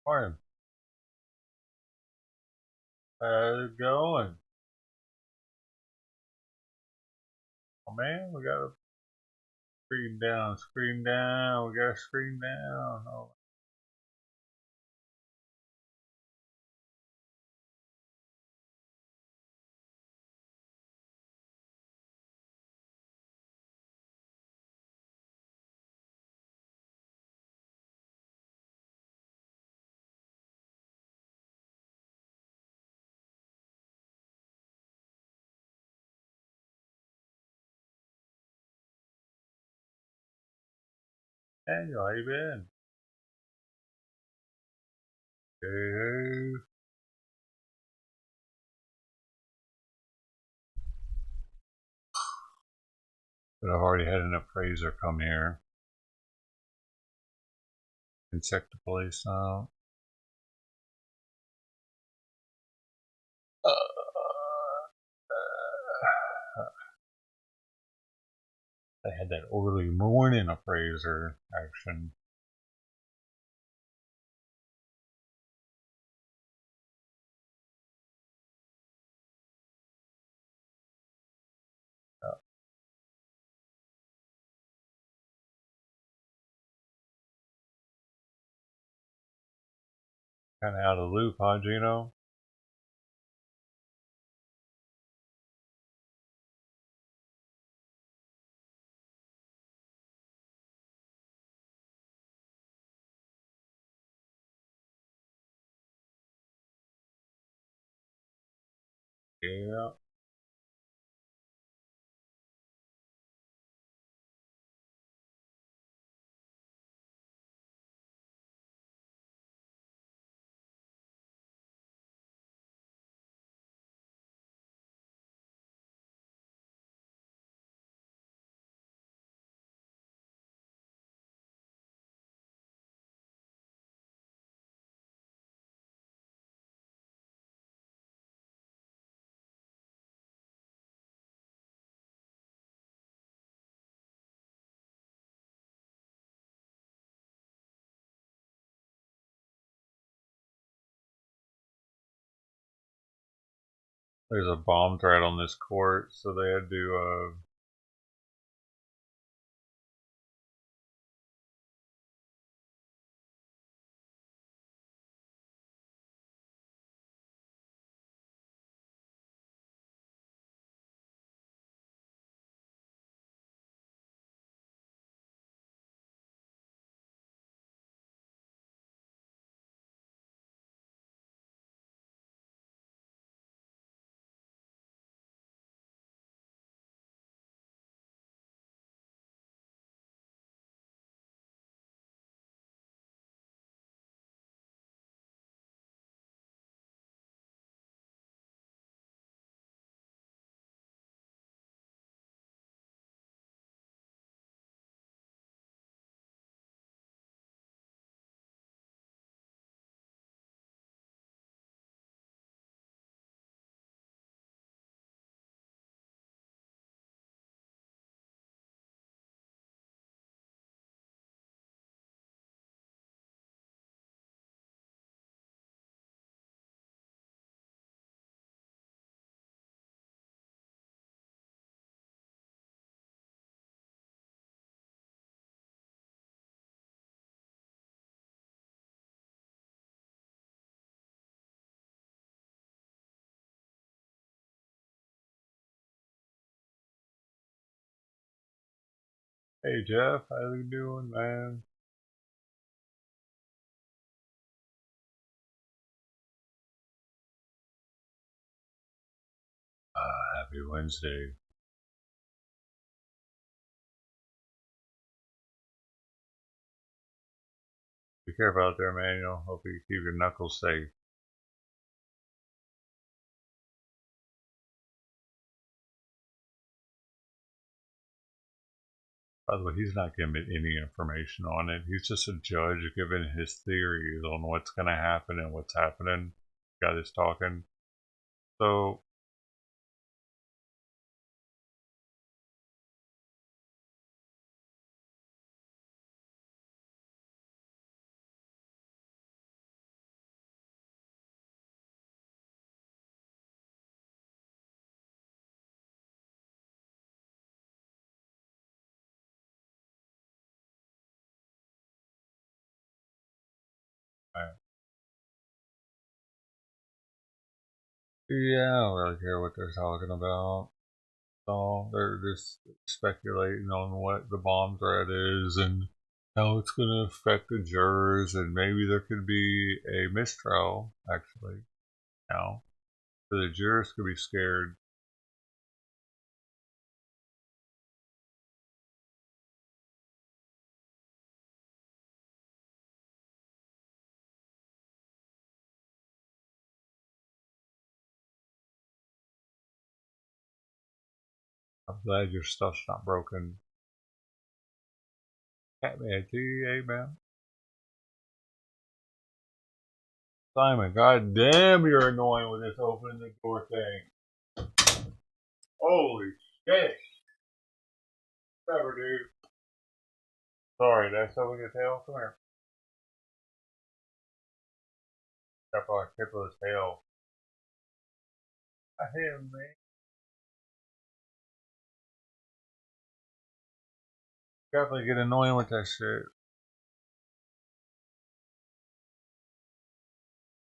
Morning. How's it going? Oh man, we got a screen down, we got a screen down. Oh, Daniel, how you been? Hey, but I've already had an appraiser come here and check the place out. I had that early morning appraiser action. Kind of out of the loop, huh, Gino? Yeah. There's a bomb threat on this court, so they had to Hey Jeff, how you doing, man? Happy Wednesday. Be careful out there, Manuel. Hope you keep your knuckles safe. By the way, he's not giving any information on it. He's just a judge giving his theories on what's going to happen and what's happening. Guy that's talking. So, Yeah, I don't really care what they're talking about. So they're just speculating on what the bomb threat is and how it's going to affect the jurors, and maybe there could be a mistrial, actually, now. So the jurors could be scared. I'm glad your stuff's not broken. Catman T, man. Simon, god damn, you're annoying with this opening the door thing. Holy shit. Whatever, dude. Sorry, that's how we get tail. Come here. That probably tickle his tail. I hate him, man. Definitely get annoying with that shit.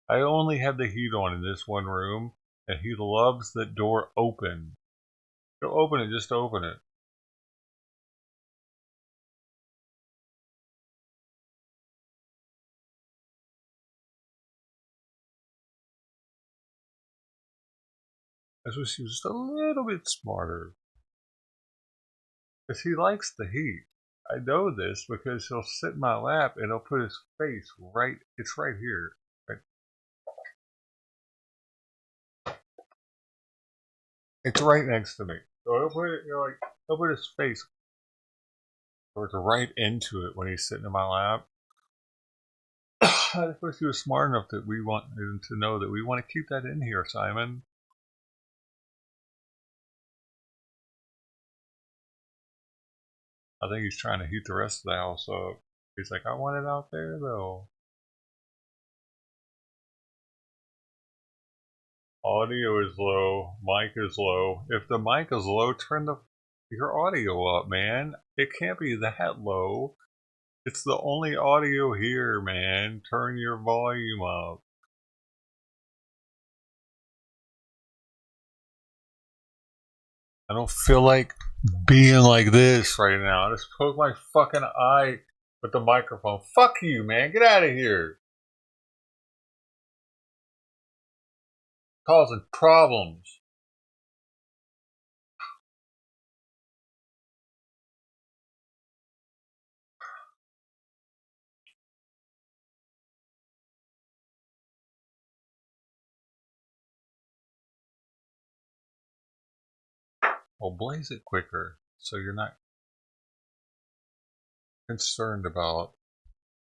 I only have the heat on in this one room, and he loves the door open. He'll open it just to open it. I wish he was just a little bit smarter. Because he likes the heat. I know this because he'll sit in my lap and he'll put his face right, it's right here. Right, it's right next to me. So he'll put it, he'll put his face right into it when he's sitting in my lap. I just wish he was smart enough that we want him to know that we want to keep that in here, Simon. I think he's trying to heat the rest of the house up. He's like, I want it out there though. Audio is low, mic is low. If the mic is low, turn your audio up, man. It can't be that low. It's the only audio here, man. Turn your volume up. I don't feel like being like this right now. I just poked my fucking eye with the microphone. Fuck you, man. Get out of here. Causing problems. Well, blaze it quicker so you're not concerned about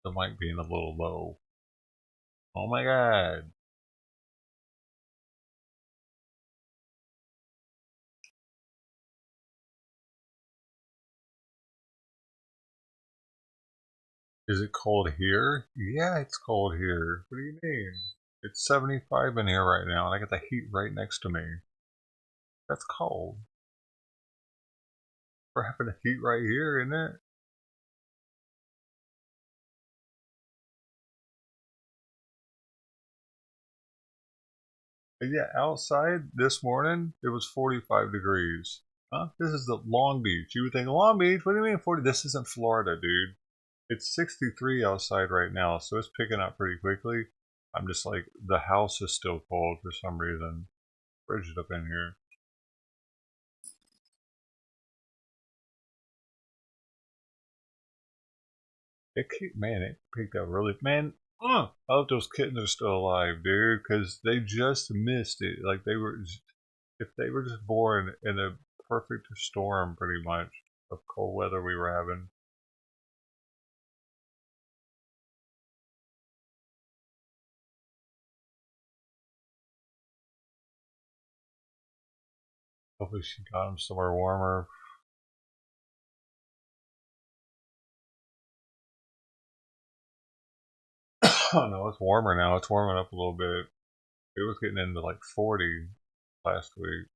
the mic being a little low. Oh my god. Is it cold here? Yeah, it's cold here. What do you mean? It's 75 in here right now, and I got the heat right next to me. That's cold. We're having the heat right here, isn't it? And yeah, outside this morning, it was 45 degrees. Huh? This is the Long Beach. You would think, Long Beach? What do you mean 40? This isn't Florida, dude. It's 63 outside right now, so it's picking up pretty quickly. I'm just like, the house is still cold for some reason. Frigid up in here. It picked up really, man. I hope those kittens are still alive, dude, because they just missed it. Like if they were just born in a perfect storm, pretty much, of cold weather we were having. Hopefully she got them somewhere warmer. Oh no, it's warmer now. It's warming up a little bit. It was getting into like 40 last week.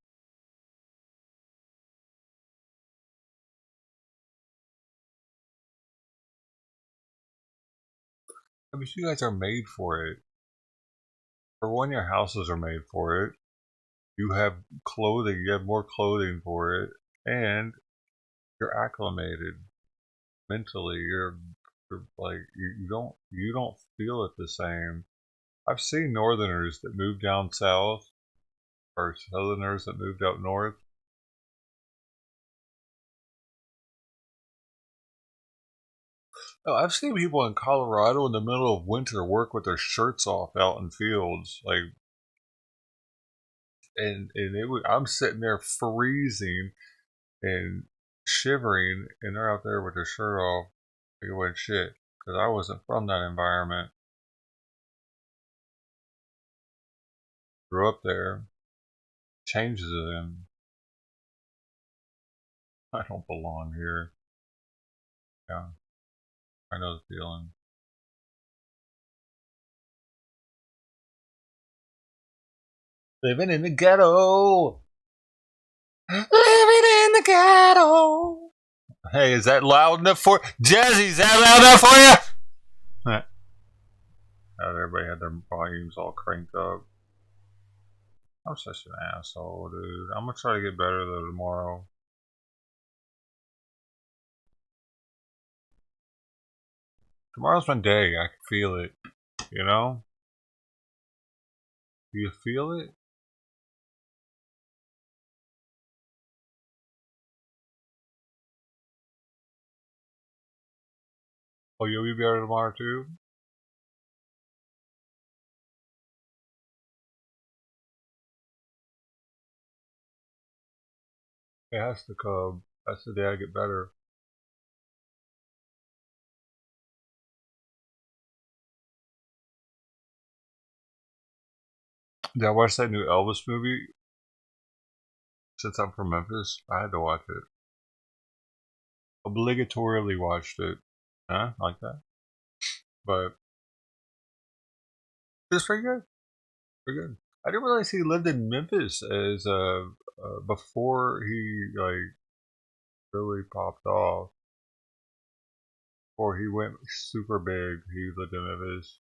I mean, you guys are made for it. For one, your houses are made for it. You have clothing. You have more clothing for it, and you're acclimated mentally. You're like you don't feel it the same. I've seen Northerners that moved down south or Southerners that moved up north. Oh, I've seen people in Colorado in the middle of winter work with their shirts off out in fields, like, and I'm sitting there freezing and shivering, and they're out there with their shirt off. Like it was shit because I wasn't from that environment. Grew up there, changes them. I don't belong here. Yeah, I know the feeling. Living in the ghetto. Living in the ghetto. Hey, is that loud enough for Jazzy? Is that loud enough for you? Everybody had their volumes all cranked up. I'm such an asshole, dude. I'm gonna try to get better though tomorrow. Tomorrow's my day. I can feel it. You know? Do you feel it? Oh, you'll be better tomorrow too? It has to come. That's the day I get better. Did I watch that new Elvis movie? Since I'm from Memphis, I had to watch it. Obligatorily watched it. Huh? Like that? But it's pretty good. Pretty good. I didn't realize he lived in Memphis as before he like really popped off. Before he went super big, he lived in Memphis.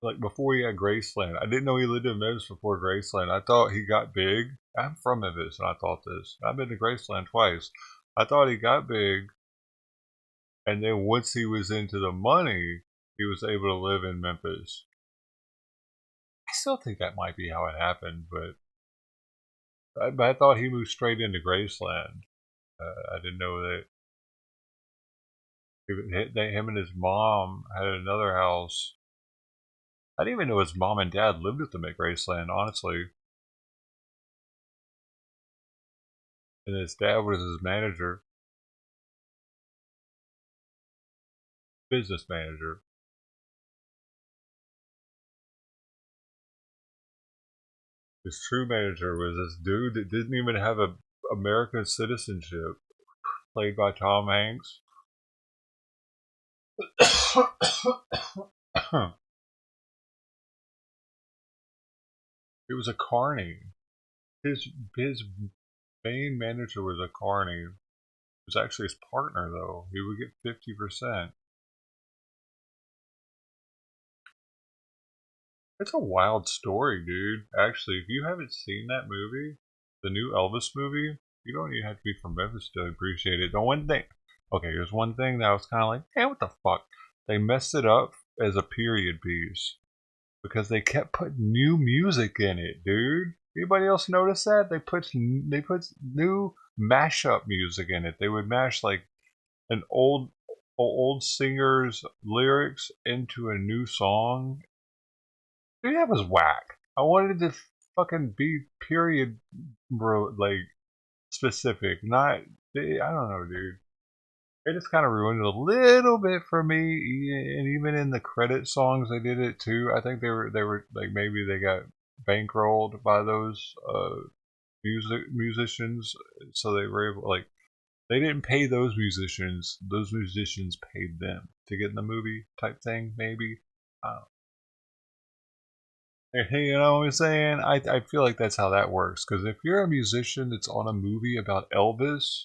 Like before he had Graceland. I didn't know he lived in Memphis before Graceland. I thought he got big. I'm from Memphis, and I thought this. I've been to Graceland twice. I thought he got big, and then once he was into the money, he was able to live in Memphis. I still think that might be how it happened, but I thought he moved straight into Graceland. I didn't know that him and his mom had another house. I didn't even know his mom and dad lived with him at Graceland, honestly. And his dad was his manager, business manager. His true manager was this dude that didn't even have a American citizenship, played by Tom Hanks. It was a carny. His main manager was a carny. It was actually his partner though. He would get 50%. It's a wild story, dude. Actually, if you haven't seen that movie, the new Elvis movie, you don't even have to be from Memphis to appreciate it. The one thing, okay, there's one thing that I was kind of like, hey, what the fuck? They messed it up as a period piece because they kept putting new music in it, dude. Anybody else notice that they put new mashup music in it? They would mash like an old singer's lyrics into a new song. Dude, that was whack. I wanted to fucking be period, bro, like specific, not. I don't know, dude. It just kind of ruined it a little bit for me, and even in the credit songs, they did it too. I think they were like maybe they got bankrolled by those musicians, so they were able like they didn't pay those musicians. Those musicians paid them to get in the movie type thing, maybe. You know what I'm saying? I feel like that's how that works. Because if you're a musician that's on a movie about Elvis,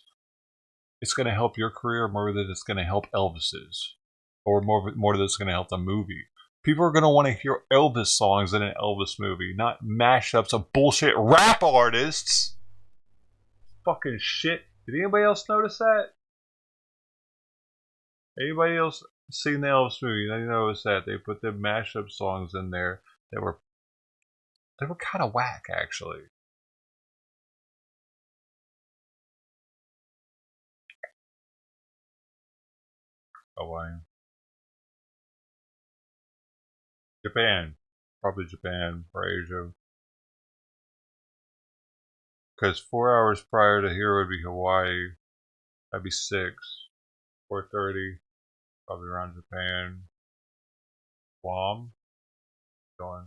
it's going to help your career more than it's going to help Elvis's, or more than it's going to help the movie. People are going to want to hear Elvis songs in an Elvis movie, not mashups of bullshit rap artists. Fucking shit. Did anybody else notice that? Anybody else seen the Elvis movie? They noticed that they put the mashup songs in there that were kind of whack actually. Hawaii, Japan, probably Japan or Asia. Because 4 hours prior to here would be Hawaii. That'd be 4:30, probably around Japan. Guam, going.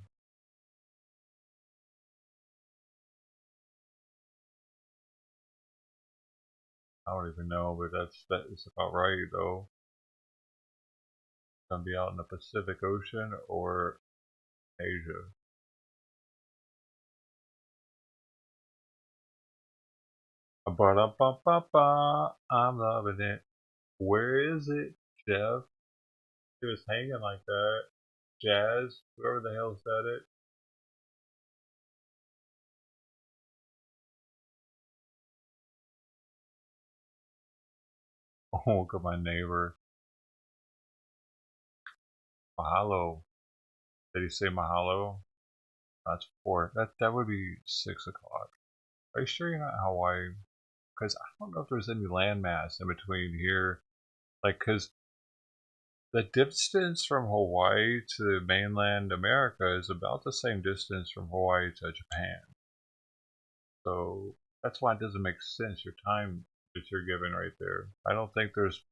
I don't even know, but that is about right though. Gonna be out in the Pacific Ocean or Asia. Ba-da-ba-ba-ba, I'm loving it. Where is it, Jeff? It was hanging like that. Jazz, whoever the hell said it. Oh, look at my neighbor. Mahalo. Did he say mahalo? That's 4. That would be 6 o'clock. Are you sure you're not in Hawaii? Because I don't know if there's any landmass in between here. Like, because the distance from Hawaii to mainland America is about the same distance from Hawaii to Japan. So that's why it doesn't make sense, your time that you're given right there. I don't think there's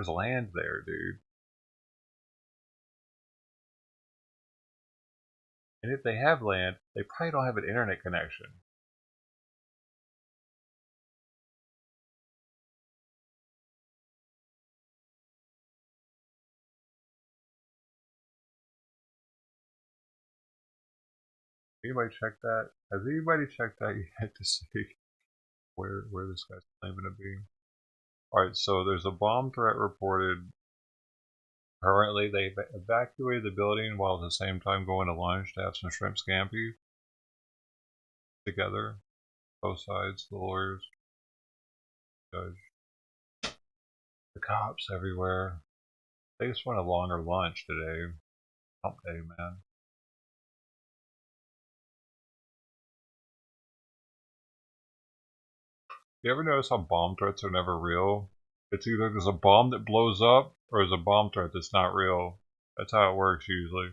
land there, dude. And if they have land, they probably don't have an internet connection. Anybody check that? Has anybody checked that yet to see where this guy's claiming to be? Alright, so there's a bomb threat reported. Currently, they evacuated the building while at the same time going to lunch to have some shrimp scampi together. Both sides, the lawyers, judge, the cops everywhere. They just want a longer lunch today. Hump day, man. You ever notice how bomb threats are never real? It's either there's a bomb that blows up or there's a bomb threat that's not real. That's how it works usually.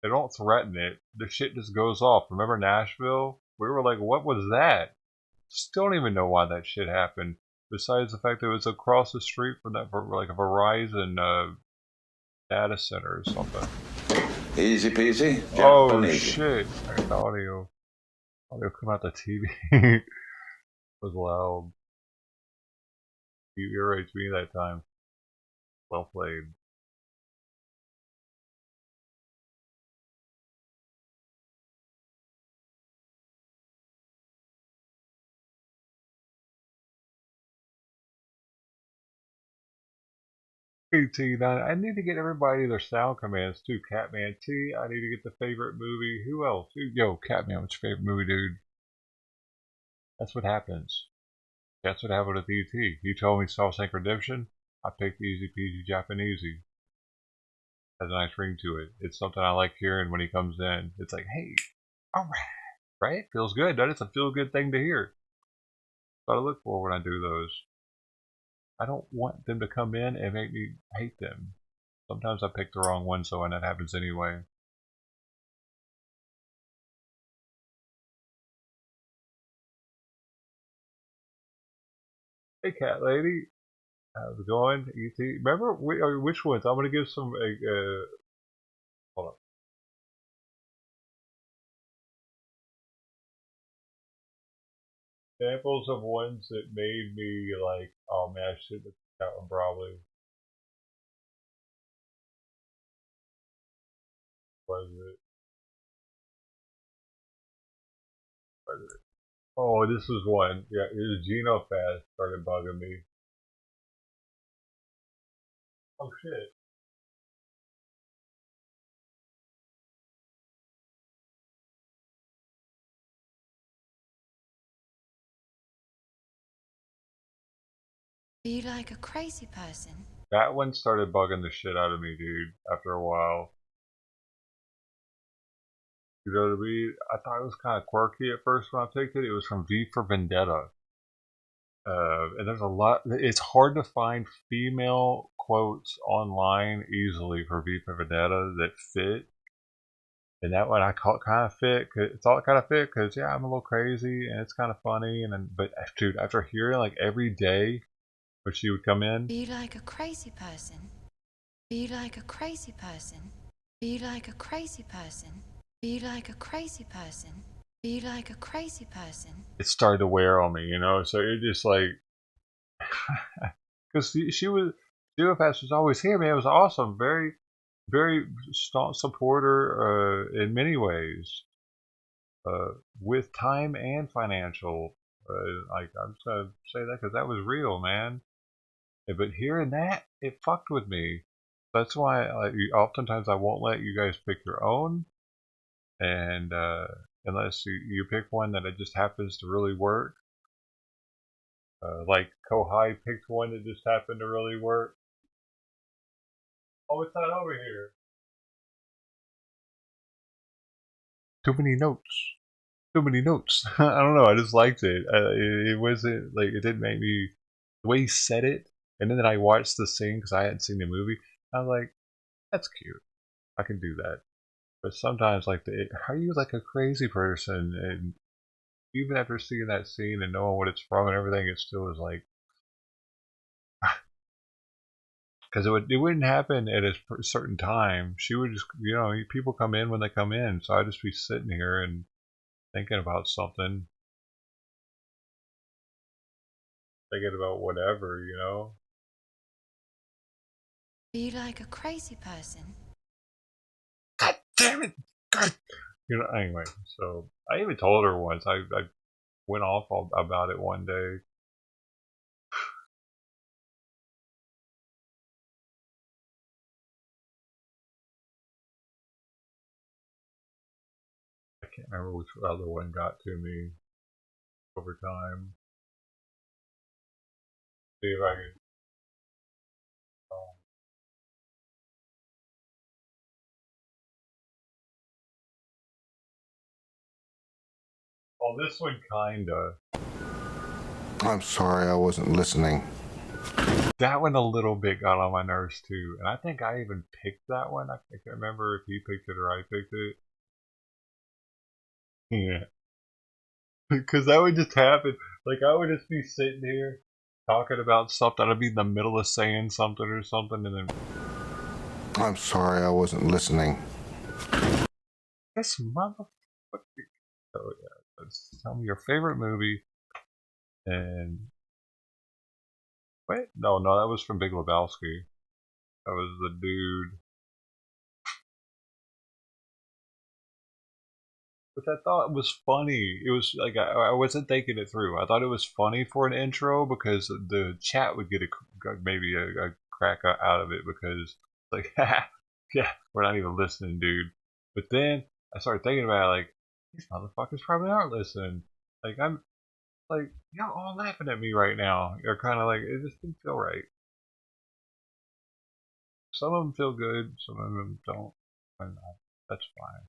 They don't threaten it. The shit just goes off. Remember Nashville? We were like, what was that? Still don't even know why that shit happened. Besides the fact that it was across the street from that, like a Verizon data center or something. Easy peasy. Oh Japanese. shit! The audio come out the TV. It was loud. You irritates me that time. Well played. Hey T, now I need to get everybody their sound commands too. Catman T, I need to get the favorite movie. Who else? Yo, Catman, what's your favorite movie, dude? That's what happens. That's what happened with ET. He told me Shawshank Redemption. I picked Easy Peasy Japanesey. Has a nice ring to it. It's something I like hearing when he comes in. It's like, hey, alright, right? Feels good, doesn't it? It's a feel good thing to hear. That's what I look for when I do those. I don't want them to come in and make me hate them. Sometimes I pick the wrong one, so when that happens anyway. Hey, cat lady, how's it going? ET, remember which ones? I'm gonna give some. Hold on. Examples of ones that made me like, oh man, I should have that one probably. Was it? Was it? Oh, this was one. Yeah, it was Genofast started bugging me. Oh shit. Are you like a crazy person? That one started bugging the shit out of me, dude, after a while. You know what I mean? I thought it was kind of quirky at first when I picked it. It was from V for Vendetta. And there's a lot, it's hard to find female quotes online easily for V for Vendetta that fit. And that one I call kind of fit. It's all kind of fit because, yeah, I'm a little crazy and it's kind of funny. And then, but dude, after hearing like every day when she would come in, Are you like a crazy person? Are you like a crazy person? Are you like a crazy person? Are you like a crazy person? Are you like a crazy person? it started to wear on me, you know? So it just like, because she was, Geofast was always here, man. It was awesome. Very, very staunch supporter in many ways, with time and financial. Like I'm just gonna say that because that was real, man. But hearing that, it fucked with me. That's why like, oftentimes I won't let you guys pick your own, and unless you pick one that it just happens to really work. Like Kohai picked one that just happened to really work. Oh, it's not over here. Too many notes. Too many notes. I don't know. I just liked it. It wasn't like it didn't make me the way he said it, and then I watched the scene because I hadn't seen the movie. I was like, that's cute. I can do that. But sometimes, like, how are you like a crazy person? And even after seeing that scene and knowing what it's from and everything, it still is like, because it wouldn't happen at a certain time. She would just, you know, people come in when they come in, so I'd just be sitting here and thinking about something, thinking about whatever, you know. Are you like a crazy person? God damn it! God, you know. Anyway, so I even told her once. I went off about it one day. I can't remember which other one got to me over time. See if I can. Oh, this one kinda. I'm sorry, I wasn't listening. That one a little bit got on my nerves too, and I think I even picked that one. I can't remember if he picked it or I picked it. Yeah, because that would just happen. Like I would just be sitting here talking about something. I'd be in the middle of saying something or something, and then I'm sorry, I wasn't listening. this motherfucker. Oh yeah, tell me your favorite movie. And wait, no, that was from Big Lebowski. That was the dude. Which I thought was funny. It was like I wasn't thinking it through. I thought it was funny for an intro because the chat would get maybe a crack out of it because like yeah, we're not even listening, dude. But then I started thinking about it, like these motherfuckers probably aren't listening. Like I'm like y'all all laughing at me right now. You're kind of like it just didn't feel right. Some of them feel good, some of them don't. And that's fine.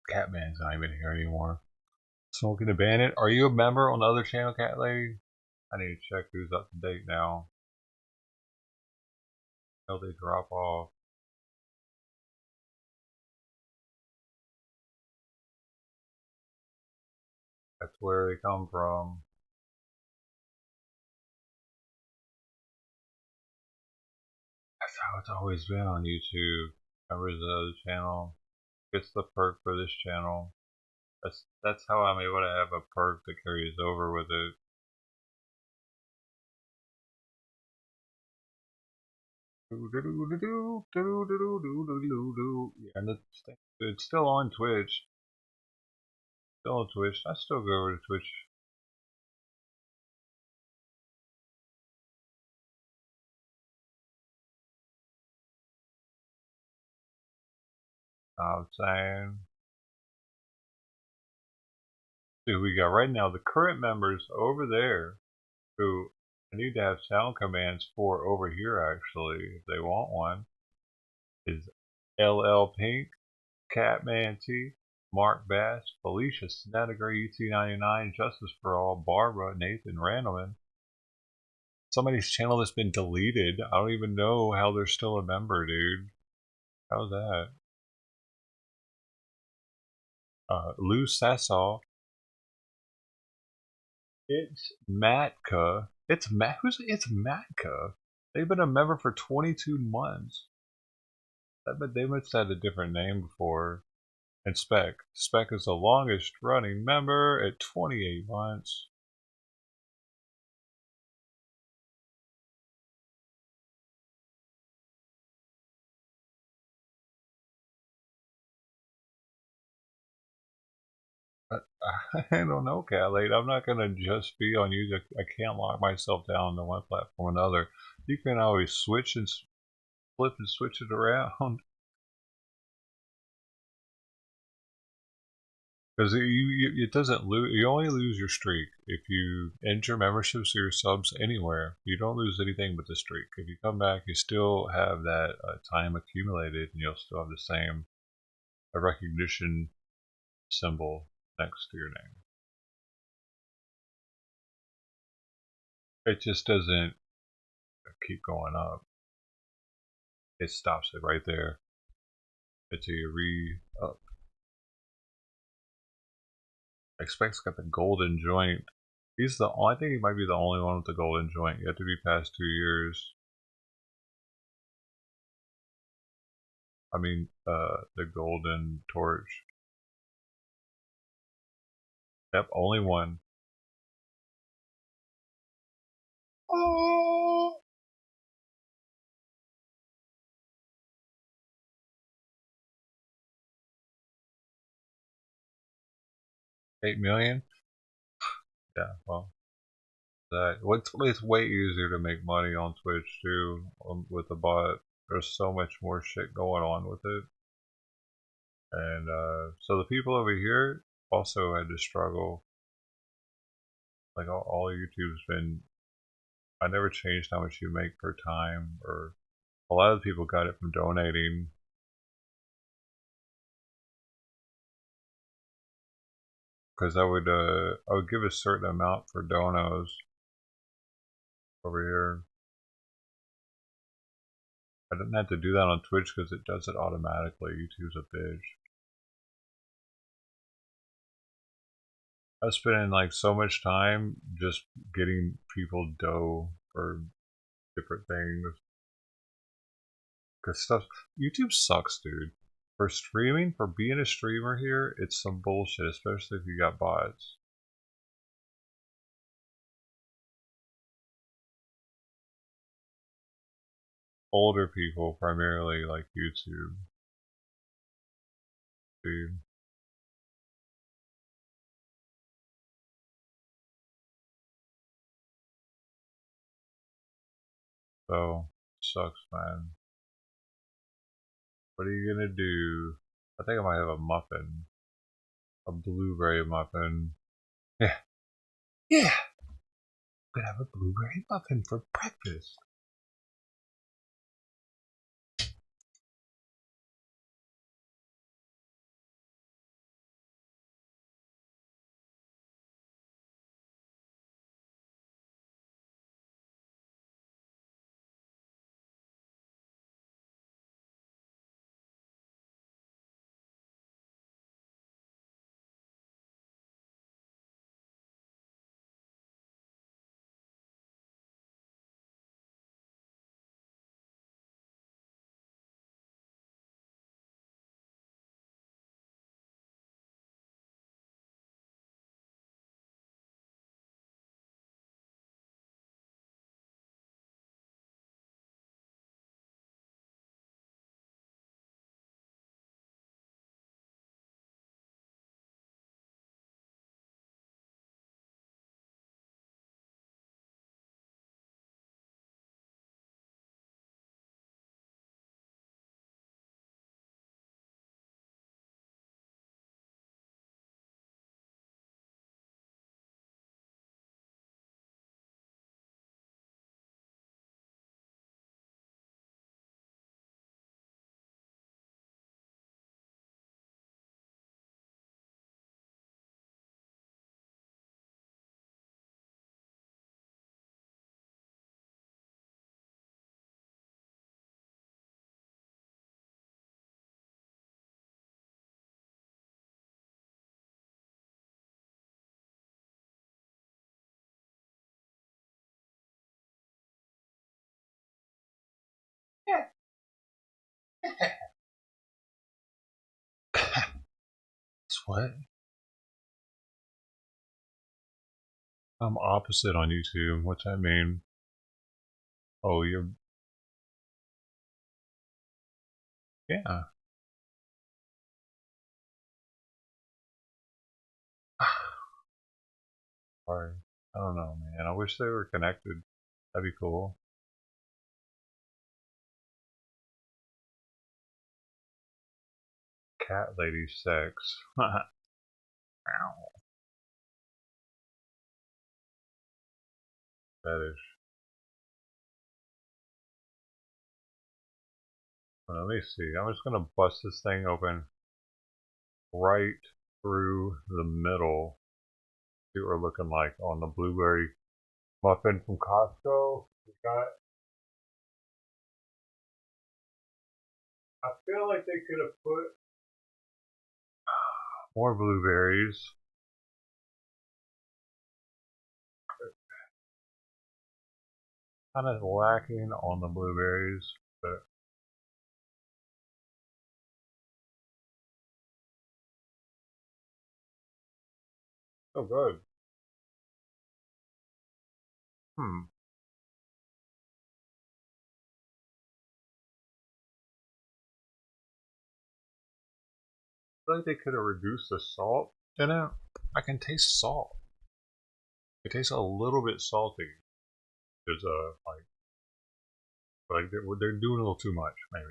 Catman's not even here anymore. Smoking a Bandit. Are you a member on the other channel, Cat Lady? I need to check who's up to date now. Until they drop off. That's where they come from. That's how it's always been on YouTube. Members of the other channel gets the perk for this channel. That's how I'm able to have a perk that carries over with it. And it's still on Twitch. Still on Twitch. I still go over to Twitch. I'm saying. Dude, we got right now the current members over there who I need to have sound commands for over here actually, if they want one, is LL Pink, Catman T, Mark Bass, Felicia Snedeker, UT99, Justice for All, Barbara, Nathan Randleman. Somebody's channel that's been deleted. I don't even know how they're still a member, dude. How's that? Lou Sassal. It's Matka. It's Matka. They've been a member for 22 months. But they must have had a different name before. And Spec. Spec is the longest running member at 28 months. I don't know, Calate. I'm not going to just be on YouTube. I can't lock myself down to one platform or another. You can always switch and flip and switch it around. Because it doesn't lose. You only lose your streak if you end your memberships or your subs anywhere. You don't lose anything but the streak. If you come back, you still have that time accumulated, and you'll still have the same recognition symbol next to your name. It just doesn't keep going up. It stops it right there until you re-up. Expect's got the golden joint. I think he might be the only one with the golden joint. You have to be past 2 years. I mean, the golden torch. Yep, only one. Oh! 8 million? Yeah, well, it's way easier to make money on Twitch too with the bot. There's so much more shit going on with it. And so the people over here also had to struggle. Like all YouTube's been. I never changed how much you make per time, or a lot of people got it from donating. Because I would give a certain amount for donos over here. I didn't have to do that on Twitch because it does it automatically. YouTube's a bitch. I was spending like so much time just getting people dough for different things. Cause YouTube sucks, dude. For streaming, for being a streamer here, it's some bullshit, especially if you got bots. Older people primarily like YouTube. Dude. So, sucks, man. What are you gonna do? I think I might have a muffin. A blueberry muffin. Yeah. Yeah! I'm gonna have a blueberry muffin for breakfast. What? I'm opposite on YouTube. What's that mean? Oh, you're. Yeah. Sorry. I don't know, man. I wish they were connected. That'd be cool. Cat lady sex. Ow. Fetish. Well, let me see. I'm just gonna bust this thing open right through the middle. See what we're looking like on the blueberry muffin from Costco. We got. I feel like they could have put more blueberries. Kind of lacking on the blueberries, but so good. Hmm. I feel like they could have reduced the salt in it. I can taste salt. It tastes a little bit salty. There's a like they're doing a little too much, maybe.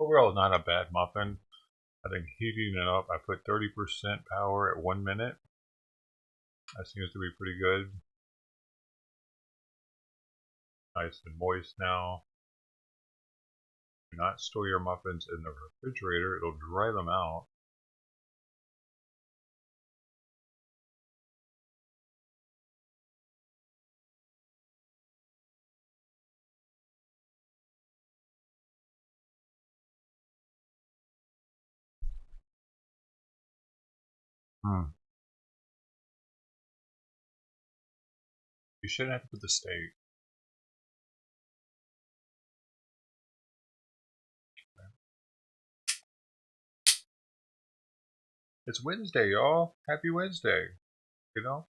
Overall, not a bad muffin. I think heating it up, I put 30% power at 1 minute. That seems to be pretty good. Nice and moist now. Do not store your muffins in the refrigerator, it'll dry them out. Hmm. You shouldn't have to put the steak. It's Wednesday, y'all. Happy Wednesday. You know,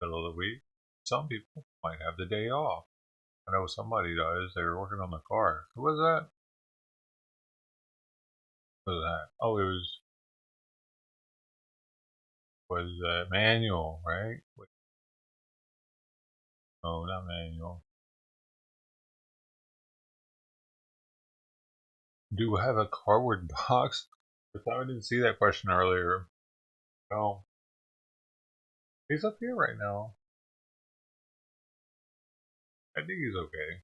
middle of the week. Some people might have the day off. I know somebody does. They were working on the car. Who was that? Who was that? Oh, it was Manuel, right? Wait, no, not Manuel. Do I have a cardboard box? I thought I didn't see that question earlier. No, he's up here right now. I think he's okay.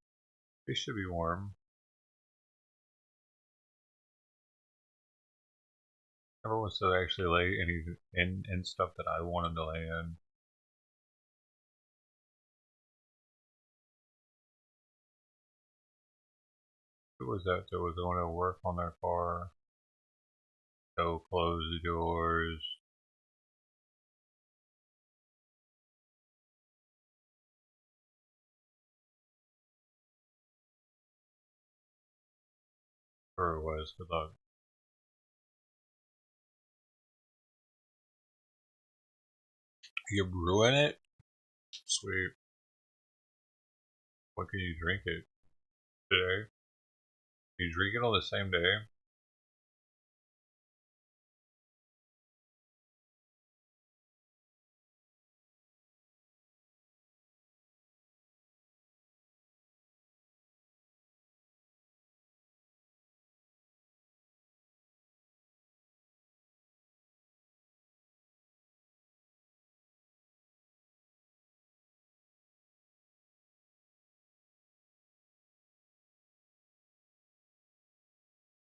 He should be warm. Never wants to actually lay any in stuff that I want him to lay in. Who was that that was going to work on their car? Go close the doors. Sure it was. Good luck. You're brewing it? Sweet. When can you drink it? Today? You drink it on the same day?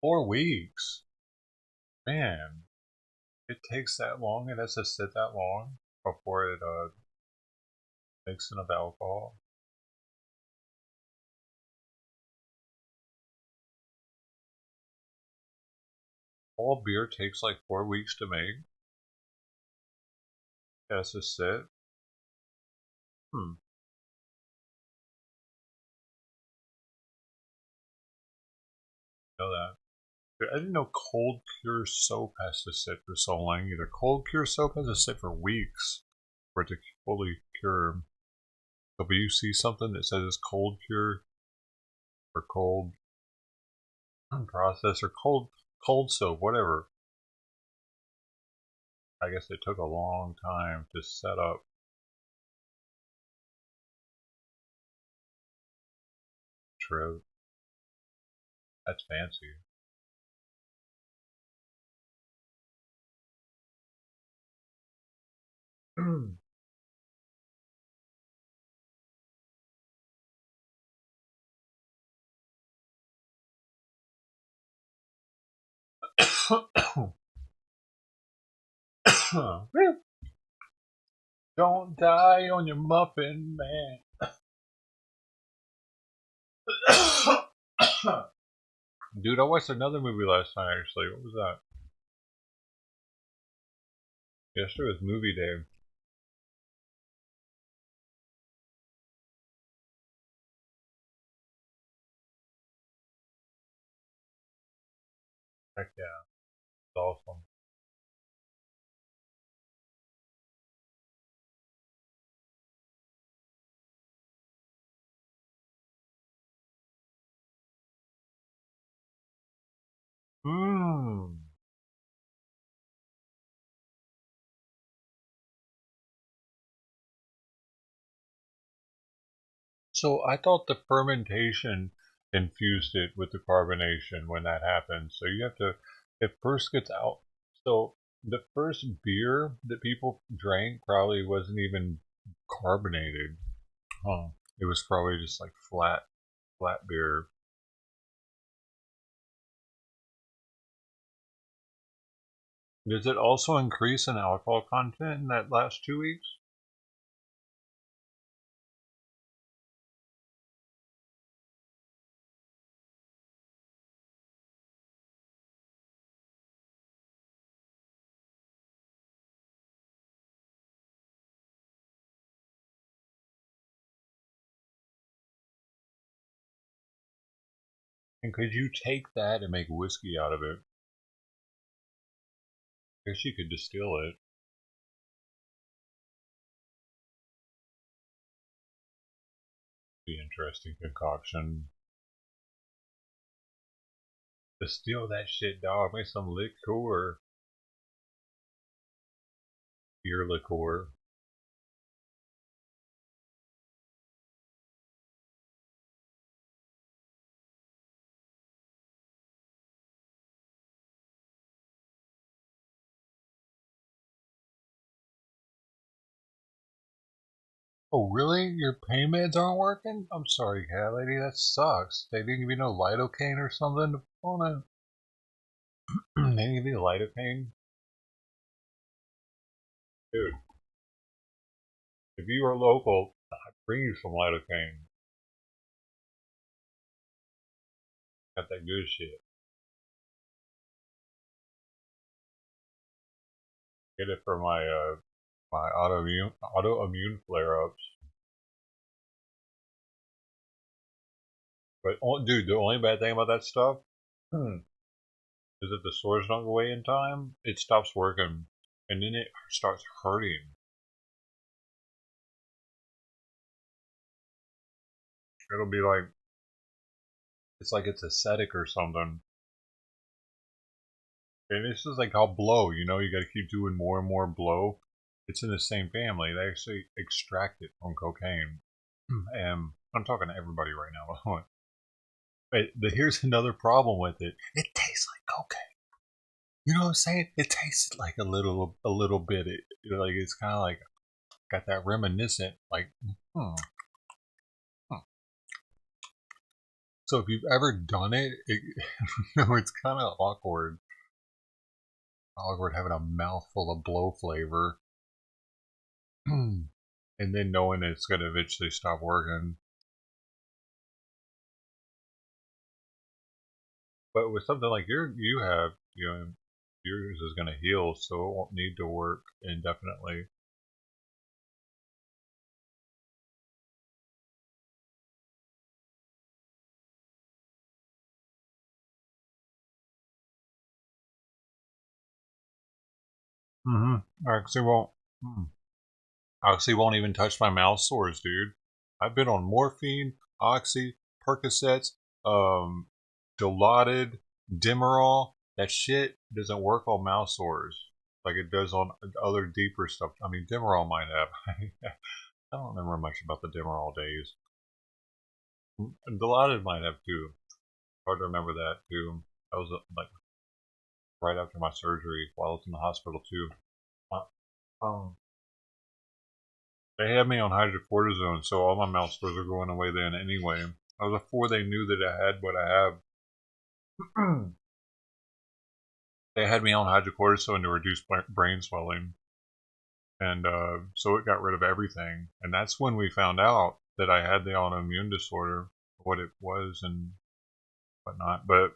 4 weeks? Man, it takes that long? It has to sit that long before it makes enough alcohol? all beer takes like 4 weeks to make. Has to sit. Know that. I didn't know cold cure soap has to sit for so long either. Cold cure soap has to sit for weeks for it to fully cure. So if you see something that says it's cold cure or cold process or cold soap, whatever, I guess it took a long time to set up. True. That's fancy. Don't die on your muffin, man. Dude, I watched another movie last night actually. What was that? Yesterday was movie day. Heck yeah. It's awesome. Mmm. So I thought the fermentation infused it with the carbonation when that happens. So you have to, it first gets out. So the first beer that people drank probably wasn't even carbonated. Huh. It was probably just like flat beer. Does it also increase in alcohol content in that last 2 weeks? And could you take that and make whiskey out of it? I guess you could distill it. Be interesting concoction. Distill that shit, dog. Make some liqueur. Beer liqueur. Oh, really? Your pain meds aren't working? I'm sorry, cat lady. That sucks. They didn't give you no lidocaine or something? Oh, no. They didn't give you lidocaine? Dude, if you are local, I'd bring you some lidocaine. Got that good shit. Get it for my autoimmune flare ups. But oh, dude, the only bad thing about that stuff is that the stores don't go away in time. It stops working, and then it starts hurting. It'll be like it's acidic or something. And it's just like how blow, you got to keep doing more and more blow. It's in the same family. They actually extract it from cocaine. And I'm talking to everybody right now. But here's another problem with it. It tastes like cocaine. You know what I'm saying? It tastes like a little bit. Like it's kind of like got that reminiscent, like. Hmm, hmm. So if you've ever done it, it's kind of awkward. Awkward having a mouthful of blow flavor, and then knowing it's gonna eventually stop working. But with something like you have, yours is going to heal, so it won't need to work indefinitely. Actually won't. Oxy won't even touch my mouth sores, dude. I've been on morphine, oxy, Percocets, um, Dilaudid, Demerol. That shit doesn't work on mouth sores like it does on other deeper stuff. I mean, Demerol might have. I don't remember much about the Demerol days. Dilaudid might have too. Hard to remember that too. That was like right after my surgery while I was in the hospital too. Uh, Um, they had me on hydrocortisone, so all my mouth sores are going away then anyway. That was before they knew that I had what I have. They had me on hydrocortisone to reduce brain swelling, and so it got rid of everything. And that's when we found out that I had the autoimmune disorder, what it was and whatnot. But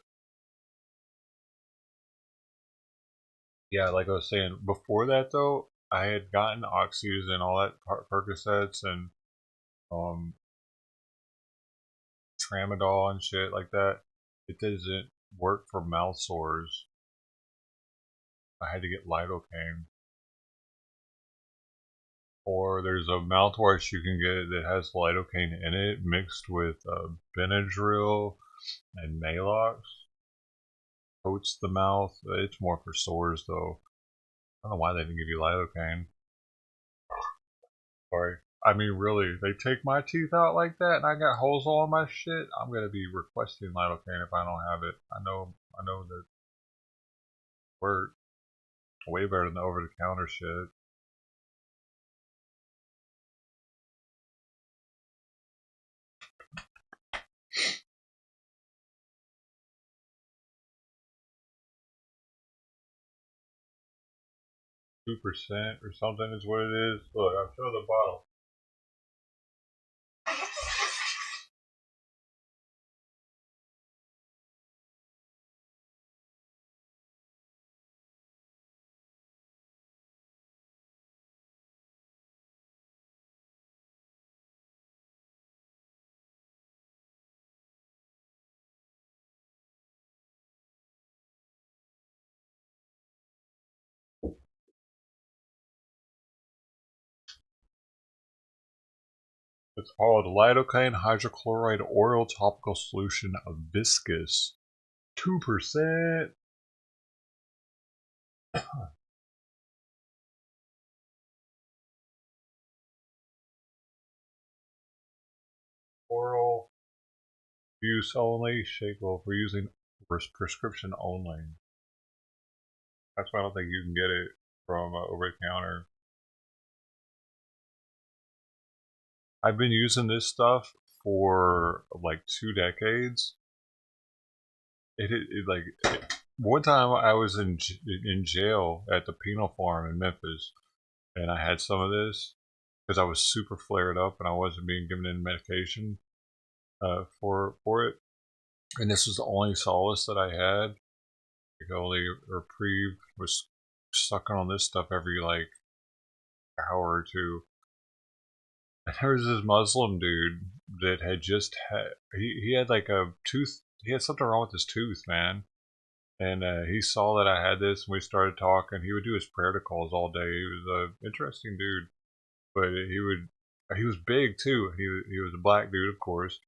yeah, like I was saying before that, though, I had gotten oxys and all that Percocets and um, tramadol and shit like that. It doesn't work for mouth sores. I had to get lidocaine. Or there's a mouthwash you can get that has lidocaine in it mixed with Benadryl and Maalox. Coats the mouth. It's more for sores though. I don't know why they didn't give you lidocaine. Sorry. I mean, really, they take my teeth out like that, and I got holes all in my shit. I'm gonna be requesting lidocaine if I don't have it. I know that work way better than the over-the-counter shit. 2% or something is what it is. Look, I'll show the bottle. It's called lidocaine hydrochloride oral topical solution of viscous. 2%. Oral use only. Shakeable for using prescription only. That's why I don't think you can get it from over the counter. I've been using this stuff for like 2 decades. One time I was in jail at the penal farm in Memphis, and I had some of this because I was super flared up and I wasn't being given any medication for it. And this was the only solace that I had. The only reprieve was sucking on this stuff every like hour or two. And there was this Muslim dude that had just had he had like a tooth. He had something wrong with his tooth, man. And he saw that I had this, and we started talking. He would do his prayer calls all day. He was an interesting dude, but he was big too. He was a black dude, of course,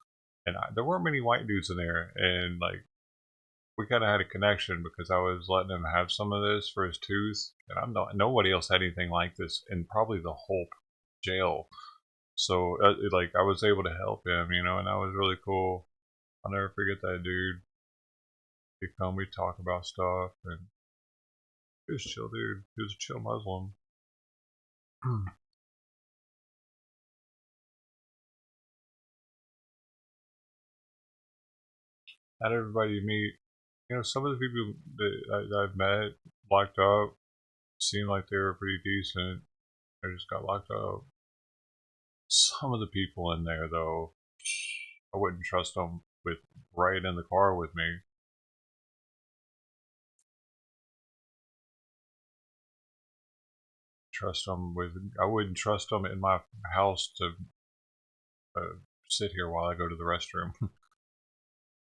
and there weren't many white dudes in there. And like we kind of had a connection because I was letting him have some of this for his tooth, and I'm not. Nobody else had anything like this in probably the whole jail. So like I was able to help him, and that was really cool. I'll never forget that dude. He'd come, we'd talk about stuff, and he was a chill dude. He was a chill Muslim. Not everybody you meet, some of the people that I've met locked up seemed like they were pretty decent. They just got locked up. Some of the people in there, though, I wouldn't trust them with right in the car with me. trust them with. I wouldn't trust them in my house to sit here while I go to the restroom.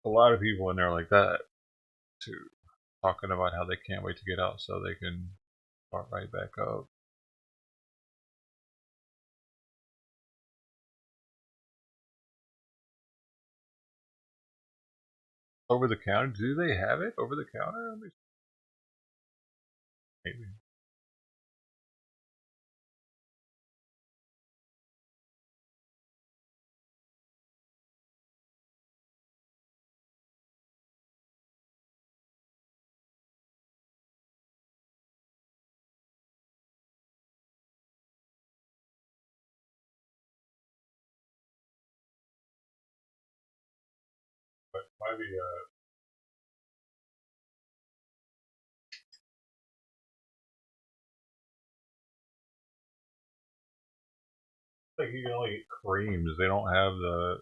A lot of people in there like that too, talking about how they can't wait to get out so they can start right back up. Over the counter? Do they have it over the counter? Maybe. But maybe like you can only get creams. They don't have the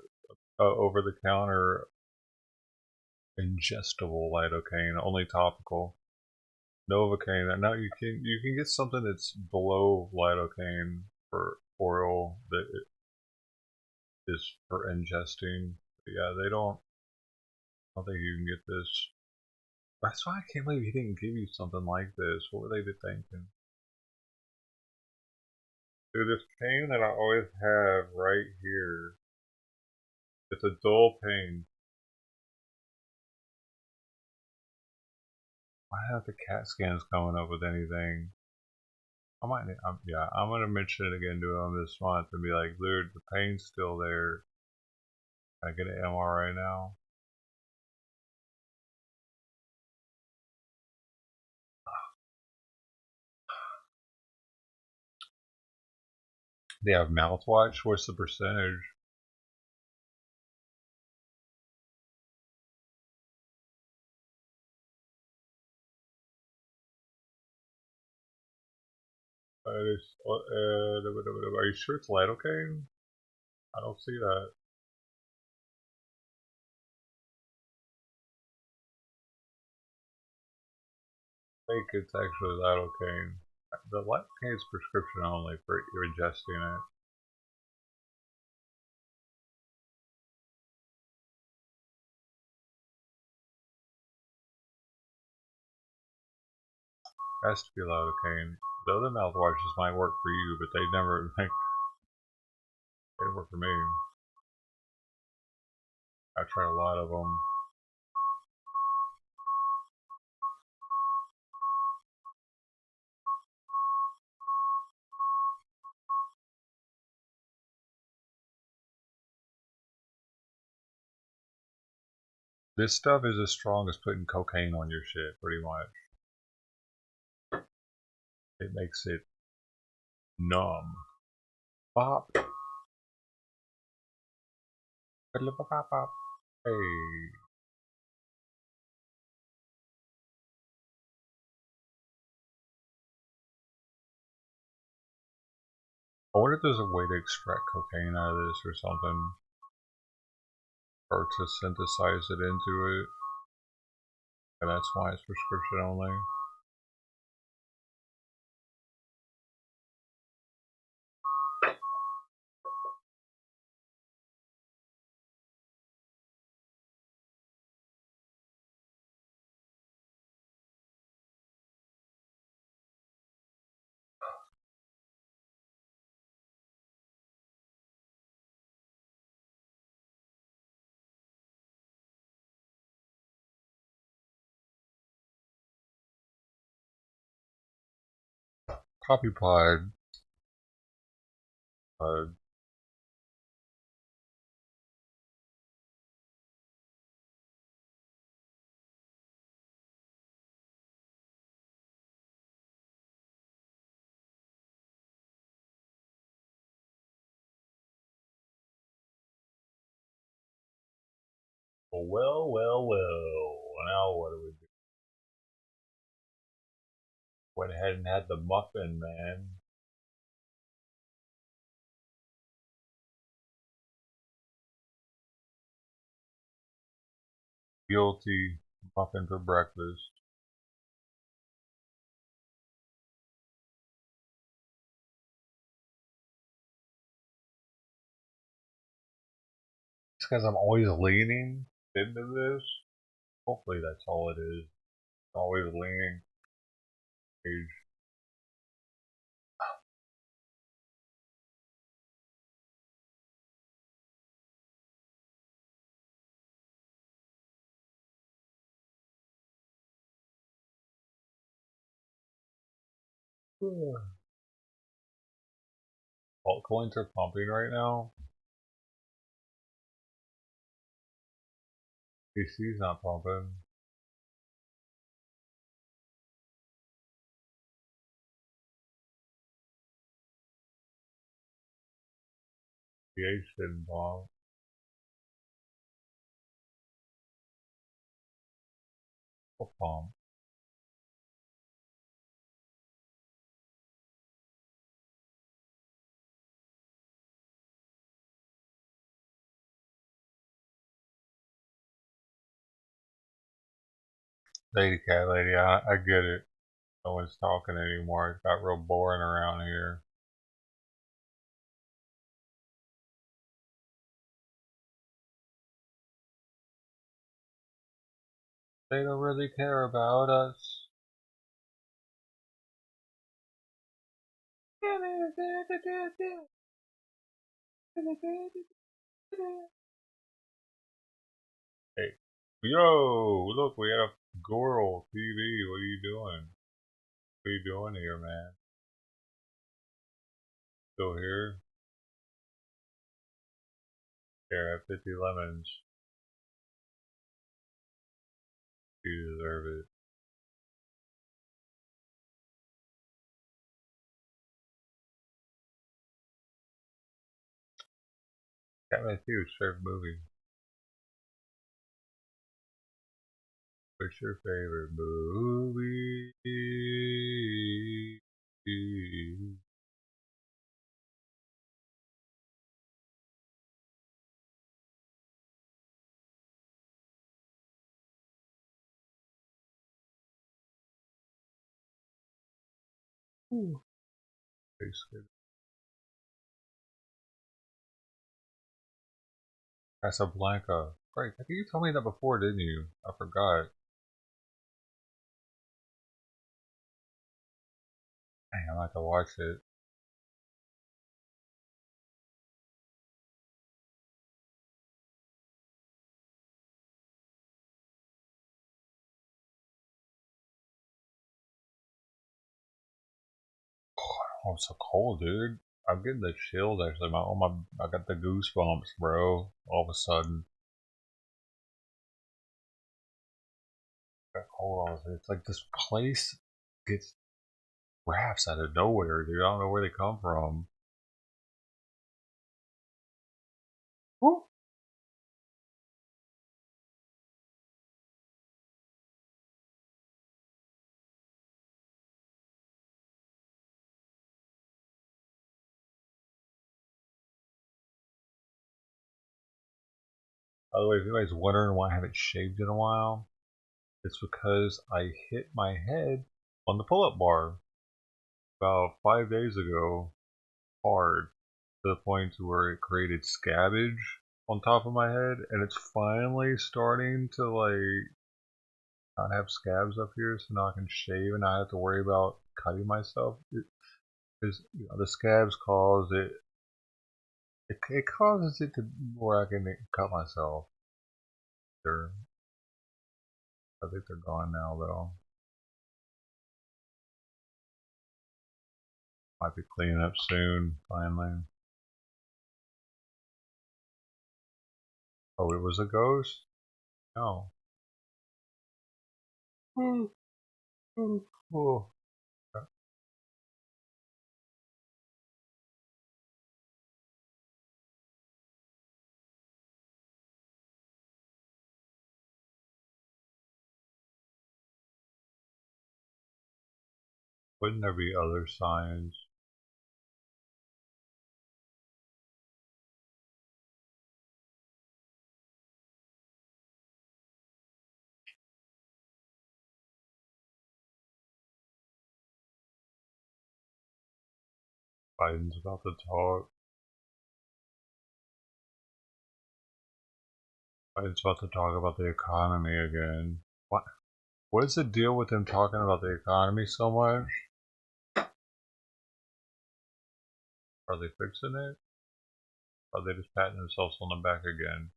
over the counter ingestible lidocaine, only topical. Novocaine. Now you can get something that's below lidocaine for oral that is for ingesting. But yeah, they don't. I don't think you can get this. That's why I can't believe he didn't give you something like this. What were they thinking? Dude, this pain that I always have right here. It's a dull pain. Why have the CAT scans coming up with anything? I might, yeah, I'm gonna mention it again to him this month and be like, dude, the pain's still there. Can I get an MRI now? They have mouthwash. What's the percentage? Are you sure it's lidocaine? I don't see that. I think it's actually lidocaine. The lidocaine is prescription only for ingesting it. It has to be lidocaine. The other mouthwashes might work for you, but they never like they work for me. I've tried a lot of them. This stuff is as strong as putting cocaine on your shit, pretty much. It makes it numb. Bop. Hey. I wonder if there's a way to extract cocaine out of this or something. Or to synthesize it into it. And that's why it's prescription only. Copy pod. Well, well, well. Now what do we do? Went ahead and had the muffin, man. Guilty muffin for breakfast. because I'm always leaning into this. Hopefully that's all it is. Always leaning. Page. Altcoins are pumping right now. PC's not pumping. PH didn't pump. Pump. Lady cat lady, I get it. No one's talking anymore. It got real boring around here. They don't really care about us. Hey, yo, look, we had a girl TV. What are you doing? What are you doing here, man? Still here? Here, I have 50 lemons. You deserve it. Catman 2, favorite movie. What's your favorite movie? Ooh. Basically. Casablanca. Right, I think you told me that before, didn't you? I forgot. Dang, I'm gonna have to watch it. Oh, it's so cold, dude. I'm getting the chills actually. I got the goosebumps, bro. All of a sudden, got cold. It's like this place gets rafts out of nowhere, dude. I don't know where they come from. Woo. By the way, if anybody's wondering why I haven't shaved in a while, it's because I hit my head on the pull-up bar about 5 days ago, hard, to the point to where it created scabbage on top of my head, and it's finally starting to like not have scabs up here, so now I can shave and not have to worry about cutting myself. Because the scabs cause it causes it to where I can cut myself. They're, I think they're gone now though. Might be cleaning up soon, finally. Oh, it was a ghost? No. Oh. Wouldn't there be other signs? Biden's about to talk. Biden's about to talk about the economy again. What is the deal with him talking about the economy so much? Are they fixing it? Or are they just patting themselves on the back again?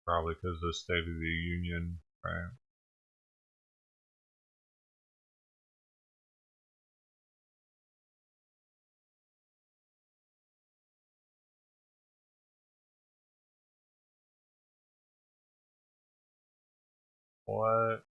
Probably because of the State of the Union, right? What?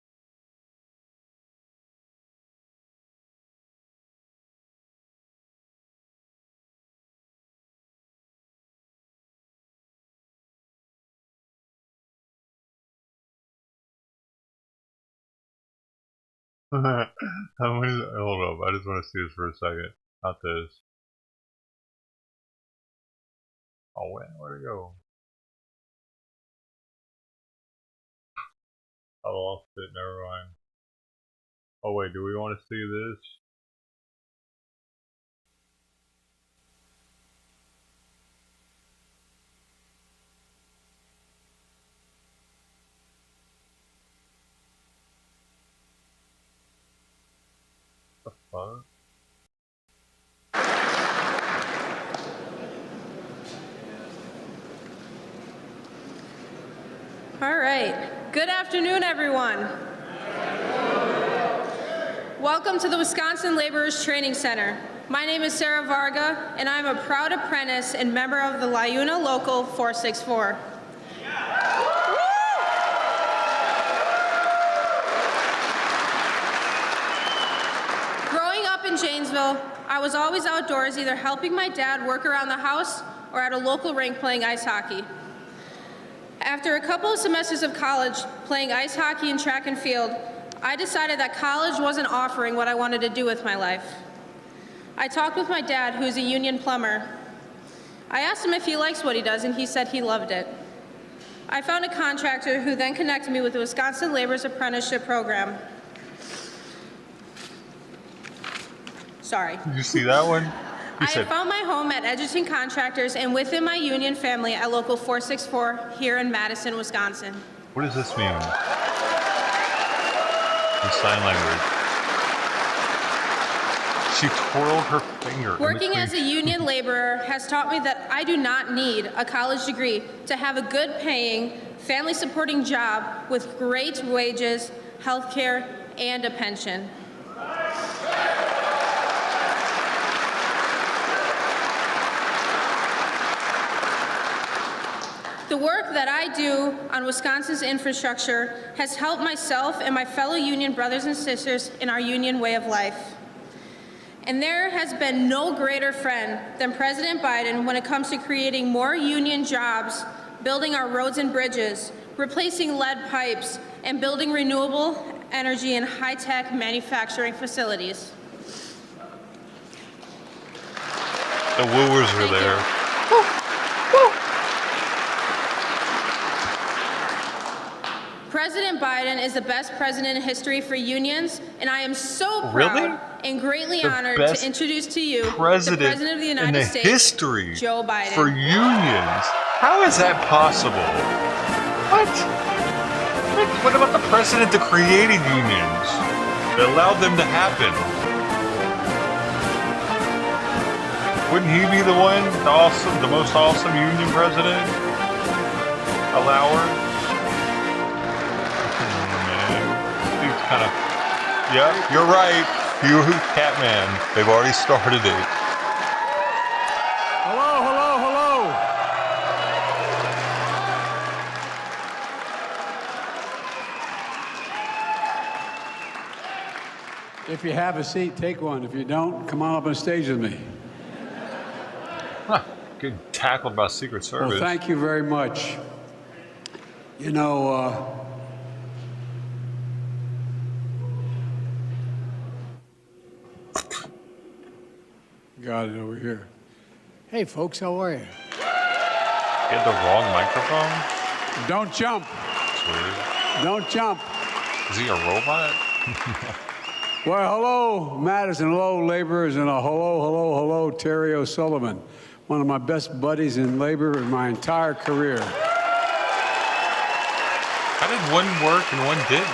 Hold up, I just want to see this for a second. Not this. Oh, where'd it go? I lost it, never mind. Oh wait, do we want to see this? The fuck? All right. Good afternoon, everyone. Welcome to the Wisconsin Laborers Training Center. My name is Sarah Varga, and I'm a proud apprentice and member of the Liuna Local 464. Growing up in Janesville, I was always outdoors, either helping my dad work around the house or at a local rink playing ice hockey. After a couple of semesters of college playing ice hockey and track and field, I decided that college wasn't offering what I wanted to do with my life. I talked with my dad, who's a union plumber. I asked him if he likes what he does, and he said he loved it. I found a contractor who then connected me with the Wisconsin Laborers Apprenticeship Program. Sorry. Did you see that one? I found my home at Edgerton Contractors and within my union family at Local 464 here in Madison, Wisconsin. What does this mean? In sign language. She twirled her finger. Working as a union laborer has taught me that I do not need a college degree to have a good paying, family supporting job with great wages, health care, and a pension. The work that I do on Wisconsin's infrastructure has helped myself and my fellow union brothers and sisters in our union way of life. And there has been no greater friend than President Biden when it comes to creating more union jobs, building our roads and bridges, replacing lead pipes, and building renewable energy and high-tech manufacturing facilities. The wooers are there. President Biden is the best president in history for unions, and I am so proud and greatly honored to introduce to you the President of the United States, history Joe Biden. For unions? How is that possible? What? What about the president that created unions? That allowed them to happen? Wouldn't he be the one, the most awesome union president? Allower? kind of. Yeah, you're right. You, Catman. They've already started it. Hello, hello, hello. If you have a seat, take one. If you don't, come on up on stage with me. Huh. Good tackled by Secret Service. Well, thank you very much. You know, got it over here. Hey, folks, how are you? You had the wrong microphone? Don't jump. That's weird. Don't jump. Is he a robot? Well, hello, Madison. Hello, laborers, and a hello, Terry O'Sullivan, one of my best buddies in labor in my entire career. How did one work and one didn't?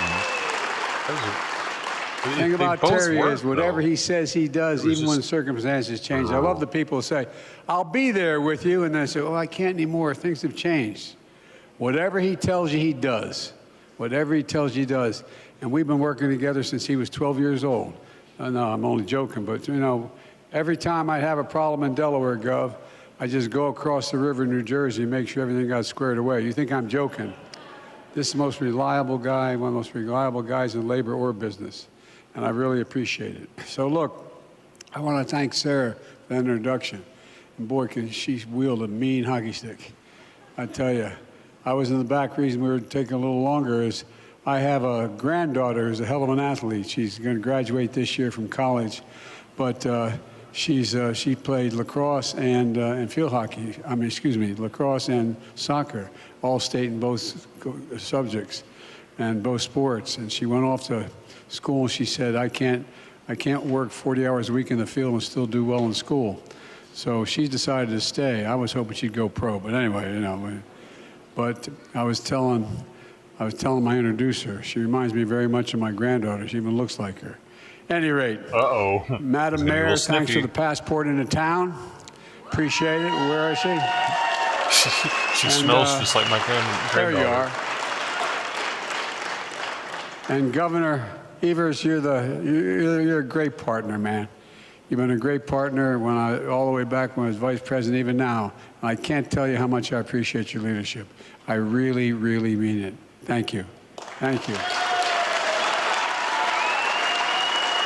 The thing about Terry is whatever he says he does, even when circumstances change. I love the people who say, I'll be there with you. And they say, well, I can't anymore. Things have changed. Whatever he tells you, he does. Whatever he tells you, he does. And we've been working together since he was 12 years old. No, I'm only joking. But, you know, every time I have a problem in Delaware, Gov, I just go across the river in New Jersey and make sure everything got squared away. You think I'm joking? This is the most reliable guy, one of the most reliable guys in labor or business. And I really appreciate it. So look, I want to thank Sarah for the introduction. And boy, can she wield a mean hockey stick. I tell you, I was in the back. Reason we were taking a little longer is I have a granddaughter who's a hell of an athlete. She's going to graduate this year from college, but she played lacrosse and field hockey. Lacrosse and soccer, all state in both subjects and both sports. And she went off to school and she said, I can't work 40 hours a week in the field and still do well in school. So she decided to stay. I was hoping she'd go pro, but anyway, you know. But I was telling my introducer, she reminds me very much of my granddaughter. She even looks like her. At any rate, Madam Mayor, thanks for the passport into town. Appreciate it. Where is she? She smells just like my granddaughter. There you are. And Governor Evers, you're a great partner, man. You've been a great partner all the way back when I was vice president, even now. And I can't tell you how much I appreciate your leadership. I really, really mean it. Thank you. Thank you.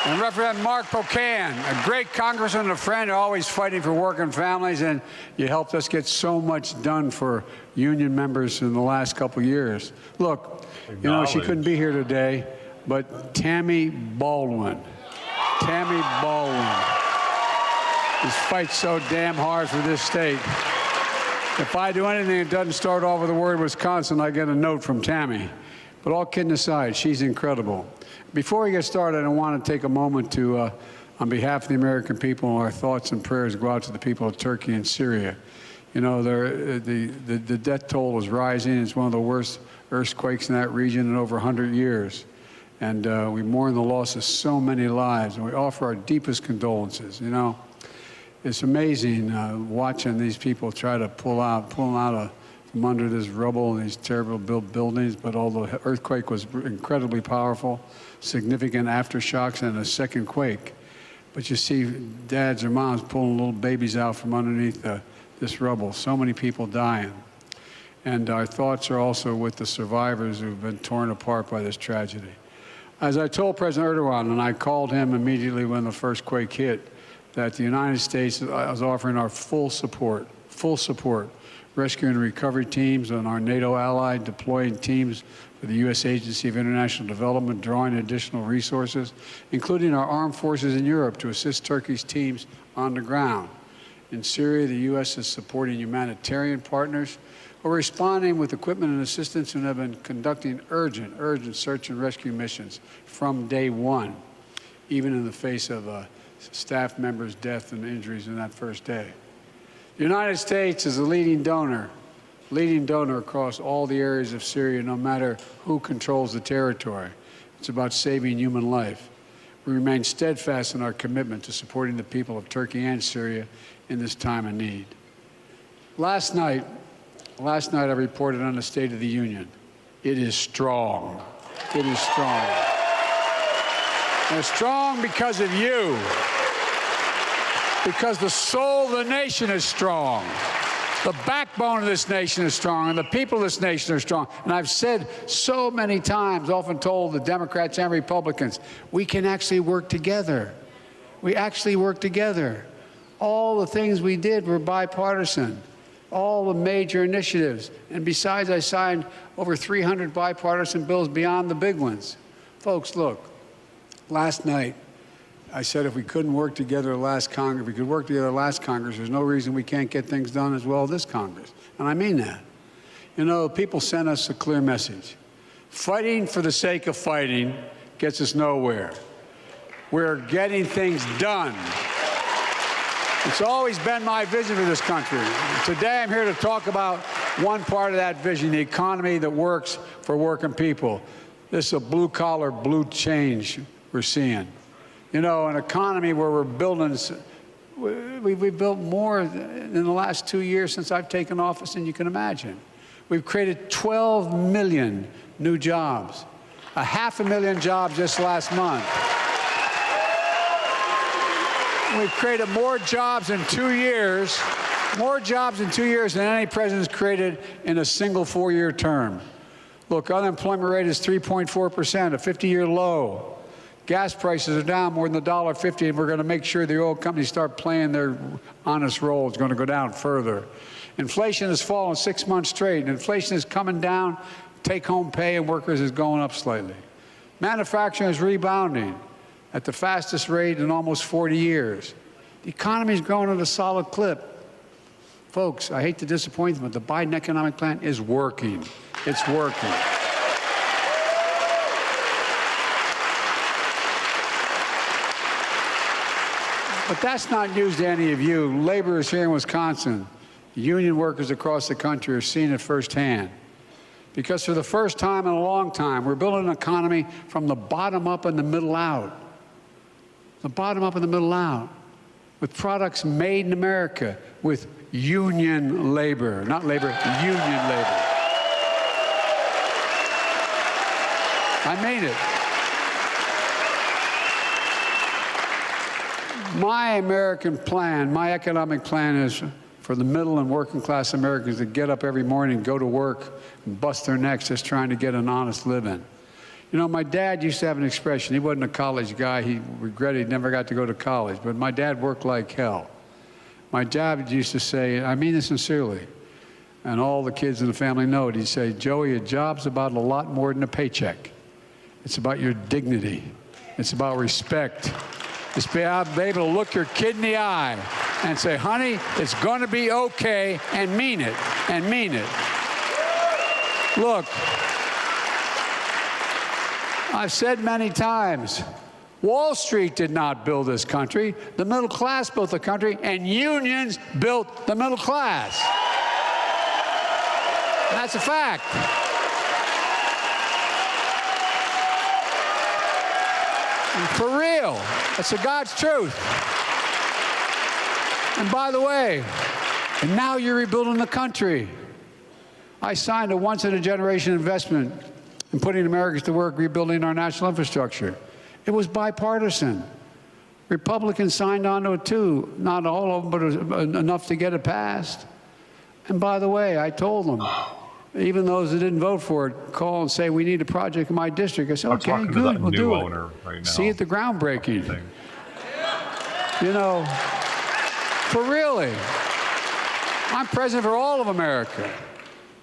And Representative Mark Pocan, a great congressman and a friend, always fighting for working families, and you helped us get so much done for union members in the last couple of years. Look, you know, she couldn't be here today, but Tammy Baldwin just fights so damn hard for this state. If I do anything that doesn't start off with the word Wisconsin, I get a note from Tammy. But all kidding aside, she's incredible. Before we get started, I want to take a moment to, on behalf of the American people, our thoughts and prayers go out to the people of Turkey and Syria. You know, the death toll is rising. It's one of the worst earthquakes in that region in over 100 years. And we mourn the loss of so many lives, and we offer our deepest condolences. You know, it's amazing watching these people try to pull them out from under this rubble and these terrible built buildings. But although the earthquake was incredibly powerful, significant aftershocks, and a second quake. But you see dads or moms pulling little babies out from underneath this rubble. So many people dying. And our thoughts are also with the survivors who've been torn apart by this tragedy. As I told President Erdogan, and I called him immediately when the first quake hit, that the United States is offering our full support, rescue and recovery teams and our NATO ally, deploying teams for the U.S. Agency of International Development, drawing additional resources, including our armed forces in Europe to assist Turkey's teams on the ground. In Syria, the U.S. is supporting humanitarian partners who are responding with equipment and assistance and have been conducting urgent search and rescue missions from day one, even in the face of a staff member's death and injuries in that first day. The United States is a leading donor across all the areas of Syria, no matter who controls the territory. It's about saving human life. We remain steadfast in our commitment to supporting the people of Turkey and Syria in this time of need. Last night I reported on the State of the Union. It is strong. It is strong. They're strong because of you. Because the soul of the nation is strong. The backbone of this nation is strong, and the people of this nation are strong. And I've said so many times, often told the Democrats and Republicans, we can actually work together. We actually work together. All the things we did were bipartisan. All the major initiatives. And besides, I signed over 300 bipartisan bills beyond the big ones. Folks, look, last night, I said if we couldn't work together last Congress, if we could work together last Congress, there's no reason we can't get things done as well this Congress. And I mean that. You know, people sent us a clear message. Fighting for the sake of fighting gets us nowhere. We're getting things done. It's always been my vision for this country. Today I'm here to talk about one part of that vision, the economy that works for working people. This is a blue-collar, blue change we're seeing. You know, an economy where we're building, we've built more in the last 2 years since I've taken office than you can imagine. We've created 12 million new jobs, 500,000 jobs just last month. We've created more jobs in 2 years, than any president's created in a single 4-year term. Look, unemployment rate is 3.4%, a 50-year low. Gas prices are down more than $1.50, and we're going to make sure the oil companies start playing their honest role. It's going to go down further. Inflation has fallen 6 months straight, and inflation is coming down. Take-home pay and workers is going up slightly. Manufacturing is rebounding at the fastest rate in almost 40 years. The economy is growing at a solid clip. Folks, I hate to disappoint them, but the Biden economic plan is working. It's working. But that's not news to any of you. Laborers here in Wisconsin, union workers across the country are seeing it firsthand. Because for the first time in a long time, we're building an economy from the bottom up and the middle out. The bottom up and the middle out. With products made in America, with union labor, not labor, union labor. I mean it. My American plan, my economic plan is for the middle and working class Americans to get up every morning, go to work, and bust their necks just trying to get an honest living. You know, my dad used to have an expression. He wasn't a college guy. He regretted he never got to go to college. But my dad worked like hell. My dad used to say, I mean this sincerely, and all the kids in the family know it, he'd say, Joey, a job's about a lot more than a paycheck. It's about your dignity. It's about respect. It's about being able to look your kid in the eye and say, honey, it's going to be okay, and mean it, and mean it. Look, I've said many times, Wall Street did not build this country. The middle class built the country, and unions built the middle class. That's a fact. For real. That's the God's truth. And by the way, and now you're rebuilding the country. I signed a once-in-a-generation investment in putting Americans to work rebuilding our national infrastructure. It was bipartisan. Republicans signed on to it too. Not all of them, but it was enough to get it passed. And by the way, I told them, even those that didn't vote for it, call and say, we need a project in my district. I said, okay, good, we'll do it. Right now. See at the groundbreaking. You know, for really, I'm president for all of America.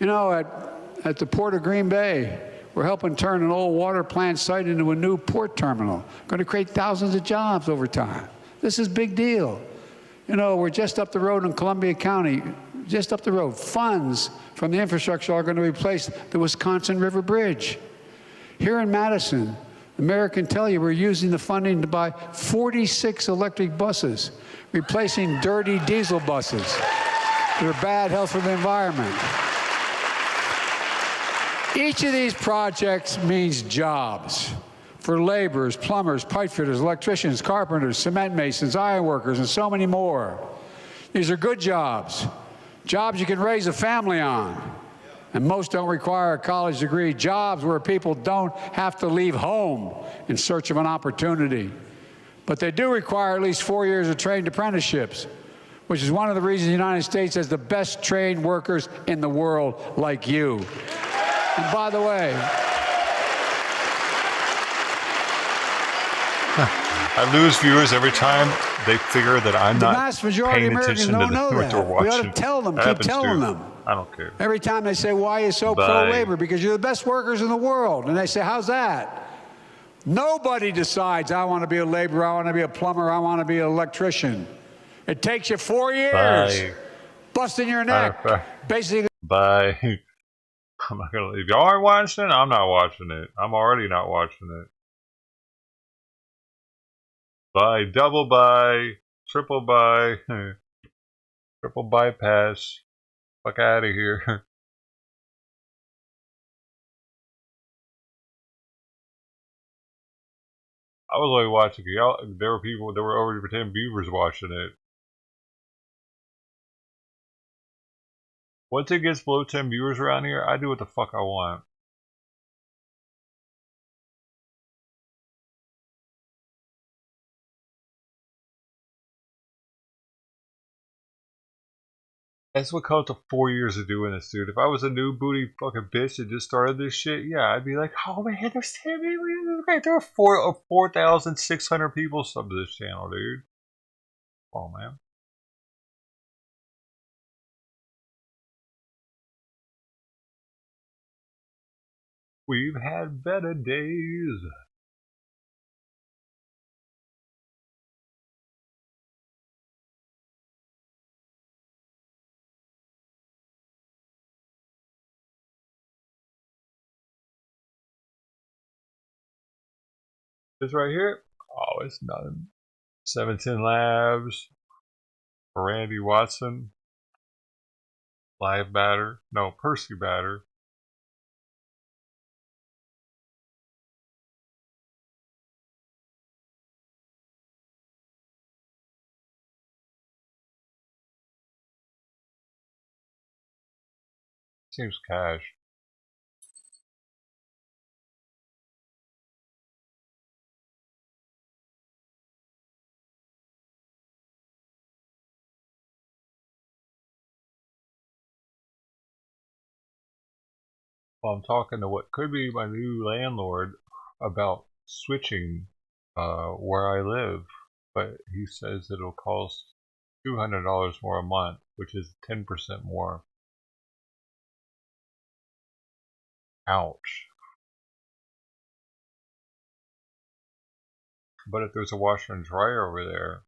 You know, at the Port of Green Bay, we're helping turn an old water plant site into a new port terminal. Going to create thousands of jobs over time. This is a big deal. You know, we're just up the road in Columbia County, just up the road. Funds from the infrastructure are going to replace the Wisconsin River Bridge. Here in Madison, the mayor can tell you we're using the funding to buy 46 electric buses, replacing dirty diesel buses that are bad health for the environment. Each of these projects means jobs for laborers, plumbers, pipe fitters, electricians, carpenters, cement masons, iron workers, and so many more. These are good jobs, jobs you can raise a family on. And most don't require a college degree. Jobs where people don't have to leave home in search of an opportunity. But they do require at least 4 years of trained apprenticeships, which is one of the reasons the United States has the best trained workers in the world like you. And by the way, I lose viewers every time they figure that I'm the not vast majority of paying Americans attention to don't know what they're that. We watching. ought to tell them, That keep happens telling too. them. I don't care. Every time they say, why are you so Bye. pro-labor? Because you're the best workers in the world. And they say, how's that? Nobody decides, I want to be a laborer, I want to be a plumber, I want to be an electrician. It takes you 4 years. Bye. Busting your neck. Basically. Bye. I'm not gonna leave. Y'all aren't watching it? I'm not watching it. I'm already not watching it. Bye. Double bye. Triple bye. Triple bypass. Fuck out of here. I was only watching it. Y'all, there were people, there were over 10 viewers watching it. Once it gets below 10 viewers around here, I do what the fuck I want. That's what comes to 4 years of doing this, dude. If I was a new booty fucking bitch that just started this shit, yeah, I'd be like, oh man, there's 10 people. There are 4,600 people sub to this channel, dude. Oh man. We've had better days. This right here? Oh, it's nothing. 710 Labs. Randy Watson. Live batter. No, Percy batter. Seems cash. Well, I'm talking to what could be my new landlord about switching where I live, but he says it'll cost $200 more a month, which is 10% more. Ouch. But if there's a washer and dryer over there,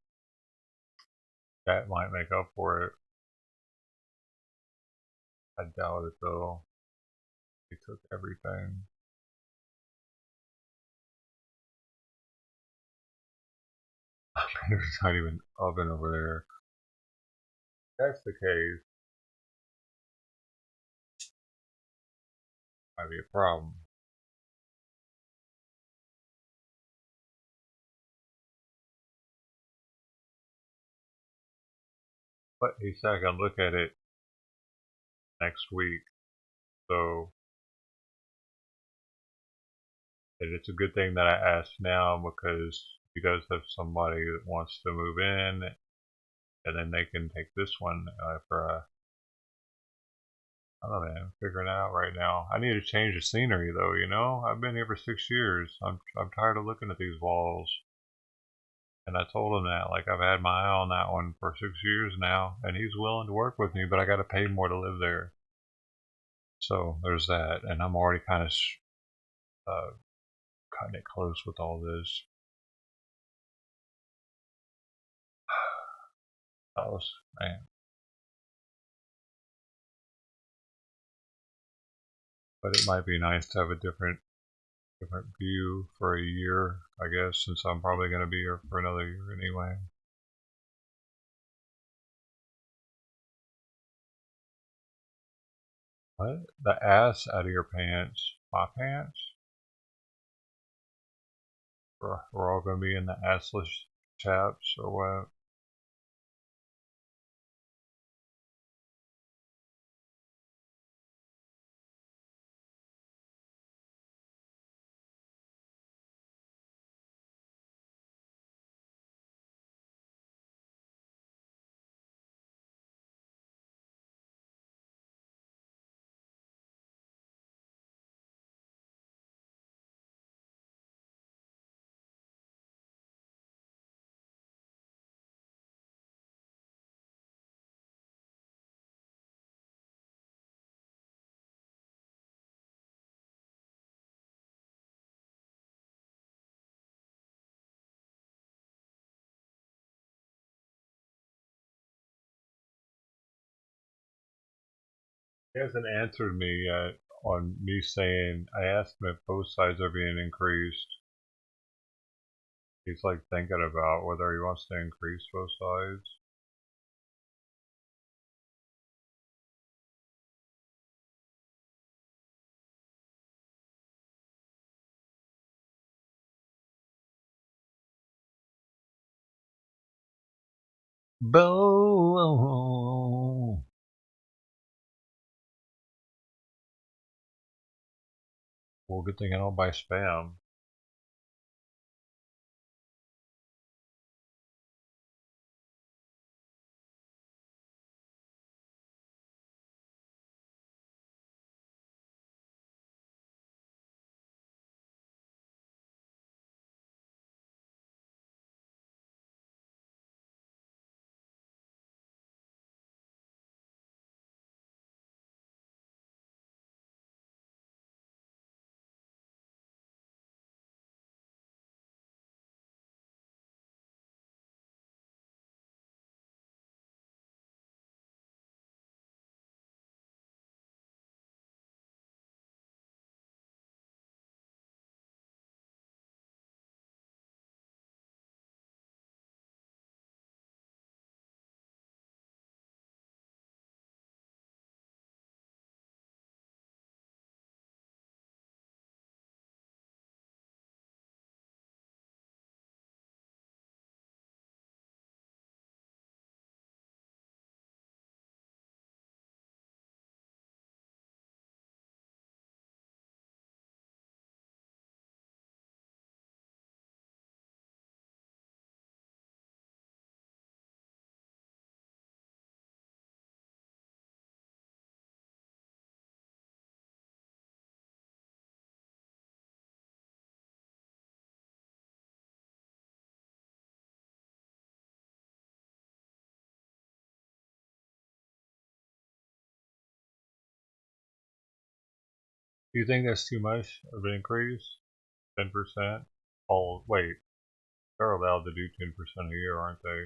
that might make up for it. I doubt it though. They took everything. There's not even an oven over there. If that's the case, might be a problem. But he said I can look at it next week. So and it's a good thing that I asked now because he does have somebody that wants to move in, and then they can take this one for a. I don't know, man. I'm figuring it out right now. I need to change the scenery, though. You know, I've been here for 6 years. I'm tired of looking at these walls. And I told him that, like, I've had my eye on that one for 6 years now, and he's willing to work with me, but I got to pay more to live there. So there's that, and I'm already kind of cutting it close with all this. That was, man. But it might be nice to have a different view for a year, I guess, since I'm probably going to be here for another year anyway. What? The ass out of your pants? My pants? We're all going to be in the assless chaps or what? He hasn't answered me yet on me saying I asked him if both sides are being increased. He's like thinking about whether he wants to increase both sides. Bo. Well, good thing I don't buy spam. Do you think that's too much of an increase? 10%? Oh, wait. They're allowed to do 10% a year, aren't they?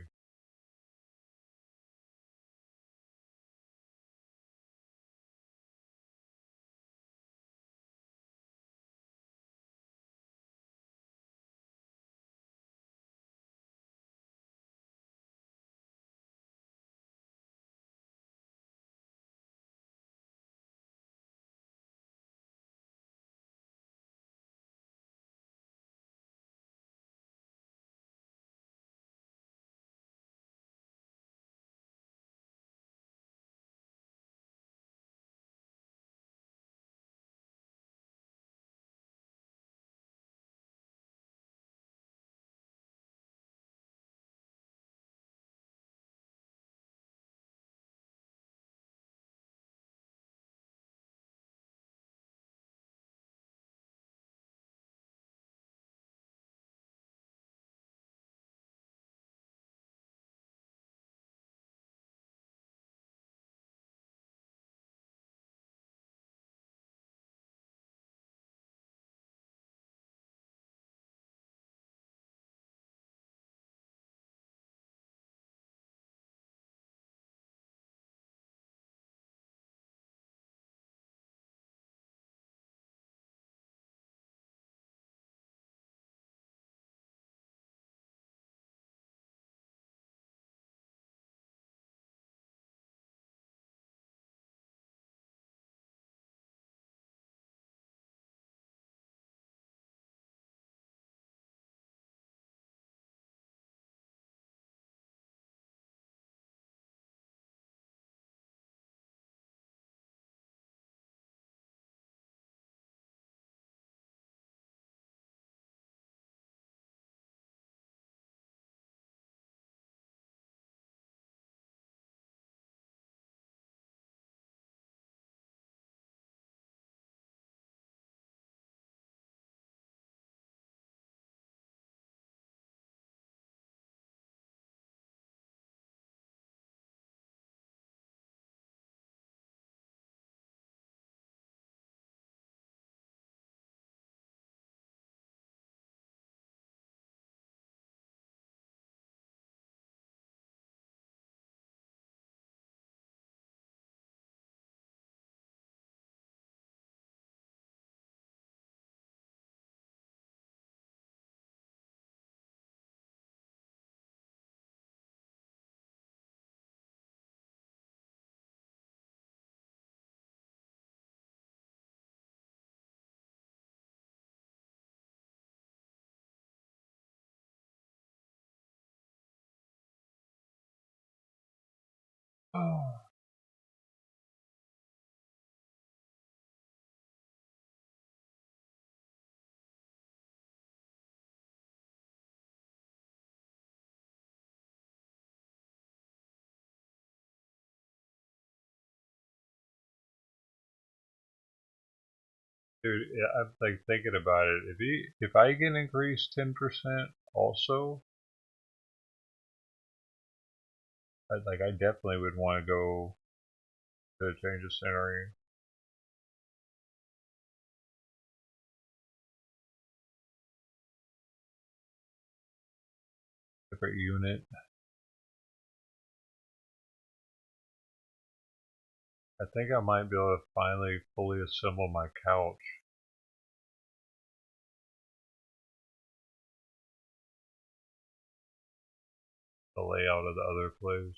Oh. Dude, I'm like thinking about it. If I can increase 10% also, I definitely would want to go to change the scenery. Different unit. I think I might be able to finally fully assemble my couch. The layout of the other place.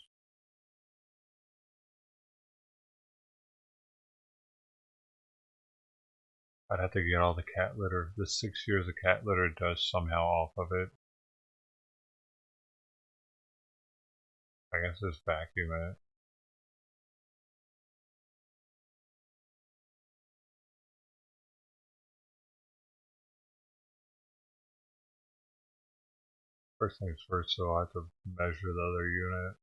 I'd have to get all the cat litter. The 6 years of cat litter dust somehow off of it. I guess just vacuum it. First things first, so I have to measure the other unit.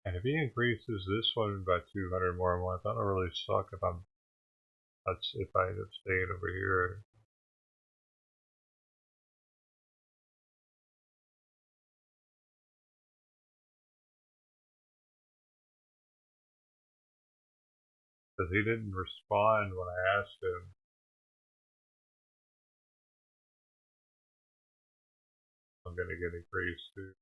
And if he increases this one by 200 more a month, that'll really suck if I end up staying over here. Because he didn't respond when I asked him. I'm gonna get increased too.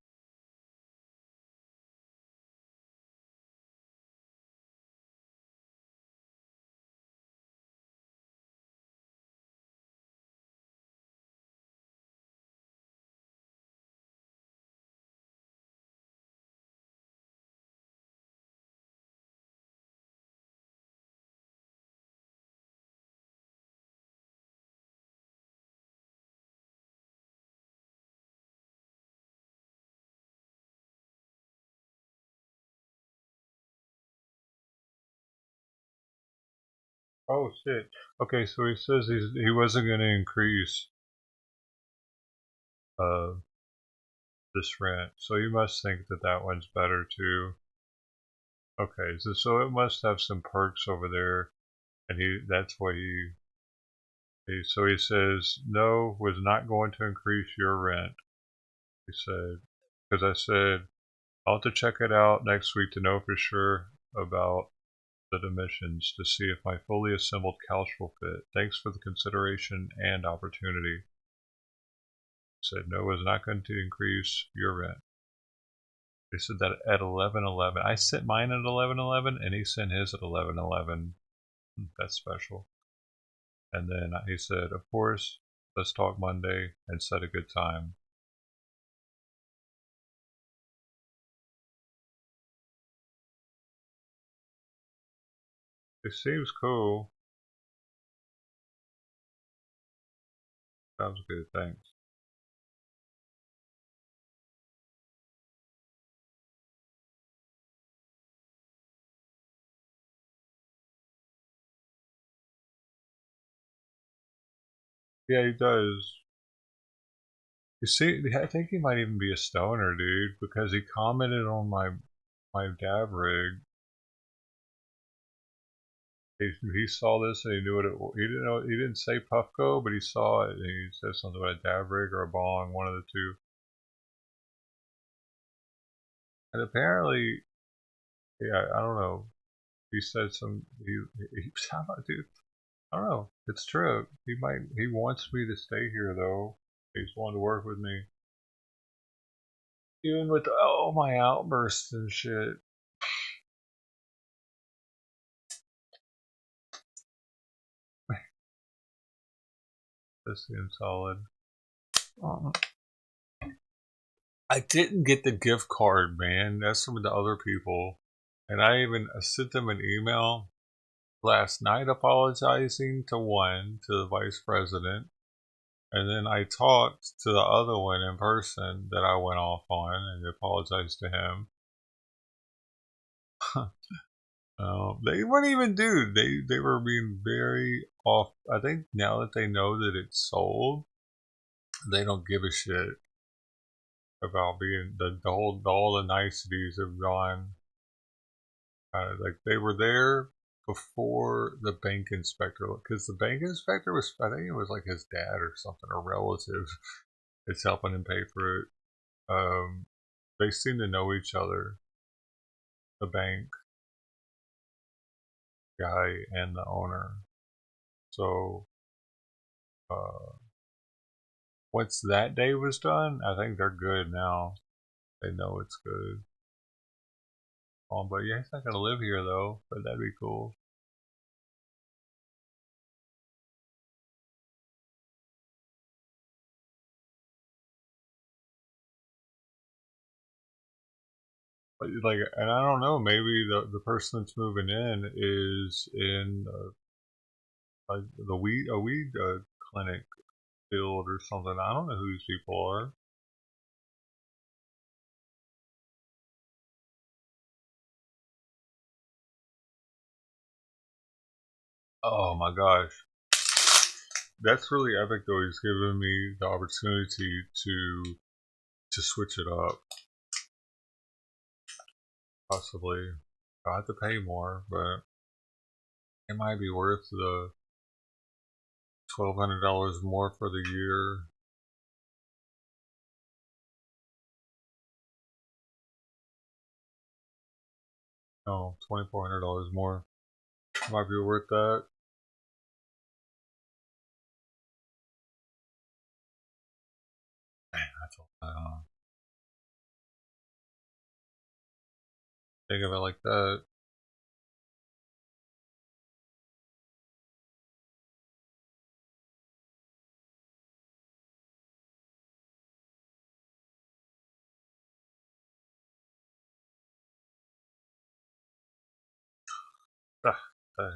Oh shit. Okay, so he says he wasn't gonna increase uh this rent, so you must think that that one's better too. Okay, so it must have some perks over there, and that's what so he says no, was not going to increase your rent. He said, because I said I'll have to check it out next week to know for sure about the dimensions to see if my fully assembled couch will fit. Thanks for the consideration and opportunity. He said no, was not going to increase your rent. They said that at 11:11. I sent mine at 11:11, and he sent his at 11:11. That's special. And then he said, of course, let's talk Monday and set a good time. It seems cool. Sounds good, thanks. Yeah, he does. You see, I think he might even be a stoner, dude, because he commented on my dab rig. He saw this and he knew what it. He didn't know. He didn't say Puffco, but he saw it and he said something about a dab rig or a bong, one of the two. And apparently, yeah, I don't know. He said some. He dude. I don't know. It's true. He wants me to stay here though. He's wanting to work with me, even with all my outbursts and shit. This seems solid. I didn't get the gift card, man. That's some of the other people. And I sent them an email last night apologizing to one, to the vice president. And then I talked to the other one in person that I went off on and apologized to him. They weren't even dude. They were being very off. I think now that they know that it's sold, they don't give a shit about being all the niceties have gone. Like they were there before the bank inspector, because the bank inspector was, I think it was like his dad or something, or relative. It's helping him pay for it. They seem to know each other, the bank guy and the owner. So once that day was done, I think they're good now. They know it's good. But yeah, he's not gonna live here though. But that'd be cool. But like, and I don't know. Maybe the person that's moving in is in like the weed clinic field or something. I don't know who these people are. Oh my gosh, that's really epic though. He's giving me the opportunity to switch it up. Possibly, I have to pay more, but it might be worth the $1,200 more for the year. No, $2,400 more. Might be worth that. Dang, that's a lot. Think of it like that.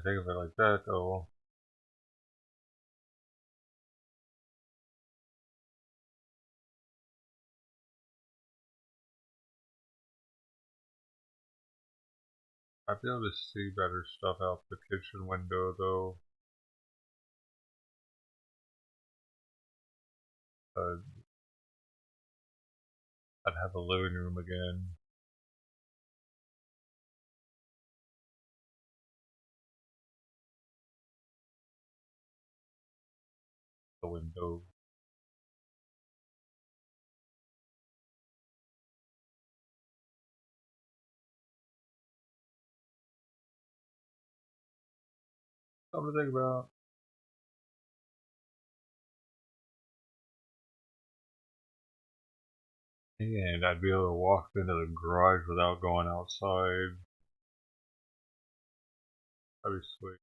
Think of it like that though. I'd be able to see better stuff out the kitchen window though. Uh, I'd have a living room again. The window. Something to think about. And I'd be able to walk into the garage without going outside. That'd be sweet.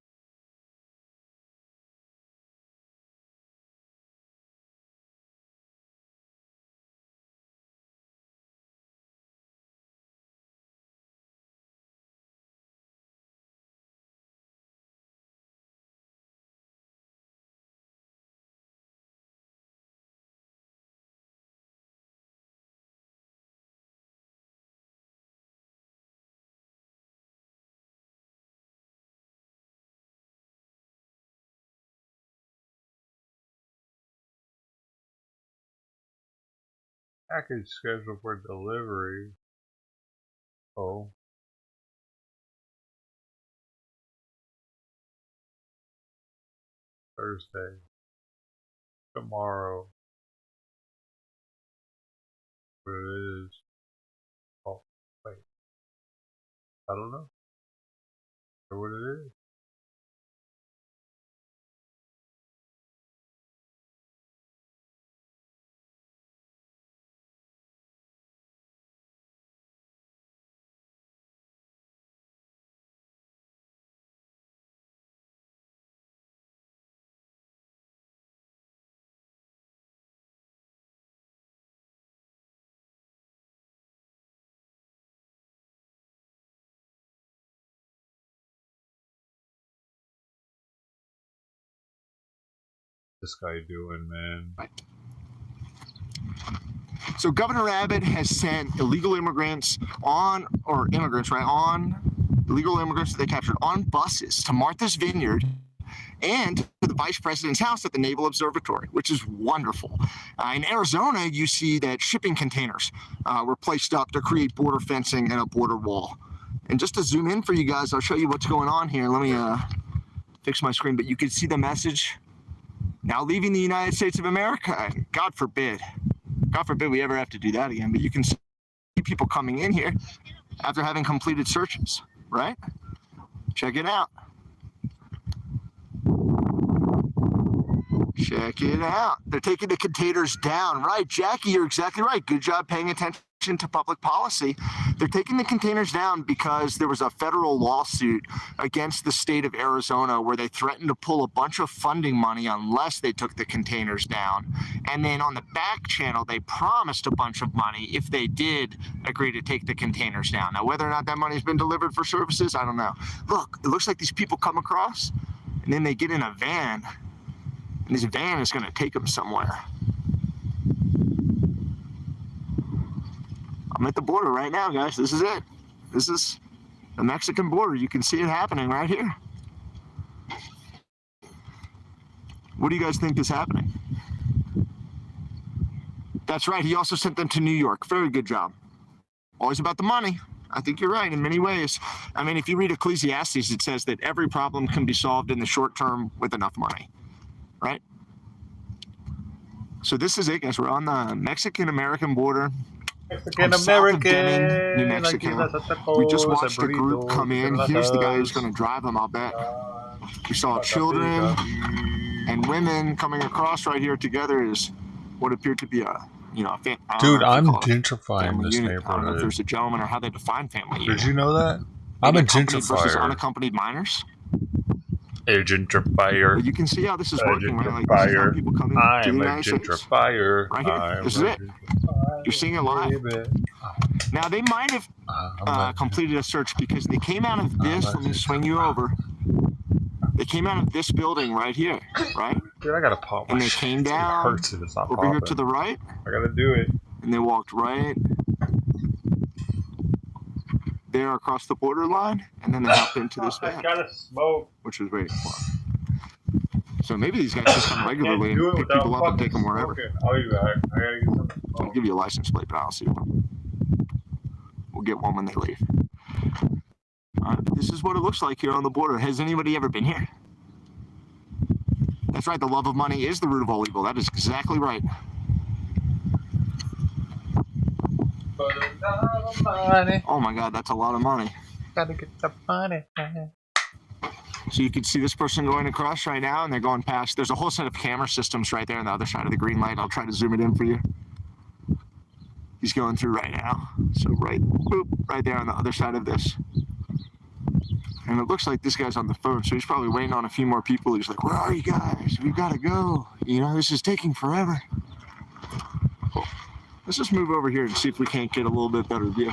Package scheduled for delivery. Oh, Thursday. Tomorrow. What it is. Oh, wait. I don't know. What it is. this guy doing, man? Right. So Governor Abbott has sent illegal immigrants on, or immigrants, right, on, illegal immigrants that they captured on buses to Martha's Vineyard and to the vice president's house at the Naval Observatory, which is wonderful. In Arizona, you see that shipping containers were placed up to create border fencing and a border wall. And just to zoom in for you guys, I'll show you what's going on here. Let me fix my screen, but you can see the message, now leaving the United States of America. And God forbid we ever have to do that again, but you can see people coming in here after having completed searches, right? Check it out. Check it out. They're taking the containers down. Right, Jackie, you're exactly right. Good job paying attention to public policy. They're taking the containers down because there was a federal lawsuit against the state of Arizona where they threatened to pull a bunch of funding money unless they took the containers down. And then on the back channel, they promised a bunch of money if they did agree to take the containers down. Now, whether or not that money's been delivered for services, I don't know. Look, it looks like these people come across and then they get in a van. And this van is going to take them somewhere. I'm at the border right now, guys. This is it. This is the Mexican border. You can see it happening right here. What do you guys think is happening? That's right. He also sent them to New York. Very good job. Always about the money. I think you're right in many ways. I mean, if you read Ecclesiastes, it says that every problem can be solved in the short term with enough money. Right? So this is it, guys. We're on the Mexican-American border. Mexican-American, New Mexico. We just watched a group come in. Here's the guy who's going to drive them, I'll bet. We saw children and women coming across right here together is what appeared to be a, Dude, I'm gentrifying this unit. I don't know if neighborhood. there's a gentleman or how they define family unit. Did you know that? I'm a Accompanied versus gentrifier. unaccompanied minors. A gentrifier. But you can see how this is A working, right? Like this is how gentrifier. people come into the I'm a United States. gentrifier. Right here. This is it. You're seeing it live. Now, they might have completed a search because they came out of this. Let me swing you over. They came out of this building right here, right? Dude, I gotta pop my And they shit. came It down hurts if it's not over here popping. to the right, I gotta do it. and they walked right there across the borderline, and then they hopped into this I van, gotta smoke. which was waiting for them. So maybe these guys just come regularly and pick people up and take them wherever. I'll be back. I gotta get something. I'll give you a license plate, but I don't see one. We'll get one when they leave. This is what it looks like here on the border. Has anybody ever been here? That's right, the love of money is the root of all evil. That is exactly right. Money. Oh my God, that's a lot of money. Gotta get the money. So you can see this person going across right now, and they're going past. There's a whole set of camera systems right there on the other side of the green light. I'll try to zoom it in for you. He's going through right now. So right, boop, right there on the other side of this. And it looks like this guy's on the phone, so he's probably waiting on a few more people. He's like, where are you guys? We've got to go. This is taking forever. Cool. Let's just move over here and see if we can't get a little bit better view.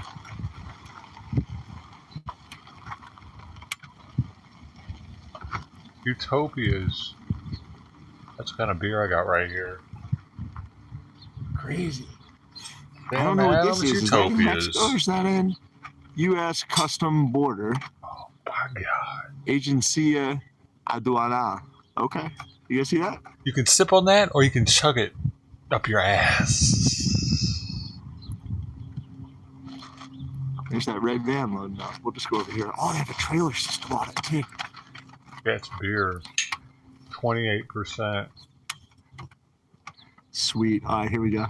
Utopias. That's the kind of beer I got right here. Crazy. I Damn, don't know what Adams, this is. Is that in Utopias. Mexico or is that in U.S. Custom Border Oh my God. Agencia Aduana? Okay. You guys see that? You can sip on that, or you can chug it up your ass. There's that red van loading up. We'll just go over here. Oh, they have a trailer system on it, too. That's beer. 28%. Sweet. All right, here we go.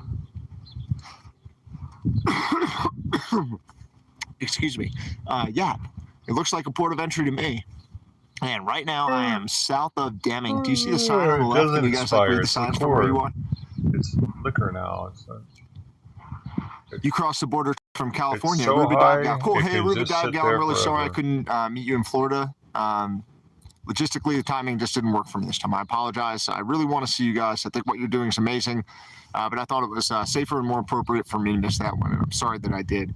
Excuse me. Yeah, it looks like a port of entry to me. And right now I am south of Deming. Do you see the sign on the left? Doesn't Can you guys like read the expire. signs It's for where you liqueur. want? It's liquor now. You cross the border from California. so Ruby high, Dive Gal. Cool. it Hey, can Ruby just Dive sit Gal. I'm there really sorry I forever. couldn't meet you in Florida. Logistically, the timing just didn't work for me this time. I apologize. I really want to see you guys. I think what you're doing is amazing. But I thought it was safer and more appropriate for me to miss that one. And I'm sorry that I did.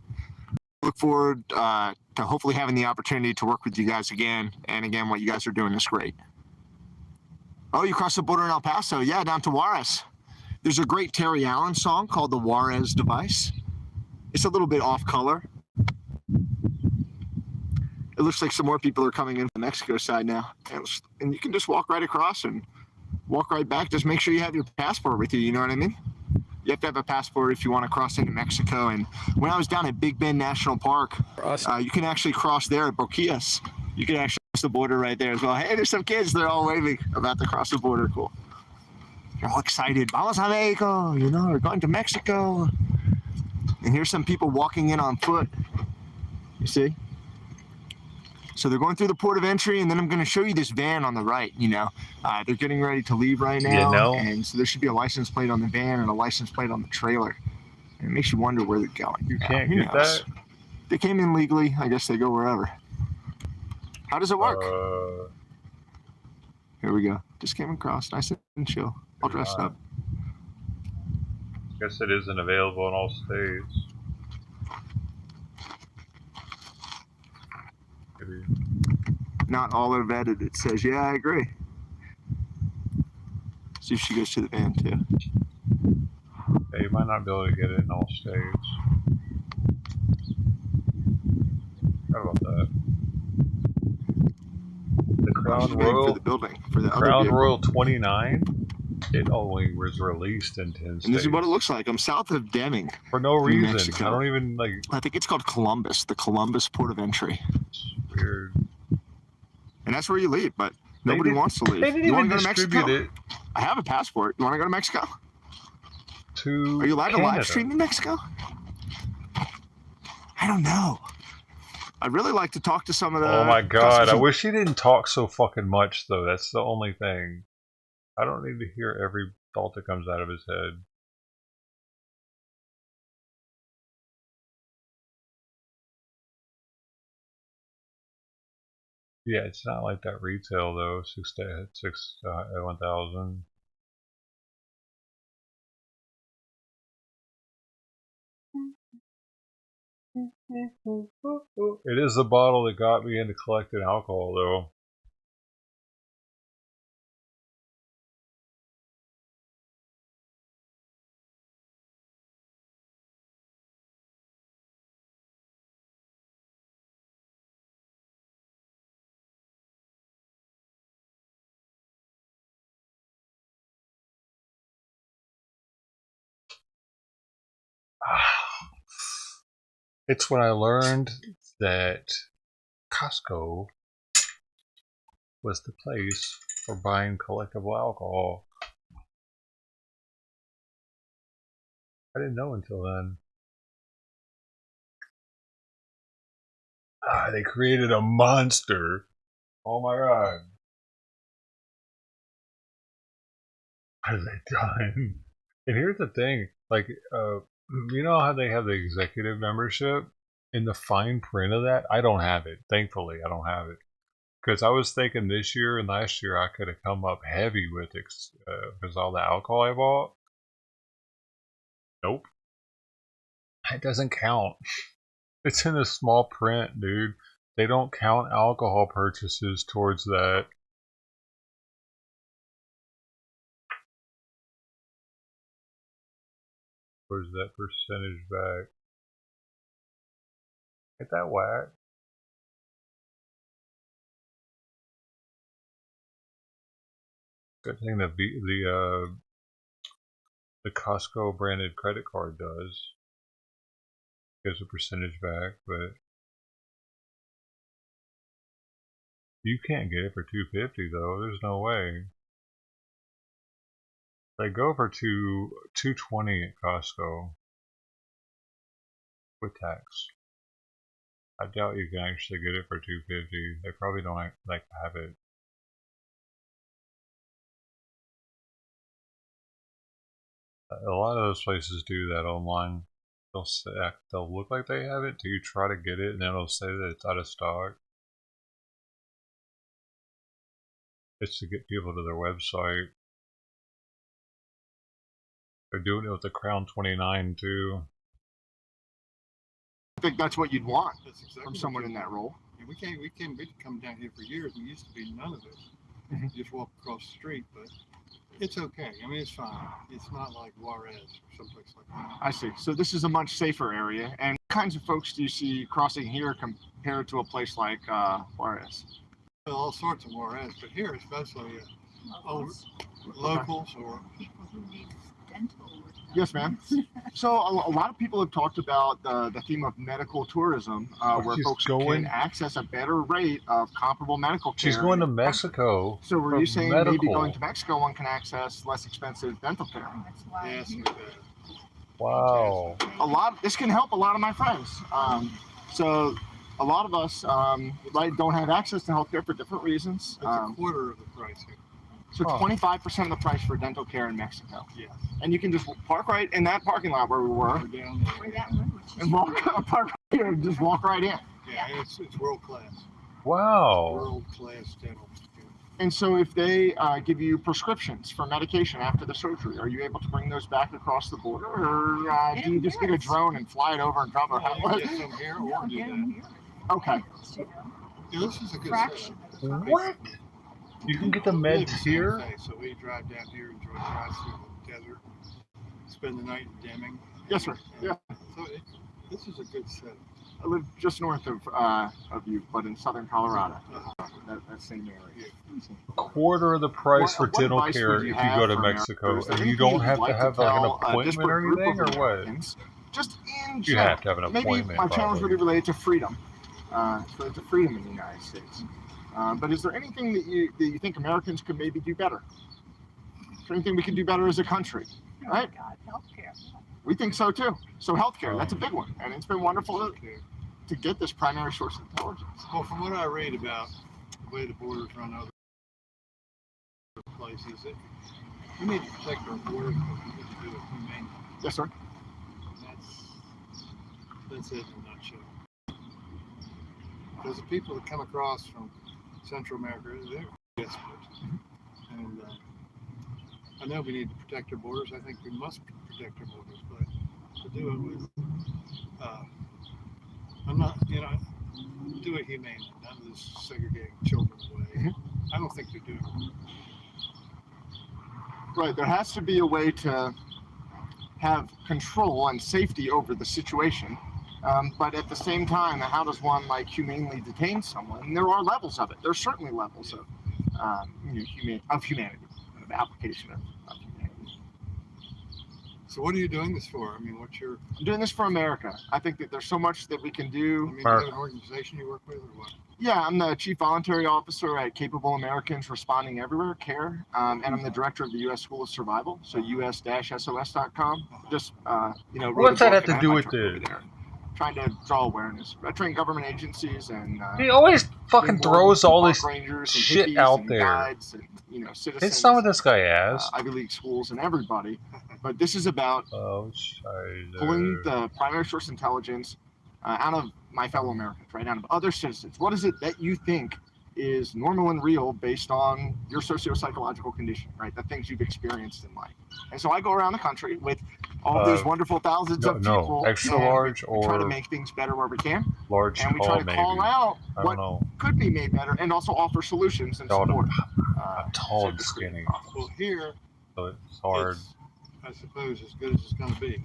Look forward to hopefully having the opportunity to work with you guys again. And again, what you guys are doing is great. Oh, you crossed the border in El Paso? Yeah, down to Juarez. There's a great Terry Allen song called "The Juarez Device." It's a little bit off color. It looks like some more people are coming in from the Mexico side now, and you can just walk right across and walk right back. Just make sure you have your passport with you. You know what I mean? You have to have a passport if you want to cross into Mexico. And when I was down at Big Bend National Park, you can actually cross there at Boquillas. You can actually cross the border right there as well. Hey, there's some kids. They're all waving about to cross the border. Cool. They're all excited. Vamos a Mexico. You know, we're going to Mexico. And here's some people walking in on foot. You see? So they're going through the port of entry, and then I'm going to show you this van on the right. You know, they're getting ready to leave right now, and so there should be a license plate on the van and a license plate on the trailer. And it makes you wonder where they're going. You can't get that? They came in legally. I guess they go wherever. How does it work? Here we go. Just came across, nice and chill, all dressed up. Guess it isn't available in all states. Maybe. Not all are vetted. It says, yeah, I agree. See if she goes to the van too. Yeah, you might not be able to get it in all states. How about that? The Crown Royal, for the building, for the Crown Royal 29. It only was released in 10 states. And this is what it looks like. I'm south of Deming. For no reason. I don't even like. I think it's called Columbus, the Columbus Port of Entry. It's weird. And that's where you leave, but nobody wants to leave. They didn't even distribute it. I have a passport. You want to go to Mexico? Are you allowed to live stream in Mexico? I don't know. I'd really like to talk to some of the. Oh my god! I wish he didn't talk so fucking much, though. That's the only thing. I don't need to hear every thought that comes out of his head. Yeah, it's not like that retail though. 1,000. It is the bottle that got me into collecting alcohol though. It's when I learned that Costco was the place for buying collectible alcohol. I didn't know until then. They created a monster. Oh my god. What have they done? And here's the thing, like, you know how they have the executive membership? In the fine print of that, I don't have it. Thankfully, I don't have it. Because I was thinking this year and last year I could have come up heavy with it because all the alcohol I bought. Nope. It doesn't count. It's in a small print, dude. They don't count alcohol purchases towards that. Where's that percentage back? Ain't that whack? Good thing the Costco branded credit card does. Gives a percentage back, but you can't get it for $2.50 though. There's no way. They go for $2.20 at Costco with tax. I doubt you can actually get it for $2.50. They probably don't like have it. A lot of those places do that online. They'll look like they have it till you try to get it, and then it'll say that it's out of stock. It's to get people to their website. They're doing it with the Crown 29 too. I think that's what you'd want from someone in that role. And we can come down here for years. We used to be none of this. Mhm. You just walk across the street, but it's okay. I mean, it's fine. It's not like Juarez or someplace like that. I see. So this is a much safer area. And what kinds of folks do you see crossing here compared to a place like Juarez? Well, all sorts of Juarez, but here it's mostly locals or people who need dental work. Yes, ma'am. So a lot of people have talked about the theme of medical tourism, where She's folks going- can access a better rate of comparable medical care. She's going to Mexico. So were for you saying medical. maybe going to Mexico one can access less expensive dental care? That's why yes, I'm with here. Wow. This can help a lot of my friends. So a lot of us right, don't have access to healthcare for different reasons. it's a quarter of the price here. So Huh. 25% of the price for dental care in Mexico. Yes. And you can just park right in that parking lot where we were We're down there. Where that road, which is and park right here and just walk right in. Yeah, and it's world class. Wow. World class dental. And so if they give you prescriptions for medication after the surgery, are you able to bring those back across the border? Or do you just get a drone and fly it over and drop it Well, out? you get some here no, or do get that. 'em here. Okay. You know, Yeah, this is a good fraction setup. of the What? You can get the We live meds in Santa here? Fe, so we drive down here, enjoy drive through the desert, spend the night in Deming. Yes, sir. Yeah. So this is a good setup. I live just north of you, but in southern Colorado. That same area. A quarter of the price What for dental advice care would if you you have go to for Mexico, Americans? Is there and you anything don't you'd have to like have like an tell a appointment disparate or group anything, of or what? Americans, just in You general? have to have an Maybe appointment. my challenge would be Probably. related to freedom. So to freedom in the United States. But is there anything that you think Americans could maybe do better? Is there anything we can do better as a country? oh Right? my God, healthcare. We think so too. So healthcare, that's a big one, and it's been wonderful to get this primary source of intelligence. Well, from what I read about the way the borders run other places, we need to protect our borders, but we need to do it humanely. Yes, sir. That's it in a nutshell. Because the people that come across from Central America, they're desperate. And I know we need to protect our borders. I think we must protect our borders, but to do it with, I'm not, do it humanely, not just segregating children away. I don't think they're doing it. Right. There has to be a way to have control and safety over the situation. But at the same time, how does one like humanely detain someone? And there are levels of it. There's certainly levels of humanity, of application of humanity. So what are you doing this for? I mean, I'm doing this for America. I think that there's so much that we can do. do you have an organization you work with or what? Yeah, I'm the Chief Voluntary Officer at Capable Americans Responding Everywhere, CARE, and I'm the Director of the U.S. School of Survival, so us-sos.com. Just, What's that have to do with it? Trying to draw awareness. I train government agencies and He always fucking involved throws all park this rangers and shit hippies out and there. guides and, citizens. It's not what this guy asked. Ivy League schools and everybody. But this is about Oh, pulling the primary source intelligence out of my fellow Americans, right? Out of other citizens. What is it that you think is normal and real based on your socio-psychological condition, right? The things you've experienced in life. And so I go around the country with all of these wonderful thousands of people. Extra and large we try to or make things better where we can. large And we tall, try to maybe. call out I what don't know. could be made better and also offer solutions and Tall, support. tall to and the skinny. Well, here, So it's hard. it's, I suppose, as good as it's going to be.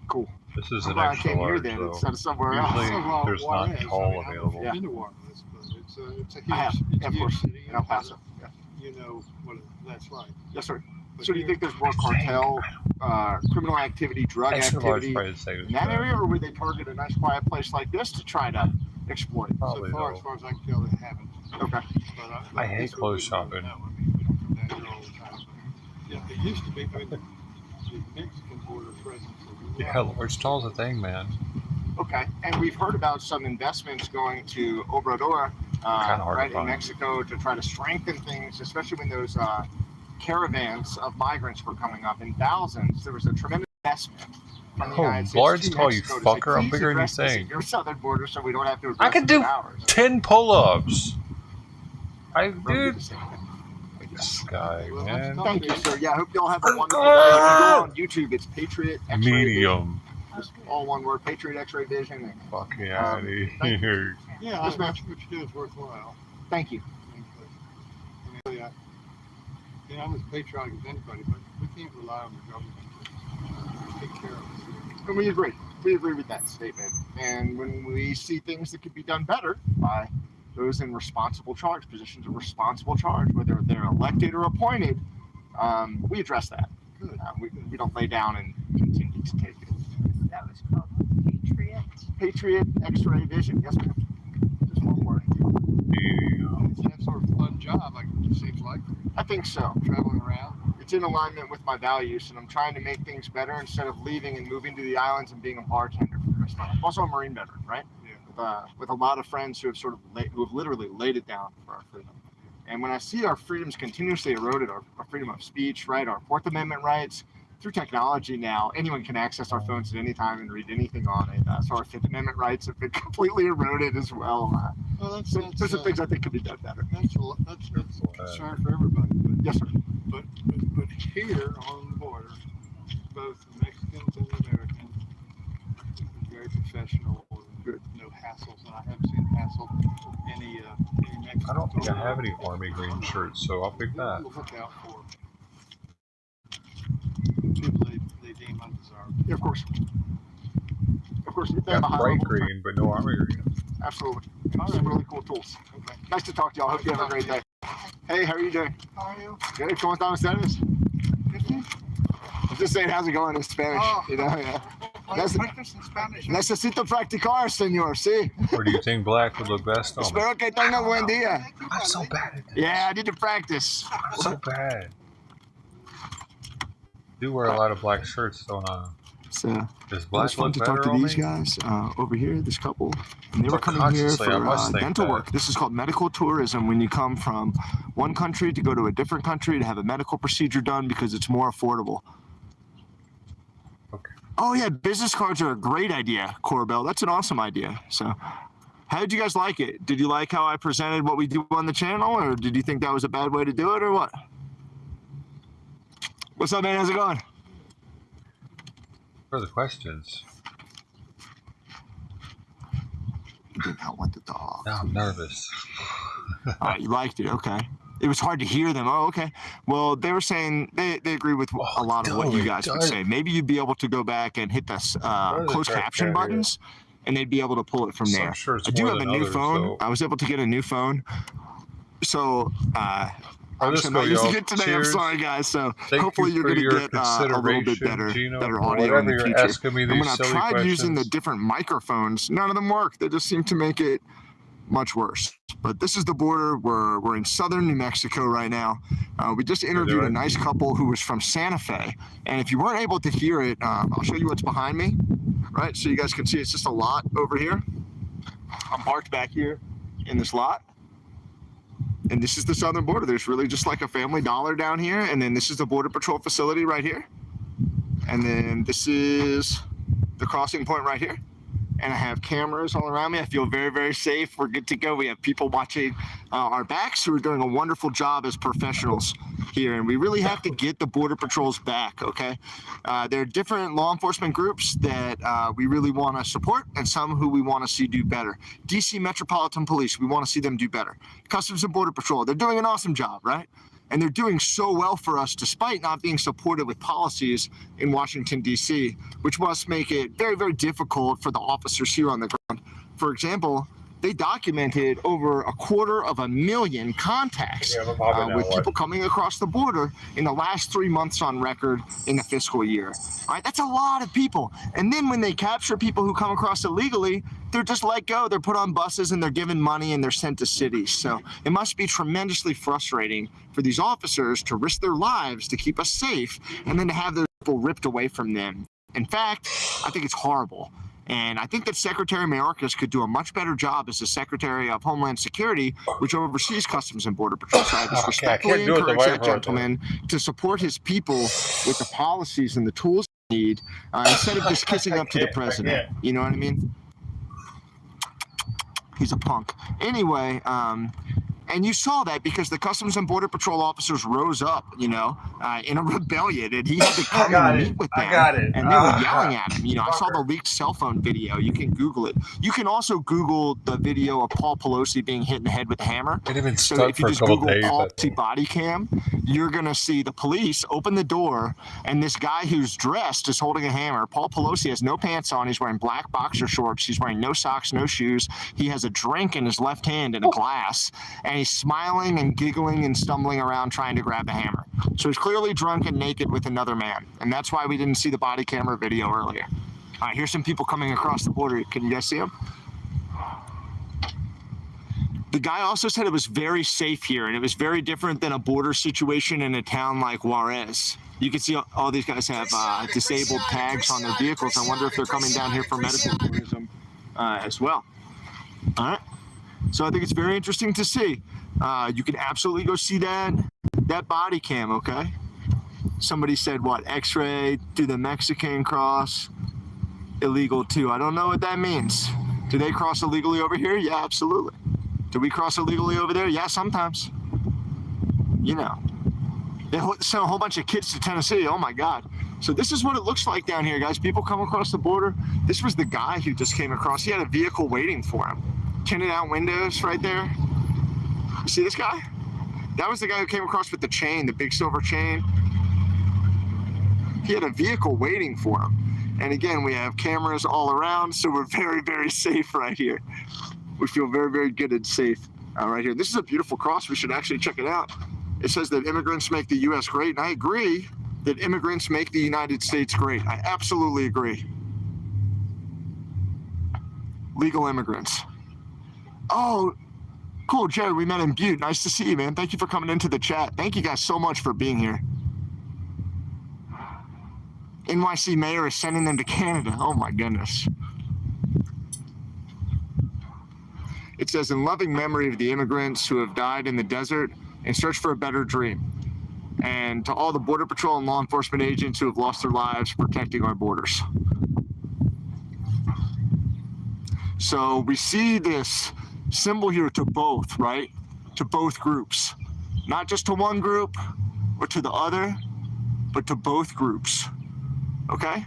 Cool. This is I'm an glad I extra came here large, then though. instead of somewhere Usually else. there's not Juarez, tall I don't know if available. you've been to Juarez, but it's a huge, I have, it's a of huge course, city. in El Paso. Yeah. You know what that's like. Yes, sir. But So do you here- think there's more cartel, criminal activity, drug Extra large activity probably the same in as that that. area, or would they target a nice quiet place like this to try to exploit? Probably So far, though. as far as I can tell, they haven't. Okay. But I hate that's what clothes we don't shopping. know. I mean, we don't come down here all the time. Yeah, it used to be. I mean, the Mexican border presence. is a Yeah, lot. large tall's a thing, man. Okay. And we've heard about some investments going to Obrador, Kinda hard to right in find. Mexico, to try to strengthen things, especially when those caravans of migrants were coming up in thousands. There was a tremendous investment from the Oh, United States large to tall, you Mexico to say, fucker. I'm "Please bigger than you address this at think." your southern border, so we don't have to I address could it do at ours." 10 pull-ups. Rome did Dude, the same thing. this guy, Well, man. Thank you, sir. Yeah, I hope y'all have a wonderful day. If you go on YouTube, it's Patriot X-ray Vision. Medium. Just all one word, Patriot X-ray Vision. And Fucking out of thank here. Yeah, Yes, ma'am. what you do is worthwhile. thank you. Yeah, I'm as patriotic as anybody, but we can't rely on the government to take care of us. And we agree. We agree with that statement. And when we see things that could be done better by those in responsible charge, positions of responsible charge, whether they're elected or appointed, we address that. Good. We don't lay down and continue to take it. That was called Patriot. Patriot X-ray vision. Yes, ma'am. Just one word. It's that sort of fun job, like it seems like, I think so. traveling around. It's in alignment with my values, and I'm trying to make things better instead of leaving and moving to the islands and being a bartender for the rest of my life. Also a Marine veteran, right? Yeah. With a lot of friends who have who have literally laid it down for our freedom. And when I see our freedoms continuously eroded, our freedom of speech, right, our Fourth Amendment rights, through technology now, anyone can access our phones at any time and read anything on it. So our Fifth Amendment rights have been completely eroded as well. Well, Those are things I think could be done better. That's a concern for everybody. But, Yes, sir. but here on the border, both the Mexicans and the Americans are very professional. Good. No hassles, and I haven't seen hassle any Mexicans. I don't think I have any army green shirts, so I'll pick that. We'll look out for people they deem undesirable. Yeah, of course. Of course. Got bright green, but no army green. Absolutely. Some really cool tools. Okay. Nice to talk to y'all. Hope you have a great day. Hey, how are you doing? How are you? Good. ¿Cómo están ustedes? I'm just saying, how's it going in Spanish? Oh. You know, yeah. Practice in Spanish. Necesito practicar, señor. Sí. Or do you think black would look best on me? Espero que tenga buen día. I'm so bad at this. Yeah, I need to practice. I'm so bad. I do wear a lot of black shirts, don't I? So Does it black was fun look to better talk to on these me? guys over here, this couple. And they were But coming here consciously, I must for think dental that. work. This is called medical tourism, when you come from one country to go to a different country to have a medical procedure done because it's more affordable. Okay. Oh yeah, business cards are a great idea, Corbell. That's an awesome idea. So how did you guys like it? Did you like how I presented what we do on the channel, or did you think that was a bad way to do it, or what? What's up, man? How's it going? For the questions. You did not want the dog. Now I'm nervous. All right, you liked it. Okay. It was hard to hear them. Oh, okay. Well, they were saying they agree with a lot of what you guys would say. Maybe you'd be able to go back and hit the closed caption buttons, and they'd be able to pull it from So there. I'm sure it's I do more have a than new others, phone. though. I was able to get a new phone. So, I'm let's just go, not using y'all. it today. Cheers. I'm sorry, guys. So Thank hopefully you you're for going your to get a little bit consideration, better, Gino, better for audio in whatever the you're future. asking me And these when I silly tried using the questions. different microphones, none of them worked. They just seem to make it much worse. But this is the border. We're in southern New Mexico right now. We just interviewed a nice couple who was from Santa Fe. And if you weren't able to hear it, I'll show you what's behind me, right? So you guys can see it's just a lot over here. I'm parked back here in this lot. And this is the southern border. There's really just like a Family Dollar down here. And then this is the Border Patrol facility right here. And then this is the crossing point right here. And I have cameras all around me. I feel very, very safe. We're good to go. We have people watching our backs who are doing a wonderful job as professionals here. And we really have to get the Border Patrols back, okay? There are different law enforcement groups that we really want to support and some who we want to see do better. DC Metropolitan Police, we want to see them do better. Customs and Border Patrol, they're doing an awesome job, right? And they're doing so well for us despite not being supported with policies in Washington, D.C., which must make it very, very difficult for the officers here on the ground. For example, they documented over 250,000 contacts with people coming across the border in the last 3 months on record in the fiscal year. All right, that's a lot of people. And then when they capture people who come across illegally, they're just let go. They're put on buses and they're given money and they're sent to cities. So it must be tremendously frustrating for these officers to risk their lives to keep us safe and then to have those people ripped away from them. In fact, I think it's horrible. And I think that Secretary Mayorkas could do a much better job as the Secretary of Homeland Security, which oversees Customs and Border Patrol. So I just respectfully encourage that gentleman to support his people with the policies and the tools they need instead of just kissing up to the president. You know what I mean? He's a punk. Anyway, And you saw that because the Customs and Border Patrol officers rose up, in a rebellion, and he had to come and meet with them. And they were yelling at him. I saw the leaked cell phone video. You can Google it. You can also Google the video of Paul Pelosi being hit in the head with a hammer. It had been So stuck if you for a just couple Google days. Paul Pelosi body cam, you're going to see the police open the door, and this guy who's dressed is holding a hammer. Paul Pelosi has no pants on. He's wearing black boxer shorts. He's wearing no socks, no shoes. He has a drink in his left hand in a glass, and he's smiling and giggling and stumbling around trying to grab the hammer. So he's clearly drunk and naked with another man, and that's why we didn't see the body camera video earlier. All right, here's some people coming across the border. Can you guys see them? The guy also said it was very safe here, and it was very different than a border situation in a town like Juarez. You can see all these guys have disabled tags on their vehicles. I wonder if they're coming down here for medical tourism as well. All right. So I think it's very interesting to see. You can absolutely go see that body cam, okay? Somebody said, what, X-ray, do the Mexican cross, illegal too. I don't know what that means. Do they cross illegally over here? Yeah, absolutely. Do we cross illegally over there? Yeah, sometimes. They sent a whole bunch of kids to Tennessee. Oh my God. So this is what it looks like down here, guys. People come across the border. This was the guy who just came across. He had a vehicle waiting for him. Tinted out windows right there. You see this guy? That was the guy who came across with the chain, the big silver chain. He had a vehicle waiting for him. And again, we have cameras all around, so we're very, very safe right here. We feel very, very good and safe right here. This is a beautiful cross. We should actually check it out. It says that immigrants make the U.S. great, and I agree that immigrants make the United States great. I absolutely agree. Legal immigrants. Oh, cool, Jerry, we met in Butte. Nice to see you, man. Thank you for coming into the chat. Thank you guys so much for being here. NYC mayor is sending them to Canada. Oh my goodness. It says, in loving memory of the immigrants who have died in the desert in search for a better dream, and to all the Border Patrol and law enforcement agents who have lost their lives protecting our borders. So we see this symbol here to both, right? To both groups. Not just to one group or to the other, but to both groups. Okay?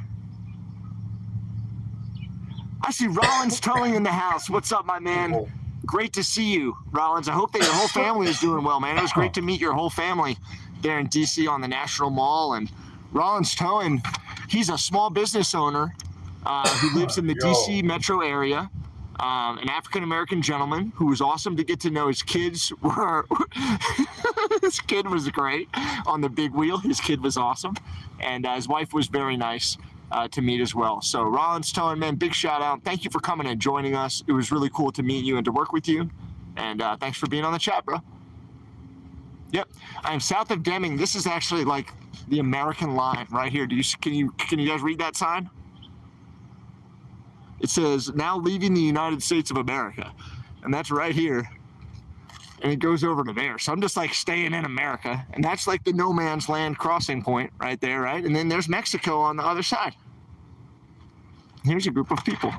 I see Rollins Towing in the house. What's up, my man? Great to see you, Rollins. I hope that your whole family is doing well, man. It was great to meet your whole family there in D.C. on the National Mall. And Rollins Towing, he's a small business owner who lives in the D.C. metro area. An African-American gentleman who was awesome to get to know. His kids were, his kid was great on the big wheel. His kid was awesome. And his wife was very nice to meet as well. So Rollins Towing, man, big shout out. Thank you for coming and joining us. It was really cool to meet you and to work with you. And thanks for being on the chat, bro. Yep, I'm south of Deming. This is actually like the American line right here. Can you guys read that sign? It says, now leaving the United States of America. And that's right here. And it goes over to there. So I'm just like staying in America. And that's like the no man's land crossing point right there, right? And then there's Mexico on the other side. Here's a group of people.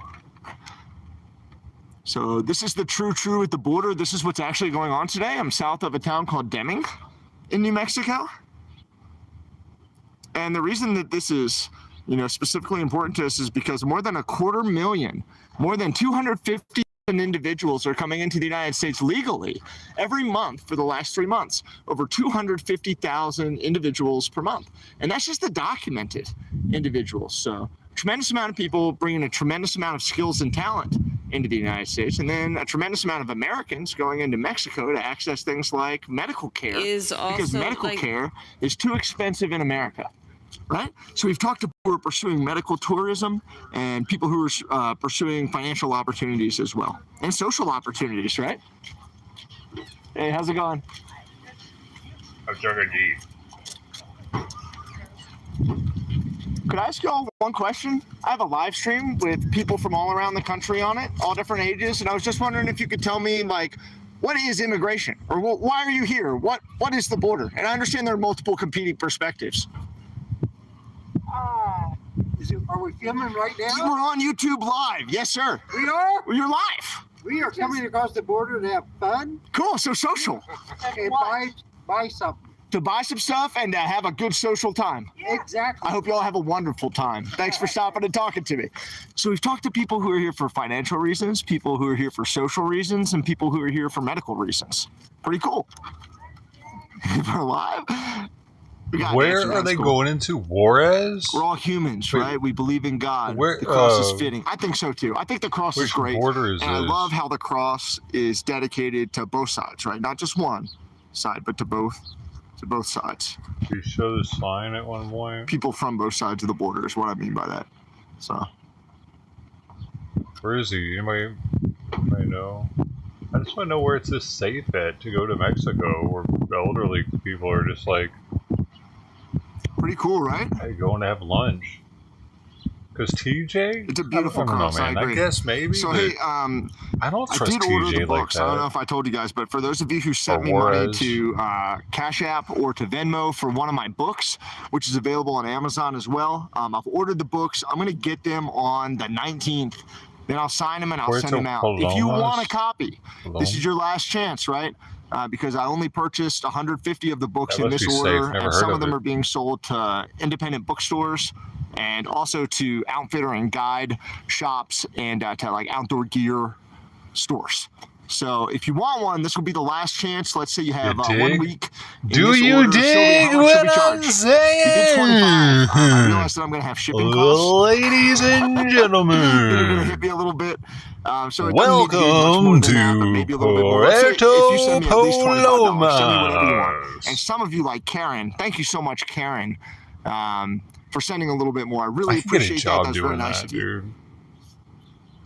So this is the true at the border. This is what's actually going on today. I'm south of a town called Deming in New Mexico. And the reason that this is specifically important to us is because more than 250,000, more than 250,000 individuals are coming into the United States legally every month for the last 3 months. Over 250,000 individuals per month. And that's just the documented individuals. So a tremendous amount of people bringing a tremendous amount of skills and talent into the United States, and then a tremendous amount of Americans going into Mexico to access things like medical care, because medical care is too expensive in America. Right? So we've talked to people who are pursuing medical tourism and people who are pursuing financial opportunities as well. And social opportunities, right? Hey, how's it going? I'm drinking G. Could I ask you all one question? I have a live stream with people from all around the country on it, all different ages, and I was just wondering if you could tell me, like, what is immigration? Or why are you here? What is the border? And I understand there are multiple competing perspectives. Are we filming right now? We're on YouTube Live. Yes, sir. We are? You're live. We are coming across the border to have fun. Cool. So social. Okay, buy something. To buy some stuff and have a good social time. Exactly. I hope you all have a wonderful time. Thanks for stopping and talking to me. So we've talked to people who are here for financial reasons, people who are here for social reasons, and people who are here for medical reasons. Pretty cool. We're alive. Where are they going into? Juarez? We're all humans, Wait, right? We believe in God. where- the cross is fitting. I think so too. I think the cross is Which great. border is and I this? love how the cross is dedicated to both sides, right? Not just one side, but to both sides. You show the sign at one point. People from both sides of the border is what I mean by that. So Where is he? Anybody know? I just want to know where it's this safe at to go to Mexico, where elderly people are just like, pretty cool, right? hey, going to have lunch. Because TJ? It's a beautiful I don't know, cross. man. I agree. guess maybe. So but hey, I don't I trust did order TJ the like books. I don't know that. if I told you guys, but for those of you who sent Or me money Juarez. to Cash App or to Venmo for one of my books, which is available on Amazon as well, I've ordered the books. I'm going to get them on the 19th. Then I'll sign them and I'll send them out. If you want a copy, this is your last chance, right? Because I only purchased 150 of the books That in must this be safe. order, Never and heard some of of them it. are being sold to independent bookstores and also to outfitter and guide shops and to like outdoor gear stores. So if you want one, this will be the last chance. Let's say you have 1 dig? week. in Do this you order. dig How much should we what charge? I'm You did saying? 25. I realized that I'm going to have shipping costs. Ladies and They're going to gentlemen, hit me a little bit. So it doesn't need to be much more welcome than that, but to maybe a little bit more. Let's say if you Puerto send me at least $25, send me whatever you want. And Palomas. some of you, like Karen, thank you so much, Karen, for sending a little bit more. I really I can get a appreciate that. job That's very doing nice that, of you. dude.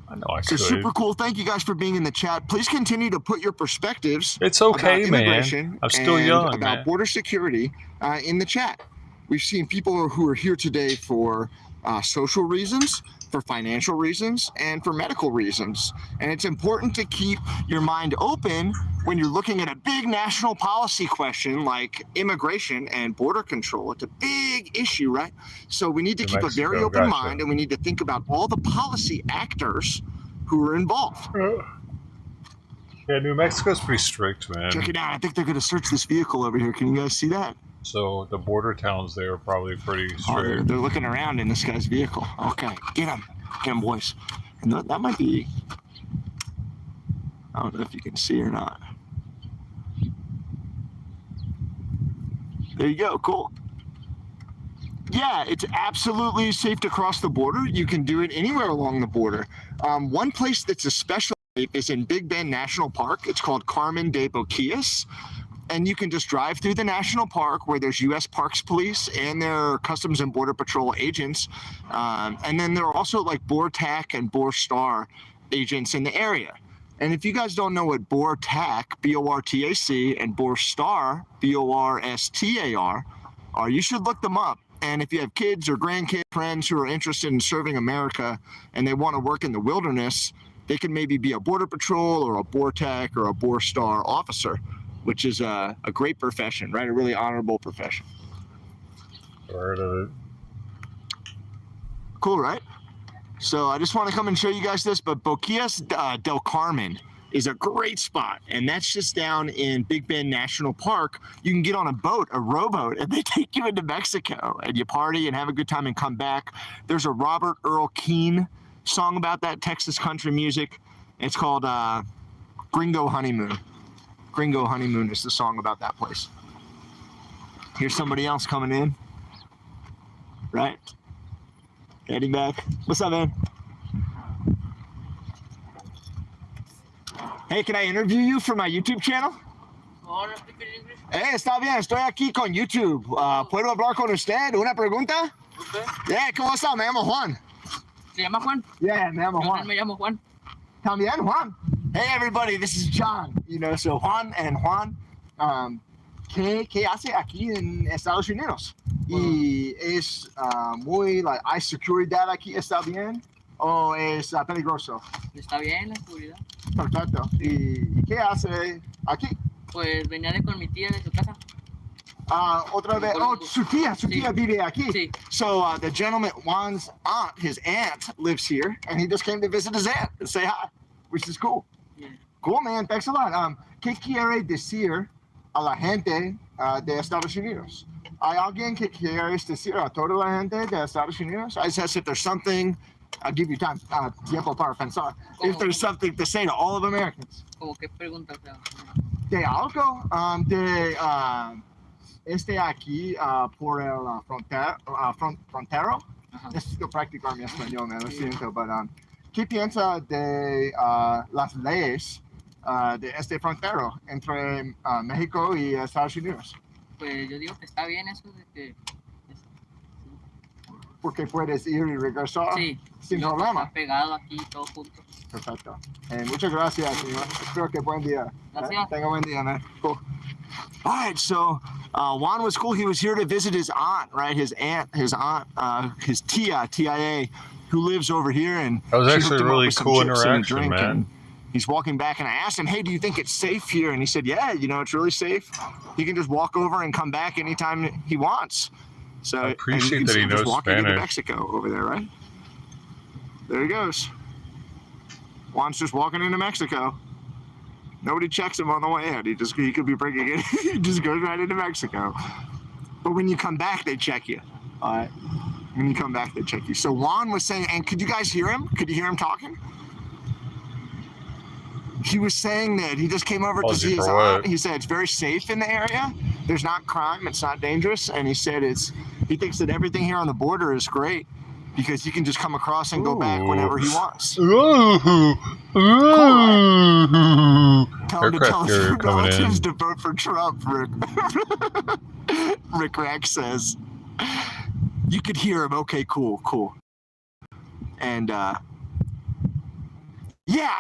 I know I So could. super cool. Thank you guys for being in the chat. Please continue to put your perspectives It's okay, about man. immigration I'm still and young, about man. border security in the chat. We've seen people who are here today for social reasons, for financial reasons, and for medical reasons. And it's important to keep your mind open when you're looking at a big national policy question like immigration and border control. It's a big issue, right? So we need to keep a very Mexico, open gotcha. mind, and we need to think about all the policy actors who are involved. Yeah, New Mexico's pretty strict, man. Check it out. I think they're going to search this vehicle over here. Can you guys see that? So the border towns there are probably pretty Oh, they're strict. looking around in this guy's vehicle. Okay, get him, boys. And that might be. I don't know if you can see or not. There you go. Cool. Yeah, it's absolutely safe to cross the border. You can do it anywhere along the border. One place that's especially safe is in Big Bend National Park. It's called Carmen de Boquillas. And you can just drive through the national park where there's U.S. Parks Police and there are Customs and Border Patrol agents. And then there are also like BORTAC and BORSTAR agents in the area. And if you guys don't know what BORTAC, B-O-R-T-A-C, and BORSTAR, B-O-R-S-T-A-R, are, you should look them up. And if you have kids or grandkids, friends who are interested in serving America and they want to work in the wilderness, they can maybe be a Border Patrol or a BORTAC or a BORSTAR officer, which is a great profession, right? A really honorable profession. Heard of it. Cool, right? So I just want to come and show you guys this, but Boquillas del Carmen is a great spot, and that's just down in Big Bend National Park. You can get on a boat, a rowboat, and they take you into Mexico, and you party and have a good time and come back. There's a Robert Earl Keen song about that, Texas country music. It's called Gringo Honeymoon. Gringo Honeymoon is the song about that place. Here's somebody else coming in. Right? Heading back. What's up, man? Hey, can I interview you for my YouTube channel? Está bien, estoy aquí con YouTube. ¿Puedo hablar con usted? ¿Una pregunta? Yeah, ¿cómo está? Me llamo Juan. ¿Se llama Juan? Yeah, me llamo Yo Juan. también me llamo Juan. También Juan. Hey, everybody, this is John. You know, so Juan and Juan, ¿qué hace aquí en Estados Unidos? Y es muy, like, ¿hay seguridad aquí? ¿Está bien? ¿O es peligroso? ¿Está bien la seguridad? Perfecto. ¿Y qué hace aquí? Pues venía con mi tía de su casa. Otra vez. Oh, su tía vive aquí. Sí. So the gentleman, Juan's aunt, his aunt lives here, and he just came to visit his aunt and say hi, which is cool. Cool, man. Thanks a lot. ¿Qué quiere decir a la gente de Estados Unidos? ¿Hay alguien que quieres decir a toda la gente de Estados Unidos? I says if there's something, I'll give you time, tiempo para pensar. If there's something to say to all of Americans. ¿Cómo qué pregunta? De algo, aquí por el frontero. Necesito practicar mi español, me lo siento, pero ¿qué piensa de las leyes de este frontero entre México y Estados Unidos? Pues yo digo que está bien eso de que... Porque puedes ir y regresar Sí, sin no, problema. está pegado aquí todo junto. Perfecto. Muchas gracias, señor. Espero que buen día. Gracias. Tenga buen día, man. Cool. All right, so Juan was cool. He was here to visit his aunt, right? His tia, T-I-A, who lives over here. And That was she actually hooked him a up really with some cool chips and a interaction, drink, man. and he's walking back, and I asked him, hey, do you think it's safe here? And he said, yeah, it's really safe. He can just walk over and come back anytime he wants. So I appreciate and that he you can see him just knows walking into Spanish. Mexico over there, right? There he goes. Juan's just walking into Mexico. Nobody checks him on the way in. He could be bringing it. He just goes right into Mexico. But when you come back, they check you. All right. When you come back, they check you. So Juan was saying, and could you guys hear him? Could you hear him talking? He was saying that he just came over to see his aunt. He said it's very safe in the area. There's not crime. It's not dangerous. And he said he thinks that everything here on the border is great because he can just come across and go back whenever he wants. Ooh. Tell him to tell his Aircraft coming relatives in. to vote for Trump, Rick. Rick Rack says. You could hear him. Okay, cool. And yeah,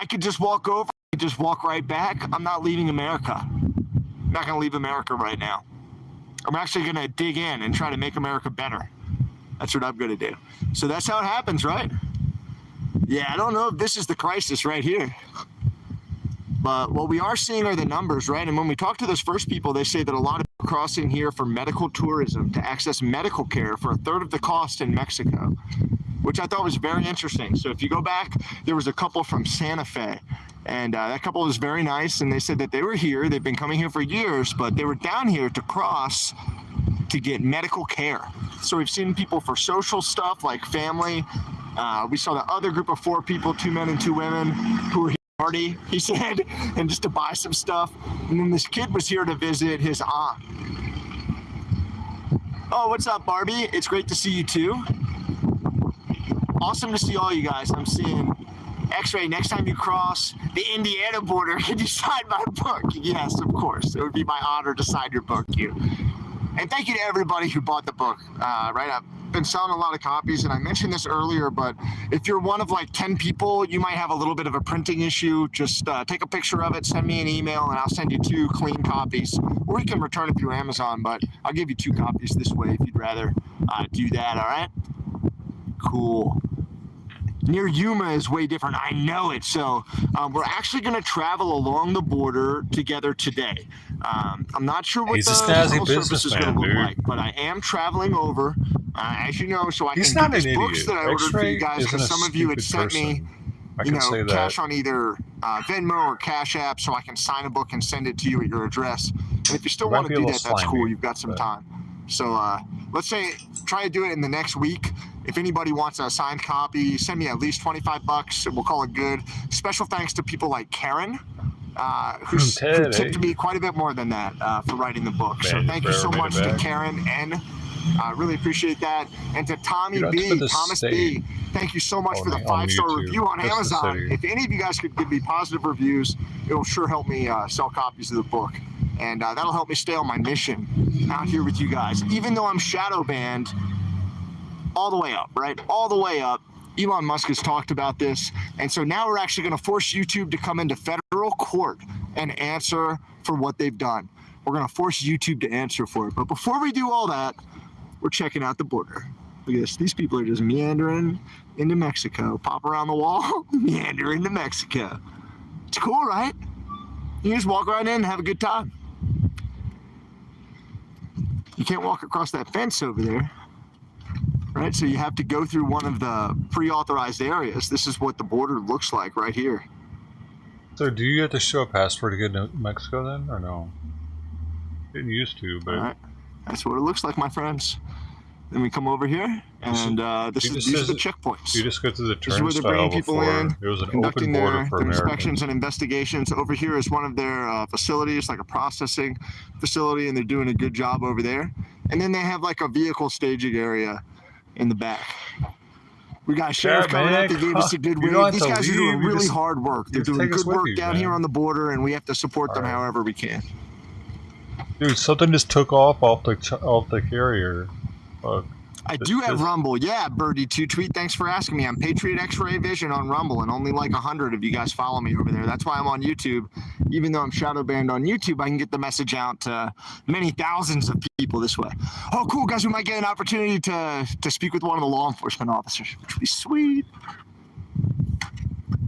I could just walk over, just walk right back. I'm not leaving America. I'm not going to leave America right now. I'm actually going to dig in and try to make America better. That's what I'm going to do. So that's how it happens, right? Yeah, I don't know if this is the crisis right here. But what we are seeing are the numbers, right? And when we talk to those first people, they say that a lot of people are crossing here for medical tourism to access medical care for a third of the cost in Mexico, which I thought was very interesting. So if you go back, there was a couple from Santa Fe, and that couple was very nice. And they said that they were here. They've been coming here for years, but they were down here to cross to get medical care. So we've seen people for social stuff like family. We saw the other group of 4 people, 2 men and 2 women, who were here to party, he said, and just to buy some stuff. And then this kid was here to visit his aunt. Oh, what's up, Barbie? It's great to see you too. Awesome to see all you guys. I'm seeing X-Ray. Next time you cross the Indiana border, can you sign my book? Yes, of course. It would be my honor to sign your book, you. And thank you to everybody who bought the book. Right, I've been selling a lot of copies, and I mentioned this earlier, but if you're one of like 10 people, you might have a little bit of a printing issue. Just take a picture of it, send me an email, and I'll send you 2 clean copies. Or you can return it through Amazon, but I'll give you 2 copies this way if you'd rather do that, all right? Cool. Near Yuma is way different. I know it. So we're actually going to travel along the border together today. I'm not sure what He's the a snazzy shuttle service is going to businessman, look dude. like, but I am traveling over, as you know, so I He's can not get these an books idiot. that I ordered for you X-Ray guys isn't because a some of you had stupid sent me, person. I can say that. cash on either Venmo or Cash App, so I can sign a book and send it to you at your address. And if you still It might want to be a do little that, that's cool. slimy, You've got some but- time. So let's say try to do it in the next week. If anybody wants a signed copy, send me at least $25 and we'll call it good. Special thanks to people like Karen, who Ted, tipped eh? me quite a bit more than that for writing the book. So Man, thank you so forever made much it to back. Karen N. I really appreciate that. And to Tommy Dude, I B, took the Thomas state. B, thank you so much for the on 5-star YouTube. review on Just the Amazon. city. If any of you guys could give me positive reviews, it'll sure help me sell copies of the book. And that'll help me stay on my mission out here with you guys. Even though I'm shadow banned all the way up, right? All the way up. Elon Musk has talked about this. And so now we're actually going to force YouTube to come into federal court and answer for what they've done. We're going to force YouTube to answer for it. But before we do all that, we're checking out the border. Look at this. These people are just meandering into Mexico. Pop around the wall, meander into Mexico. It's cool, right? You can just walk right in and have a good time. You can't walk across that fence over there, right? So you have to go through one of the pre-authorized areas. This is what the border looks like right here. So do you have to show a passport to get into Mexico then, or no? Didn't used to, but... Alright, that's what it looks like, my friends. Then we come over here, and these are the checkpoints. You just go through the This is where they're bringing turnstile people before. in, It was an conducting open border their for Americans. inspections and investigations. Over here is one of their facilities, like a processing facility, and they're doing a good job over there. And then they have like a vehicle staging area in the back. We got sheriff coming up. They gave us a good wave. These guys are doing really hard work. They're doing good work down here on the border, and we have to support them however we can. Dude, something just took off the carrier. I do have Rumble. Yeah, Birdie2 Tweet. Thanks for asking me. I'm Patriot X-Ray Vision on Rumble, and only like 100 of you guys follow me over there. That's why I'm on YouTube. Even though I'm shadow banned on YouTube, I can get the message out to many thousands of people this way. Oh, cool, guys. We might get an opportunity to speak with one of the law enforcement officers, which would be sweet.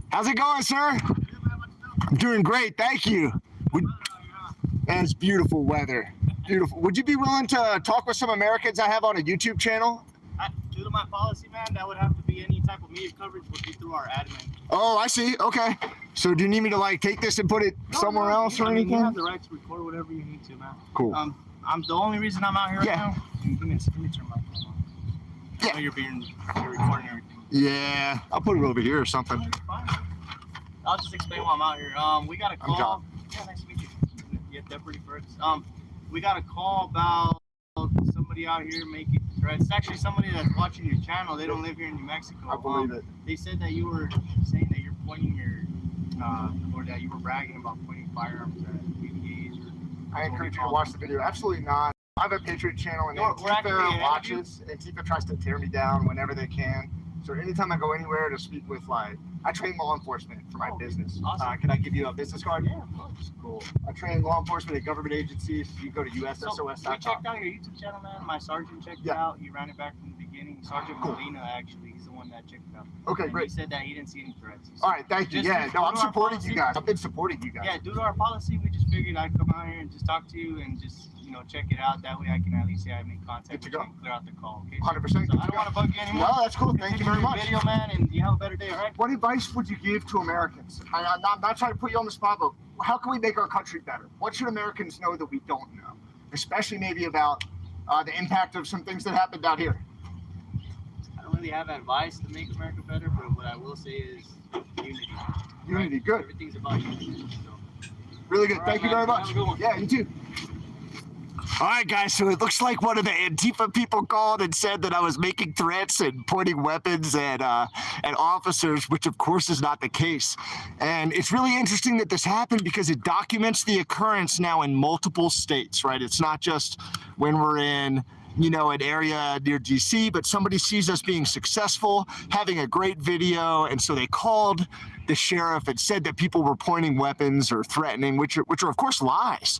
How's it going, sir? I'm doing great. Thank you. And it's beautiful weather. Beautiful. Would you be willing to talk with some Americans I have on a YouTube channel? Due to my policy, man, that would have to be any type of media coverage would be through our admin. Oh, I see. Okay. So do you need me to like take this and put it somewhere else or anything? You have the right to record whatever you need to, man. Cool. I'm the only reason I'm out here right now. Give me turn my phone on. I know you're recording everything. Yeah. I'll put it over here or something. I'll just explain why I'm out here. We got a call. I'm John. Yeah, nice to meet you. Yeah, Deputy Burks. We got a call about somebody out here making threats. It's actually somebody that's watching your channel. They don't live here in New Mexico. I believe it. They said that you were saying that you're pointing your, or that you were bragging about pointing firearms at BBAs. I encourage you to watch the video. Absolutely not. I have a Patriot channel, and Antifa watches. Antifa tries to tear me down whenever they can. So anytime I go anywhere to speak with, like, I train law enforcement for my business. Awesome. Can I give you a business card? Yeah, of course. Cool. I train law enforcement at government agencies. You go to USSOS.com. So we checked out your YouTube channel, man. My sergeant checked it out. He ran it back from the beginning. Sergeant Molina, actually, he's the one that checked it out. Okay, and great. He said that he didn't see any threats. All right, thank you. Yeah, no, I'm supporting you guys. I've been supporting you guys. Yeah, due to our policy, we just figured I'd come out here and just talk to you and just, check it out. That way I can at least say I made contact with you and clear out the call. Okay? 100%. So I don't want to bug you anymore. No, that's cool. Thank you very much. Video, man, and you have a better day, all right? What advice would you give to Americans? I'm not trying to put you on the spot, but how can we make our country better? What should Americans know that we don't know? Especially maybe about the impact of some things that happened out here. I don't really have advice to make America better, but what I will say is unity. Unity, good. Everything's about unity. So. Really good. All Thank right, you very man. much. Have a good one. Yeah, you too. All right, guys, so it looks like one of the Antifa people called and said that I was making threats and pointing weapons at officers, which of course is not the case. And it's really interesting that this happened because it documents the occurrence now in multiple states, right? It's not just when we're in, an area near DC, but somebody sees us being successful, having a great video, and so they called the sheriff and said that people were pointing weapons or threatening, which are of course lies.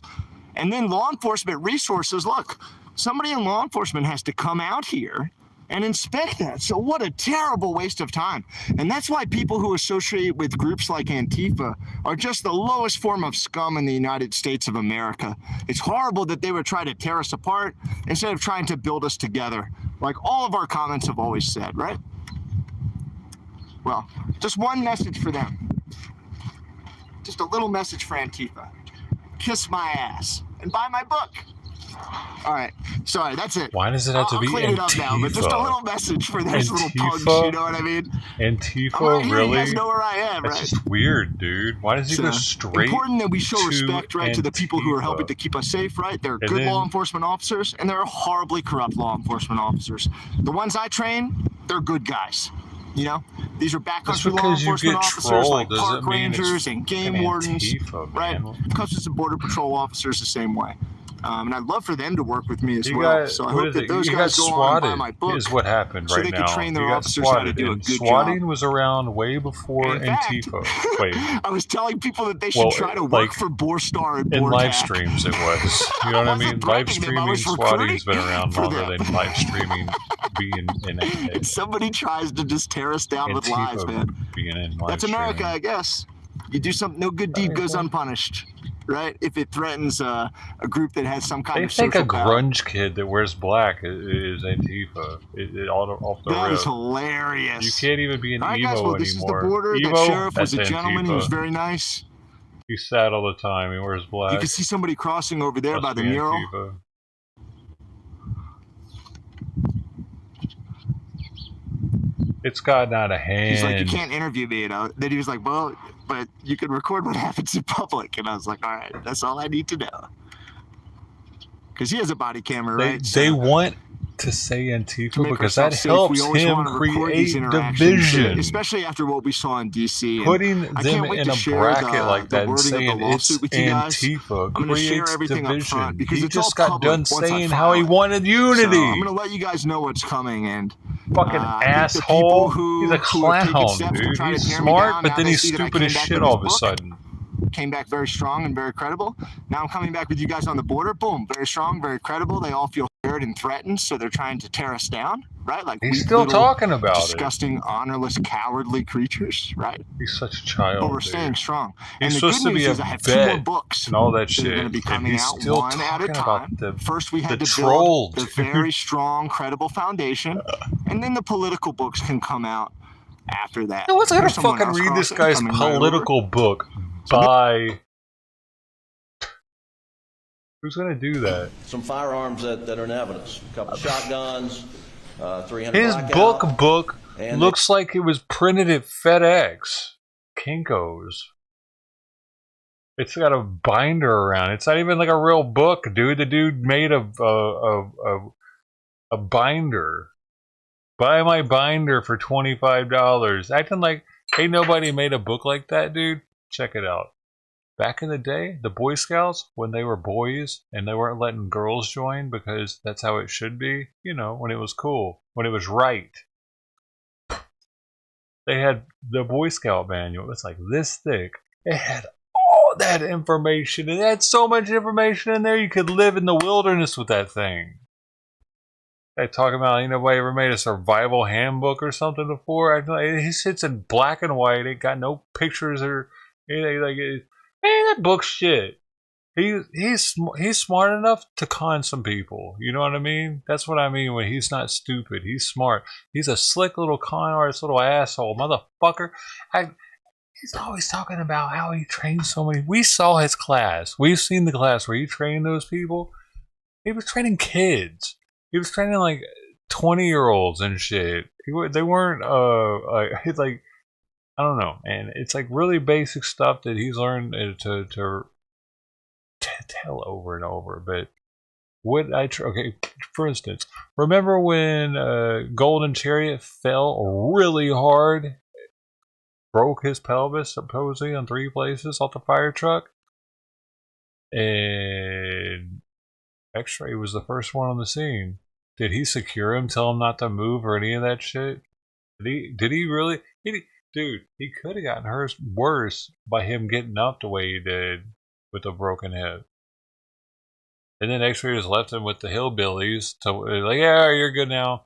And then law enforcement resources, look, somebody in law enforcement has to come out here and inspect that. So what a terrible waste of time. And that's why people who associate with groups like Antifa are just the lowest form of scum in the United States of America. It's horrible that they would try to tear us apart instead of trying to build us together, like all of our comments have always said, right? Well, just one message for them. Just a little message for Antifa. Kiss my ass and buy my book. All right, sorry, that's it. Why does it have to be clean it up now, but just a little message for those little pugs, you know what I mean? Antifa, really? You guys know where I am, right? That's just weird, dude. Why does he go straight? Important that we show respect, right, to the people who are helping Antifa. to keep us safe, right? They're And good then- law enforcement officers, and there are horribly corrupt law enforcement officers. The ones I train, they're good guys. These are backcountry law enforcement officers like park rangers and game wardens, Antifa, right? man. Customs and Border Patrol officers the same way. And I'd love for them to work with me as You well. got- So I what hope is that it? those You guys got go on and buy swatted my book. is what happened so right they now. can train their You got officers how to swatted, do a and good swatting job. was around way before In fact, Antifa. Wait, I was telling people that they should try to work like, for Borstar and in Bortac. live streams it was. You know what I wasn't mean? Live bragging them, I streaming was swatting's been recruiting around for longer them. than live streaming being in And somebody tries to just tear us down with lies, man. being in live That's America, streaming. I guess. You do something, no good deed goes unpunished, right? If it threatens a group that has some kind They of think social a power. grunge kid that wears black is Antifa. Off the That rip. is hilarious. You can't even be an All right, Evo guys, well, this is the anymore. border. Evo, That sheriff was that's a gentleman. He was Antifa. very nice. He's sad all the time. He wears black. You can see somebody crossing over there Must by the be mural. Antifa. It's gotten out of hand. He's like, you can't interview me, you know. Then he was like, well, but you can record what happens in public. And I was like, all right, that's all I need to know. Because he has a body camera, right? They want to say Antifa because that safe, helps him create division. Especially after what we saw in DC. Putting them in a bracket like that and saying it's Antifa creates division. He just got done saying how he wanted unity. So I'm going to let you guys know what's coming. And fucking asshole. He's a clown, dude. He's smart, but then he's stupid as shit all of a sudden. Came back very strong and very credible. Now I'm coming back with you guys on the border. Boom, very strong, very credible. They all feel scared and threatened, so they're trying to tear us down, right? Like he's still talking about disgusting, honorless, cowardly creatures, right? He's such a child. But we're staying strong. He's and the supposed good to be news a is I have 2 vet more books and all that shit. That are going to be coming out still one at a time. First, we had to troll, build the very strong, credible foundation, and then the political books can come out after that. No one's gonna fucking read this guy's political book by. Who's going to do that? Some firearms that are in evidence. A couple shotguns, 300 His book looks like it was printed at FedEx. Kinko's. It's got a binder around it. It's not even like a real book, dude. The dude made a binder. Buy my binder for $25. Acting like ain't nobody made a book like that, dude. Check it out. Back in the day, the Boy Scouts, when they were boys and they weren't letting girls join because that's how it should be, you know, when it was cool, when it was right. They had the Boy Scout manual. It's like this thick. It had all that information. It had so much information in there you could live in the wilderness with that thing. They talk about, ain't nobody ever made a survival handbook or something before. It sits in black and white. It got no pictures or anything like it. Man, that book's shit. He's smart enough to con some people. You know what I mean? That's what I mean when he's not stupid. He's smart. He's a slick little con artist, little asshole, motherfucker. He's always talking about how he trains so many. We saw his class. We've seen the class where he trained those people. He was training kids. He was training like 20-year-olds and shit. They weren't like. I don't know, and it's like really basic stuff that he's learned to tell over and over. But okay, for instance, remember when Golden Chariot fell really hard, broke his pelvis supposedly in 3 places off the fire truck, and X-Ray was the first one on the scene. Did he secure him, tell him not to move or any of that shit? Did he really? Dude, he could have gotten hurt worse by him getting up the way he did with a broken hip. And then X-Ray just left him with the hillbillies. Like, yeah, you're good now.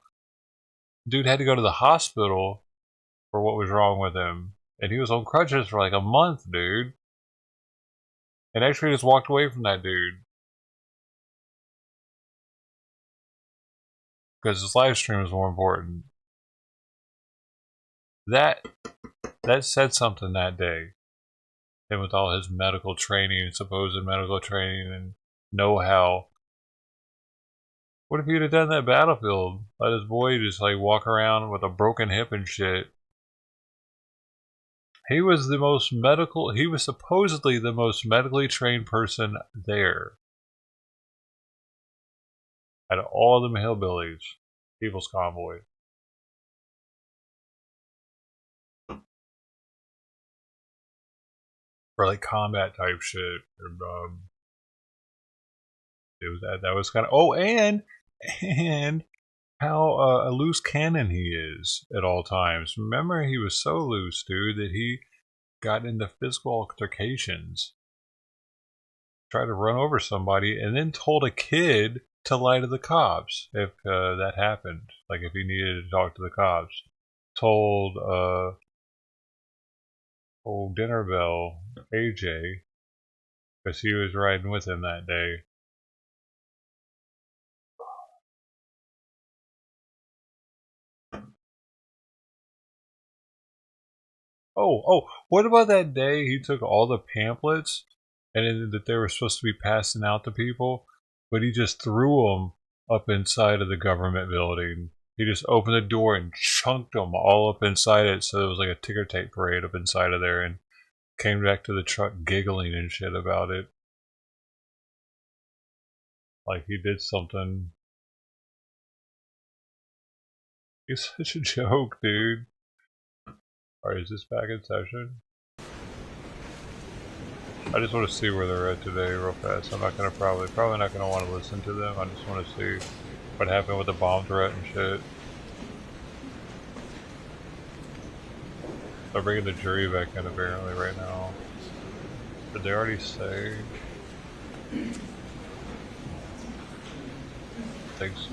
Dude had to go to the hospital for what was wrong with him. And he was on crutches for like a month, dude. And X-Ray just walked away from that dude. Because his live stream was more important. That said something that day. And with all his medical training, supposed medical training and know-how. What if he'd have done that battlefield? Let his boy just like walk around with a broken hip and shit. He was supposedly the most medically trained person there. Out of all them hillbillies, People's Convoy. For like combat type shit. It was that was kind of and how a loose cannon he is at all times. Remember, he was so loose, dude, that he got into physical altercations, tried to run over somebody, and then told a kid to lie to the cops if that happened. Like if he needed to talk to the cops, told old dinner bell AJ because he was riding with him that day. Oh, what about that day he took all the pamphlets and that they were supposed to be passing out to people, but he just threw them up inside of the government building. He just opened the door and chunked them all up inside it, so it was like a ticker tape parade up inside of there, and came back to the truck giggling and shit about it. Like he did something. He's such a joke, dude. Alright, is this back in session? I just want to see where they're at today real fast. I'm not gonna probably not gonna want to listen to them. I just want to see what happened with the bomb threat and shit. They're bringing the jury back in apparently right now. Did they already say? Thanks.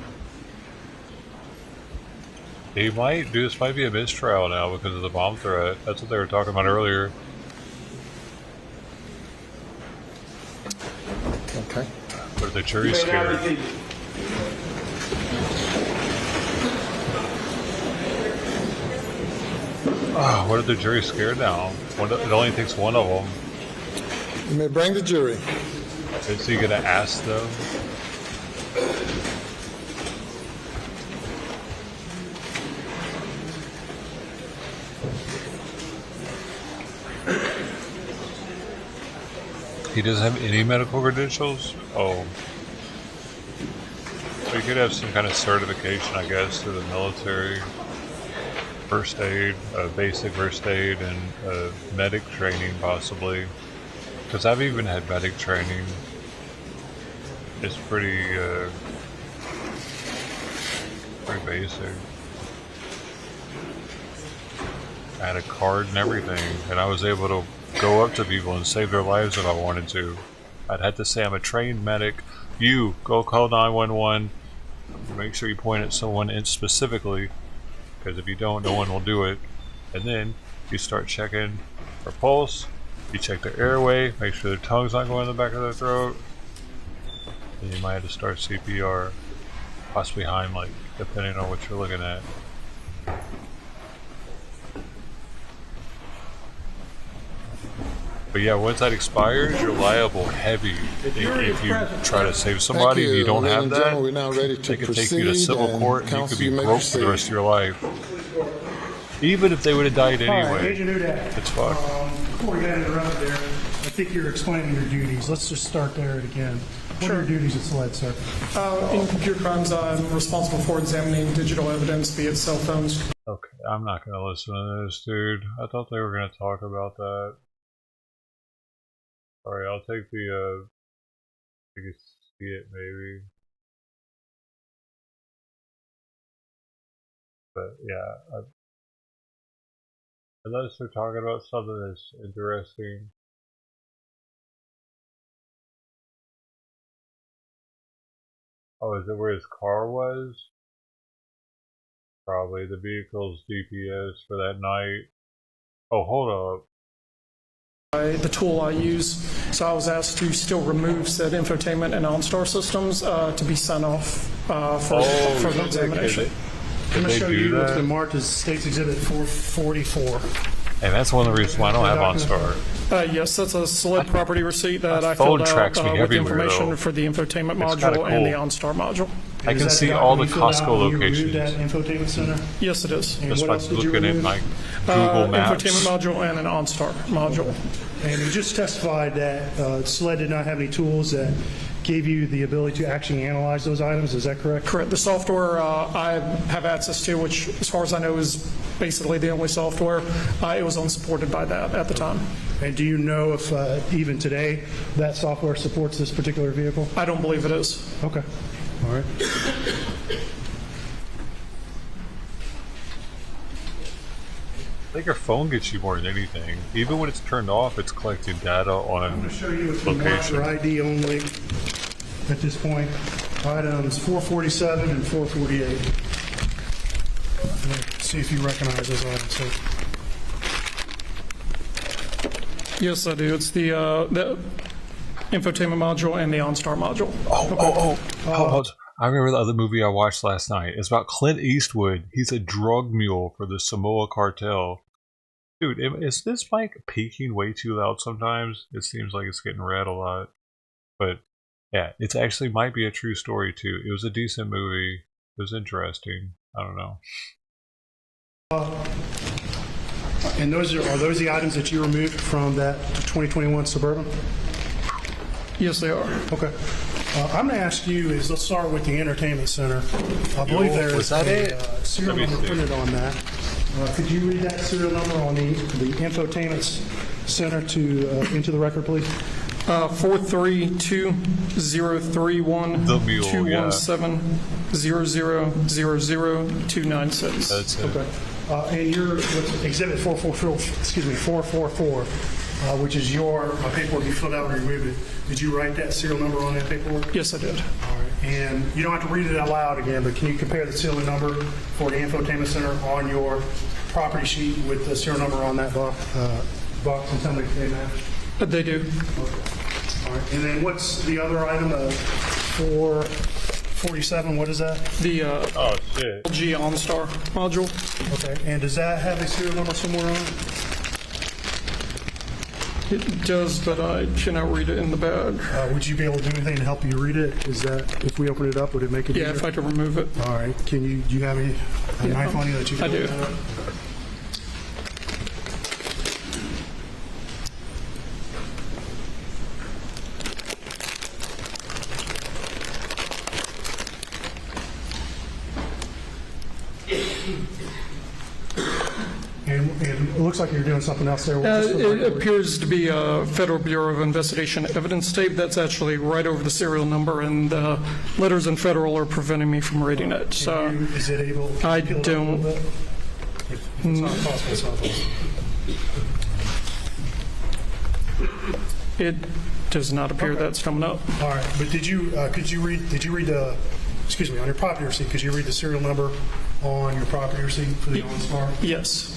He might, dude, this might be a mistrial now because of the bomb threat. That's what they were talking about earlier. Okay. But the jury's scared. Oh, what if the jury's scared now? It only takes one of them. You may bring the jury. Is he gonna ask them? He doesn't have any medical credentials? Oh. He could have some kind of certification, I guess, through the military. First aid, basic first aid, and medic training, possibly. Because I've even had medic training. It's pretty basic. I had a card and everything, and I was able to go up to people and save their lives if I wanted to. I'd have to say I'm a trained medic. You, go call 911. Make sure you point at someone in specifically, because if you don't, no one will do it. And then you start checking for pulse. You check their airway, make sure their tongue's not going in the back of their throat. And you might have to start CPR, possibly Heimlich, depending on what you're looking at. But yeah, once that expires, you're liable heavy. If you try to save somebody and you don't have that, we're now ready they to can take you to civil court and you could be broke for the rest of your life. Even if they would have died anyway, it's fucked. Before we got interrupted there, I think you're explaining your duties. Let's just start there again. What are your duties at SLED, sir? In computer crimes, I'm responsible for examining digital evidence, be it cell phones. Okay, I'm not going to listen to this, dude. I thought they were going to talk about that. Alright, I'll take the, you can see it maybe. But yeah, unless they're talking about something that's interesting. Oh, is it where his car was? Probably the vehicle's GPS for that night. Oh, hold up. The tool I use, so I was asked to still remove said infotainment and OnStar systems to be sent off for further examination. I'm going to show you what's been marked as State's Exhibit 444. And that's one of the reasons why I don't have OnStar. Yes, that's a SLED property receipt that I filled out with the information for the infotainment module and the OnStar module. I can see all the Costco locations. That infotainment center? Yes, it is. And just what by else did you looking at remove? my Google Maps. Infotainment module and an OnStar module. And you just testified that SLED did not have any tools that gave you the ability to actually analyze those items. Is that correct? Correct. The software I have access to, which as far as I know is basically the only software, it was unsupported by that at the time. And do you know if even today that software supports this particular vehicle? I don't believe it is. Okay. All right. I think your phone gets you more than anything. Even when it's turned off, it's collecting data on I'm going to show you it's location. for ID only at this point. Items 447 and 448. See if you recognize those items. So, Yes, I do. It's the infotainment module and the OnStar module. I remember the other movie I watched last night. It's about Clint Eastwood. He's a drug mule for the Samoa cartel. Dude, is this mic peaking way too loud sometimes? It seems like it's getting red a lot. But yeah, it actually might be a true story too. It was a decent movie. It was interesting. I don't know. And are those the items that you removed from that 2021 Suburban? Yes, they are. Okay. I'm going to ask you let's start with the entertainment center. I believe there is a serial number printed on that. Could you read that serial number on the infotainment center into the record, please? 432-031-217-0000-296. That's it. Okay. And your exhibit 444, which is your paperwork you filled out and removed it. Did you write that serial number on that paperwork? Yes, I did. All right. And you don't have to read it out loud again, but can you compare the serial number for the infotainment center on your property sheet with the serial number on that box and tell me if they match? They do. Okay. All right. And then what's the other item? 447, what is that? The Oh, shit. LG OnStar module. Okay. And does that have a serial number somewhere on it? It does, but I cannot read it in the bag. Would you be able to do anything to help you read it? Is that, if we open it up, would it make it easier? Yeah, if I could remove it. All right. Do you have a knife on you that you can I do. open it up? And it looks like you're doing something else there. It appears to be a Federal Bureau of Investigation evidence tape. That's actually right over the serial number, and the letters in Federal are preventing me from reading it. So is it able to I peel it up a little don't. bit? If it's not possible, it's not possible. It does not appear that's coming up. All right, but did you read the, excuse me, on your property receipt, could you read the serial number on your property receipt for the OnStar? Yes.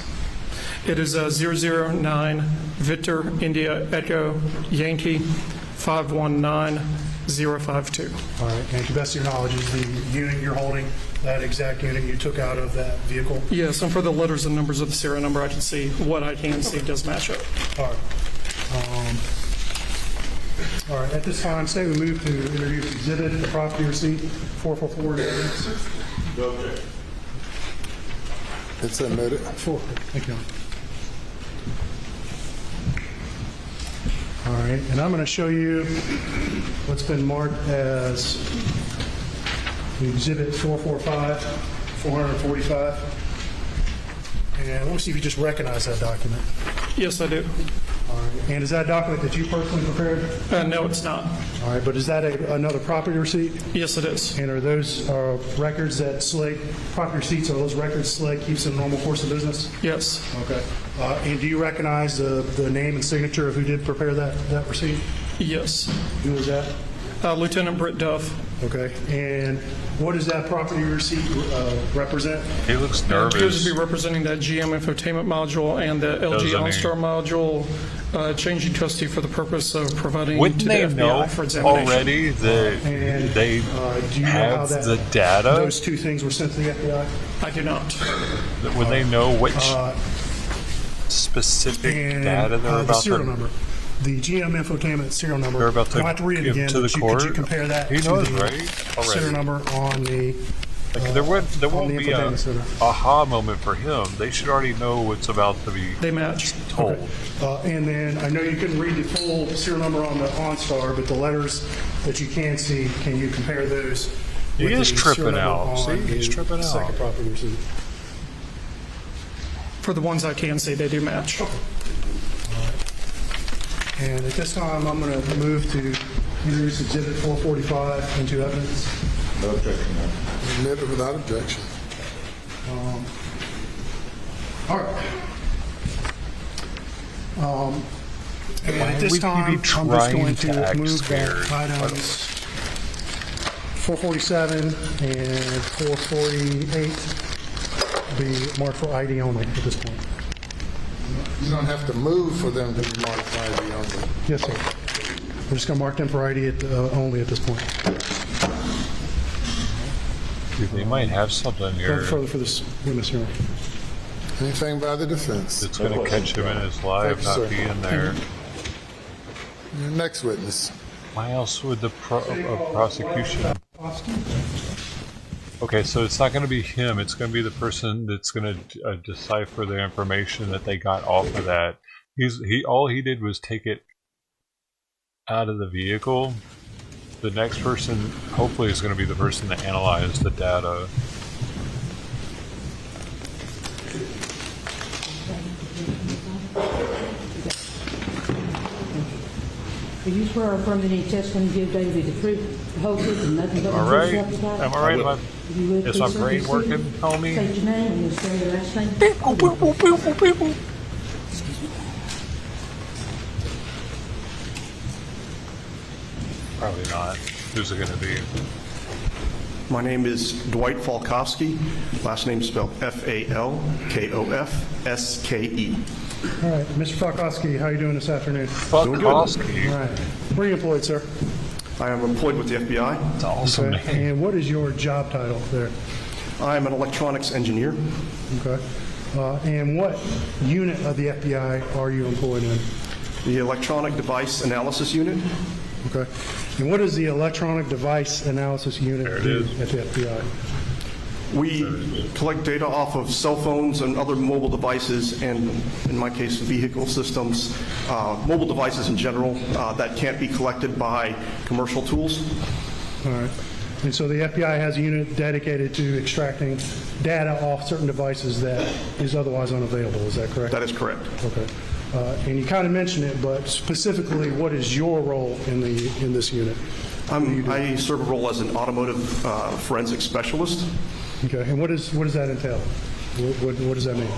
It is 009 Victor India Echo Yankee 519052. All right, and to the best of your knowledge, is the unit you're holding that exact unit you took out of that vehicle? Yes, and for the letters and numbers of the serial number, I can see what I can see does match up. All right. All right, at this time, say we move to introduce exhibit, the property receipt, 444. Okay. It's admitted. Thank you. All right, and I'm going to show you what's been marked as the exhibit 445, 445. And I want to see if you just recognize that document. Yes, I do. All right, and is that a document that you personally prepared? No, it's not. All right, but is that another property receipt? Yes, it is. And are those records that SLEG, property receipts, are those records SLEG keeps in normal course of business? Yes. Okay. And do you recognize the name and signature of who did prepare that receipt? Yes. Who was that? Lieutenant Britt Duff. Okay. And what does that property receipt represent? He looks It appears nervous. to be representing that GM infotainment module and the LG Doesn't OnStar module, changing trustee for the purpose of providing Wouldn't to they the know FBI for examination. already that And they do you know how have that, the data? those two things were sent to the FBI? I do not. Would they know which specific And data they're the about serial to... number. The GM infotainment serial number. They're about to I don't have to read it give again, to the but court? could you compare that He to knows, the right? Already. serial number on the Like, there won't on the be a infotainment center? aha moment for him. They should already know what's about to be They match. told. And then I know you couldn't read the full serial number on the OnStar, but the letters that you can see, can you compare those? He with is the tripping serial number out. on See, he's the tripping out. Second property receipt. For the ones I can see, they do match. And at this time, I'm going to move to introduce Exhibit 445 into evidence. No objection. Admitted without objection. All right. And Why at this would time, you I'm be just trying going to to act move scared? that items 447 and 448 be marked for ID only at this point. You don't have to move for them to be modified only. Yes, sir. We're just going to mark them for ID only at this point. They might have something here. Further for this witness hearing. Anything by the defense? It's going to catch him in his life, Thank you, not sir. being there. Your next witness. Why else would the prosecution? Okay, so it's not going to be him. It's going to be the person that's going to decipher the information that they got off of that. All he did was take it out of the vehicle. The next person, hopefully, is going to be the person that analyzed the data. Do you swear or affirm that any testimony you give David the truth, the whole truth, and nothing but the All truth, right. so help you God? Am I right? If you would, Is please, my sir, brain be working, seated. homie? State your name and you'll spell your last name. Probably not. Who's it going to be? My name is Dwight Falkowski. Last name spelled Falkofske. All right, Mr. Falkowski, how are you doing this afternoon? Falkowski. All right. Where are you employed, sir? I am employed with the FBI. That's awesome. Okay. And what is your job title there? I am an electronics engineer. Okay. And what unit of the FBI are you employed in? The Electronic Device Analysis Unit. Okay. And what does the Electronic Device Analysis Unit do at the FBI? We collect data off of cell phones and other mobile devices, and in my case, vehicle systems, mobile devices in general that can't be collected by commercial tools. All right. And so the FBI has a unit dedicated to extracting data off certain devices that is otherwise unavailable. Is that correct? That is correct. Okay. And you kind of mentioned it, but specifically, what is your role in this unit? I serve a role as an automotive forensic specialist. Okay. And what does that entail? What does that mean?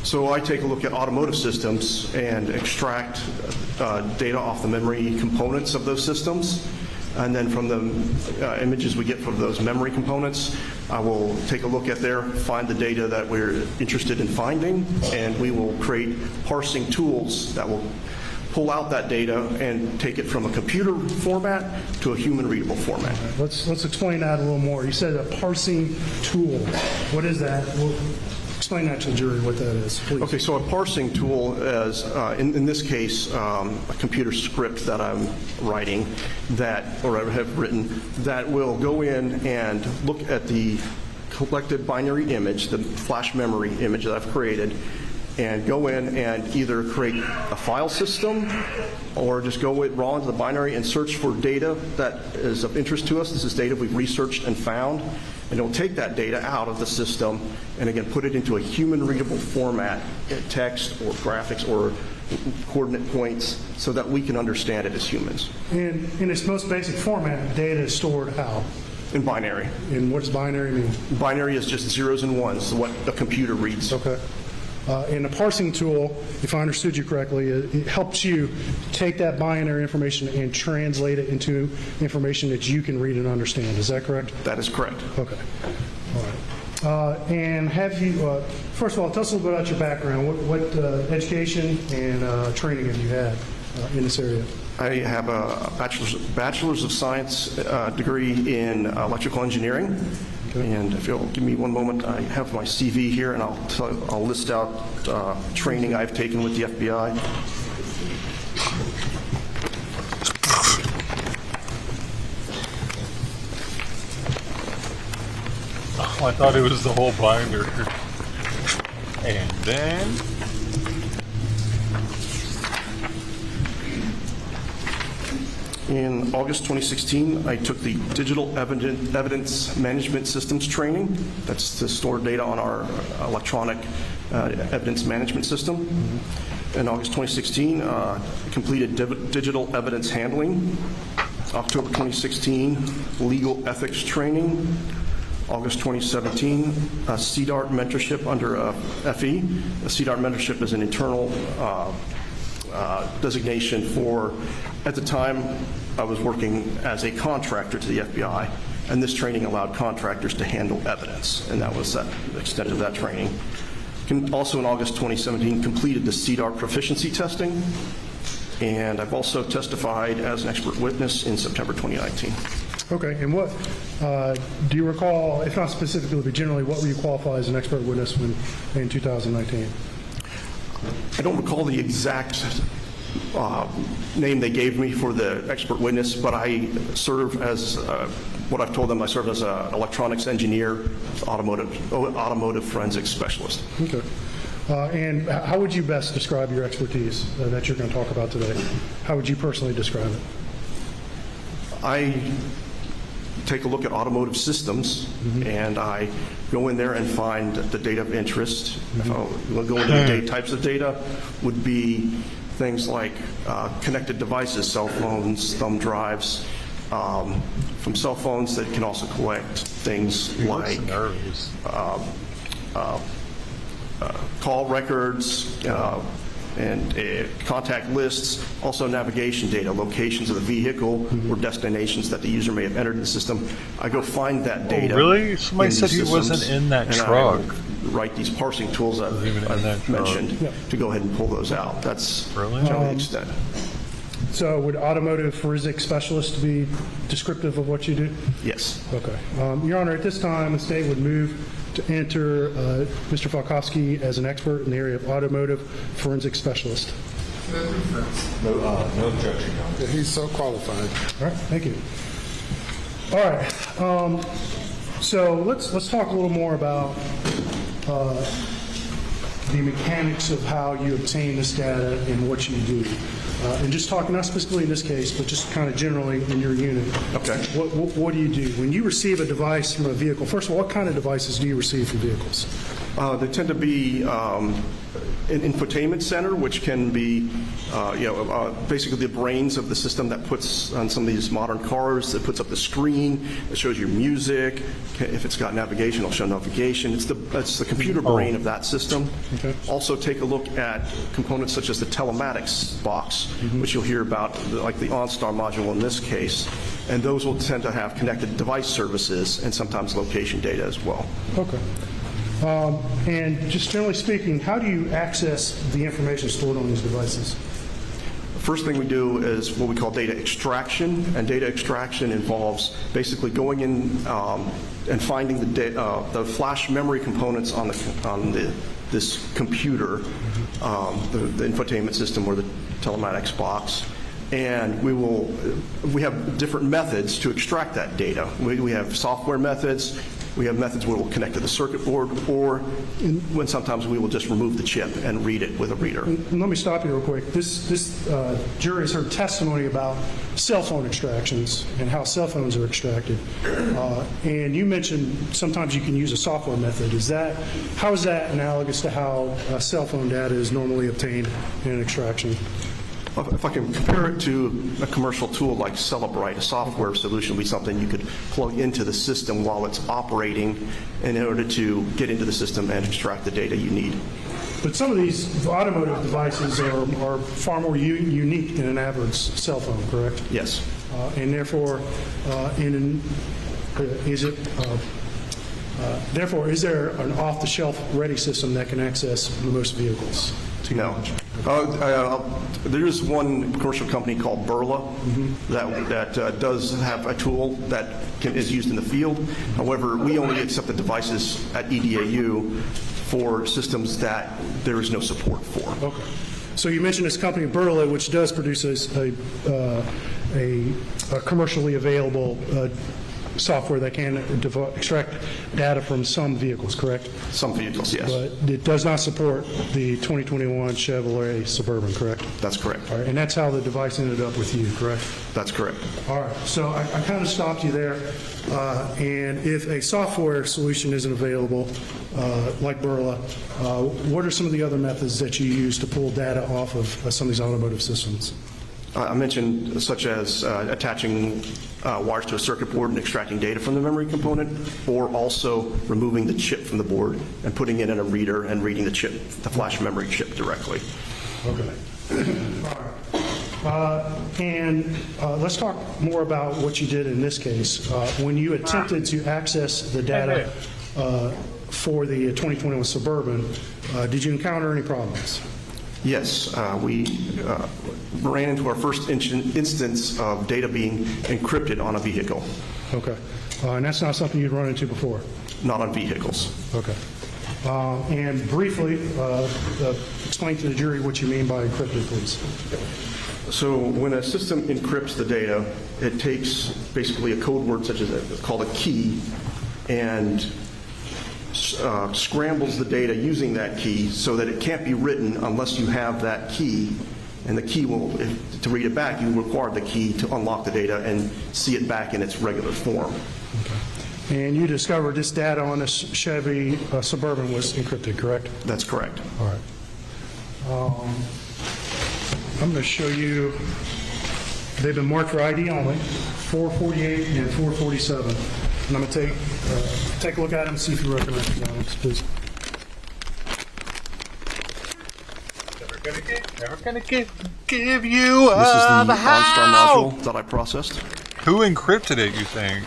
So I take a look at automotive systems and extract data off the memory components of those systems. And then from the images we get from those memory components, I will take a look at there, find the data that we're interested in finding, and we will create parsing tools that will pull out that data and take it from a computer format to a human readable format. Let's explain that a little more. You said a parsing tool. What is that? Explain that to the jury what that is, please. Okay, so a parsing tool is, in this case, a computer script that I'm writing or I have written that will go in and look at the collected binary image, the flash memory image that I've created, and go in and either create a file system or just go raw into the binary and search for data that is of interest to us. This is data we've researched and found. And it'll take that data out of the system and again put it into a human readable format, text or graphics or coordinate points, so that we can understand it as humans. And in its most basic format, data is stored how? In binary. And what does binary mean? Binary is just zeros and ones, so what a computer reads. Okay. And the parsing tool, if I understood you correctly, it helps you take that binary information and translate it into information that you can read and understand. Is that correct? That is correct. Okay. All right. And have you, first of all, tell us a little bit about your background. What education and training have you had in this area? I have a bachelor's of science degree in electrical engineering. And if you'll give me one moment, I have my CV here, and I'll list out training I've taken with the FBI. Oh, I thought it was the whole binder. And then... In August 2016, I took the Digital Evidence Management Systems training. That's to store data on our electronic evidence management system. In August 2016, completed Digital Evidence Handling. October 2016, Legal Ethics Training. August 2017, CDART mentorship under FE. A CDART mentorship is an internal designation for, at the time, I was working as a contractor to the FBI, and this training allowed contractors to handle evidence, and that was the extent of that training. Also in August 2017, completed the CDART proficiency testing, and I've also testified as an expert witness in September 2019. Okay, and what, do you recall, if not specifically, but generally, what were you qualified as an expert witness in 2019? I don't recall the exact name they gave me for the expert witness, but I serve as, what I've told them, I serve as an electronics engineer, automotive forensics specialist. Okay. And how would you best describe your expertise that you're going to talk about today? How would you personally describe it? I take a look at automotive systems, and I go in there and find the data of interest. We'll go into the types of data would be things like connected devices, cell phones, thumb drives. From cell phones that can also collect things like call records, and contact lists, also navigation data, locations of the vehicle or destinations that the user may have entered in the system. I go find that data. Oh, really? Somebody said he wasn't in that truck. Write these parsing tools that I've mentioned to go ahead and pull those out. That's really to the extent. So would automotive forensic specialist be descriptive of what you do? Yes. Okay. Your Honor, at this time, the state would move to enter Mr. Falkowski as an expert in the area of automotive forensic specialist. No objection. Yeah, he's so qualified. All right, thank you. All right, so let's talk a little more about the mechanics of how you obtain this data and what you do. And just talking, not specifically in this case, but just kind of generally in your unit. Okay. What do you do? When you receive a device from a vehicle, first of all, what kind of devices do you receive from vehicles? They tend to be an infotainment center, which can be, basically the brains of the system that puts on some of these modern cars, that puts up the screen, that shows your music. If it's got navigation, it'll show navigation. It's the computer brain of that system. Okay. Also take a look at components such as the telematics box, which you'll hear about, like the OnStar module in this case. And those will tend to have connected device services and sometimes location data as well. Okay. And just generally speaking, how do you access the information stored on these devices? First thing we do is what we call data extraction, and data extraction involves basically going in and finding the flash memory components on this computer, the infotainment system or the telematics box, and we have different methods to extract that data. We have software methods. We have methods where we'll connect to the circuit board, or when sometimes we will just remove the chip and read it with a reader. And let me stop you real quick. This jury has heard testimony about cell phone extractions and how cell phones are extracted. And you mentioned sometimes you can use a software method. How is that analogous to how cell phone data is normally obtained in an extraction? If I can compare it to a commercial tool like Celebrite, a software solution would be something you could plug into the system while it's operating in order to get into the system and extract the data you need. But some of these automotive devices are far more unique than an average cell phone, correct? Yes. And therefore, is there an off-the-shelf ready system that can access most vehicles? No. There is one commercial company called Burla that does have a tool that is used in the field. However, we only accept the devices at EDAU for systems that there is no support for. Okay. So you mentioned this company Burla, which does produce a commercially available software that can extract data from some vehicles, correct? Some vehicles, yes. But it does not support the 2021 Chevrolet Suburban, correct? That's correct. All right, and that's how the device ended up with you, correct? That's correct. All right, so I kind of stopped you there. And if a software solution isn't available, like Burla, what are some of the other methods that you use to pull data off of some of these automotive systems? I mentioned such as attaching wires to a circuit board and extracting data from the memory component, or also removing the chip from the board and putting it in a reader and reading the chip, the flash memory chip directly. Okay. And let's talk more about what you did in this case. When you attempted to access the data for the 2021 Suburban, did you encounter any problems? Yes, we ran into our first instance of data being encrypted on a vehicle. Okay. And that's not something you'd run into before? Not on vehicles. Okay. And briefly, explain to the jury what you mean by encrypted, please. So when a system encrypts the data, it takes basically a code word such as called a key and scrambles the data using that key so that it can't be written unless you have that key. And the key will, to read it back, you require the key to unlock the data and see it back in its regular form. Okay. And you discovered this data on this Chevy Suburban was encrypted, correct? That's correct. All right. I'm going to show you, they've been marked for ID only, 448 and 447. And I'm going to take a look at them and see if you recognize these items, please. Never gonna give you This is the the how. OnStar module that I processed. Who encrypted it, you think?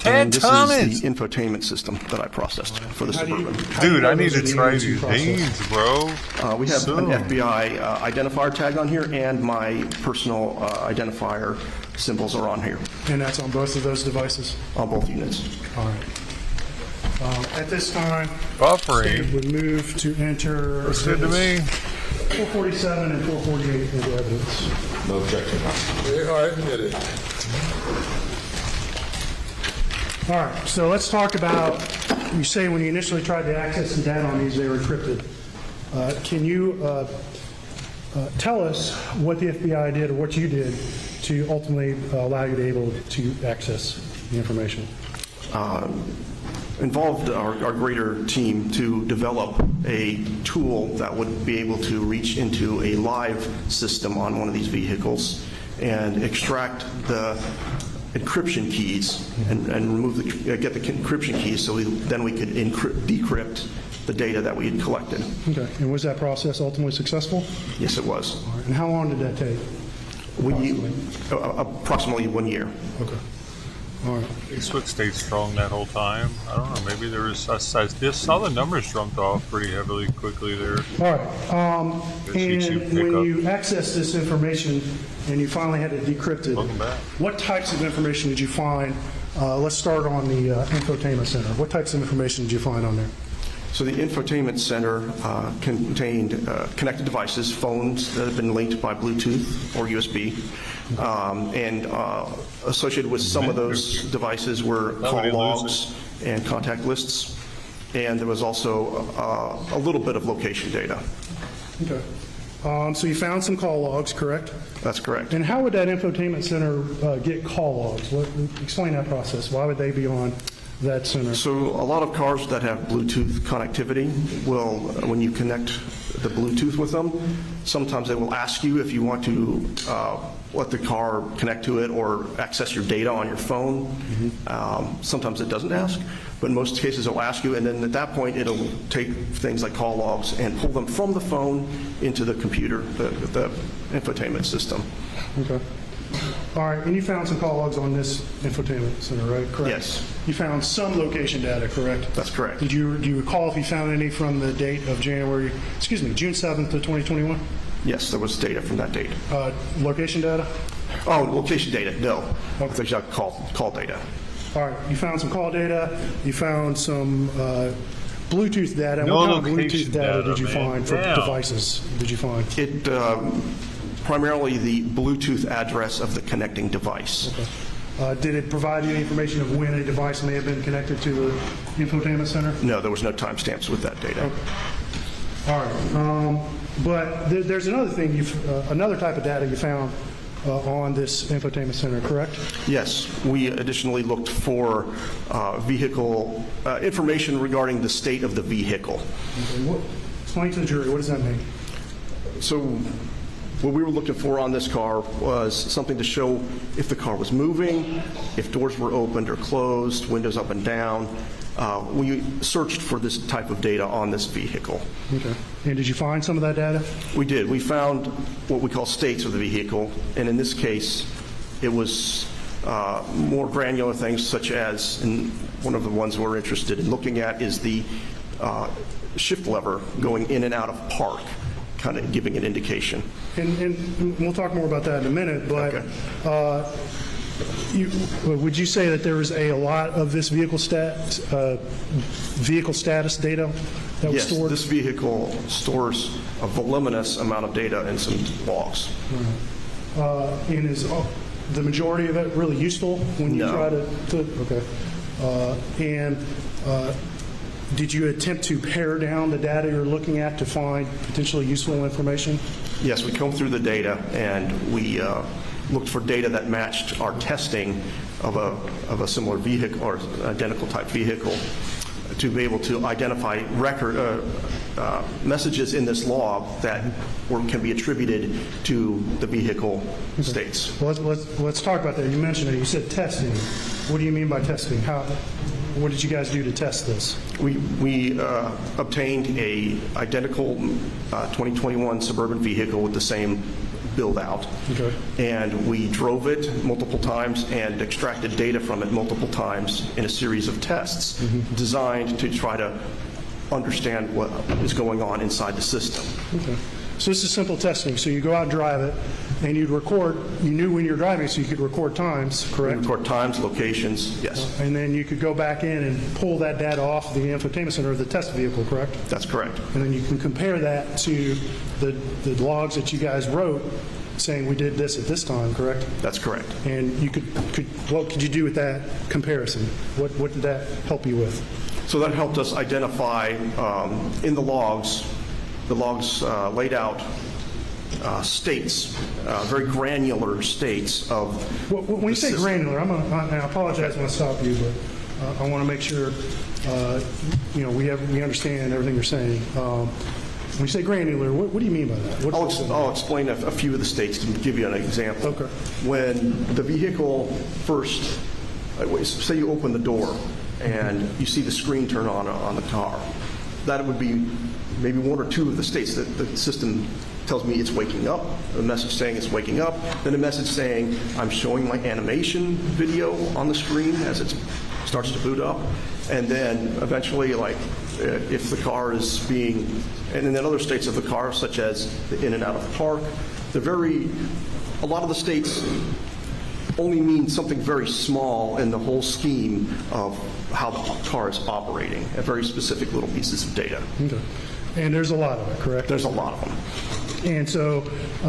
And this is the infotainment system that I processed for the Suburban. Dude, I need to try these names, bro. We have an FBI identifier tag on here, and my personal identifier symbols are on here. And that's on both of those devices? On both units. All right. At this time, buffering Steve would move to enter. Looks good to me. 447 and 448 into evidence. No objection. Yeah, all right, get it. All right, so let's talk about, you say when you initially tried to access the data on these, they were encrypted. Can you tell us what the FBI did or what you did to ultimately allow you to be able to access the information? Involved our greater team to develop a tool that would be able to reach into a live system on one of these vehicles and extract the encryption keys and remove get the encryption keys so then we could decrypt the data that we had collected. Okay, and was that process ultimately successful? Yes, it was. All right. And how long did that take? Approximately 1 year. Okay. All right. Facebook stayed strong that whole time. I don't know, maybe there was, I just saw the numbers jumped off pretty heavily quickly there. All right. And when you accessed this information and you finally had it decrypted, what types of information did you find? Let's start on the infotainment center. What types of information did you find on there? So the infotainment center contained connected devices, phones that have been linked by Bluetooth or USB, and associated with some of those devices were call logs and contact lists, and there was also a little bit of location data. Okay. So you found some call logs, correct? That's correct. And how would that infotainment center get call logs? Explain that process. Why would they be on that center? So a lot of cars that have Bluetooth connectivity will, when you connect the Bluetooth with them, sometimes they will ask you if you want to let the car connect to it or access your data on your phone. Mm-hmm. Sometimes it doesn't ask, but in most cases it'll ask you, and then at that point it'll take things like call logs and pull them from the phone into the computer, the infotainment system. Okay. All right, and you found some call logs on this infotainment center, right? Correct? Yes. You found some location data, correct? That's correct. Do you recall if you found any from the date of June 7th of 2021? Yes, there was data from that date. Location data? Oh, location data, no. Okay. There's call data. All right, you found some call data, you found some Bluetooth data. No, what kind of Bluetooth data did you find for devices did you find? It primarily the Bluetooth address of the connecting device. Okay. Did it provide you any information of when a device may have been connected to the infotainment center? No, there was no timestamps with that data. Okay. All right. But there's another thing, another type of data you found on this infotainment center, correct? Yes. We additionally looked for vehicle information regarding the state of the vehicle. Okay. Explain to the jury, what does that mean? So what we were looking for on this car was something to show if the car was moving, if doors were opened or closed, windows up and down. We searched for this type of data on this vehicle. Okay. And did you find some of that data? We did. We found what we call states of the vehicle, and in this case, it was more granular things, such as, and one of the ones we're interested in looking at is the shift lever going in and out of park. kind of giving an indication. And we'll talk more about that in a minute, but Okay. Would you say that there was a lot of this vehicle status data that was Yes, stored? this vehicle stores a voluminous amount of data in some logs. And is the majority of it really useful when you No. try to okay. Did you attempt to pare down the data you're looking at to find potentially useful information? Yes, we combed through the data and we looked for data that matched our testing of a similar vehicle or identical type vehicle to be able to identify messages in this log that can be attributed to the vehicle states. Well, let's talk about that. You mentioned it. You said testing. What do you mean by testing? What did you guys do to test this? We obtained a identical 2021 Suburban vehicle with the same build out. Okay. And we drove it multiple times and extracted data from it multiple times in a series of tests designed to try to understand what is going on inside the system. Okay. So this is simple testing. So you go out and drive it, and you'd record, you knew when you're driving, so you could record times, correct? We record times, locations, yes. And then you could go back in and pull that data off the infotainment center of the test vehicle, correct? That's correct. And then you can compare that to the logs that you guys wrote saying we did this at this time, correct? That's correct. And you what could you do with that comparison? What did that help you with? So that helped us identify in the logs laid out states, very granular states of. When you say granular, I apologize when I stop you, but I want to make sure we understand everything you're saying. When you say granular, what do you mean by that? I'll explain a few of the states to give you an example. Okay. When the vehicle first, say you open the door and you see the screen turn on the car, that would be maybe one or two of the states that the system tells me it's waking up, a message saying it's waking up, then a message saying I'm showing my animation video on the screen as it starts to boot up, and then eventually, like, if the car is being, and then other states of the car, such as the in and out of park, a lot of the states only mean something very small in the whole scheme of how the car is operating, a very specific little pieces of data. Okay. And there's a lot of it, correct? There's a lot of them. And so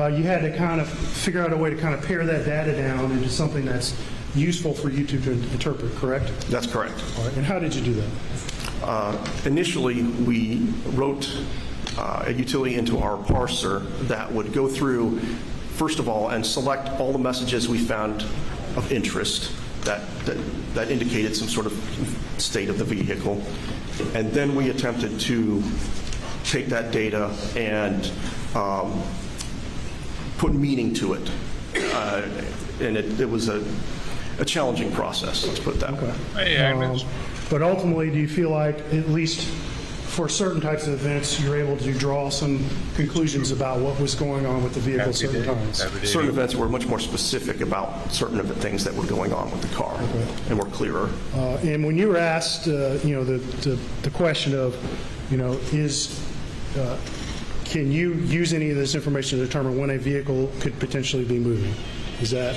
you had to kind of figure out a way to kind of pare that data down into something that's useful for you to interpret, correct? That's correct. All right. And how did you do that? Initially, we wrote a utility into our parser that would go through, first of all, and select all the messages we found of interest that indicated some sort of state of the vehicle. And then we attempted to take that data and put meaning to it. And it was a challenging process, let's put it that way. But ultimately, do you feel like, at least for certain types of events, you're able to draw some conclusions about what was going on with the vehicle at certain times? Certain events were much more specific about certain of the things that were going on with the car, and were clearer. And when you were asked, the question of, can you use any of this information to determine when a vehicle could potentially be moving? Is that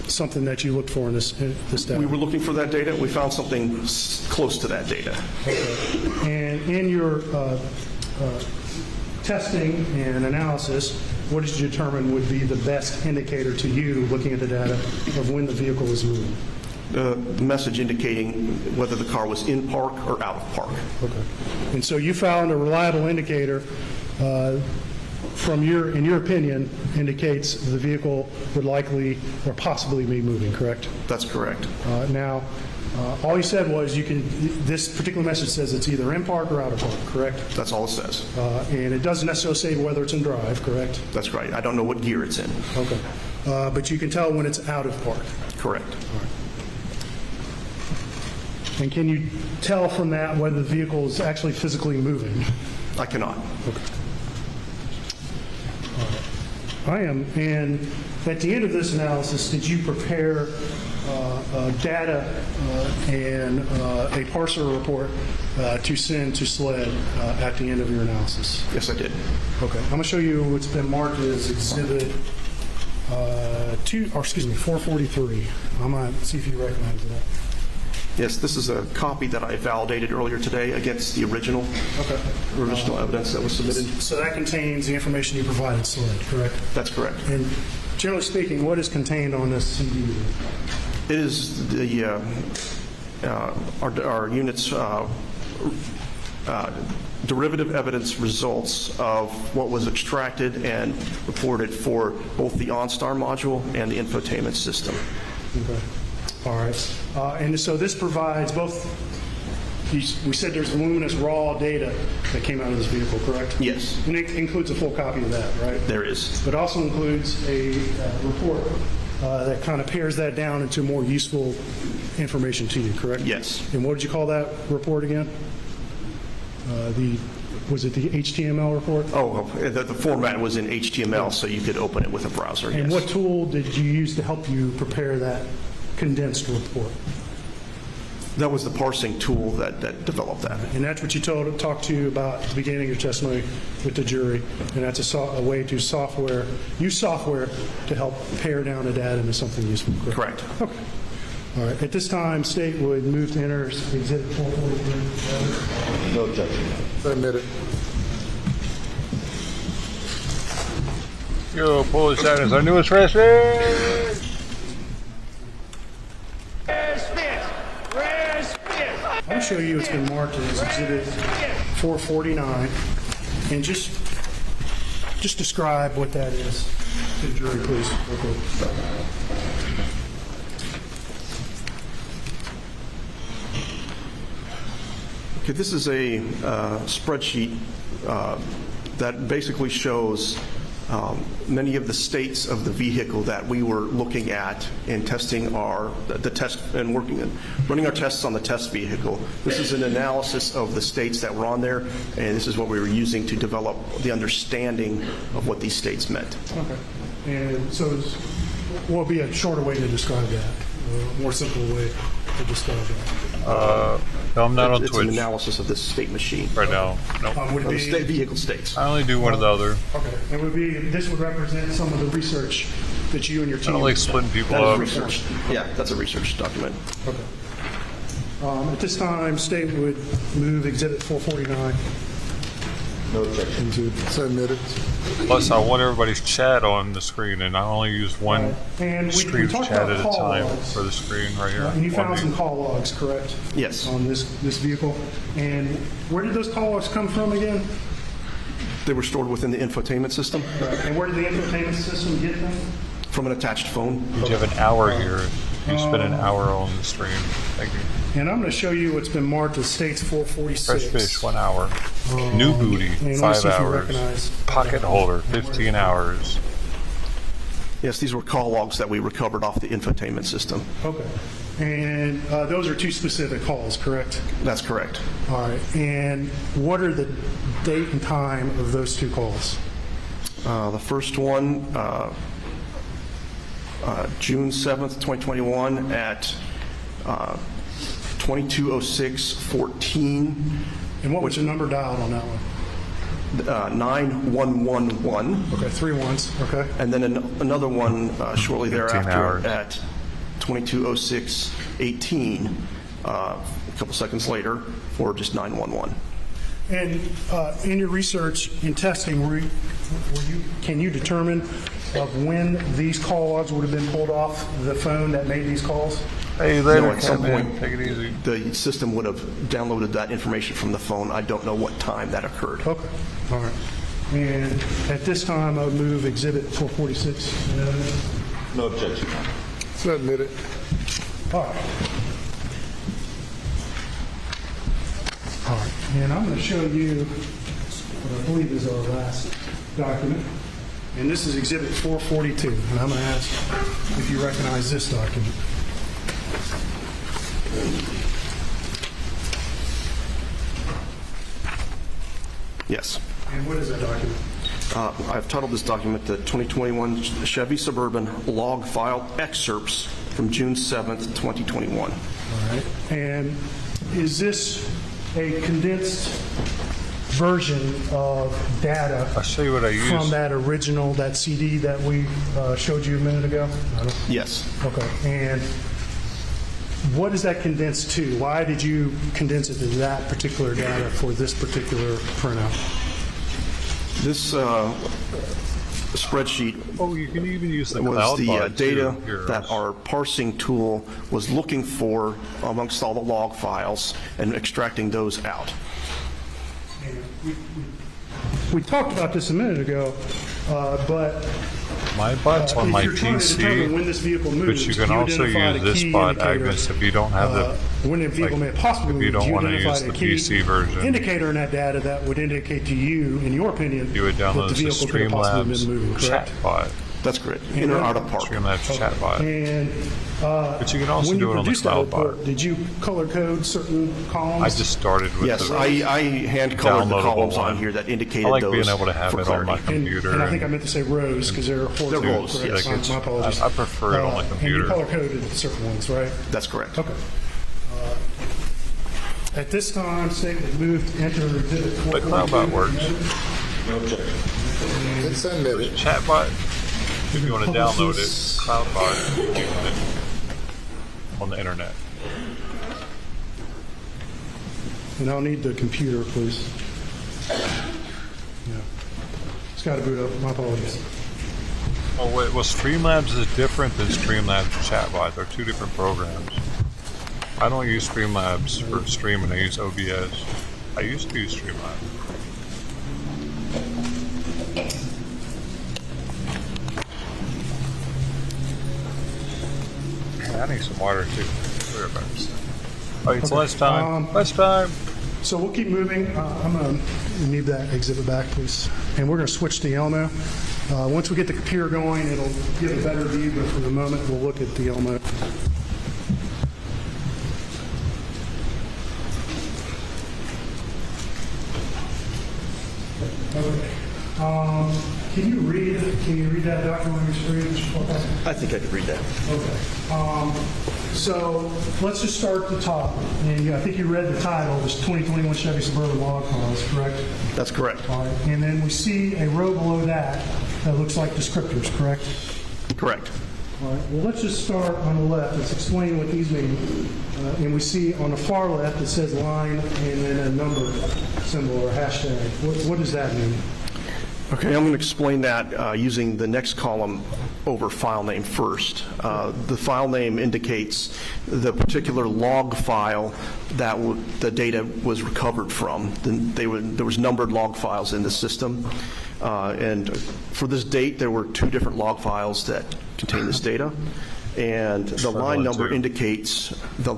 something that you looked for in this data? We were looking for that data. We found something close to that data. Okay. And in your testing and analysis, what did you determine would be the best indicator to you looking at the data of when the vehicle is moving? The message indicating whether the car was in park or out of park. Okay. And so you found a reliable indicator in your opinion, indicates the vehicle would likely or possibly be moving, correct? That's correct. Now, all you said was this particular message says it's either in park or out of park, correct? That's all it says. And it doesn't necessarily say whether it's in drive, correct? That's right. I don't know what gear it's in. Okay. But you can tell when it's out of park. Correct. All right. And can you tell from that whether the vehicle is actually physically moving? I cannot. Okay. I am. And at the end of this analysis, did you prepare data and a parser report to send to SLED at the end of your analysis? Yes, I did. Okay. I'm going to show you what's been marked as Exhibit 443. I'm going to see if you recognize that. Yes, this is a copy that I validated earlier today against the original evidence that was submitted. So that contains the information you provided SLED, correct? That's correct. And generally speaking, what is contained on this CD? It is the our unit's derivative evidence results of what was extracted and reported for both the OnStar module and the infotainment system. Okay. All right. And so this provides both, we said there's voluminous raw data that came out of this vehicle, correct? Yes. And it includes a full copy of that, right? There is. But also includes a report that kind of pares that down into more useful information to you, correct? Yes. And what did you call that report again? Was it the HTML report? Oh, the format was in HTML, so you could open it with a browser. And yes. what tool did you use to help you prepare that condensed report? That was the parsing tool that developed that. And that's what you talked to about at the beginning of your testimony with the jury. And that's a way to use software to help pare down the data into something useful. Correct. Okay. All right. At this time, State would move to enter Exhibit 443. No objection. Submit it. Yo, Polish status, our newest resident! I'm going to show you what's been marked as Exhibit 449, and just describe what that is to the jury, please. Okay. Okay, this is a spreadsheet that basically shows many of the states of the vehicle that we were looking at in testing the test and running our tests on the test vehicle. This is an analysis of the states that were on there, and this is what we were using to develop the understanding of what these states meant. Okay. And so what would be a shorter way to describe that? A more simple way to describe that? No, I'm not on It's Twitch. an analysis of this state machine. Right now. Nope. Would it be, state vehicle states. I only do one or the other. Okay. It would be, this would represent some of the research that you and your I team. don't like splitting people That up. is research. Yeah, that's a research document. Okay. At this time, State would move Exhibit 449. No objection. Submit it. Plus, I want everybody's chat on the screen, and I only use one And we stream talked chat about at a call time logs. for the screen right here. And you found One some view. call logs, correct? Yes. On this vehicle. And where did those call logs come from again? They were stored within the infotainment system And where did the infotainment system get them? from an attached phone. You have an hour here. You spend an hour on the stream. Thank you. And I'm going to show you what's been marked as States 446. Fresh fish, 1 hour. New booty, and 5 let's see if you hours. recognize- Pocket holder, 15 hours. Yes, these were call logs that we recovered off the infotainment system. Okay. And those are two specific calls, correct? That's correct. All right. And what are the date and time of those two calls? The first one, June 7th, 2021 at 22:06:14. And what was the number dialed on that one? 9111. Okay, 3 ones. Okay. And then another one shortly 15 hours. thereafter at 22:06:18, a couple seconds later, for just 911. And in your research and testing, can you determine of when these call logs would have been pulled off the phone that made these calls? Hey, later, No, at some man. point, Take it easy. the system would have downloaded that information from the phone. I don't know what time that occurred. Okay. All right. And at this time, I would move Exhibit 446. No objection. Submit it. All right. All right. And I'm going to show you what I believe is our last document. And this is Exhibit 442. And I'm going to ask if you recognize this document. Yes. And what is that document? I've titled this document the 2021 Chevy Suburban Log File Excerpts from June 7th, 2021. All right. And is this a condensed version of data I'll show you what I use. from that original, that CD that we showed you a minute ago? Yes. Okay. And what is that condensed to? Why did you condense it to that particular data for this particular printout? This spreadsheet Oh, you can even use the was cloud the bot, data too. Here, that our parsing tool was looking for amongst all the log files and extracting those out. We talked about this a minute ago, but my bot's on if my you're trying to determine when PC, this vehicle moves, but you can also identify use the this key bot, indicator, Agnes, if you don't have the when the vehicle may possibly if you move, don't you want to identify use the the key PC version. indicator in that data that would indicate to you, in your opinion, You would that download the the vehicle could have possibly been moving, Streamlabs correct? chatbot. That's correct. In or out of park. Streamlabs chatbot. And But you can also when do you it on the produced that cloud report, bot. did you color code certain columns? I just started with Yes, the I hand-colored the downloadable columns one. on here that indicated I like those being able to have for it on my clarity. computer. And I think I meant to say rows because they're horizontal. They're rows, correct? yes. My apologies. I prefer it on my And you computer. color coded certain ones, right? That's correct. Okay. At this time, say we moved to enter exhibit 4. But CloudBot works. It's unmuted. Chatbot, if you want to download it, CloudBot, you can it on the internet. And I'll need the computer, please. Yeah. It's got to boot up. My apologies. Oh wait, well Streamlabs is different than Streamlabs Chatbot. They're two different programs. I don't use Streamlabs for streaming, I use OBS. I used to use Streamlabs. I need some water too. We're about to start. Oh, it's less time. Less time. So we'll keep moving. I'm going to need that exhibit back, please. And we're going to switch to Elmo. Once we get the computer going, it'll give a better view, but for the moment, we'll look at the Elmo. Okay. Can you read that document on your screen? I think I could read that. Okay. So let's just start at the top. And I think you read the title. It was 2021 Chevy Suburban Log Files, correct? That's correct. All right. And then we see a row below that that looks like descriptors, correct? Correct. All right. Well, let's just start on the left. Let's explain what these mean. And we see on the far left it says line and then a number symbol or hashtag. What does that mean? Okay, I'm going to explain that using the next column over file name first. The file name indicates the particular log file that the data was recovered from. There was numbered log files in the system. And for this date, there were 2 different log files that contain this data. And the line number indicates the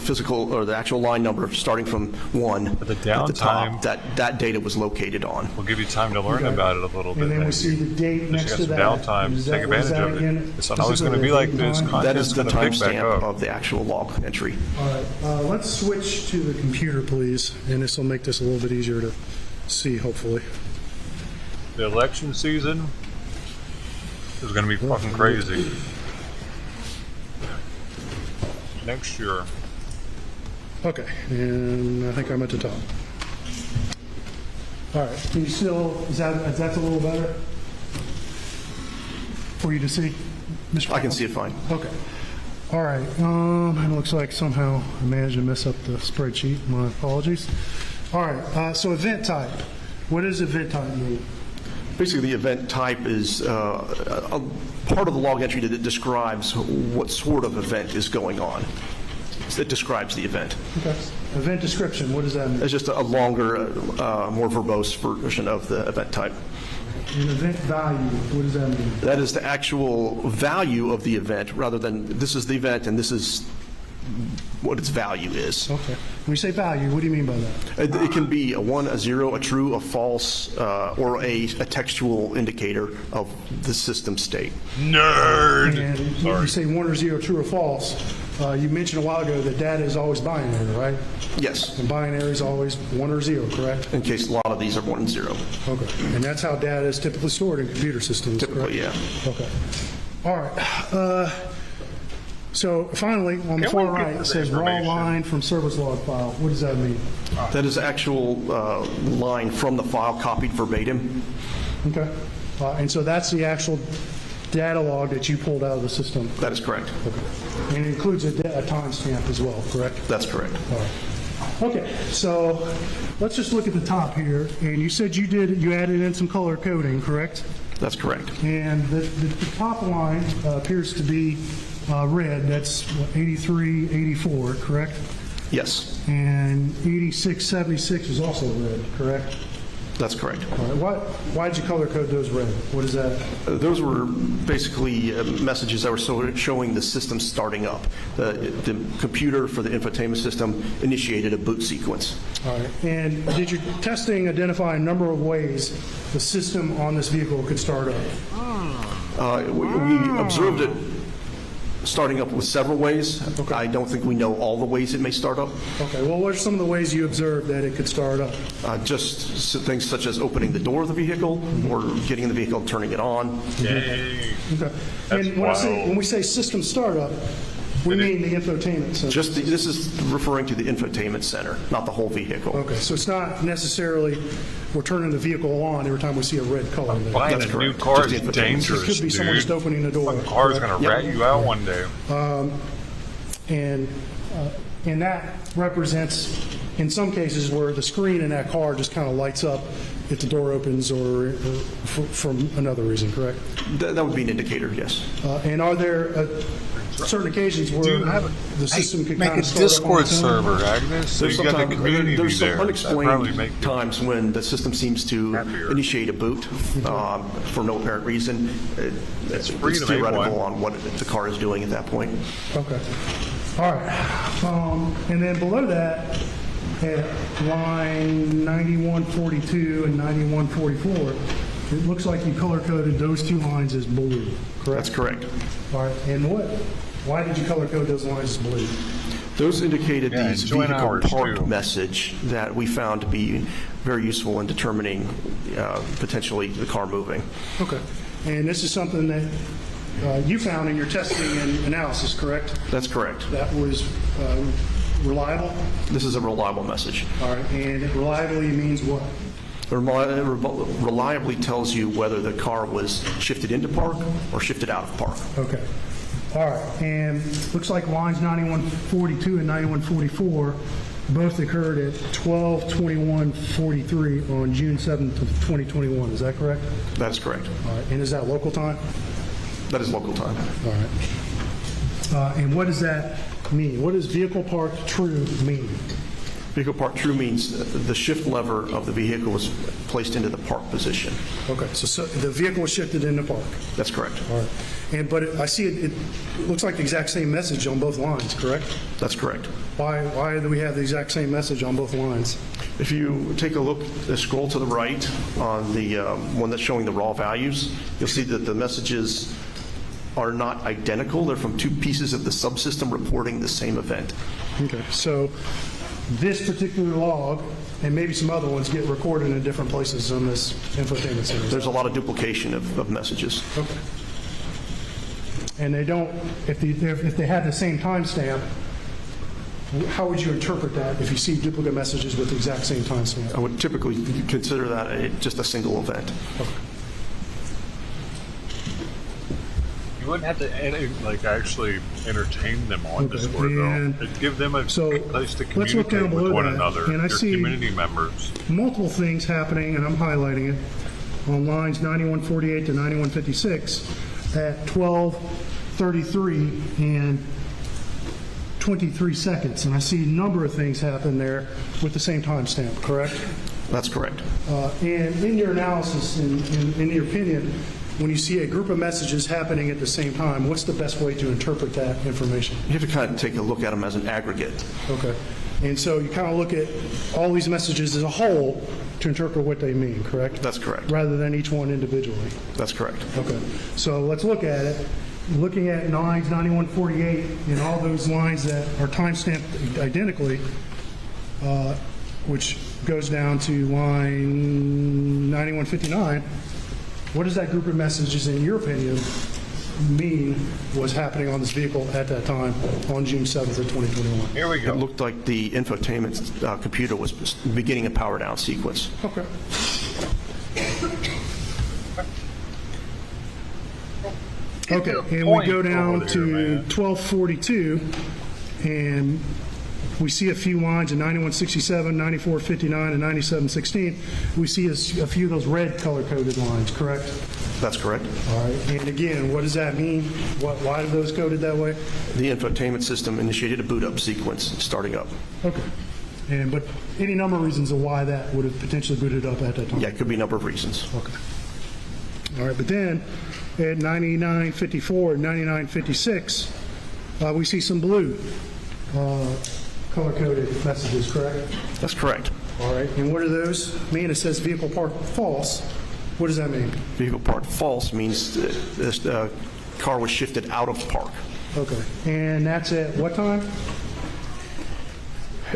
physical or the actual line number starting from 1 But the at the top downtime that data was located on. will give you time to learn about it a little bit. And then we maybe. see the date next to You got that. some downtime. Is Take that- what is advantage that of again? it. It's not always going to be like this. That is Content's the going to pick back timestamp up. of the actual log entry. All right, let's switch to the computer, please, and this will make this a little bit easier to see, hopefully. The election season is going to be fucking crazy. Next year. Okay, and I think I'm at the top. All right, can you still, is that a little better for you to see? Mr. I can see it fine. Okay. All right, it looks like somehow I managed to mess up the spreadsheet. My apologies. All right, so event type. What does event type mean? Basically, the event type is a part of the log entry that describes what sort of event is going on. It describes the event. Okay. Event description, what does that mean? It's just a longer, more verbose version of the event type. And event value, what does that mean? That is the actual value of the event rather than this is the event and this is what its value is. Okay. When you say value, what do you mean by that? It can be a 1, a 0, a true, a false, or a textual indicator of the system state. Nerd! And you say 1 or 0, true or false. you mentioned a while ago that data is always binary, right? Yes. And binary is always 1 or 0, correct? In case a lot of these are 1 and 0. Okay. And that's how data is typically stored in computer systems, Typically, correct? yeah. Okay. All right. So finally, on the far right, it says raw line from service log file. What does that mean? That is actual line from the file copied verbatim. Okay. And so that's the actual data log that you pulled out of the system? That is correct. Okay. And it includes a timestamp as well, correct? That's correct. All right. Okay, so let's just look at the top here. And you said you added in some color coding, correct? That's correct. And the top line appears to be red. That's 83, 84, correct? Yes. And 86, 76 is also red, correct? That's correct. All right. Why did you color code those red? What is that? Those were basically messages that were showing the system starting up. The computer for the infotainment system initiated a boot sequence. All right. And did your testing identify a number of ways the system on this vehicle could start up? We observed it starting up with several ways. Okay. I don't think we know all the ways it may start up. Okay. Well, what are some of the ways you observed that it could start up? Just things such as opening the door of the vehicle or getting in the vehicle and turning it on. Yay. Okay. And when we say system startup, we mean the infotainment center. This is referring to the infotainment center, not the whole vehicle. Okay, so it's not necessarily we're turning the vehicle on every time we see a red color. Buying a new car is dangerous, It could be someone just opening the door. The car's going to rat you out one day. And that represents, in some cases, where the screen in that car just kind of lights up if the door opens or for another reason, correct? That would be an indicator, yes. And are there certain occasions where the system could make kind a of start Discord up on its own? server, Agnes. So you got the community there's some there. unexplained times when the system seems to initiate a boot for no apparent reason. It's theoretical on what the car is doing at that point. Okay. All right. And then below that, at line 9142 and 9144, it looks like you color-coded those two lines as blue, correct? That's correct. All right. And why did you color-code those lines as blue? Those indicated the vehicle park message that we found to be very useful in determining potentially the car moving. Okay. And this is something that you found in your testing and analysis, correct? That's correct. That was reliable? This is a reliable message. All right. And reliably means what? Reliably tells you whether the car was shifted into park or shifted out of park. Okay. All right. And looks like lines 9142 and 9144 both occurred at 12/21/43 on June 7th of 2021. Is that correct? That is correct. All right. And is that local time? That is local time. All right. And what does that mean? What does vehicle parked true mean? Vehicle park true means the shift lever of the vehicle was placed into the park position. Okay, so the vehicle was shifted into park. That's correct. All right. But I see it looks like the exact same message on both lines, correct? That's correct. Why do we have the exact same message on both lines? If you take a look, scroll to the right on the one that's showing the raw values, you'll see that the messages are not identical. They're from two pieces of the subsystem reporting the same event. Okay, so this particular log and maybe some other ones get recorded in different places on this infotainment center. There's a lot of duplication of messages. Okay. And they don't, if they had the same timestamp, how would you interpret that if you see duplicate messages with the exact same timestamp? I would typically consider that just a single event. Okay. You wouldn't have to actually entertain them on Discord, though. It'd give them a place to communicate with one another, and I see community members. Multiple things happening, and I'm highlighting it, on lines 9148 to 9156 at 12:33 and 23 seconds. And I see a number of things happen there with the same timestamp, correct? That's correct. And in your analysis, in your opinion, when you see a group of messages happening at the same time, what's the best way to interpret that information? You have to kind of take a look at them as an aggregate. Okay. And so you kind of look at all these messages as a whole to interpret what they mean, correct? That's correct. Rather than each one individually. That's correct. Okay. So let's look at it. looking at 9s, 9148, and all those lines that are timestamped identically, which goes down to line 9159, what does that group of messages, in your opinion, mean was happening on this vehicle at that time on June 7th of 2021? Here we go. It looked like the infotainment computer was beginning a power down sequence. Okay. Okay, and we go down to 1242, and we see a few lines in 9167, 9459, and 9716. We see a few of those red color-coded lines, correct? That's correct. All right, and again, what does that mean? Why are those coded that way? The infotainment system initiated a boot up sequence starting up. Okay. But any number of reasons of why that would have potentially booted up at that time? Yeah, it could be a number of reasons. Okay. All right, but then at 9954 and 9956, we see some blue color-coded messages, correct? That's correct. All right, and what do those mean? It says vehicle parked false. What does that mean? Vehicle parked false means this car was shifted out of park. Okay, and that's at what time?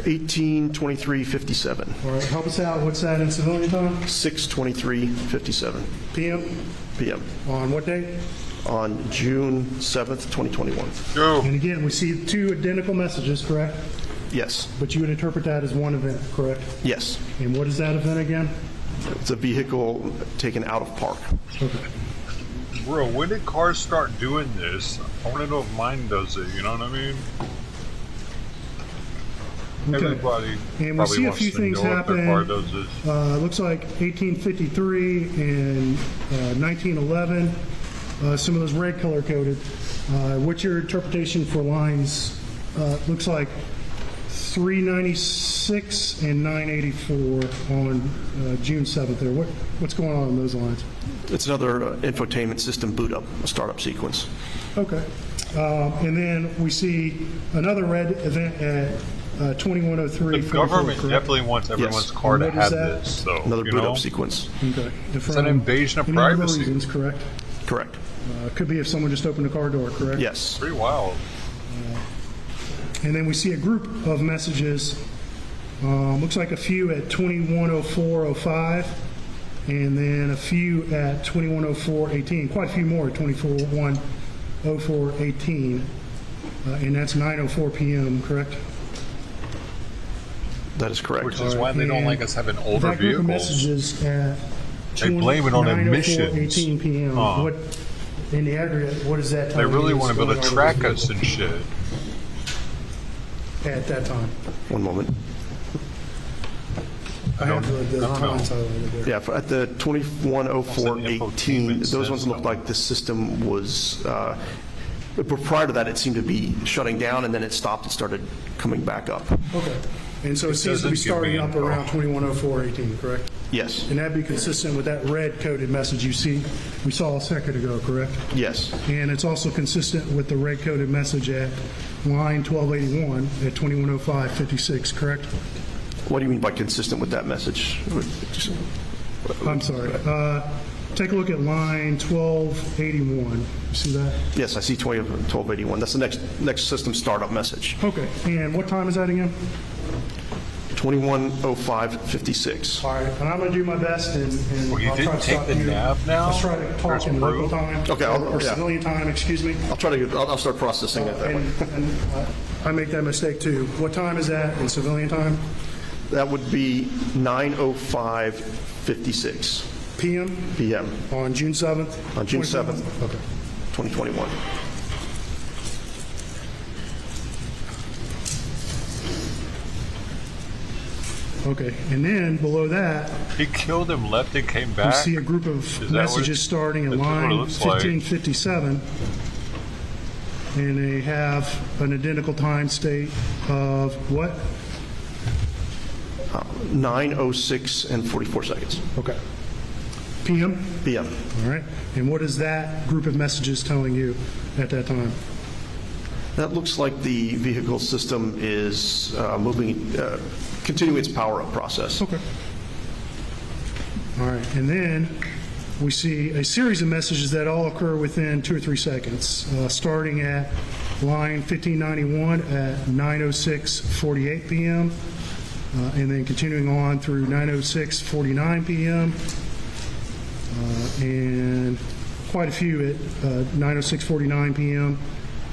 18:23:57. All right, help us out. What's that in civilian time? 6:23:57 PM? p.m. On what date? On June 7th, 2021. Go. And again, we see two identical messages, correct? Yes. But you would interpret that as one event, correct? Yes. And what is that event again? It's a vehicle taken out of park. Okay. Bro, when did cars start doing this? I want to know if mine does it, you know what I mean? Okay. Everybody And we see a few things happen. Does this. Looks like 1853 and 1911. Some of those red color coded. What's your interpretation for lines? Looks like 396 and 984 on June 7th there. What's going on in those lines? It's another infotainment system boot up, a startup sequence. Okay. And then we see another red event at 2103. The government definitely wants everyone's car to have this. So, another boot up sequence. Okay. It's an invasion of any privacy. Reasons, correct? Correct. Could be if someone just opened a car door, correct? Yes. Pretty wild. And then we see a group of messages. Looks like a few at 210405, and then a few at 210418. Quite a few more at 210418, and that's 9:04 p.m. Correct? That is correct. Which is why they don't like us having older that group of vehicles. messages at They blame it on 9:04, emissions. 18 p.m. What in the aggregate? What is that? They really want to be able to track us and shit. At that time. One moment. I have the times highlighted there. Yeah, at the 210418, those ones looked like the system was, prior to that, it seemed to be shutting down, and then it stopped and started coming back up. Okay. And so it seems to be starting up around 210418, correct? Yes. And that'd be consistent with that red coded message we saw a second ago, correct? Yes. And it's also consistent with the red coded message at line 1281 at 210556, correct? What do you mean by consistent with that message? I'm sorry. Take a look at line 1281. You see that? Yes, I see 1281. That's the next system startup message. Okay. And what time is that again? 210556. All right. And I'm going to do my best, and Well, you I'll try didn't to take stop the you. nap now? Let's try to talk in local time. Okay, or civilian time, excuse me. I'll start processing it that way. And I make that mistake too. What time is that in civilian time? That would be 9:05:56 PM? p.m. On June 7th? On June 7th, 2021. Okay, and then below that, He killed him, left and came we back. see a group of Is that what messages starting at that's what it line looks like. 1557, and they have an identical time state of what? 9:06 and 44 seconds. Okay. PM? p.m. All right. And what is that group of messages telling you at that time? That looks like the vehicle system is continuing its power-up process. Okay. All right. And then we see a series of messages that all occur within 2 or 3 seconds, starting at line 1591 at 9:06:48 p.m., and then continuing on through 9:06:49 p.m., and quite a few at 9:06:49 p.m.,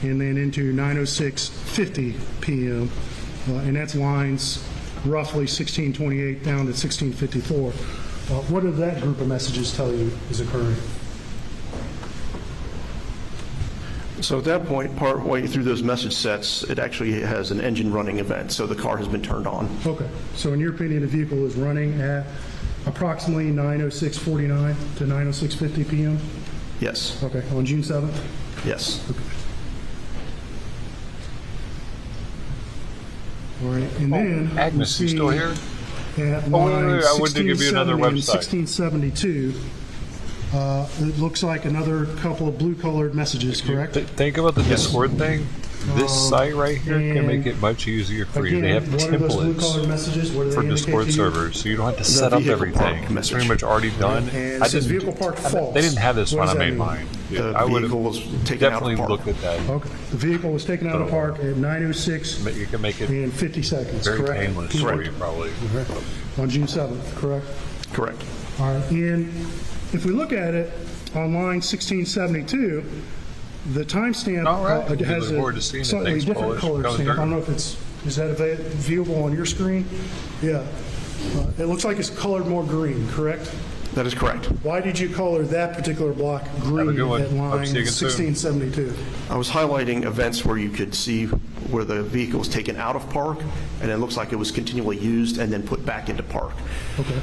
and then into 9:06:50 p.m., and that's lines roughly 1628 down to 1654. What did that group of messages tell you is occurring? So at that point, part way through those message sets, it actually has an engine running event, so the car has been turned on. Okay, so in your opinion, the vehicle is running at approximately 9:06:49 to 9:06:50 p.m.? Yes. Okay, on June 7th? Yes. Okay. All right, and then Agnes, you still here? At Oh, wait, line I wanted to give you another 1670 and website. 1672, it looks like another couple of blue-colored messages, correct? Think about the Discord thing. This site right here can make it much easier for you. They have Again, what are those blue-colored templates messages? What do they for indicate Discord to you? servers, so you don't have to set up everything. It's pretty much already done. And it says vehicle parked false. They didn't have this What when I does that made mean? mine. The I would vehicle was have taken out of definitely park. looked at that. Okay, the vehicle was taken out of park at 9:06 You can make it and 50 seconds, very correct? painless for you, probably. On June 7th, correct? Correct. All right, and if we look at it on line 1672, the timestamp has Looking forward to a seeing it. slightly Thanks, different Polish. color Goes stamp. I dirt. don't know if is that viewable on your screen? Yeah. It looks like it's colored more green, correct? That is correct. Why did you color that particular block green good one. at line Hope to see you again soon. 1672? I was highlighting events where you could see where the vehicle was taken out of park, and it looks like it was continually used and then put back into park. Okay.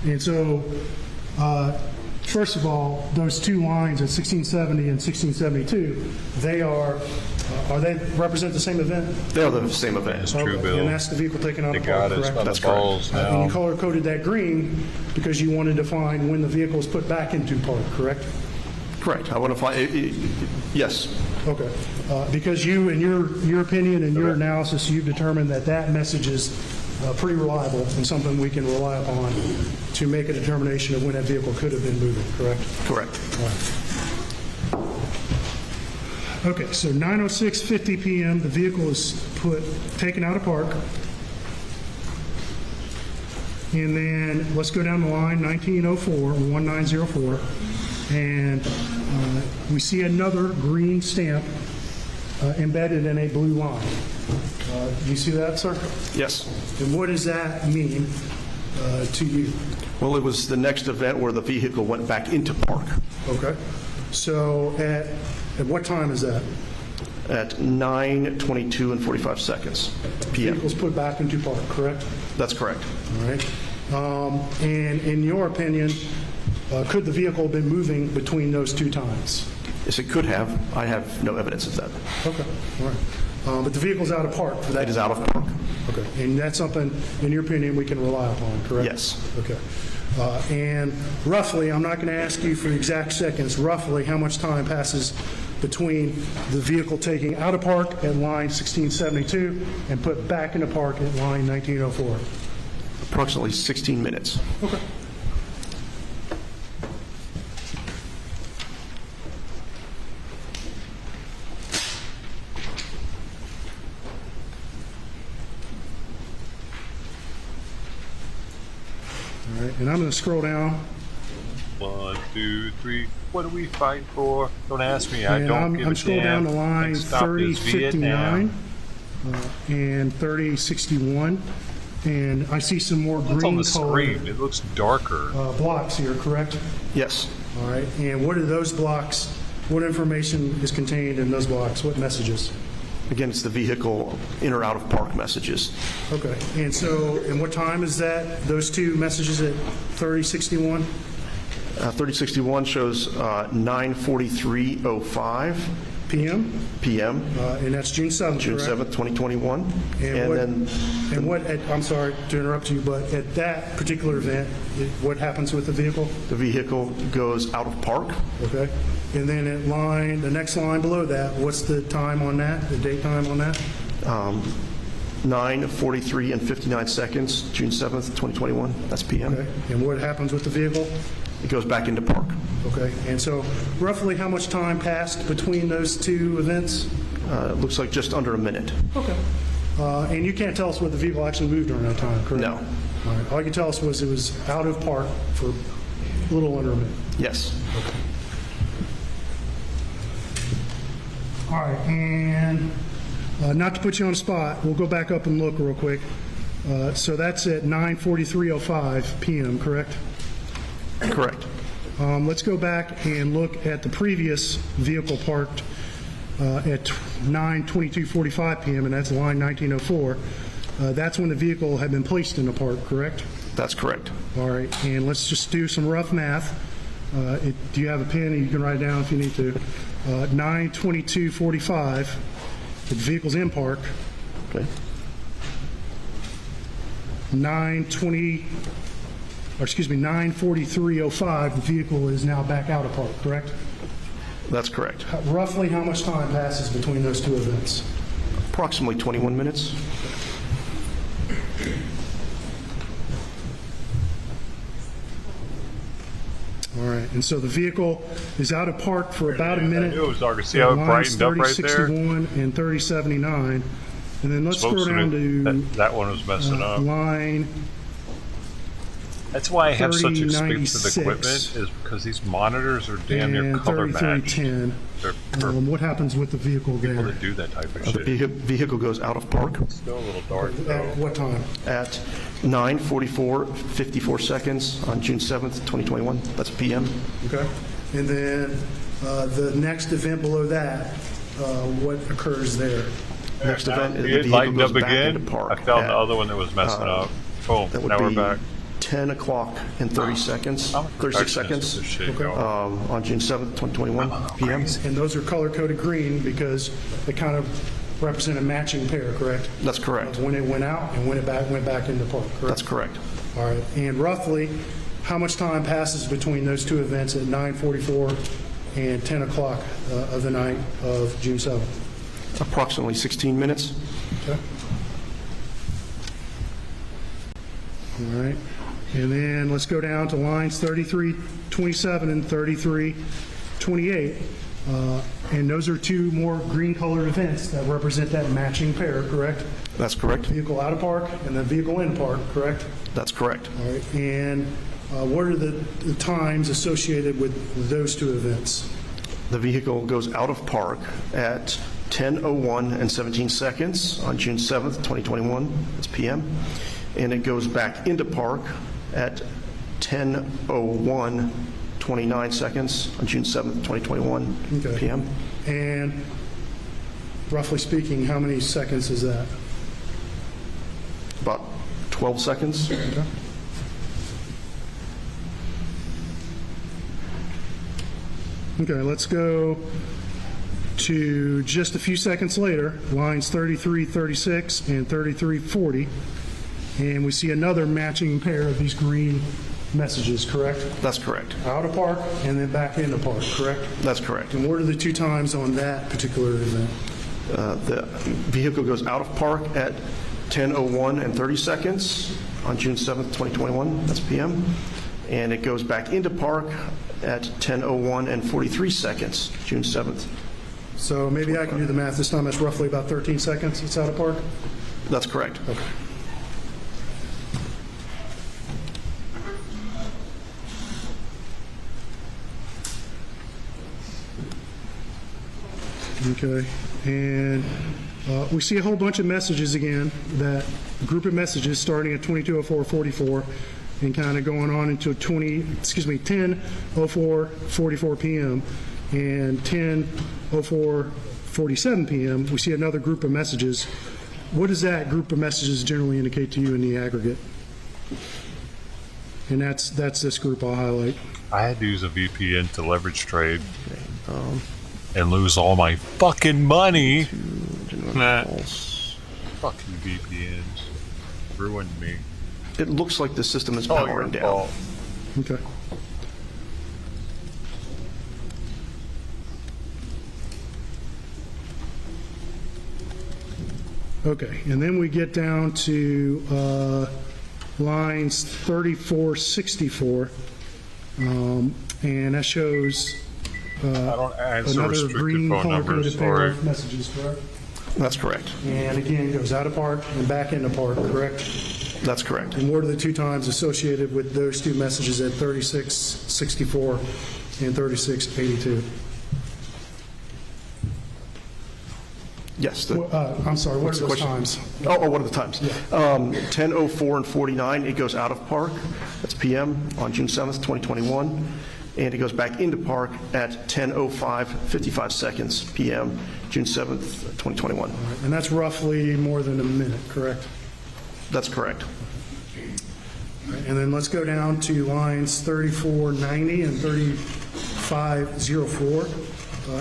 And so, first of all, those two lines at 1670 and 1672, they represent the same event? They are the same event. It's true, Okay, Bill. And that's the vehicle taken out They of park, got us correct? by the That's correct. balls And now. you color-coded that green because you wanted to find when the vehicle was put back into park, correct? Correct. I want to find, yes. Okay. Because you, in your opinion and your analysis, you've determined that that message is pretty reliable and something we can rely upon to make a determination of when that vehicle could have been moving, correct? Correct. All right. Okay, so 9:06:50 p.m., the vehicle is taken out of park. And then let's go down the line, 1904, and we see another green stamp embedded in a blue line. Do you see that, sir? Yes. And what does that mean to you? Well, it was the next event where the vehicle went back into park Okay. So at what time is that? at 9:22 and 45 seconds p.m. Vehicle's put back into park, correct? That's correct. All right. And in your opinion, could the vehicle have been moving between those two times? Yes, it could have. I have no evidence of that. Okay, all right. But the vehicle's out of park for that? It is out of park. Okay, and that's something, in your opinion, we can rely upon, correct? Yes. Okay. And roughly, I'm not going to ask you for exact seconds, roughly how much time passes between the vehicle taking out of park at line 1672 and put back into park at line 1904? Approximately 16 minutes. Okay. All right, and I'm going to scroll down. 1, 2, 3. What are we fighting for? Don't ask me. I And don't give a I'm scrolling down damn. to line Next stop is 3059 Vietnam. and 3061, and I see some more What's on green the colored screen? It looks darker. blocks here, correct? Yes. All right, and what are those blocks? What information is contained in those blocks? What messages? Again, it's the vehicle in or out of park messages. Okay, and so, and what time is that? Those two messages at 3061? 3061 shows 9:43:05 PM? p.m. And that's June 7th, June correct? 7th, 2021. And what, I'm sorry to interrupt you, but at that particular event, what happens with the vehicle? The vehicle goes out of park. Okay. And then at the next line below that, what's the time on that, the date time on that? 9:43 and 59 seconds, June 7th, 2021. That's p.m. Okay. And what happens with the vehicle? It goes back into park. Okay, and so roughly how much time passed between those two events? It looks like just under a minute. Okay. And you can't tell us whether the vehicle actually moved during that time, correct? No. All right, all you can tell us was it was out of park for a little under a minute. Yes. Okay. All right, and not to put you on the spot, we'll go back up and look real quick. So that's at 9:43:05 p.m., correct? Correct. Let's go back and look at the previous vehicle parked at 9:22:45 p.m., and that's line 1904. That's when the vehicle had been placed in the park, correct? That's correct. All right, and let's just do some rough math. Do you have a pen? You can write it down if you need to. 9:22:45, the vehicle's in park. Okay. 9:43:05, the vehicle is now back out of park, correct? That's correct. Roughly how much time passes between those two events? Approximately 21 minutes. All right, and so the vehicle is out of park for about a minute. I knew it was dark. See how it brightened up right there? 3061 and 3079. And then let's scroll down to that one was messing up. line. That's why I have such expensive 3096 equipment, is because these monitors are damn near and color matched. 3310. What happens with the vehicle People there? that do that type of The shit. vehicle goes out of park Still a little dark though. At what time? at 9:44:54 seconds on June 7th, 2021. That's PM. Okay. And then the next event below that, what occurs there? Next event is the It vehicle lightened goes up back again. into park. I found at, the other one that was messing up. Boom. That would Now we're be back. 10 o'clock and 30 seconds, I'm a 36 perfectionist seconds with this shit, Okay. y'all. on June 7th, 2021 PM. And those are color-coded green because they kind of represent a matching pair, correct? That's correct. When it went out and when it went back into park, correct? That's correct. All right. And roughly, how much time passes between those two events at 9:44 and 10 o'clock of the night of June 7th? Approximately 16 minutes. Okay. All right. And then let's go down to lines 3327 and 3328. And those are two more green-colored events that represent that matching pair, correct? That's correct. Vehicle out of park and then vehicle in park, correct? That's correct. All right. And what are the times associated with those two events? The vehicle goes out of park at 10:01 and 17 seconds on June 7th, 2021. It's PM. And it goes back into park at 10:01, 29 seconds on June 7th, 2021 Okay. PM. And roughly speaking, how many seconds is that? About 12 seconds. Okay. Okay, let's go to just a few seconds later, lines 3336 and 3340, and we see another matching pair of these green messages, correct? That's correct. Out of park and then back into park, correct? That's correct. And what are the two times on that particular event? The vehicle goes out of park at 10:01 and 30 seconds on June 7th, 2021. That's PM. And it goes back into park at 10:01 and 43 seconds, June 7th. So maybe I can do the math this time. That's roughly about 13 seconds it's out of park? That's correct. Okay. Okay, and we see a whole bunch of messages again, that group of messages starting at 22:04:44 and kind of going on into 10:04:44 p.m. and 10:04:47 p.m. We see another group of messages. What does that group of messages generally indicate to you in the aggregate? And that's this group I'll highlight. I had to use a VPN to leverage trade and lose all my fucking money. Nah. Fuck you, VPNs. Ruined me. It looks like the system is powering down. Okay. Okay, and then we get down to lines 3464 And that shows I don't answer another restricted green phone numbers. color-coded pair Sorry. of messages, correct? That's correct. And again, goes out of park and back into park, correct? That's correct. And what are the two times associated with those two messages at 3664 and 3682? Yes. I'm sorry, what What's are the those times? question? Oh, what are the times? 10:04 and 49, it goes out of park. That's PM on June 7th, 2021. And it goes back into park at 10:05, 55 seconds PM, June 7th, 2021. And that's roughly more than a minute, correct? That's correct. And then let's go down to lines 3490 and 3504.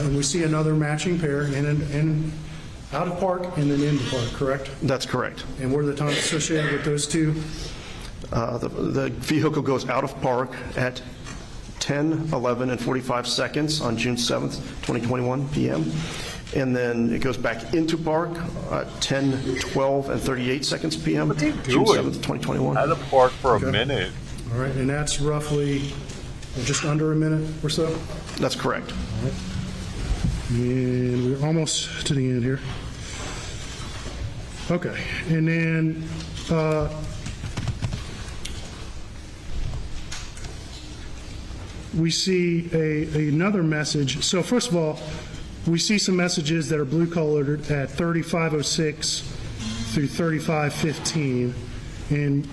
And we see another matching pair in out of park and then into park, correct? That's correct. And what are the times associated with those two? The vehicle goes out of park at 10:11 and 45 seconds on June 7th, 2021 PM. And then it goes back into park at 10:12 and 38 seconds PM, June 7th, 2021. Out of park for a minute. All right, and that's roughly just under a minute or so? That's correct. All right. And we're almost to the end here. Okay, and then we see another message. So first of all, we see some messages that are blue colored at 3506 through 3515. And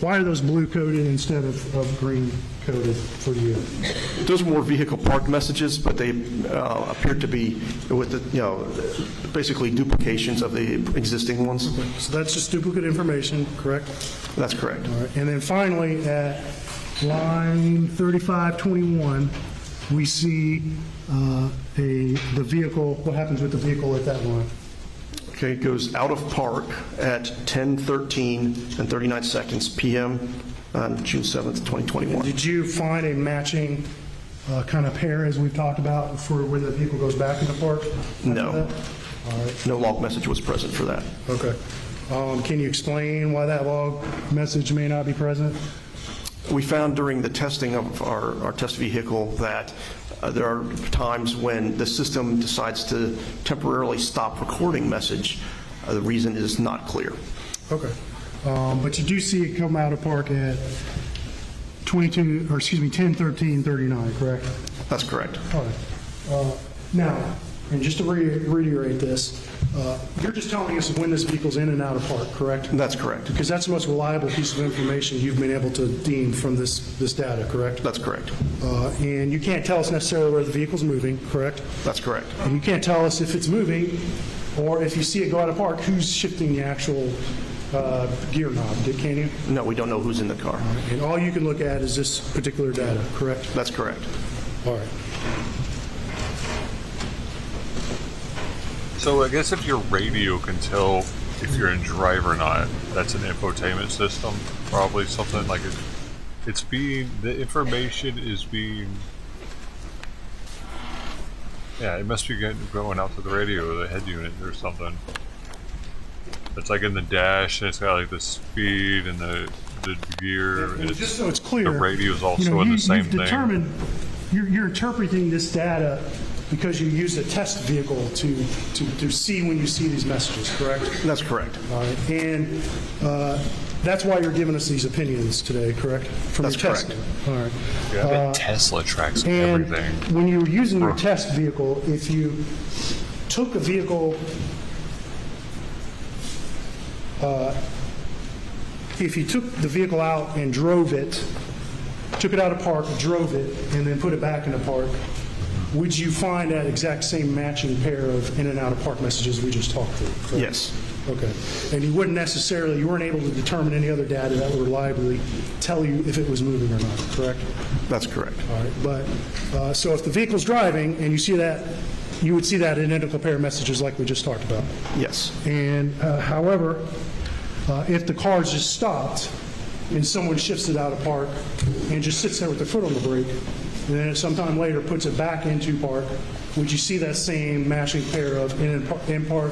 why are those blue coded instead of green coded for you? Those are more vehicle park messages, but they appear to be with the, basically duplications of the existing ones. Okay. So that's just duplicate information, correct? That's correct. All right. And then finally, at line 3521, we see the vehicle. What happens with the vehicle at that line? Okay, it goes out of park at 10:13 and 39 seconds PM on June 7th, 2021. Did you find a matching kind of pair as we've talked about for when the vehicle goes back into park? No. All right. No log message was present for that. Okay. Can you explain why that log message may not be present? We found during the testing of our test vehicle that there are times when the system decides to temporarily stop recording message. The reason is not clear. Okay. But you do see it come out of park at 10:13:39, correct? That's correct. All right. Now, and just to reiterate this, you're just telling us when this vehicle's in and out of park, correct? That's correct. Because that's the most reliable piece of information you've been able to deem from this data, correct? That's correct. And you can't tell us necessarily where the vehicle's moving, correct? That's correct. And you can't tell us if it's moving, or if you see it go out of park, who's shifting the actual gear knob, can you? No, we don't know who's in the car. And all you can look at is this particular data, correct? That's correct. All right. So I guess if your radio can tell if you're in drive or not, that's an infotainment system. Probably something like it's being, the information is being, yeah, it must be going out to the radio or the head unit or something. It's like in the dash, and it's got like the speed and the gear. And just so it's clear, the radio is also in the same you've determined, thing. You're interpreting this data because you use a test vehicle to see when you see these messages, correct? That's correct. All right. And that's why you're giving us these opinions today, correct? From That's your test. correct. All right. Yeah, Tesla tracks and everything. When you were using your test vehicle, if you took a vehicle, if you took the vehicle out and drove it, took it out of park, drove it, and then put it back into park, would you find that exact same matching pair of in and out of park messages we just talked through? Correct? Yes. Okay. And you weren't able to determine any other data that would reliably tell you if it was moving or not, correct? That's correct. All right. But, so if the vehicle's driving and you see that, you would see that in identical pair of messages like we just talked about. Yes. And however, if the car's just stopped and someone shifts it out of park and just sits there with their foot on the brake, and then sometime later puts it back into park, would you see that same matching pair of in park,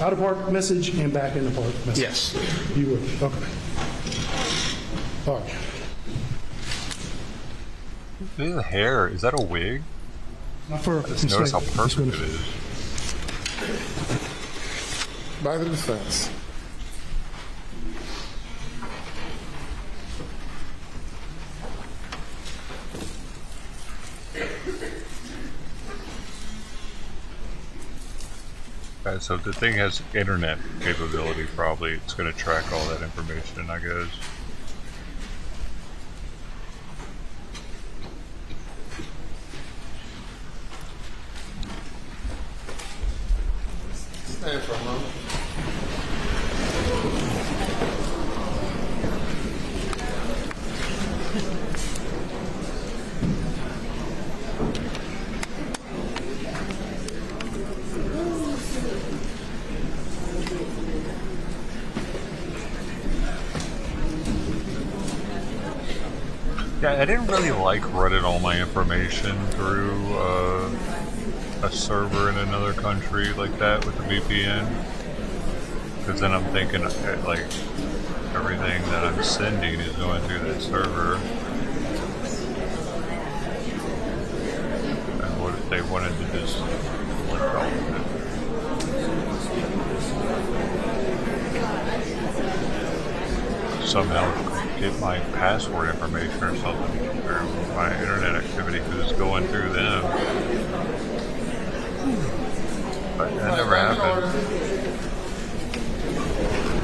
out of park message and back into park message? Yes. You would. Okay. All right. Look at the hair. Is that a wig? Not for, I just notice how perfect it is. By the defense. Okay, so if the thing has internet capability, probably it's going to track all that information, I guess. Stand for a moment. Yeah, I didn't really like running all my information through a server in another country like that with the VPN, because then I'm thinking like everything that I'm sending is going through that server. And what if they wanted to just link all of it? Somehow get my password information or something, or my internet activity, because it's going through them. But that never happened.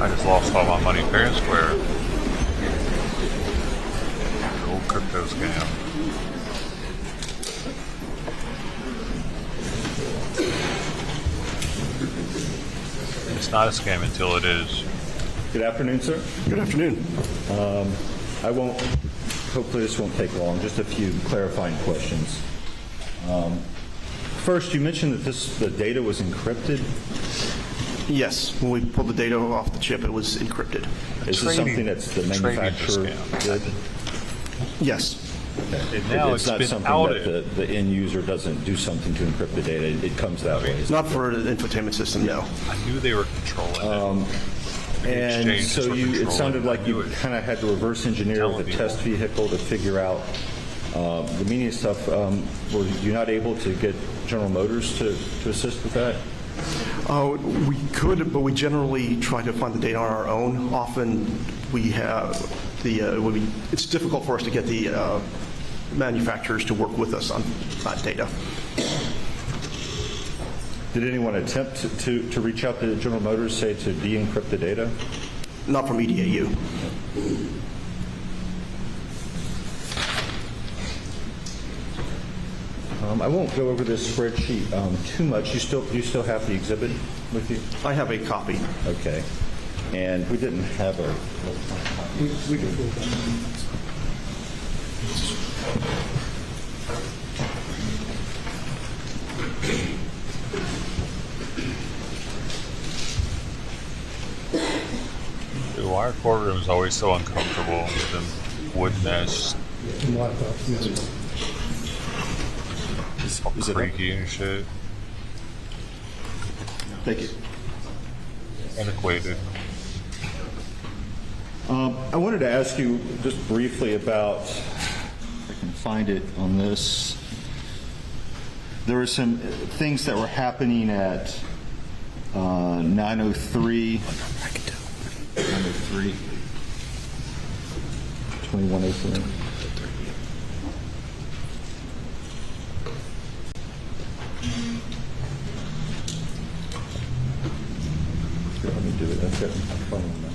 I just lost all my money fair and square. The old crypto scam. It's not a scam until it is. Good afternoon, sir. Good afternoon. Hopefully this won't take long, just a few clarifying questions. First, you mentioned that the data was encrypted. Yes, when we pulled the data off the chip, it was encrypted. Is this something that's the manufacturer did? Yes. Okay. Now it's it's not been something outed. that the end user doesn't do something to encrypt the data. It comes that way. Not for an infotainment system, no. I knew they were controlling it. And so it sounded like you kind of had to reverse engineer the test vehicle to figure out the meaning of stuff. Were you not able to get General Motors to assist with that? We could, but we generally try to find the data on our own. Often we have it's difficult for us to get the manufacturers to work with us on that data. Did anyone attempt to reach out to General Motors, say, to de-encrypt the data? Not from EDAU. I won't go over this spreadsheet too much. You still have the exhibit with you? I have a copy. Okay. And we didn't have a... We can go back. Dude, why are courtrooms always so uncomfortable with them wood nests? All creaky and shit. Thank you. Antiquated. I wanted to ask you just briefly about, if I can find it on this. There were some things that were happening at 903. 903. 2103. Here, let me do it. I've got my phone on that.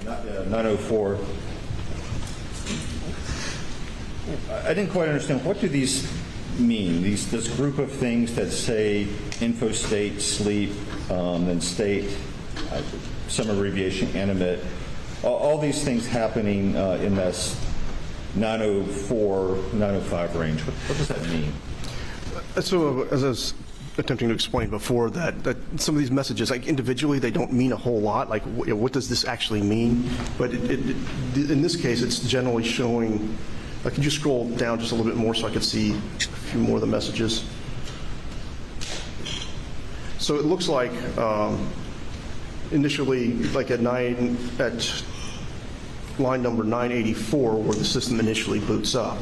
Not 904. I didn't quite understand. What do these mean? This group of things that say info state, sleep, then state, some abbreviation, animate. All these things happening in this 904, 905 range. What does that mean? So, as I was attempting to explain before, that some of these messages, like individually, they don't mean a whole lot. Like, what does this actually mean? But in this case, it's generally showing. Could you scroll down just a little bit more so I could see a few more of the messages? So it looks like initially, like at line number 984 where the system initially boots up.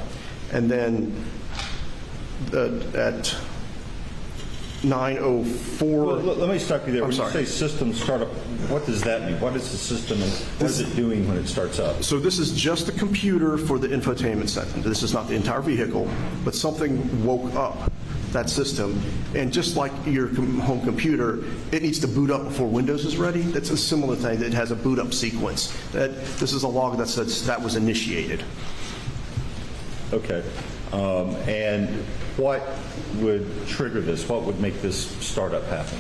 And then at 904. Let me stop you there. I'm When sorry. you say system startup, what does that mean? What is the system and what is it doing when it starts up? So this is just the computer for the infotainment center. This is not the entire vehicle, but something woke up that system. And just like your home computer, it needs to boot up before Windows is ready. That's a similar thing. That has a boot up sequence. This is a log that says that was initiated. Okay. And what would trigger this? What would make this startup happen?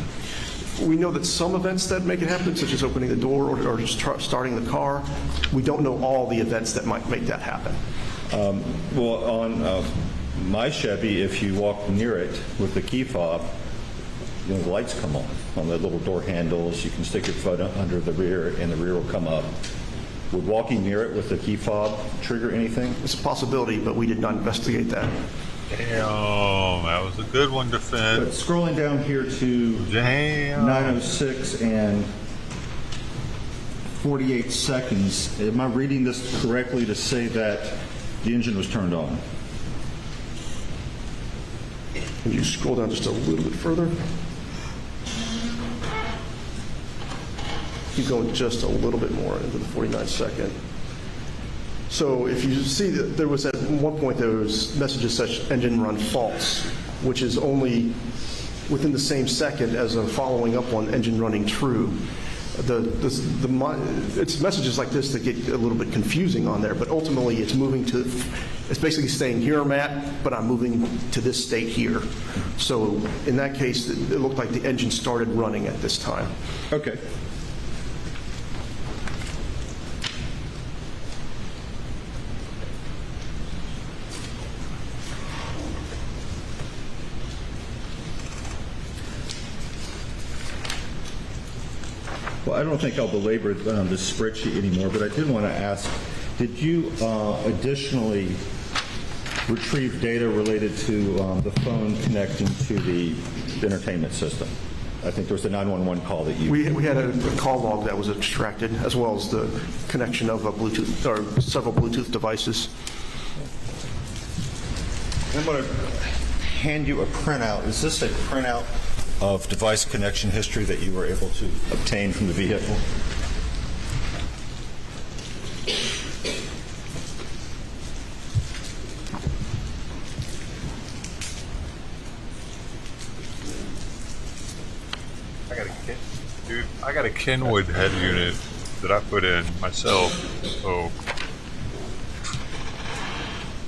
We know that some events that make it happen, such as opening the door or just starting the car, we don't know all the events that might make that happen. Well, on my Chevy, if you walk near it with the key fob, the lights come on the little door handles. You can stick your foot under the rear, and the rear will come up. Would walking near it with the key fob trigger anything? It's a possibility, but we did not investigate that. Damn, that was a good one, But Defense. scrolling down here to Damn. 906 and 48 seconds, am I reading this correctly to say that the engine was turned on? Can you scroll down just a little bit further? Keep going just a little bit more into the 49-second. So if you see that there was at one point there was messages such engine run false, which is only within the same second as a following up on engine running true. It's messages like this that get a little bit confusing on there, but ultimately it's basically saying here I'm at, but I'm moving to this state here. So in that case, it looked like the engine started running at this time. Okay. Well, I don't think I'll belabor this spreadsheet anymore, but I did want to ask, did you additionally retrieve data related to the phone connecting to the entertainment system? I think there was a 911 call that you... We had a call log that was extracted, as well as the connection of a Bluetooth, or several Bluetooth devices. I'm going to hand you a printout. Is this a printout of device connection history that you were able to obtain from the vehicle? I got a Kenwood head unit that I put in myself, so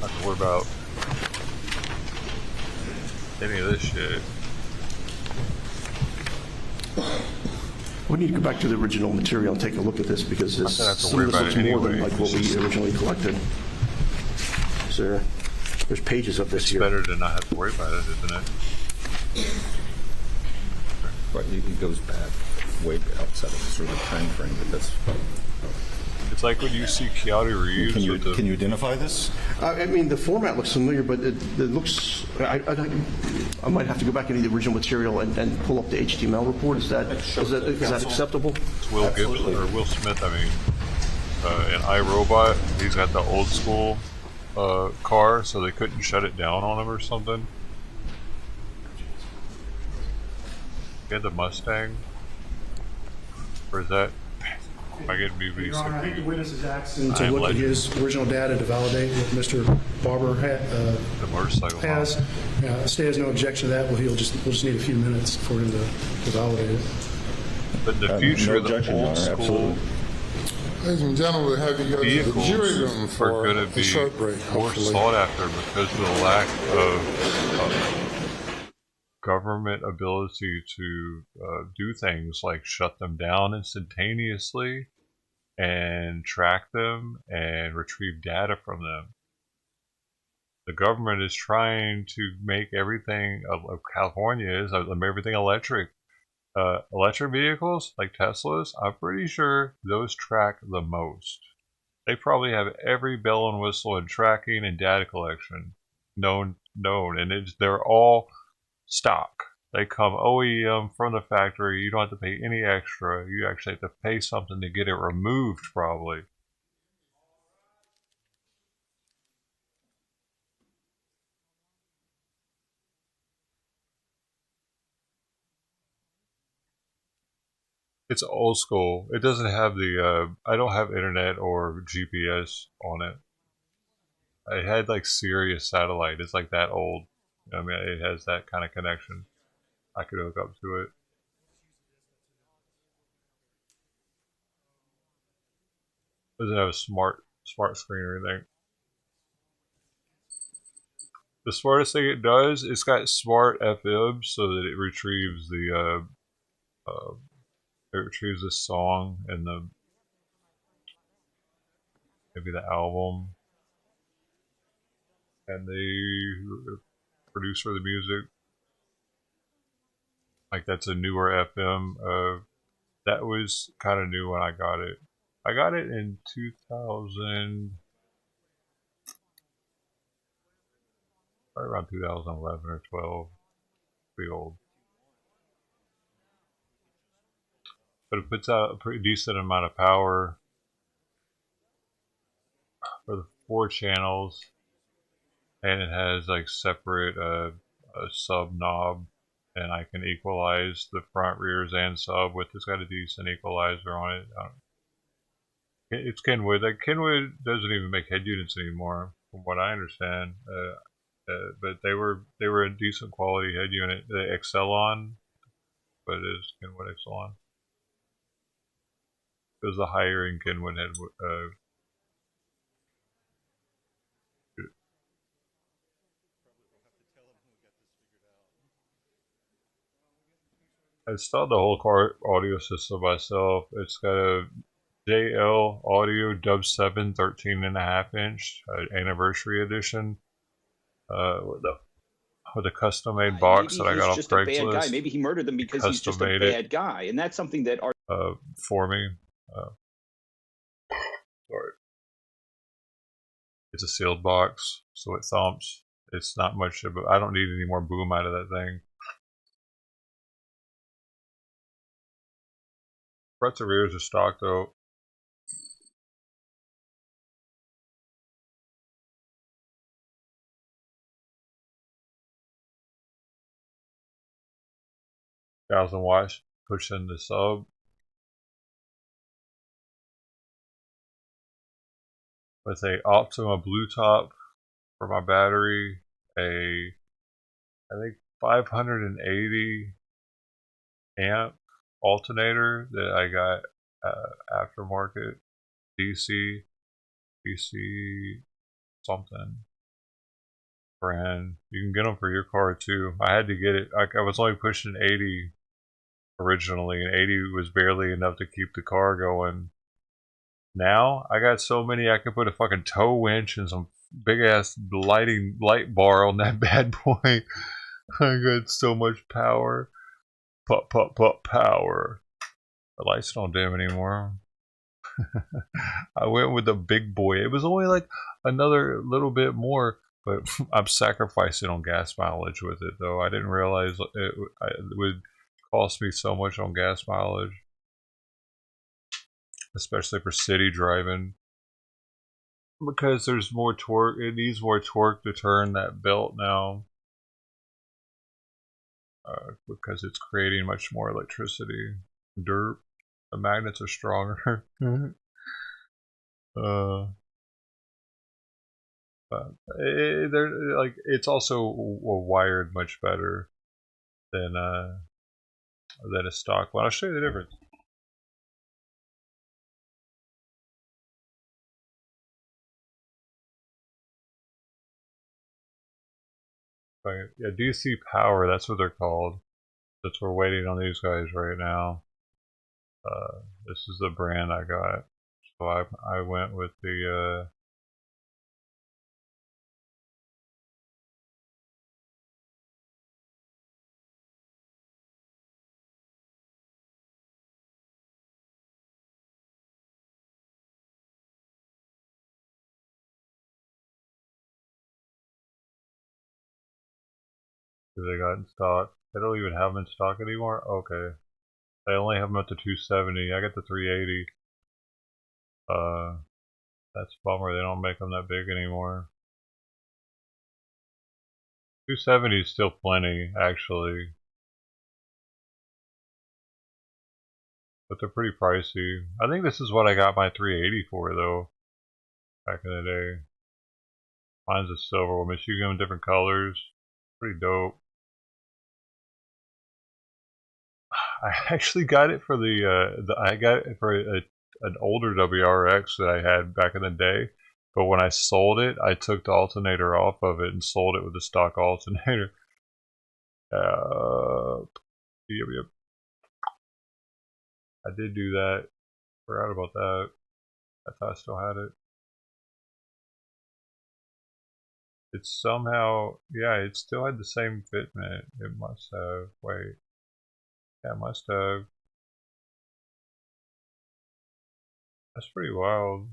not to worry about any of this shit. We need to go back to the original material and take a look at this, because some of this looks more than like what we originally collected. There's pages of this here. It's better to not have to worry about it, isn't it? Right, it goes back way outside of sort of the time frame, but that's... It's like when you see Keanu Reeves. Can you identify this? I mean, the format looks familiar, but it looks... I might have to go back into the original material and pull up the HTML report. Is that acceptable? It's Will Gibson, or Will Smith, I mean. In iRobot, he's got the old school car, so they couldn't shut it down on him or something. He had the Mustang? Or is that... Am I getting BBC? Your Honor, I think the witness is asking to look at his original data to validate what Mr. Barber the motorcycle has. The state has no objection to that. Well, we'll just need a few minutes for him to validate it. But in the future, no the old school absolutely. Ladies and gentlemen, we'll have you go to the jury room are for going a to be short break, more hopefully. sought after because of the lack of government ability to do things like shut them down instantaneously and track them and retrieve data from them. The government is trying to make everything, California is, everything electric. Electric vehicles like Teslas, I'm pretty sure those track the most. They probably have every bell and whistle and tracking and data collection known, and they're all stock. They come OEM from the factory. You don't have to pay any extra. You actually have to pay something to get it removed, probably. It's old school. It doesn't have the. I don't have internet or GPS on it. I had like Sirius satellite. It's like that old. I mean, it has that kind of connection. I could hook up to it. Doesn't have a smart screen or anything. The smartest thing it does, it's got smart FM so that it retrieves it retrieves the song and maybe the album and the producer of the music. Like that's a newer FM. That was kind of new when I got it. I got it in 2000, probably around 2011 or 12. Pretty old, but it puts out a pretty decent amount of power for the 4 channels, and it has like separate a sub knob, and I can equalize the front, rears, and sub with. It's got a decent equalizer on it. It's Kenwood. Like Kenwood doesn't even make head units anymore, from what I understand. But they were a decent quality head unit. The Excelon, but it is Kenwood Excelon. It was the higher end Kenwood head. I installed the whole car audio system myself. It's got a JL Audio Dub 7 13.5 inch anniversary edition. With a custom made box that I got off just a bad guy. Craigslist. Maybe he murdered them because he's just a bad guy, and that's something that for me. Sorry. It's a sealed box, so it thumps. It's not much of I don't need any more boom out of that thing. Fronts and rears are stock though. Thousand watts pushing the sub. With a Optima blue top for my battery, I think 580 amp alternator that I got aftermarket DC something brand. You can get them for your car too. I had to get it. I was only pushing 80 originally, and 80 was barely enough to keep the car going. Now I got so many I can put a fucking tow winch and some big ass light bar on that bad boy. I got so much power. Pop power. The lights don't dim anymore. I went with the big boy. It was only like another little bit more, but I'm sacrificing on gas mileage with it though. I didn't realize it would cost me so much on gas mileage, especially for city driving, because there's more torque. It needs more torque to turn that belt now, because it's creating much more electricity. Dirt. The magnets are stronger. But they're like, it's also wired much better than a stock one. I'll show you the difference. But yeah, DC Power, that's what they're called. That's we're waiting on these guys right now. This is the brand I got. So I went with the they got in stock. They don't even have them in stock anymore? Okay. They only have them up to 270. I got the 380. That's a bummer. They don't make them that big anymore. 270 is still plenty, actually. but they're pretty pricey. I think this is what I got my 380 for though, back in the day. Mine's a silver one, but you get them different colors. Pretty dope. I actually got it for I got it for an older WRX that I had back in the day. But when I sold it, I took the alternator off of it and sold it with the stock alternator. Yep. I did do that. Forgot about that. I thought I still had it. It's somehow, yeah, it still had the same fitment. It must have. Wait. Yeah, it must have. That's pretty wild.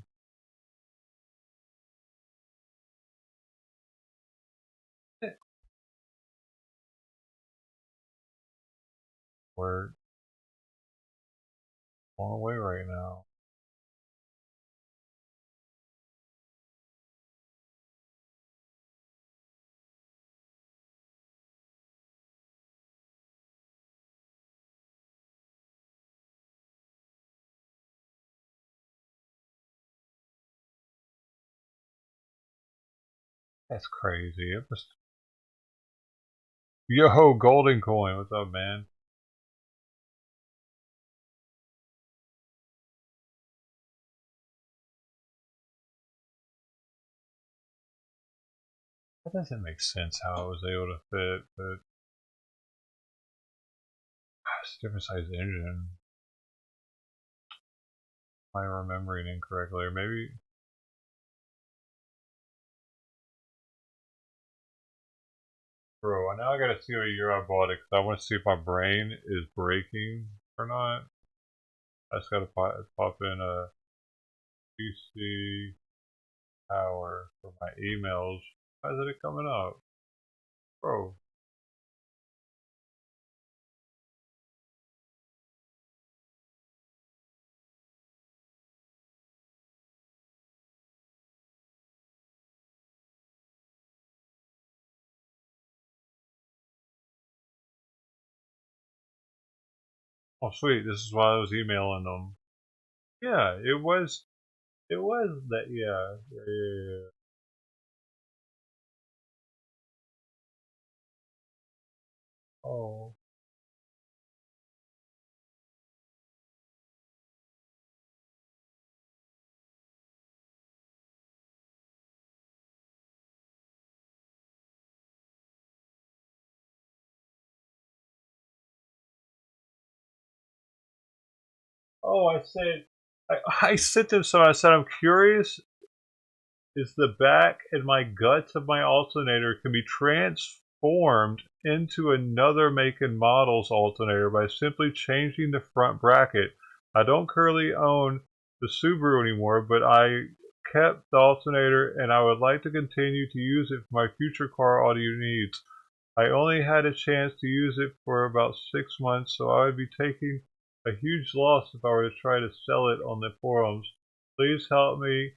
We're blown away right now. That's crazy. It was... Yo, Golden Coin, what's up, man? That doesn't make sense how it was able to fit, but it's a different size engine. Am I remembering incorrectly? Or maybe... Bro, now I gotta see what year I bought it, because I want to see if my brain is breaking or not. I just gotta pop in a PC power for my emails. Why isn't it coming up? Bro. Oh sweet, this is why I was emailing them. Yeah, it was that, yeah. Oh. Oh, I said to him, so I said, I'm curious, is the back and my guts of my alternator can be transformed into another make and model's alternator by simply changing the front bracket. I don't currently own the Subaru anymore, but I kept the alternator and I would like to continue to use it for my future car audio needs. I only had a chance to use it for about 6 months, so I would be taking a huge loss if I were to try to sell it on the forums. Please help me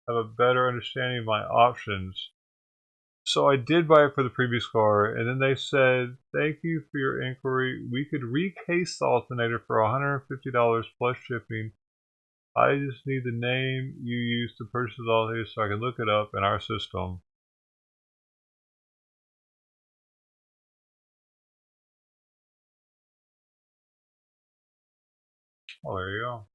have a better understanding of my options. So I did buy it for the previous car, and then they said, thank you for your inquiry. We could recase the alternator for $150 plus shipping. I just need the name you used to purchase the alternator so I can look it up in our system. Oh, there you go.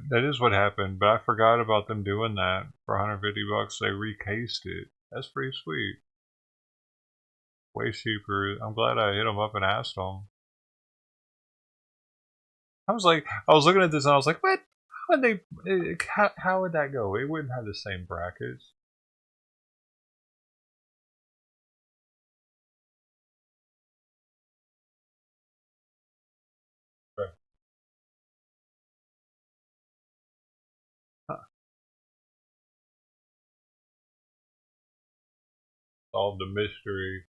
That is what happened, but I forgot about them doing that. For 150 bucks, they recased it. That's pretty sweet. Way cheaper. I'm glad I hit them up and asked them. I was looking at this and I was like, what? How would that go? It wouldn't have the same brackets. Right. Huh. Solved the mystery.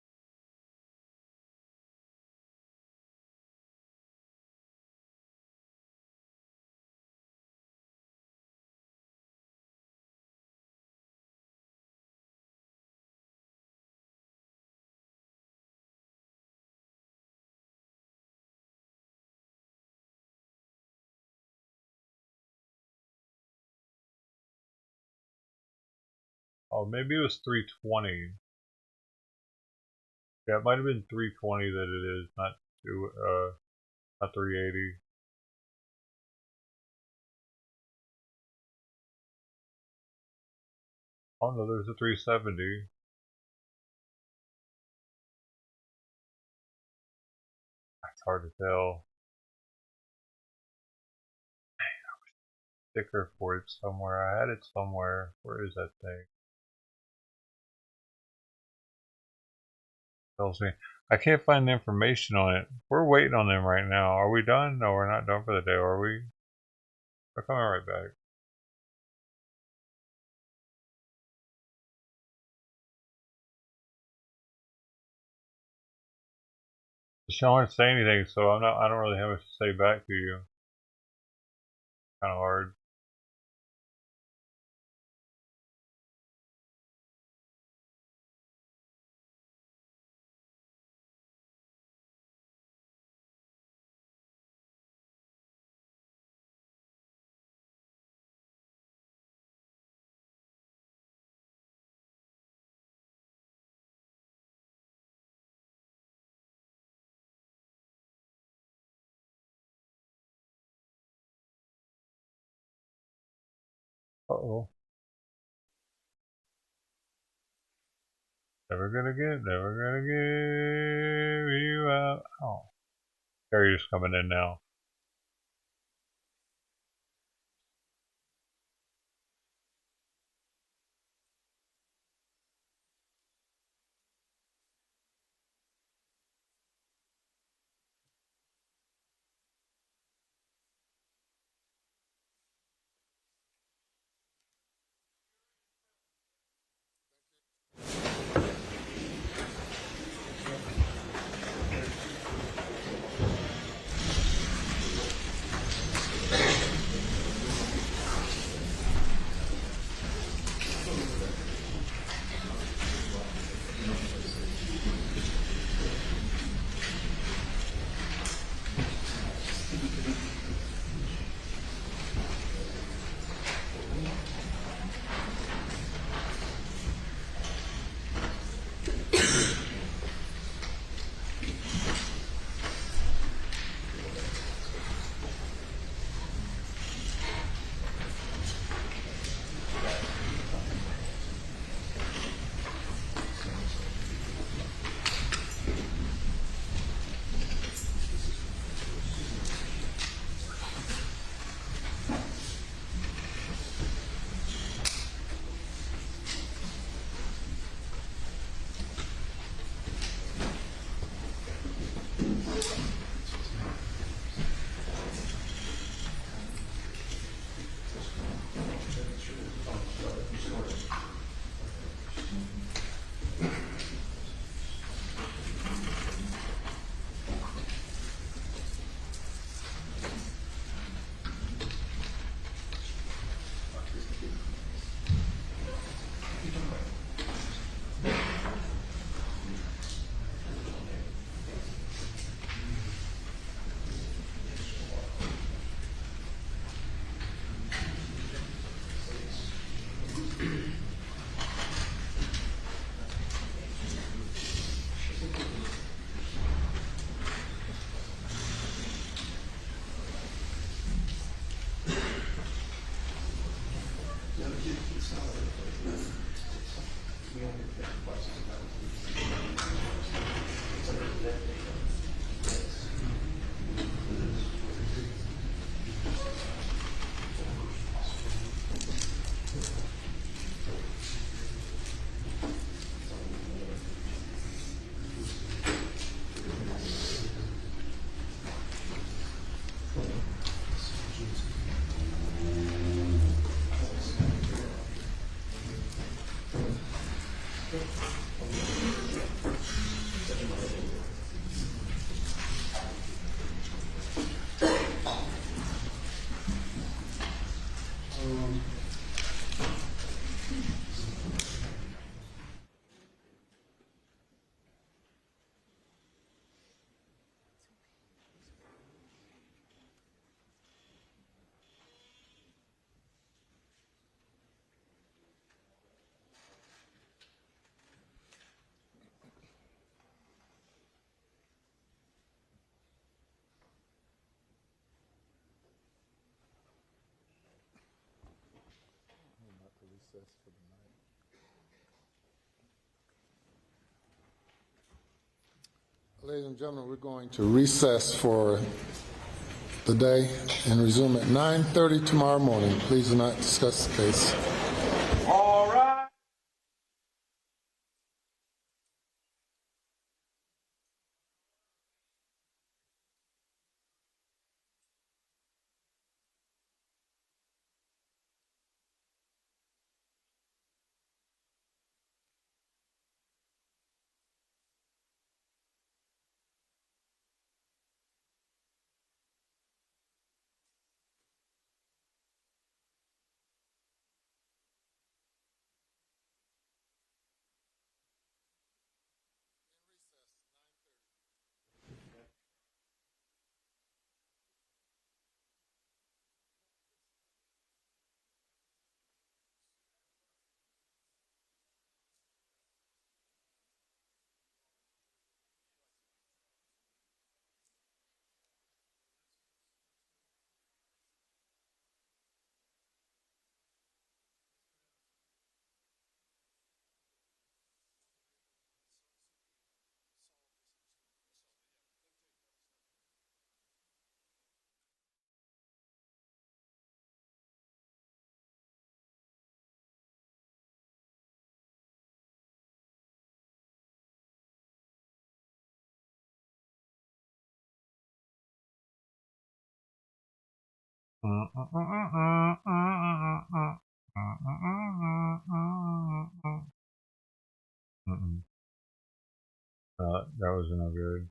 Oh, maybe it was 320. Yeah, it might have been 320 that it is, not 380. Oh no, there's a 370. It's hard to tell. Sticker for it somewhere. I had it somewhere. Where is that thing? Tells me. I can't find the information on it. We're waiting on them right now. Are we done? No, we're not done for the day, are we? We're coming right back. She don't want to say anything, so I don't really have much to say back to you. Kind of hard. Uh-oh. Never gonna give you out. Oh. Carrier's coming in now. Ladies and gentlemen, we're going to recess for the day and resume at 9:30 tomorrow morning. Please do not discuss the case. All right. That was no good.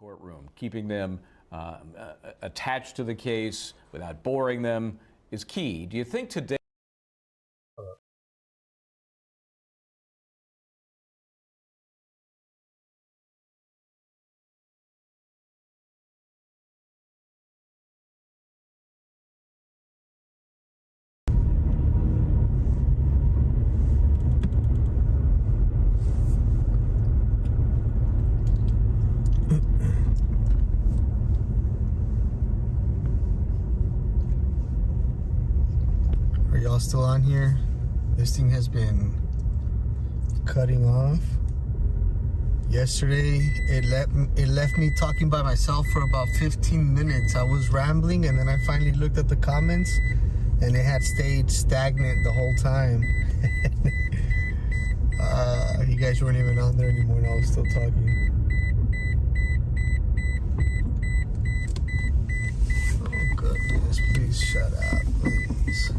courtroom. Keeping them attached to the case without boring them is key. Do you think today? Are y'all still on here? This thing has been cutting off. Yesterday, it left me talking by myself for about 15 minutes. I was rambling, and then I finally looked at the comments, and it had stayed stagnant the whole time. You guys weren't even on there anymore, and I was still talking. Oh goodness, please shut up, please.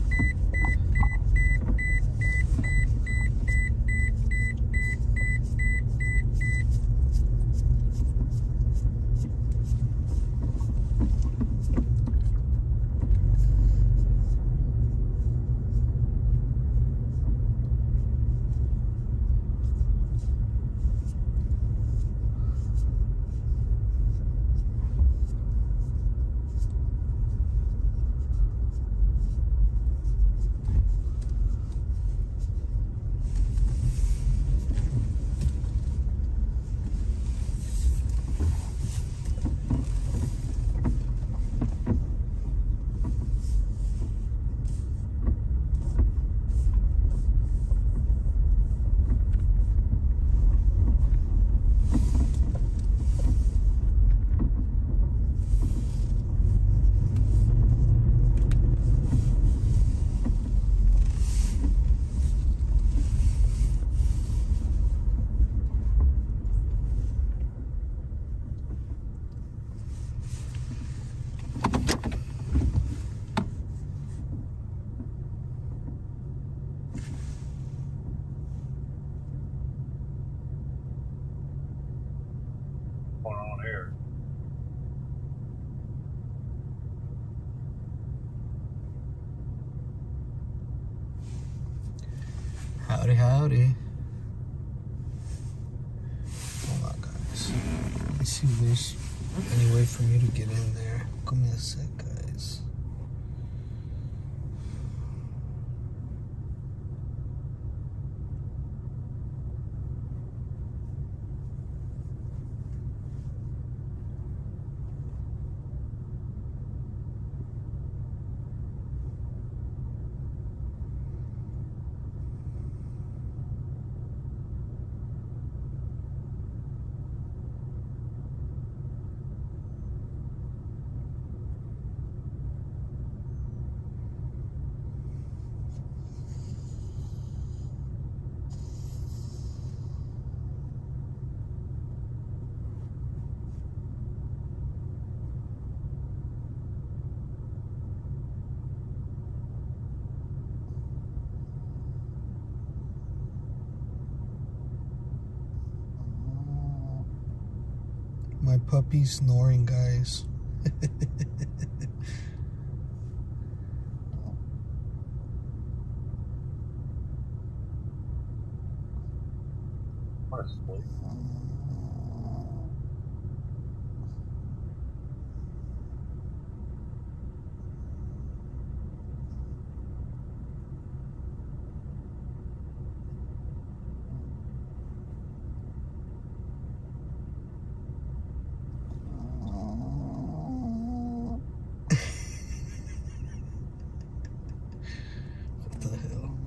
Going on here? Howdy, howdy. Hold on, guys. Let's see if there's any way for me to get in there. Give me a sec, guys. My puppy's snoring, guys. Honestly. What the hell?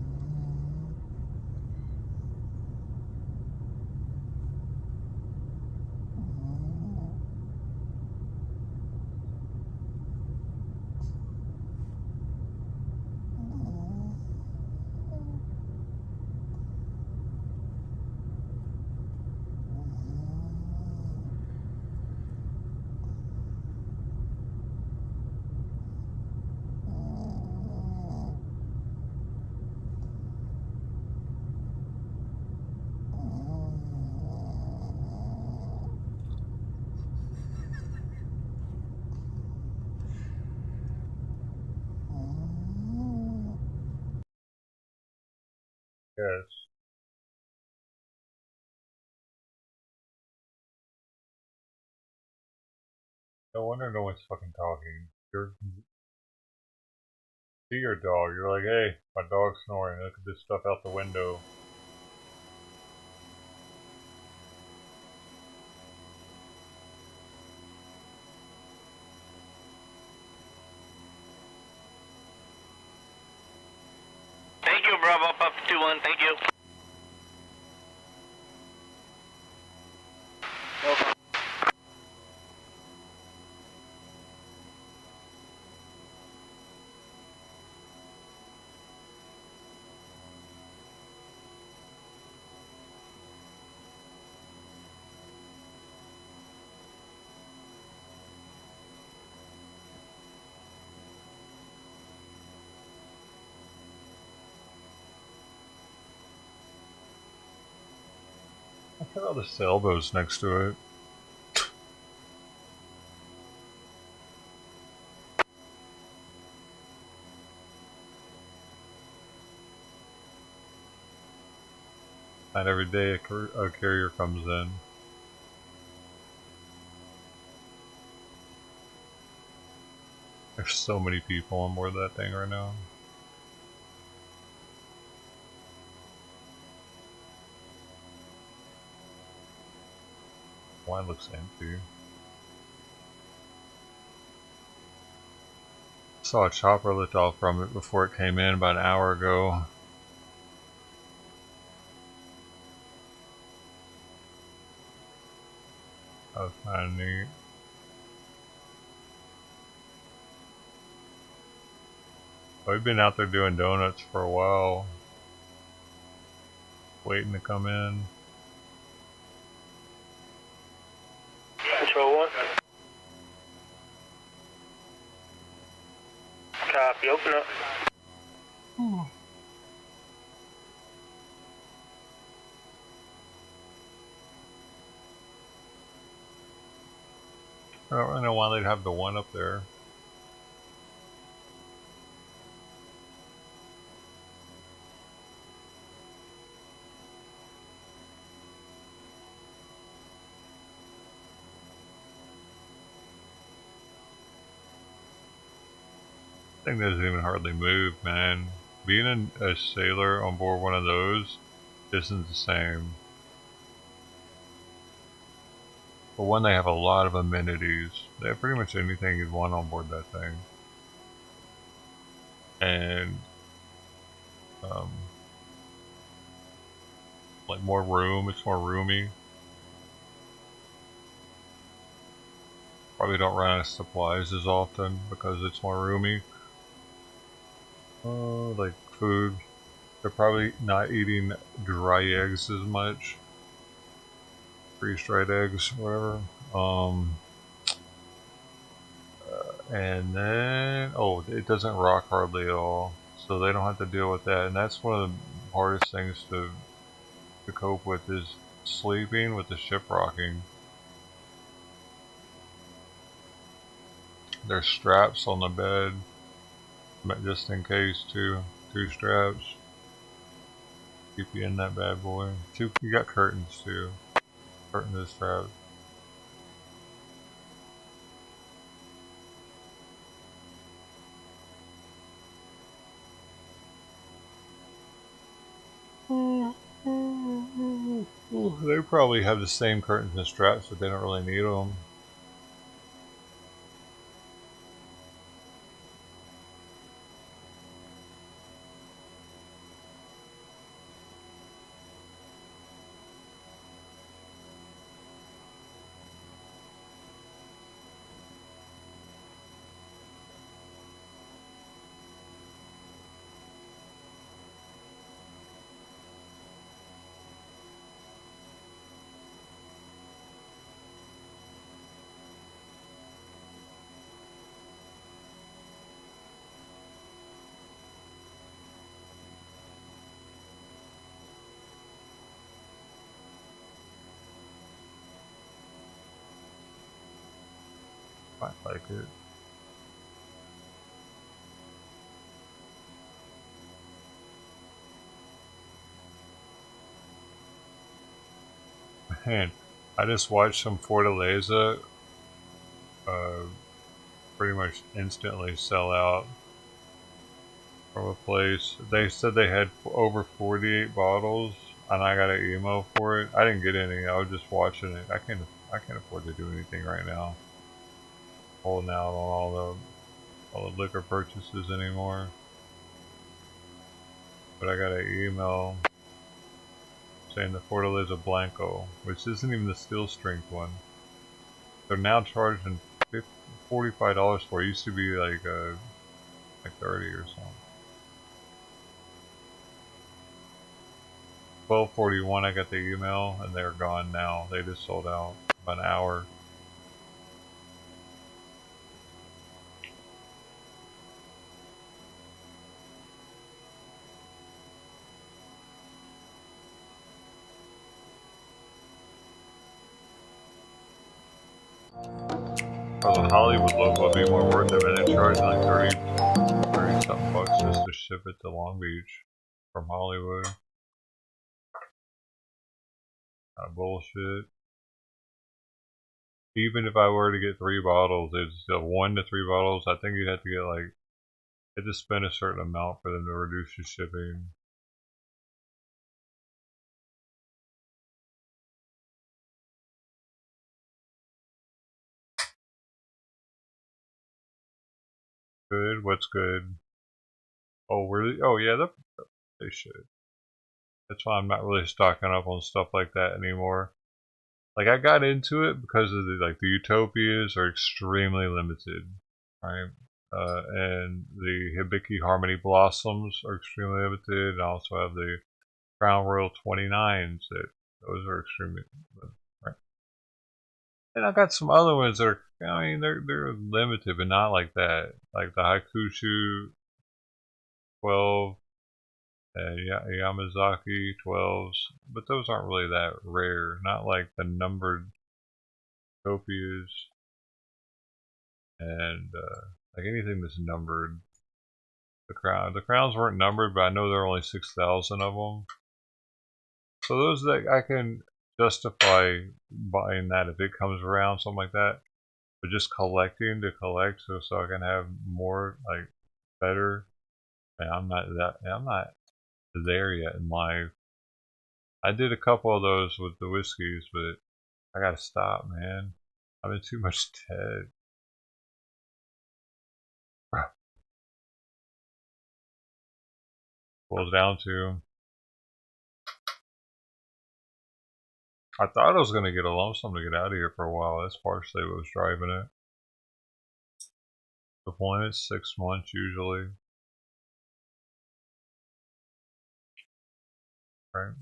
Yes. No wonder no one's fucking talking. You're see your dog. You're like, hey, my dog's snoring. Look at this stuff out the window. Thank you, Bravo, up 2-1, thank you. Look at all the sailboats next to it. Not every day a carrier comes in. There's so many people on board that thing right now. Wine looks empty. Saw a chopper lift off from it before it came in about an hour ago. That was kind of neat. We've been out there doing donuts for a while, waiting to come in. Control 1. Copy, open up. I don't really know why they'd have the one up there. Thing doesn't even hardly move, man. Being a sailor on board one of those isn't the same. For one, they have a lot of amenities. They have pretty much anything you'd want on board that thing. And like more room, it's more roomy. Probably don't run out of supplies as often because it's more roomy. Like food. They're probably not eating dry eggs as much. Freeze-dried eggs, whatever. And then, oh, it doesn't rock hardly at all. So they don't have to deal with that. And that's one of the hardest things to cope with is sleeping with the ship rocking. There's straps on the bed, just in case too. 2 straps. Keep you in that bad boy. You got curtains too. Curtain and straps. They probably have the same curtains and straps, but they don't really need them. I like it. Man, I just watched some Fortaleza pretty much instantly sell out from a place. They said they had over 48 bottles, and I got an email for it. I didn't get any. I was just watching it. I can't afford to do anything right now. Holding out on all the liquor purchases anymore. But I got an email saying the Fortaleza Blanco, which isn't even the steel strength one. They're now charging $45 for it. Used to be like 30 or something. 12:41 I got the email and they're gone now. They just sold out about an hour. Oh, the Hollywood logo would be more worth it, but they're charging like 30 something bucks just to ship it to Long Beach from Hollywood. Bullshit. Even if I were to get 3 bottles, it's 1 to 3 bottles. I think you'd have to get like, you have to spend a certain amount for them to reduce your shipping. Good? What's good? Oh, really? Oh, yeah, they should. That's why I'm not really stocking up on stuff like that anymore. Like, I got into it because of the Utopias are extremely limited, right? And the Hibiki Harmony Blossoms are extremely limited. I also have the Crown Royal 29s that those are extremely limited, right? And I got some other ones that are, I mean, they're limited, but not like that. Like the Hakushu 12 and Yamazaki 12s, but those aren't really that rare. Not like the numbered Utopias and like anything that's numbered. The crowns weren't numbered, but I know there are only 6,000 of them. So those that I can justify buying that if it comes around, something like that. But just collecting to collect, so I can have more, like, better. And I'm not there yet in life. I did a couple of those with the whiskeys, but I gotta stop, man. I'm in too much debt. Boils down to, I thought I was gonna get a lump sum to get out of here for a while. That's partially what was driving it. Deployment's 6 months usually. Right?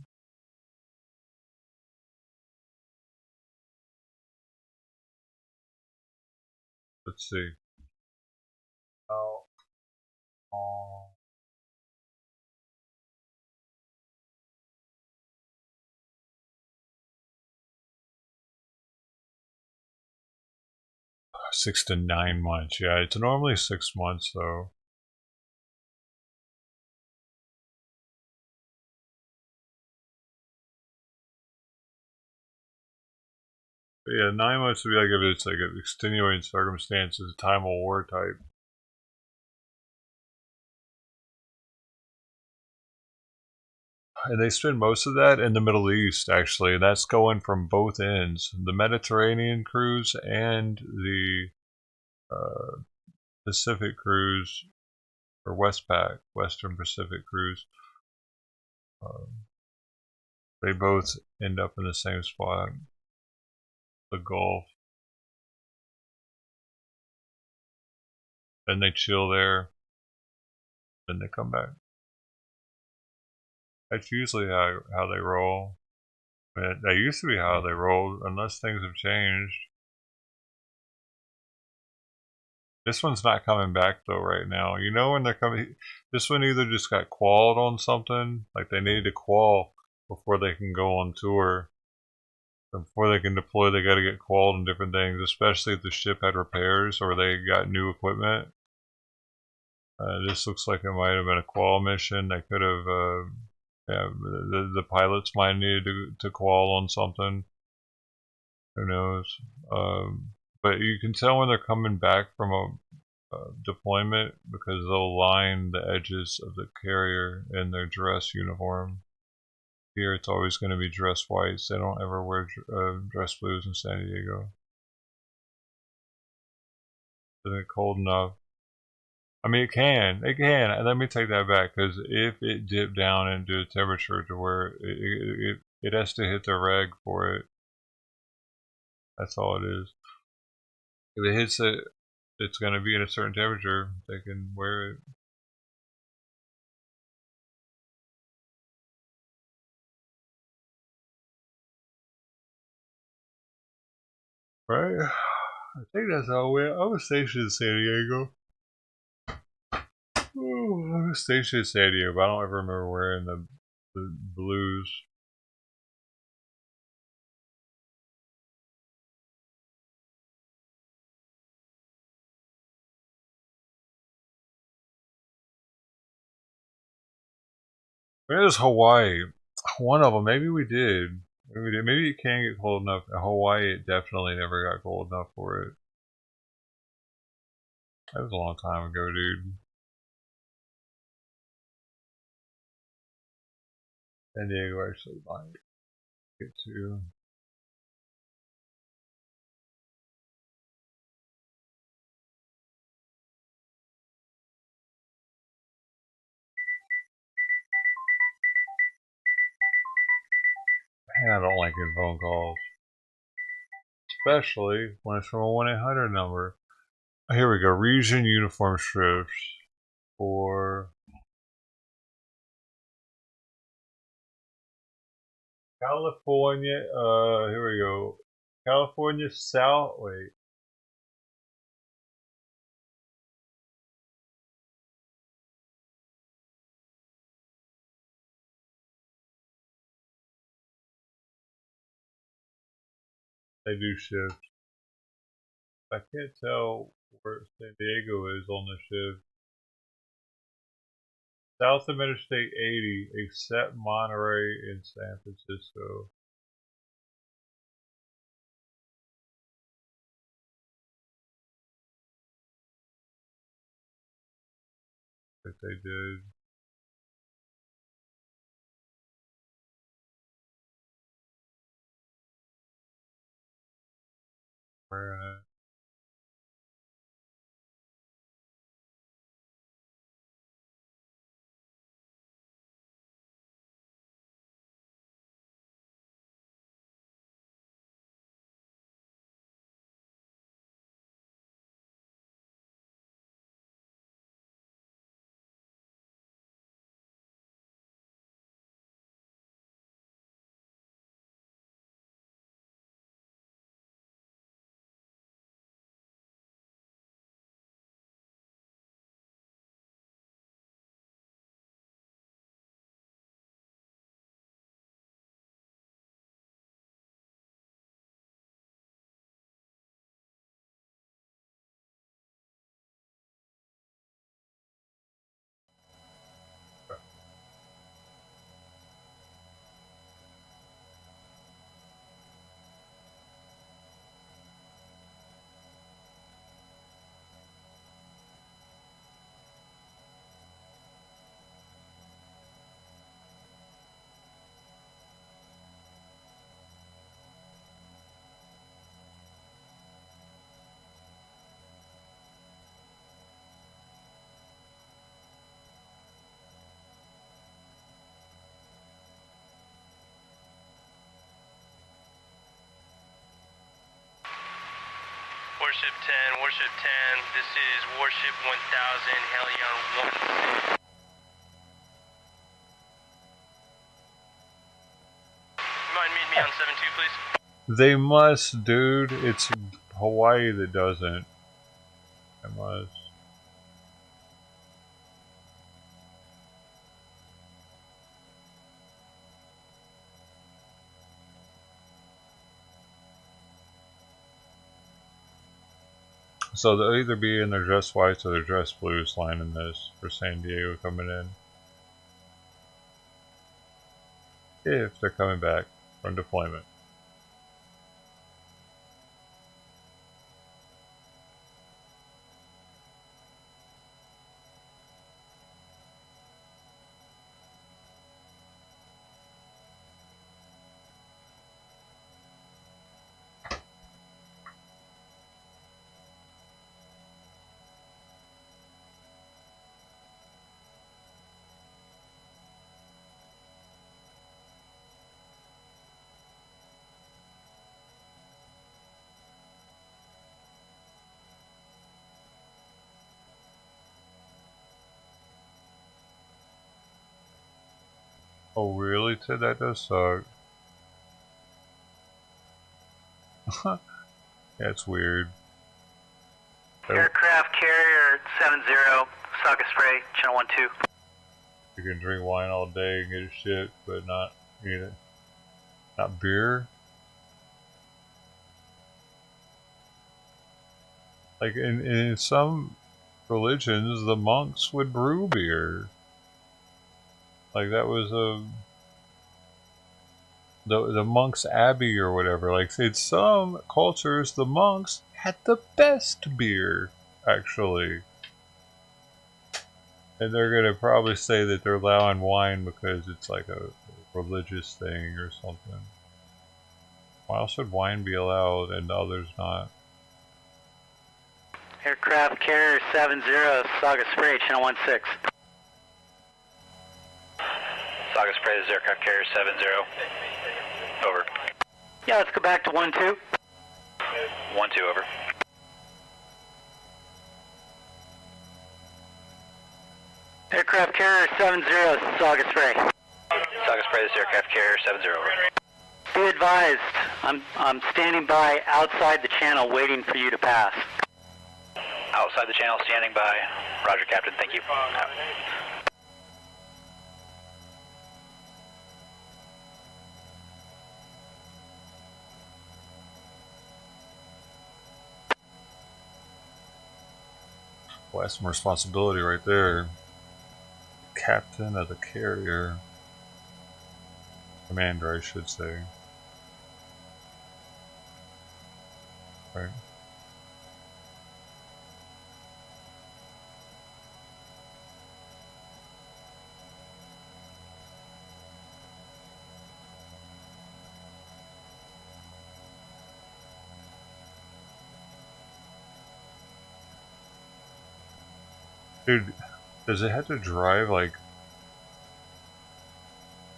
Let's see. Oh. 6 to 9 months. Yeah, it's normally 6 months though. But yeah, 9 months would be like if it's like an extenuating circumstances, time of war type. And they spend most of that in the Middle East, actually. That's going from both ends. The Mediterranean cruise and the Pacific cruise, or Westpac, Western Pacific cruise. They both end up in the same spot, the Gulf. Then they chill there. Then they come back. That's usually how they roll. I mean, that used to be how they rolled, unless things have changed. This one's not coming back though right now. You know when they're coming, this one either just got qualled on something, like they need to qual before they can go on tour. Before they can deploy, they got to get qualled and different things, especially if the ship had repairs or they got new equipment. This looks like it might have been a qual mission. They could have, yeah, the pilots might need to qual on something. Who knows? But you can tell when they're coming back from a deployment because they'll line the edges of the carrier in their dress uniform. Here it's always going to be dress whites. They don't ever wear dress blues in San Diego. Isn't it cold enough? I mean, it can. Let me take that back, because if it dipped down into a temperature to where it has to hit the reg for it. That's all it is. If it hits it, it's going to be in a certain temperature. They can wear it. Right? I think that's how it went. I was stationed in San Diego. Oh, I was stationed in San Diego, but I don't ever remember wearing the blues. It was Hawaii. One of them. Maybe we did. Maybe we did. Maybe it can get cold enough. Hawaii, it definitely never got cold enough for it. That was a long time ago, dude. San Diego actually might get to. Man, I don't like getting phone calls. Especially when it's from a 1-800 number. Here we go. Region uniform strips for California. Here we go. California South. Wait. They do shift. I can't tell where San Diego is on the shift. South of Interstate 80, except Monterey and San Francisco. If they did. Wearing it. Warship 10, Warship 10, this is Warship 1000, Helion 1. Mind meeting me on 7-2, please? They must, dude. It's Hawaii that doesn't. They must. So they'll either be in their dress whites or their dress blues lining this for San Diego coming in. If they're coming back from deployment. Oh, really, Ted? That does suck. That's weird. Aircraft carrier 70, Saga Spray, channel 12. You can drink wine all day and get shit, but not eat it. Not beer? Like in some religions, the monks would brew beer. Like that was the monks' abbey or whatever. Like in some cultures, the monks had the best beer, actually. And they're gonna probably say that they're allowing wine because it's like a religious thing or something. Why else would wine be allowed and others not? Aircraft carrier 70, Saga Spray, channel 16. Saga Spray, this is aircraft carrier 70. Over. Yeah, let's go back to 12. 12, over. Aircraft carrier 70, Saga Spray. Saga Spray, this is aircraft carrier 70, over. Be advised, I'm standing by outside the channel waiting for you to pass. Outside the channel, standing by. Roger, Captain. Thank you. Well, that's some responsibility right there. Captain of the carrier. Commander, I should say. Right. Dude, does it have to drive like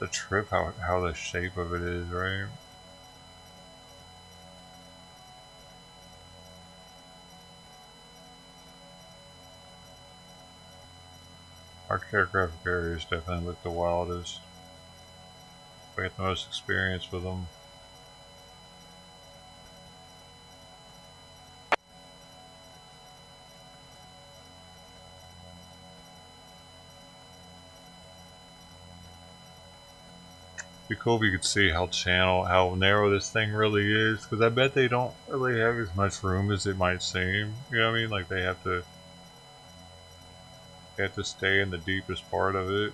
the trip, how the shape of it is, right? Our aircraft carriers definitely look the wildest. We get the most experience with them. Be cool if you could see how narrow this thing really is, because I bet they don't really have as much room as it might seem. You know what I mean? Like they have to stay in the deepest part of it.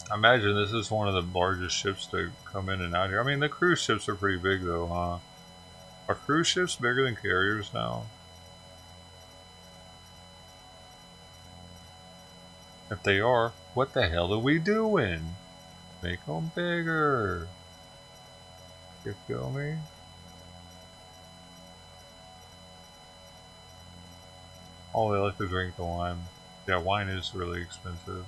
I imagine this is one of the largest ships to come in and out here. I mean, the cruise ships are pretty big though, huh? Are cruise ships bigger than carriers now? If they are, what the hell are we doing? Make them bigger. You feel me? Oh, they like to drink the wine. Yeah, wine is really expensive.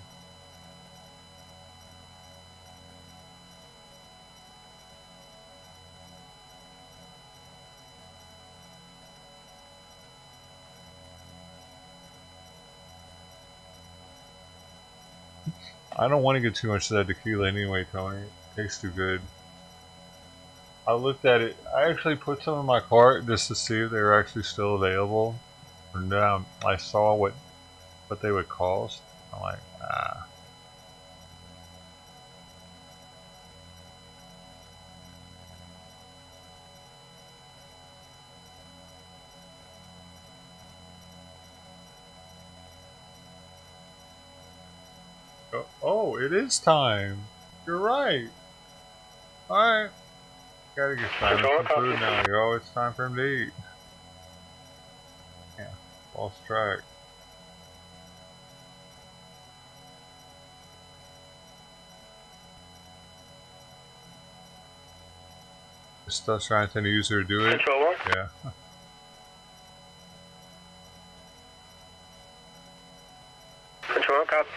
I don't want to get too much of that tequila anyway, Tony. It tastes too good. I looked at it. I actually put some in my cart just to see if they were actually still available. And I saw what they would cost. I'm like, ah. Oh, it is time. You're right. Alright. Gotta get Simon some food now, yo. It's time for him to eat. Yeah, lost track. Just still trying to use her to do it. Control 1? Yeah. Control 1, copy.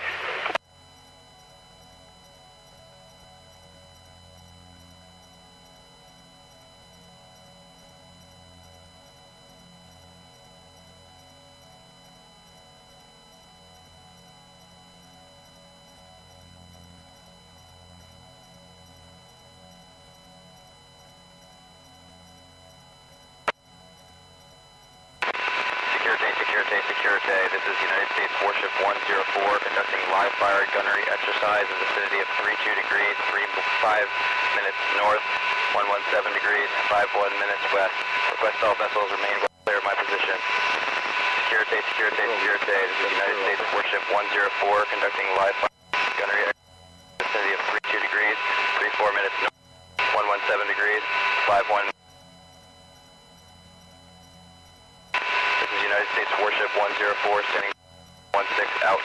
Security. This is United States Warship 104 conducting live fire gunnery exercise in the vicinity of 32 degrees, 35 minutes north, 117 degrees, 51 minutes west. Request all vessels remain well clear of my position. Security. This is United States Warship 104 conducting live fire gunnery exercise in the vicinity of 32 degrees, 34 minutes north, 117 degrees, 51. This is United States Warship 104 standing 16 out.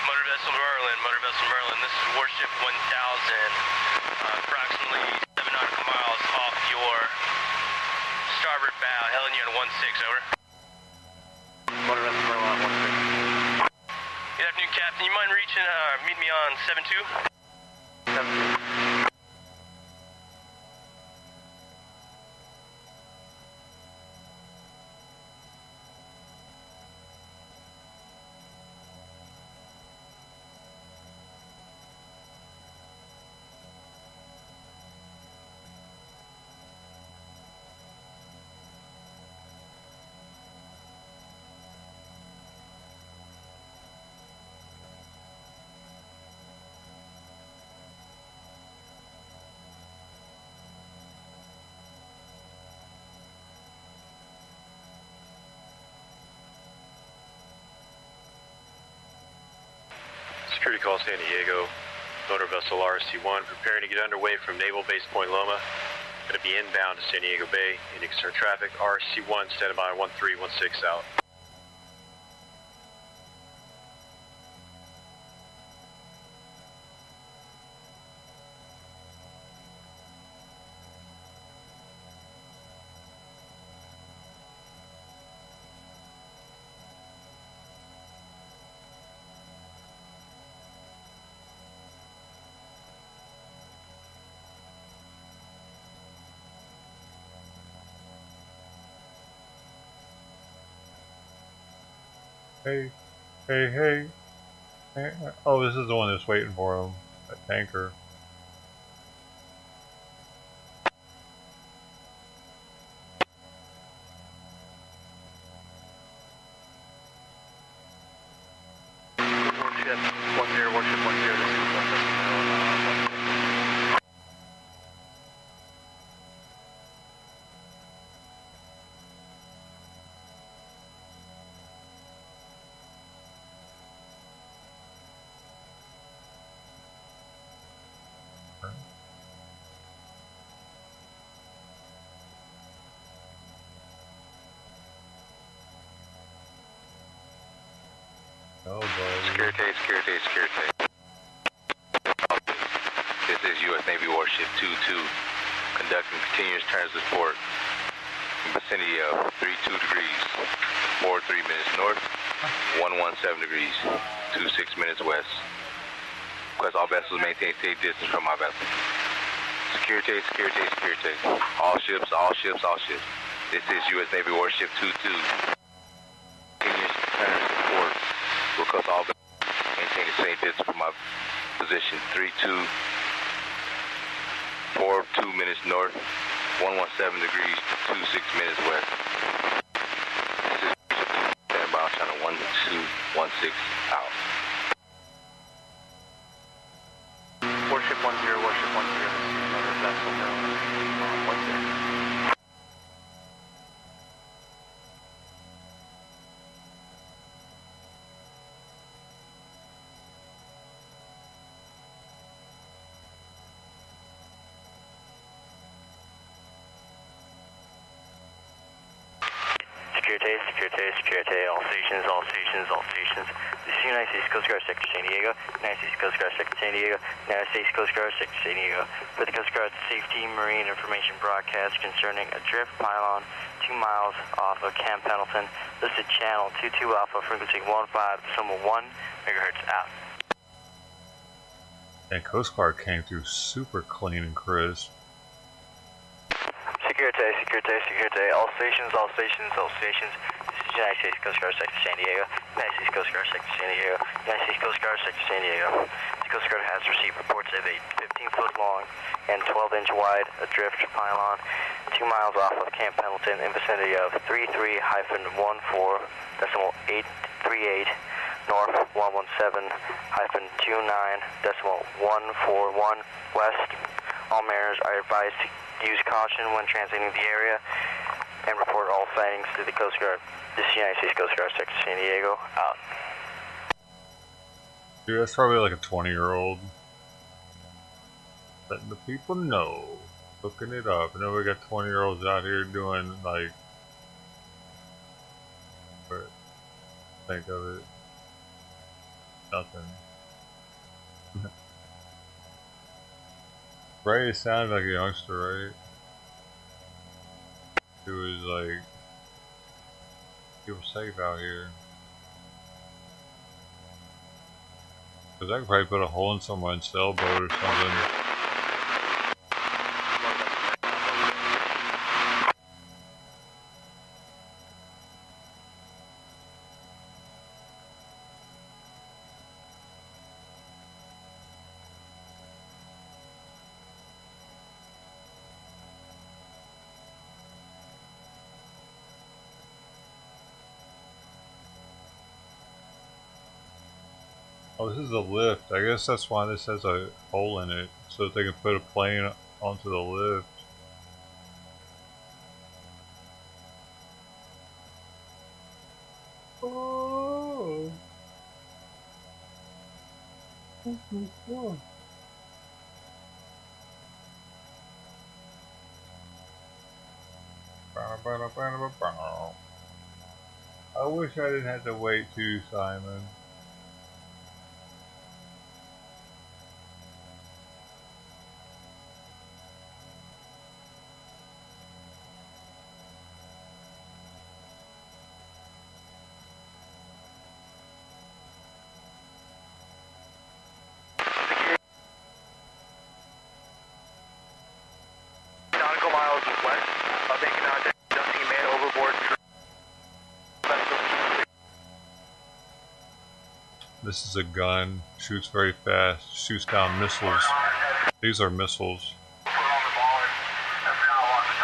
Motor Vessel Merlin, this is Warship 1000, approximately 7 nautical miles off your starboard bow, hailing you on 16, over. Motor Vessel Merlin on 16. Good afternoon, Captain. You mind reaching, meet me on 72? 72. Security call San Diego, motor vessel RSC-1 preparing to get underway from Naval Base Point Loma. Going to be inbound to San Diego Bay. Any concerned traffic, RSC-1 standing by 1316 out. Hey. Oh, this is the one that's waiting for him. That tanker. Warship 10, Warship 10, this is Oh, boy. Security. This is U.S. Navy Warship 22 conducting continuous transport in vicinity of 32 degrees, 43 minutes north, 117 degrees, 26 minutes west. Request all vessels maintain safe distance from my vessel. Security. All ships. This is U.S. Navy Warship 22. Continuous transport. Request all vessels maintain the same distance from my position. 42 minutes north, 117 degrees, 26 minutes west. This is standby on channel 1216 out. Warship 10, this is another vessel on 16. Security, all stations. This is United States Coast Guard Sector San Diego, United States Coast Guard Sector San Diego, United States Coast Guard Sector San Diego. For the Coast Guard Safety Marine Information broadcast concerning a drift pylon 2 miles off of Camp Pendleton, listed channel 22 Alpha, frequency 15.1 megahertz out. And Coast Guard came through super clean and crisp. Security, all stations. This is United States Coast Guard Sector San Diego. United States Coast Guard Sector San Diego. United States Coast Guard Sector San Diego. The Coast Guard has received reports of a 15-foot long and 12-inch wide adrift pylon 2 miles off of Camp Pendleton in vicinity of 33-14.838 north 117-29.141 west. All mariners are advised to use caution when transiting the area and report all sightings to the Coast Guard. This is United States Coast Guard Sector San Diego, out. Dude, that's probably like a 20-year-old. Letting the people know. Looking it up. And then we got 20-year-olds out here doing, like... Think of it. Nothing. Right, it sounded like a youngster, right? It was like... People safe out here. Cause I could probably put a hole in someone's sailboat or something. Oh, this is a lift. I guess that's why this has a hole in it, so that they can put a plane onto the lift. Oh. I wish I didn't have to wait too, Simon. This is a gun, shoots very fast, shoots down missiles. These are missiles.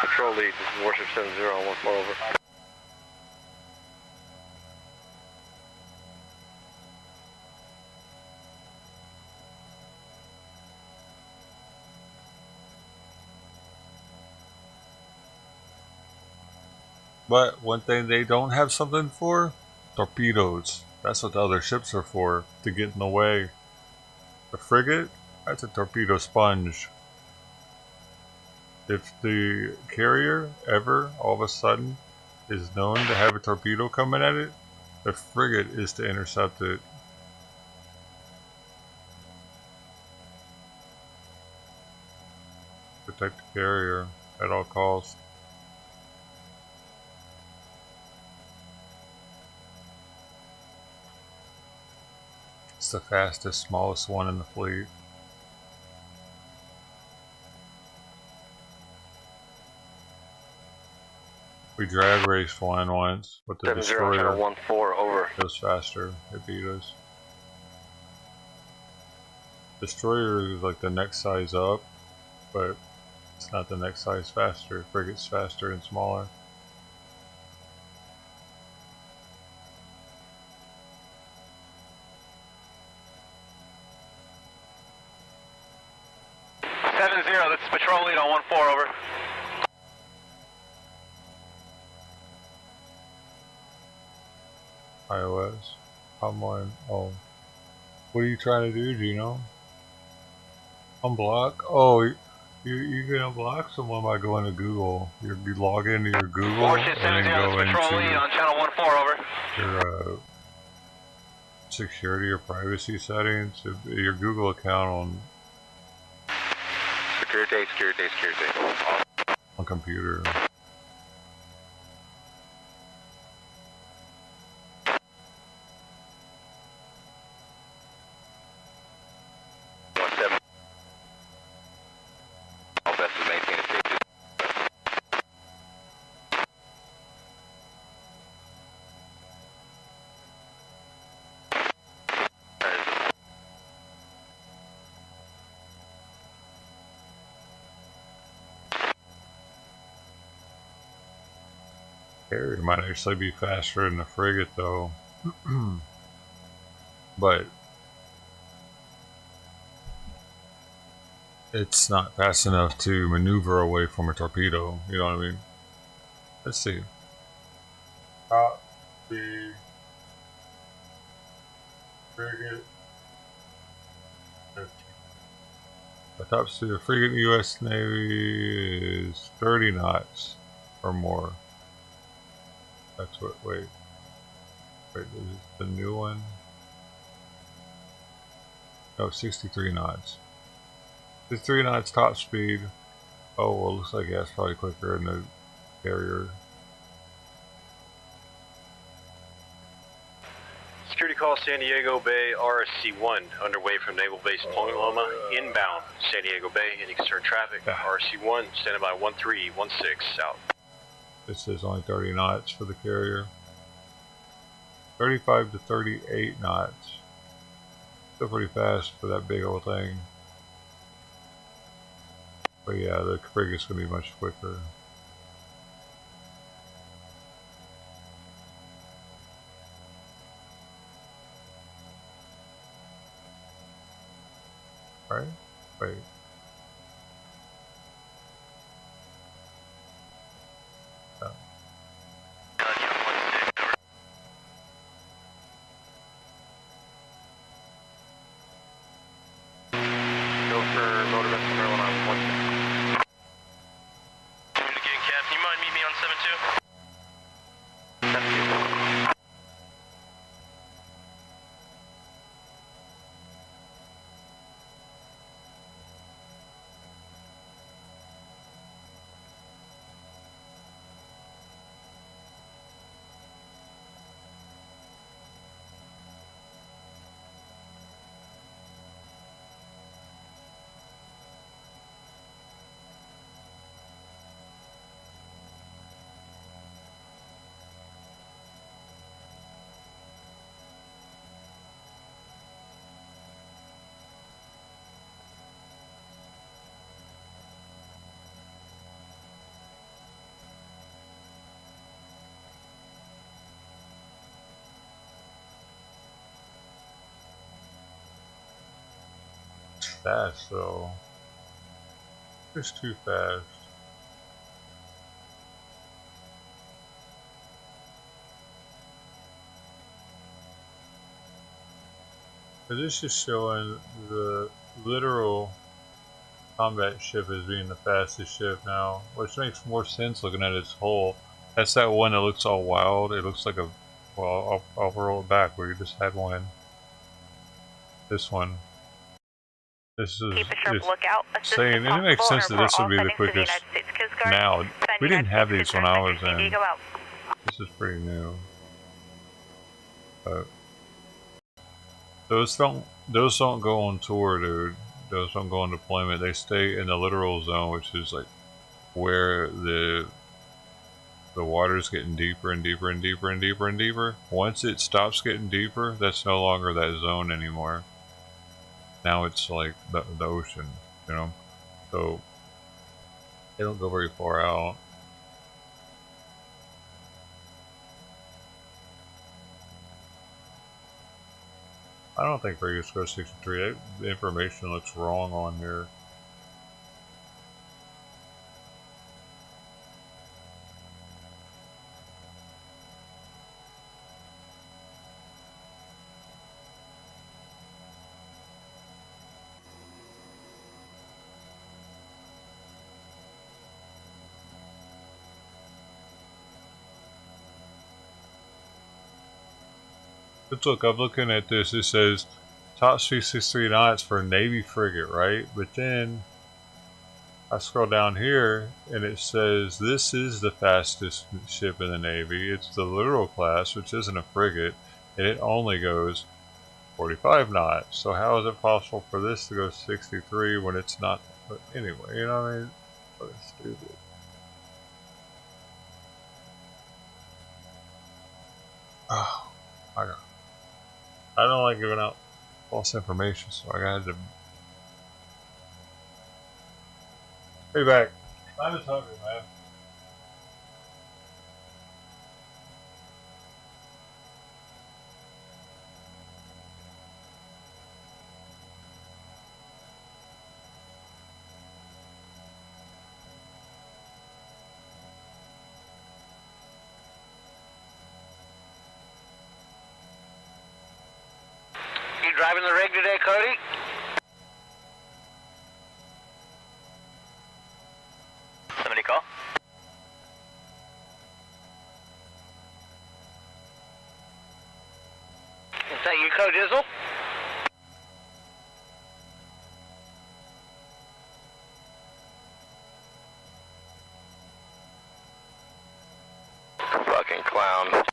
Control lead, this is Warship 70 on 14 over. But one thing they don't have something for? Torpedoes. That's what the other ships are for, to get in the way. The frigate? That's a torpedo sponge. If the carrier ever, all of a sudden, is known to have a torpedo coming at it, the frigate is to intercept it. Protect the carrier at all costs. It's the fastest, smallest one in the fleet. We drag raced one once with the destroyer. 14, over. It was faster. It beat us. Destroyer is like the next size up, but it's not the next size faster. Frigate's faster and smaller. This is patrol lead on 14, over. iOS. I'm on. Oh. What are you trying to do, Gino? Unblock? Oh, you can unblock someone by going to Google. You log into your Google Warship and then 70, go this is patrol lead on channel 14, over. Your security or privacy settings. Your Google account on Security. on computer. Carrier might actually be faster than the frigate, though. But it's not fast enough to maneuver away from a torpedo. You know what I mean? Let's see. Top speed frigate. The top speed of frigate in the U.S. Navy is 30 knots or more. That's what. Wait, is this the new one? No, 63 knots. 63 knots top speed. Oh, well, looks like that's probably quicker in the carrier. Security call San Diego Bay RSC-1 underway from Naval Base Point Loma, inbound San Diego Bay, any concerned traffic. RSC-1 standing by 1316 south. This says only 30 knots for the carrier. 35 to 38 knots. Still pretty fast for that big old thing. But yeah, the frigate's gonna be much quicker. Right? Wait. Oh. Go for motor vessel Maryland on 16. Again, Cap, you mind meet me on 7-2? Fast though. Just too fast. But this is showing the literal combat ship as being the fastest ship now, which makes more sense looking at its hull. That's that one that looks all wild. It looks like a, well, I'll roll it back where you just had one. This one. This is saying, and it makes sense that this would be the quickest now. We didn't have these when I was in. This is pretty new. But those don't go on tour, dude. Those don't go on deployment. They stay in the literal zone, which is like where the water's getting deeper and deeper and deeper and deeper and deeper. Once it stops getting deeper, that's no longer that zone anymore. Now it's like the ocean, you know? So they don't go very far out. I don't think Vegas goes 63. The information looks wrong on here. But look, I'm looking at this. It says top speed 63 knots for a Navy frigate, right? But then I scroll down here and it says this is the fastest ship in the Navy. It's the literal class, which isn't a frigate, and it only goes 45 knots. So how is it possible for this to go 63 when it's not? But anyway, you know what I mean? That's stupid. Oh, I don't like giving out false information, so I had to. Be back. I'm just hungry, man. you driving the rig today, Cody? Somebody call? Is that you, Codizzle? Fucking clown.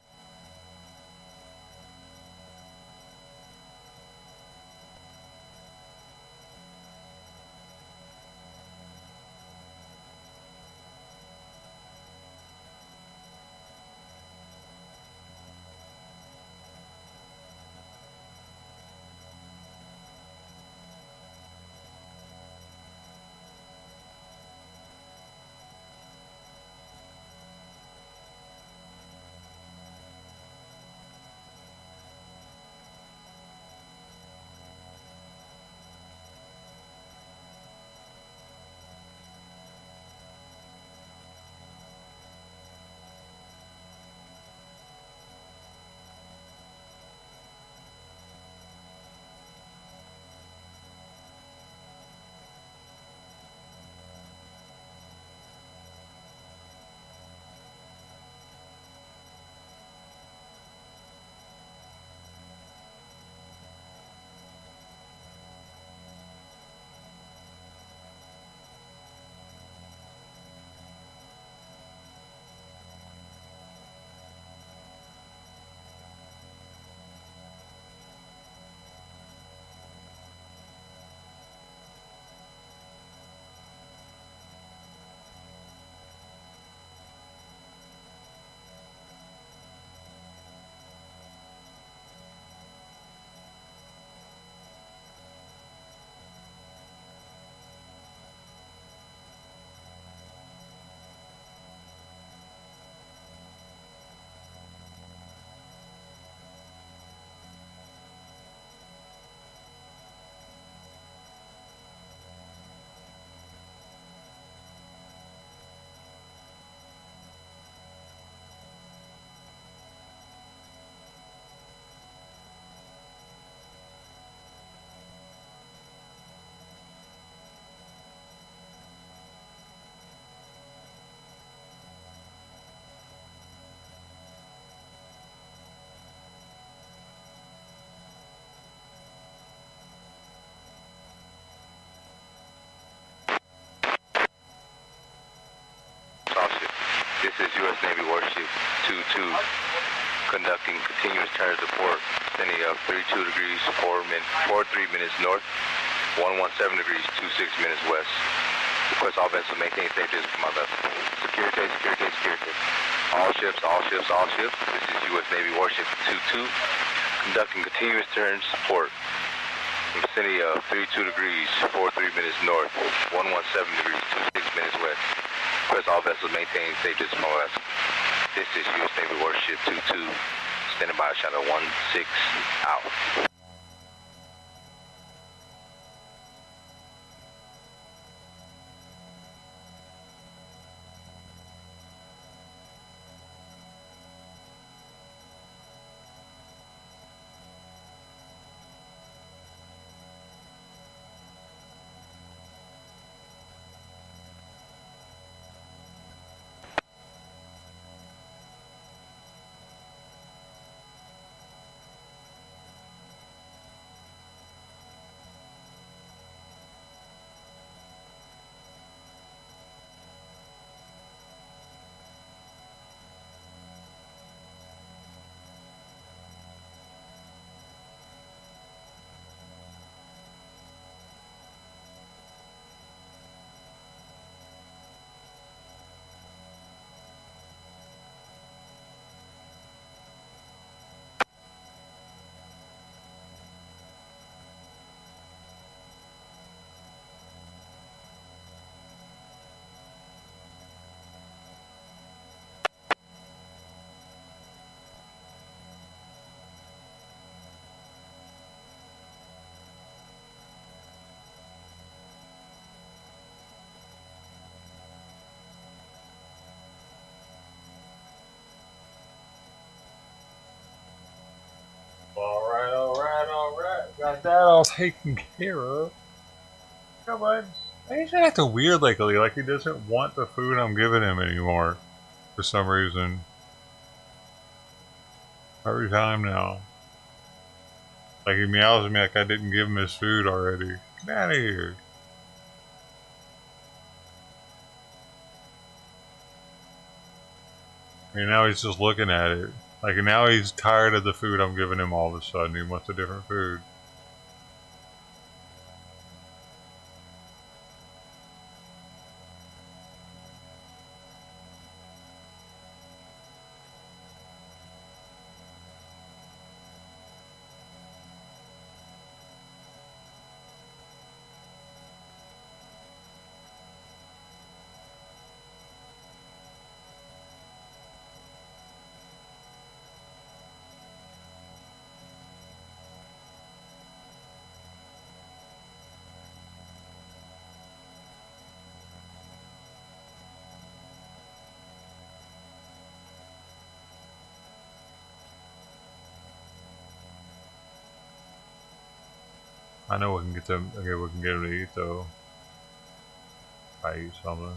This is U.S. Navy Warship 22, conducting continuous turn support, sending up 32 degrees, 43 minutes north, 117 degrees, 26 minutes west. Request all vessels maintain safe distance from my vessel. Security, security, security. All ships, all ships, all ships. This is U.S. Navy Warship 22, conducting continuous turn support, vicinity of 32 degrees, 43 minutes north, 117 degrees, 26 minutes west. Request all vessels maintain safe distance from my vessel. This is U.S. Navy Warship 22, standing by channel 16 out. got that all taken care of. Come on. He's acting weird lately, like he doesn't want the food I'm giving him anymore. For some reason. Every time now. Like he meows at me like I didn't give him his food already. Get out of here. And now he's just looking at it. Like now he's tired of the food I'm giving him all of a sudden. He wants a different food. I know we can get them. Okay, we can get them to eat though. I eat something.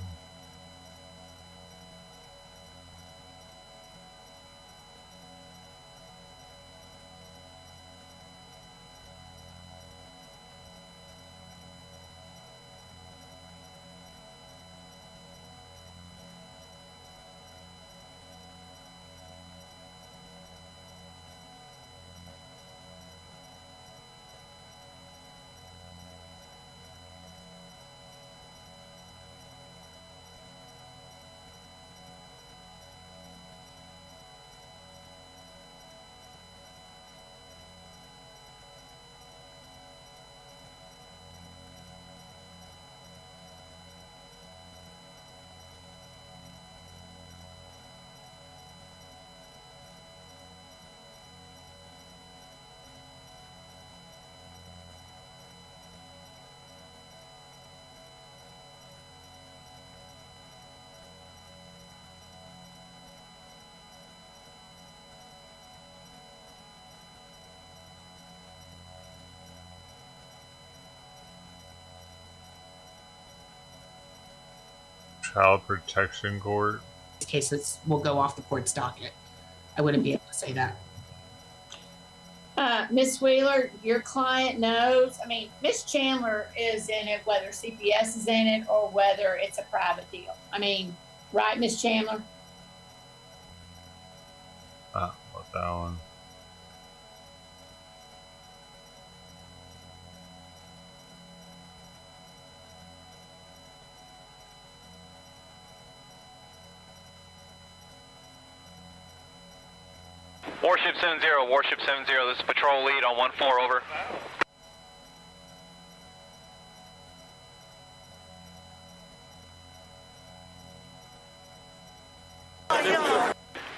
Child Protection Court. Cases will go off the court's docket. I wouldn't be able to say that. Miss Wheeler, your client knows. I mean, Miss Chandler is in it, whether CPS is in it or whether it's a private deal. I mean, right, Miss Chandler? What's that one? Warship 7-0, Warship 7-0, this is patrol lead on 1-4, over.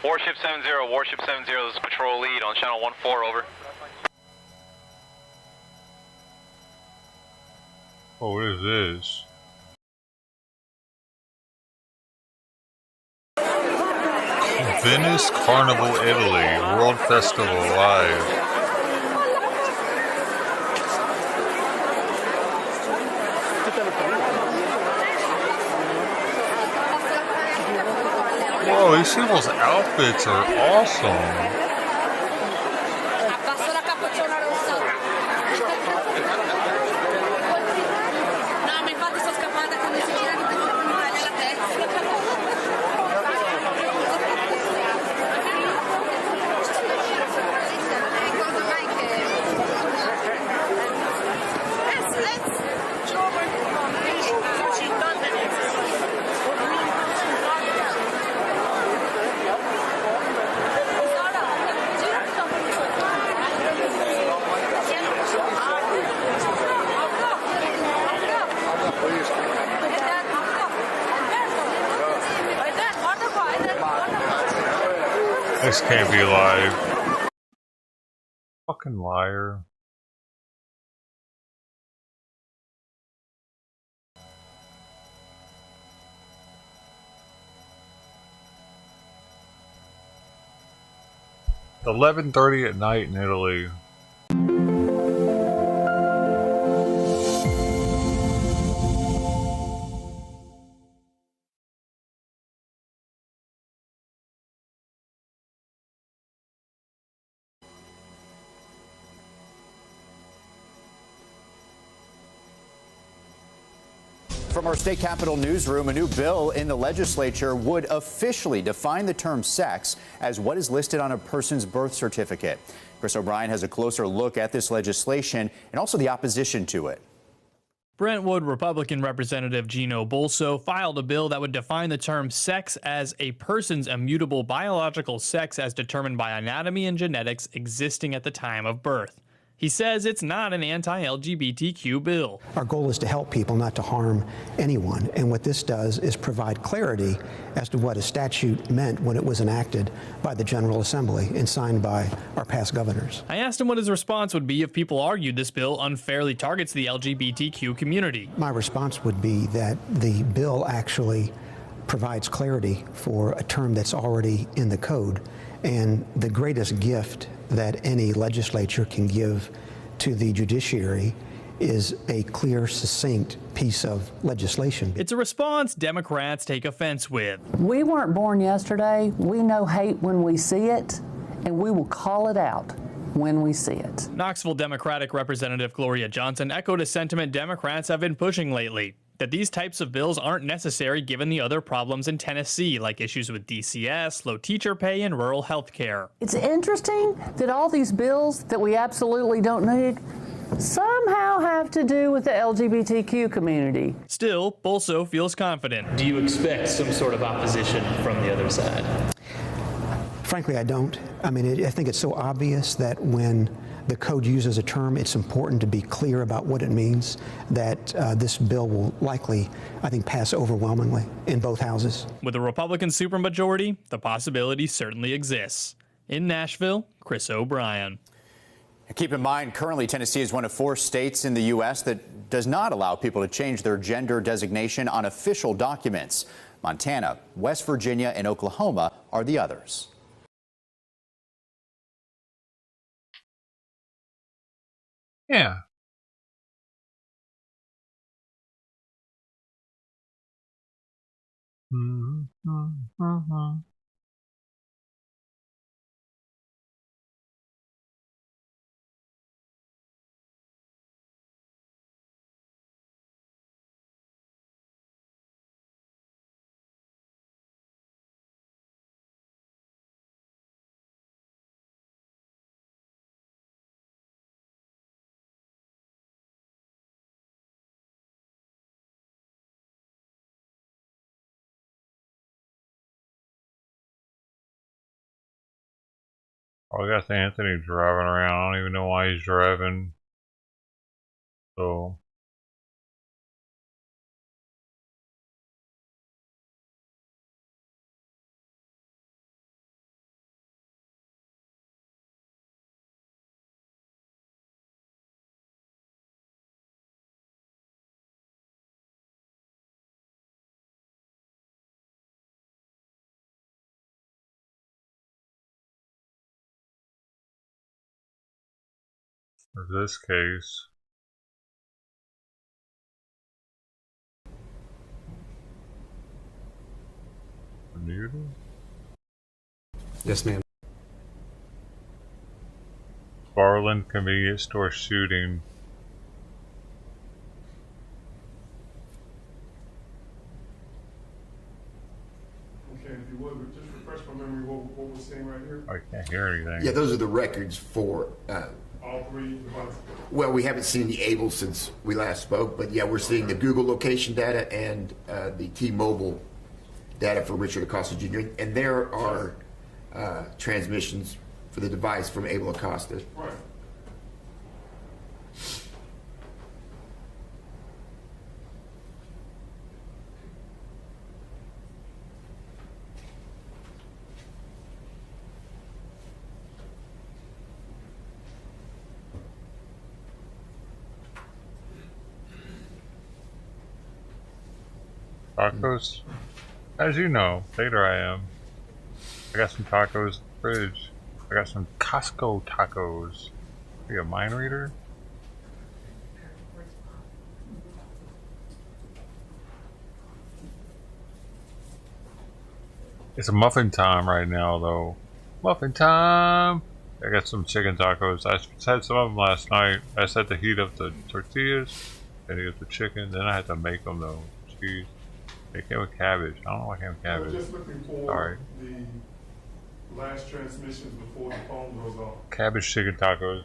Warship 7-0, Warship 7-0, this is patrol lead on channel 1-4, over. Oh, what is this? Venice Carnival, Italy, World Festival Live. Whoa, these people's outfits are awesome. This can't be live. Fucking liar. It's 11:30 at night in Italy. From our state capitol newsroom, a new bill in the legislature would officially define the term sex as what is listed on a person's birth certificate. Chris O'Brien has a closer look at this legislation and also the opposition to it. Brentwood Republican Representative Gino Bolso filed a bill that would define the term sex as a person's immutable biological sex as determined by anatomy and genetics existing at the time of birth. He says it's not an anti-LGBTQ bill. Our goal is to help people, not to harm anyone. And what this does is provide clarity as to what a statute meant when it was enacted by the General Assembly and signed by our past governors. I asked him what his response would be if people argued this bill unfairly targets the LGBTQ community. My response would be that the bill actually provides clarity for a term that's already in the code. And the greatest gift that any legislature can give to the judiciary is a clear, succinct piece of legislation. It's a response Democrats take offense with. We weren't born yesterday. We know hate when we see it, and we will call it out when we see it. Knoxville Democratic Representative Gloria Johnson echoed a sentiment Democrats have been pushing lately, that these types of bills aren't necessary given the other problems in Tennessee, like issues with DCS, low teacher pay, and rural health care. It's interesting that all these bills that we absolutely don't need somehow have to do with the LGBTQ community. Still, Bolso feels confident. Do you expect some sort of opposition from the other side? Frankly, I don't. I mean, I think it's so obvious that when the code uses a term, it's important to be clear about what it means, that this bill will likely, I think, pass overwhelmingly in both houses. With a Republican supermajority, the possibility certainly exists. In Nashville, Chris O'Brien. Keep in mind, currently Tennessee is one of 4 states in the U.S. that does not allow people to change their gender designation on official documents. Montana, West Virginia, and Oklahoma are the others. Yeah. Oh, I got Anthony driving around. I don't even know why he's driving. So. For this case, muted? Yes, ma'am. Barland convenience store shooting. Okay, if you would, just refresh my memory what we're saying right here. I can't hear anything. Yeah, those are the records for. All 3 devices. Well, we haven't seen the Able since we last spoke, but yeah, we're seeing the Google location data and the T-Mobile data for Richard Acosta Jr. And there are transmissions for the device from Able Acosta. Right. Tacos? As you know, later I am. I got some tacos in the fridge. I got some Costco tacos. Are you a mind reader? It's muffin time right now, though. Muffin time! I got some chicken tacos. I had some of them last night. I just had to heat up the tortillas and heat up the chicken. Then I had to make them, though. cheese. They came with cabbage. I don't know why I came with I was cabbage. just looking for Sorry. the last transmissions before the phone goes off. Cabbage chicken tacos.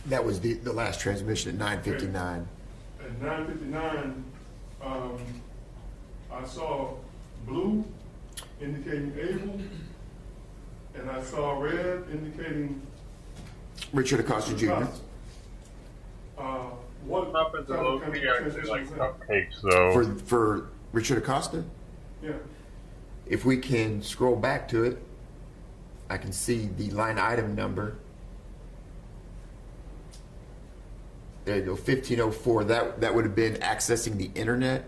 That was the last transmission at 9:59. At 9:59, I saw blue indicating Able, and I saw red indicating Richard Acosta Jr. What muffins type are of low-key actually like transmission is that? cupcakes, though. For Richard Acosta? Yeah. If we can scroll back to it, I can see the line item number. There you go, 1504. That would have been accessing the internet.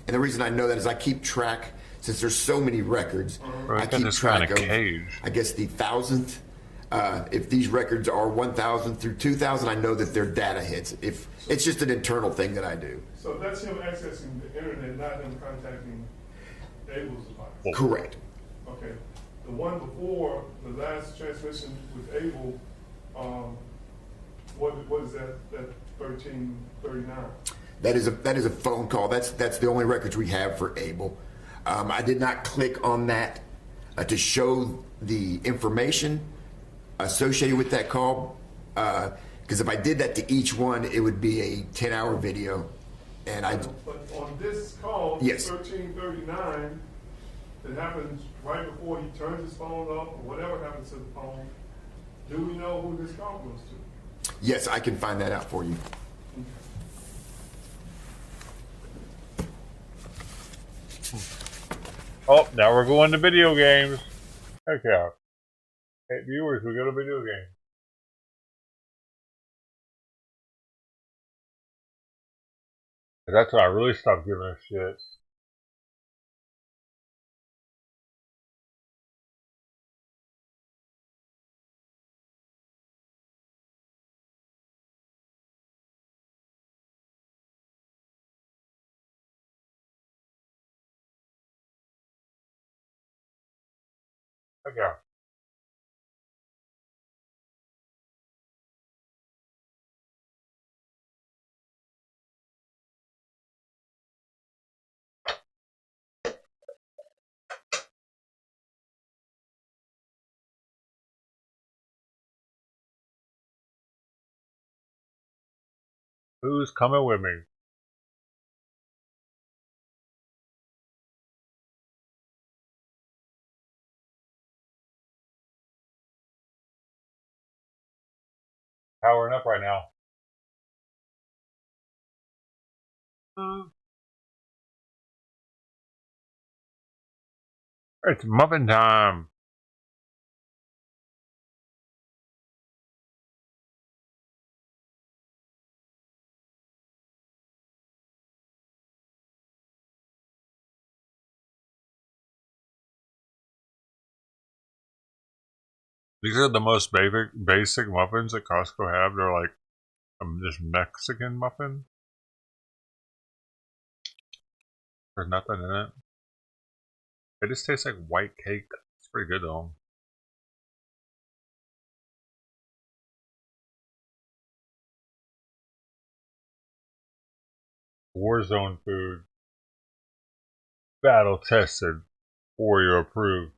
And the reason I know that is I keep track, since there's so many records, I keep track of, I guess, the thousandth. If these records are 1,000 through 2,000, I know that they're data hits. If it's just an internal thing that I do. So that's him accessing the internet, not him contacting Able's device. Correct. Okay. The one before the last transmission with Able, what is that? That 1339. That is a phone call. That's the only records we have for Able. I did not click on that to show the information associated with that call, because if I did that to each one, it would be a 10-hour video. And But on this call, Yes. 1339, it happens right before he turns his phone off or whatever happens to the phone. Do we know who this call goes to? yes, I can find that out for you. Oh, now we're going to video games. Heck yeah. Hey, viewers, we go to video games. That's when I really stopped giving a shit. Heck yeah. Who's coming with me? Powering up right now. It's muffin time. These are the most basic muffins that Costco have. They're like this Mexican muffin. There's nothing in it. It just tastes like white cake. It's pretty good though. Warzone food. Battle tested. Warrior approved.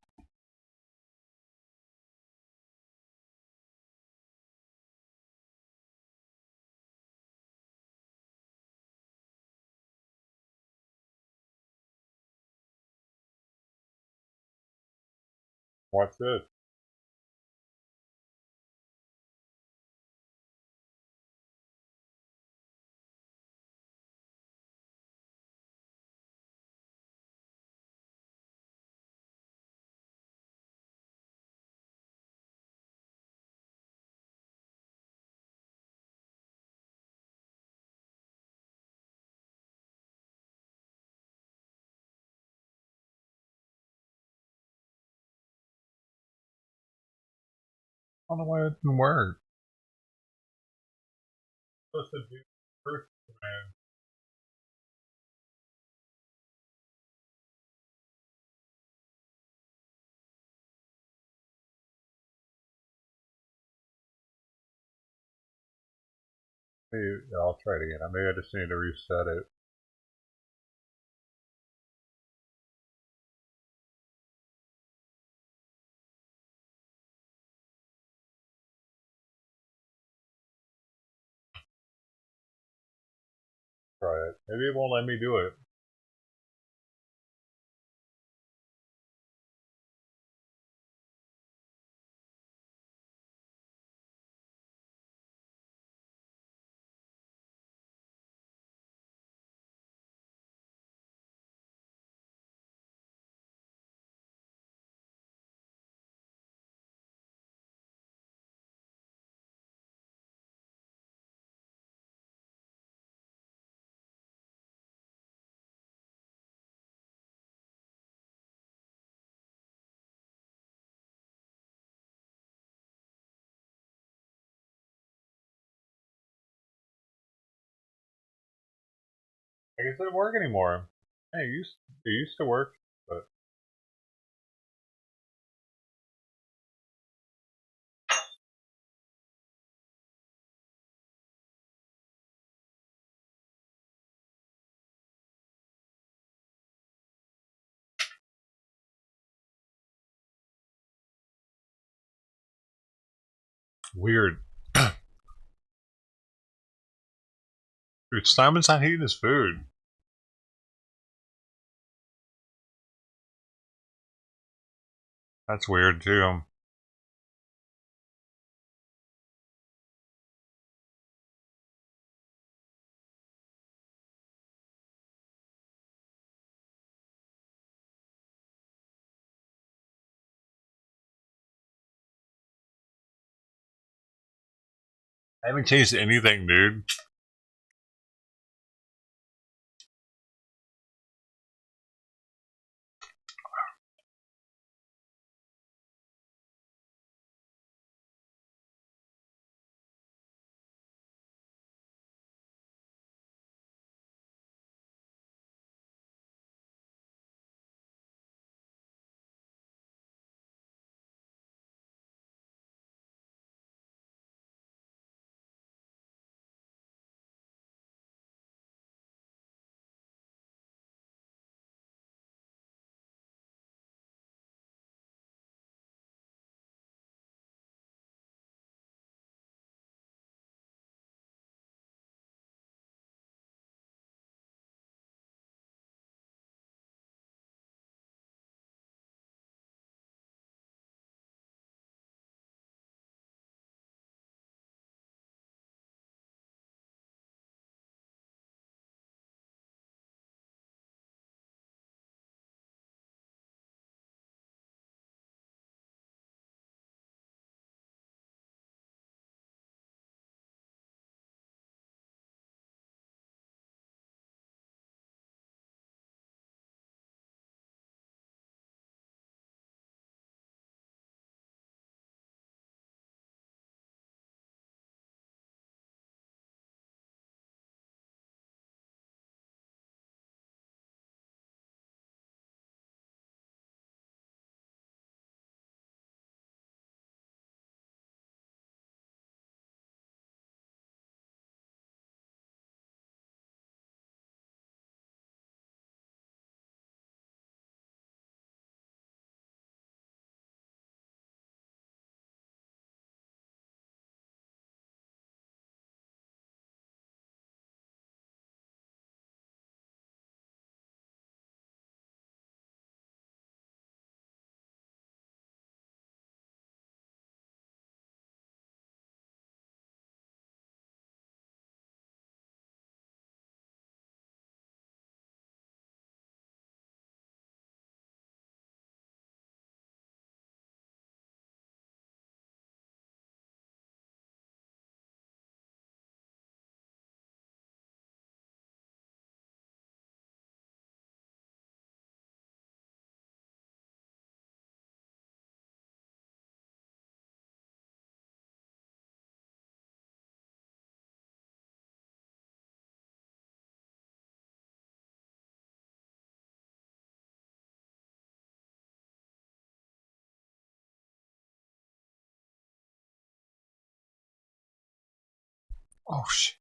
What's this? I don't know why it didn't work. supposed to do first, man. Maybe, yeah, I'll try it again. Maybe I just need to reset it. Try it. Maybe it won't let me do it. I guess it doesn't work anymore. Hey, it used to work, but weird. Dude, Simon's not eating his food. That's weird too. I haven't changed anything, dude. Oh shit.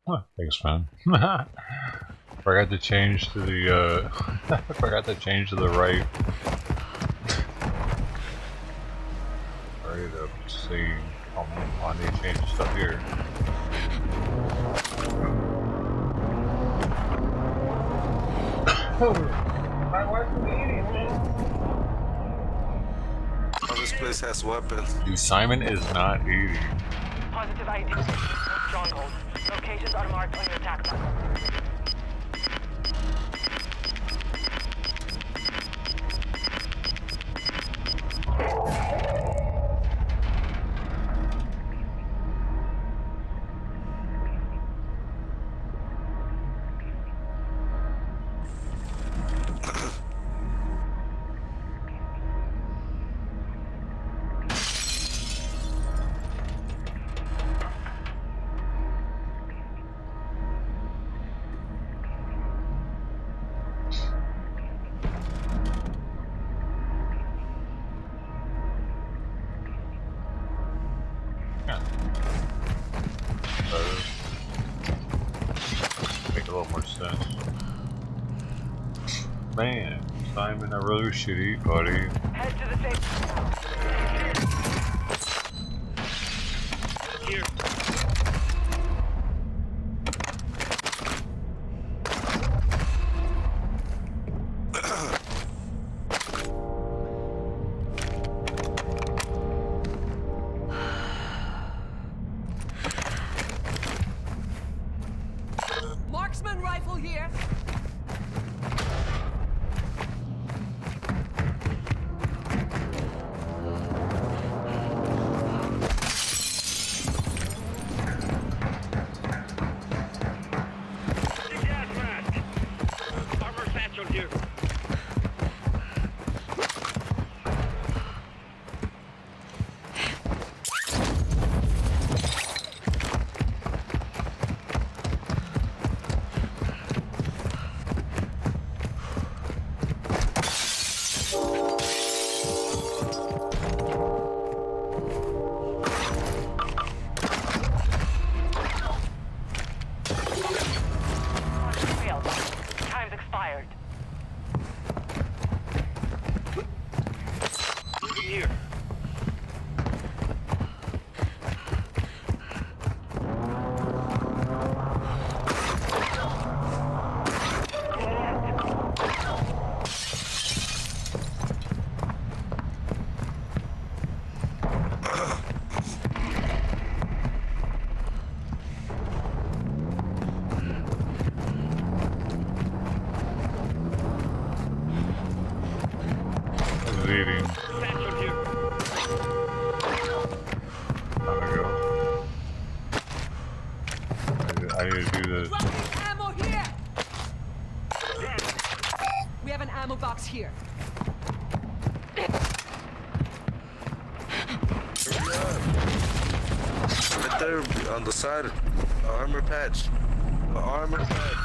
Huh, thanks, man. Forgot to change to the forgot to change to the right. Right up, see. Oh man, I need to change stuff here. My wife is eating this. Oh, this place has weapons. Dude, Simon is not eating. Positive ID. Stronghold. Locations are marked on your attack map. Make a little more sense. Man, Simon, I really should eat, buddy. Head to the safe. Here. Marksman rifle here. Time's expired. Here. Eating. I need to do this. Ammo here. We have an ammo box here. Right there on the side, armor patch. The armor patch.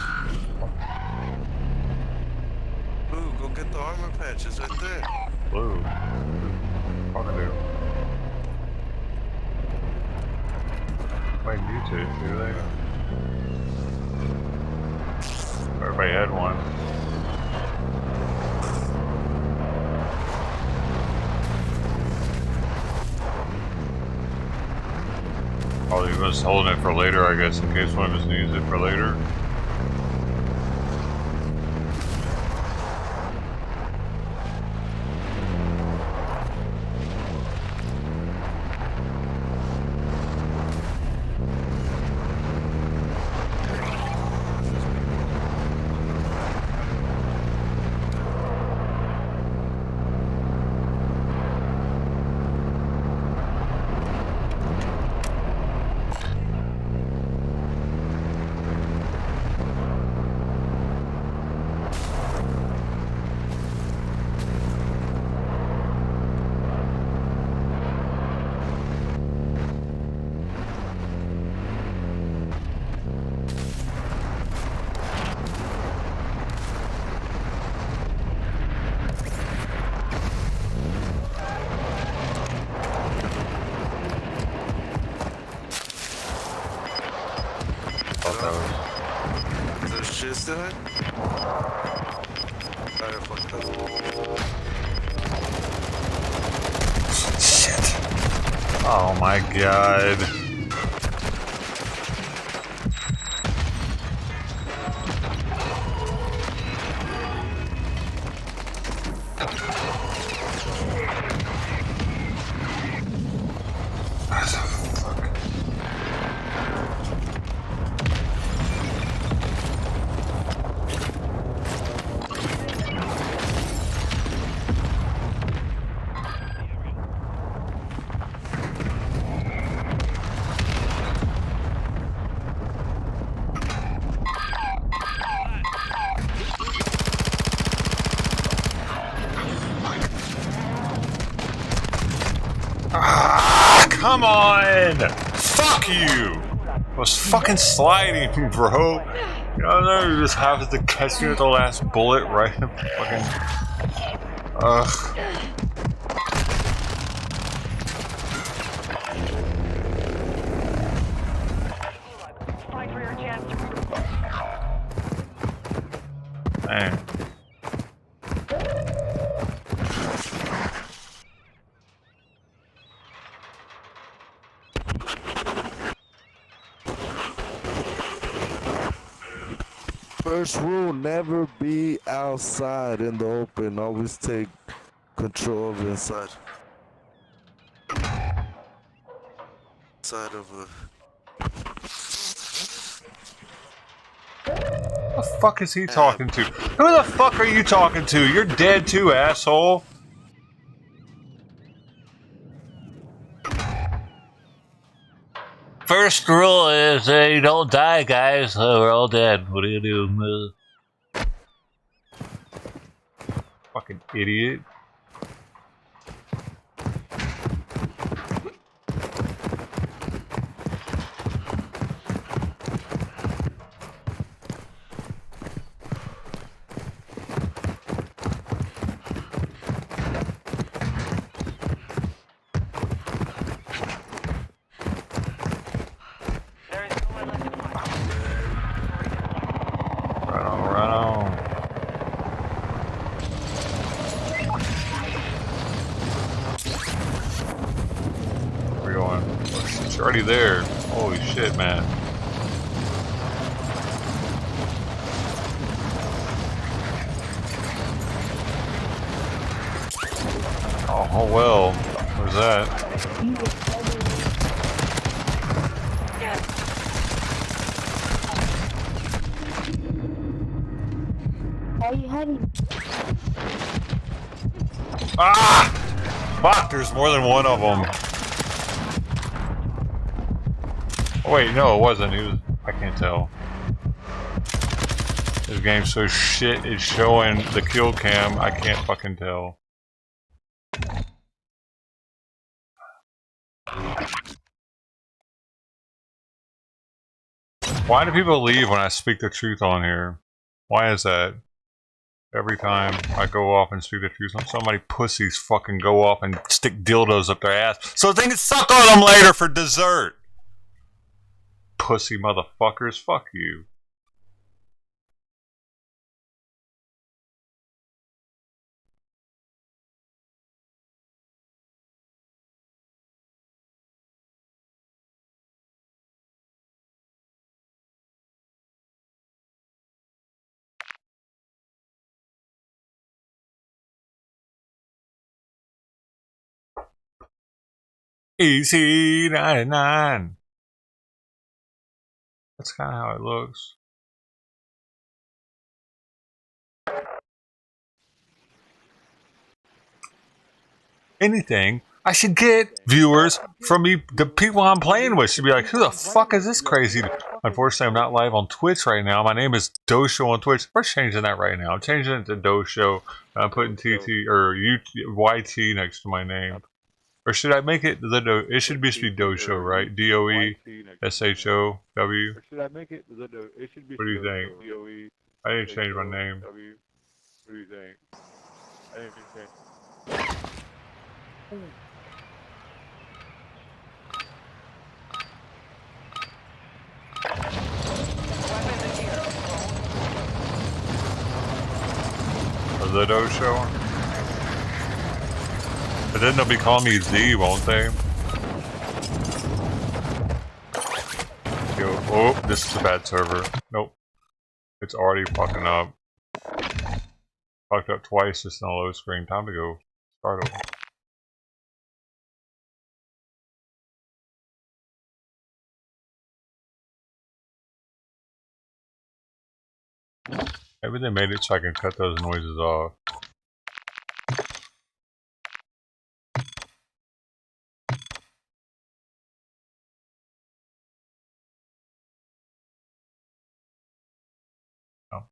Ooh, go get the armor patch. It's right there. Blue. Cockatoo. Might need to, do they? Everybody had one. Oh, he was holding it for later, I guess, in case one of us needs it for later. house. Is there shit still in? Alright, fuck that. Shit. Oh my god. Come on! Fuck you! I was fucking sliding, bro. You know, you just have to catch me with the last bullet right in the fucking... Ugh. Man. First rule, never be outside in the open. Always take control of inside. Side of a... Who the fuck is he talking to? Who the fuck are you talking to? You're dead too, asshole. First rule is you don't die, guys. We're all dead. What do you do? Fucking idiot. Already there. Holy shit, man. Oh well. Where's that? Are you heading? Ah! Fuck, there's more than one of them. Oh, wait, no, it wasn't. It was. I can't tell. This game's so shit, it's showing the kill cam. I can't fucking tell. Why do people leave when I speak the truth on here? Why is that? Every time I go off and speak the truth, somebody pussies fucking go off and stick dildos up their ass so they can suck on them later for dessert. Pussy motherfuckers, fuck you. EC99. That's kind of how it looks. Anything, I should get viewers from me, the people I'm playing with should be like, who the fuck is this crazy? Unfortunately, I'm not live on Twitch right now. My name is doeshow on Twitch. We're changing that right now. I'm changing it to doeshow. I'm putting TT or YT next to my name. Or should I make it the it should just be doeshow, right? DOESHOW. Or should I make it the it should be What do you think? DOE. I didn't change my name. What do you think? I didn't change. the doeshow. But then they'll be calling me Z, won't they? Yo, oh, this is a bad server. Nope. It's already fucking up. Fucked up twice just on a low screen. Time to go start over. Maybe they made it so I can cut those noises off. Oh.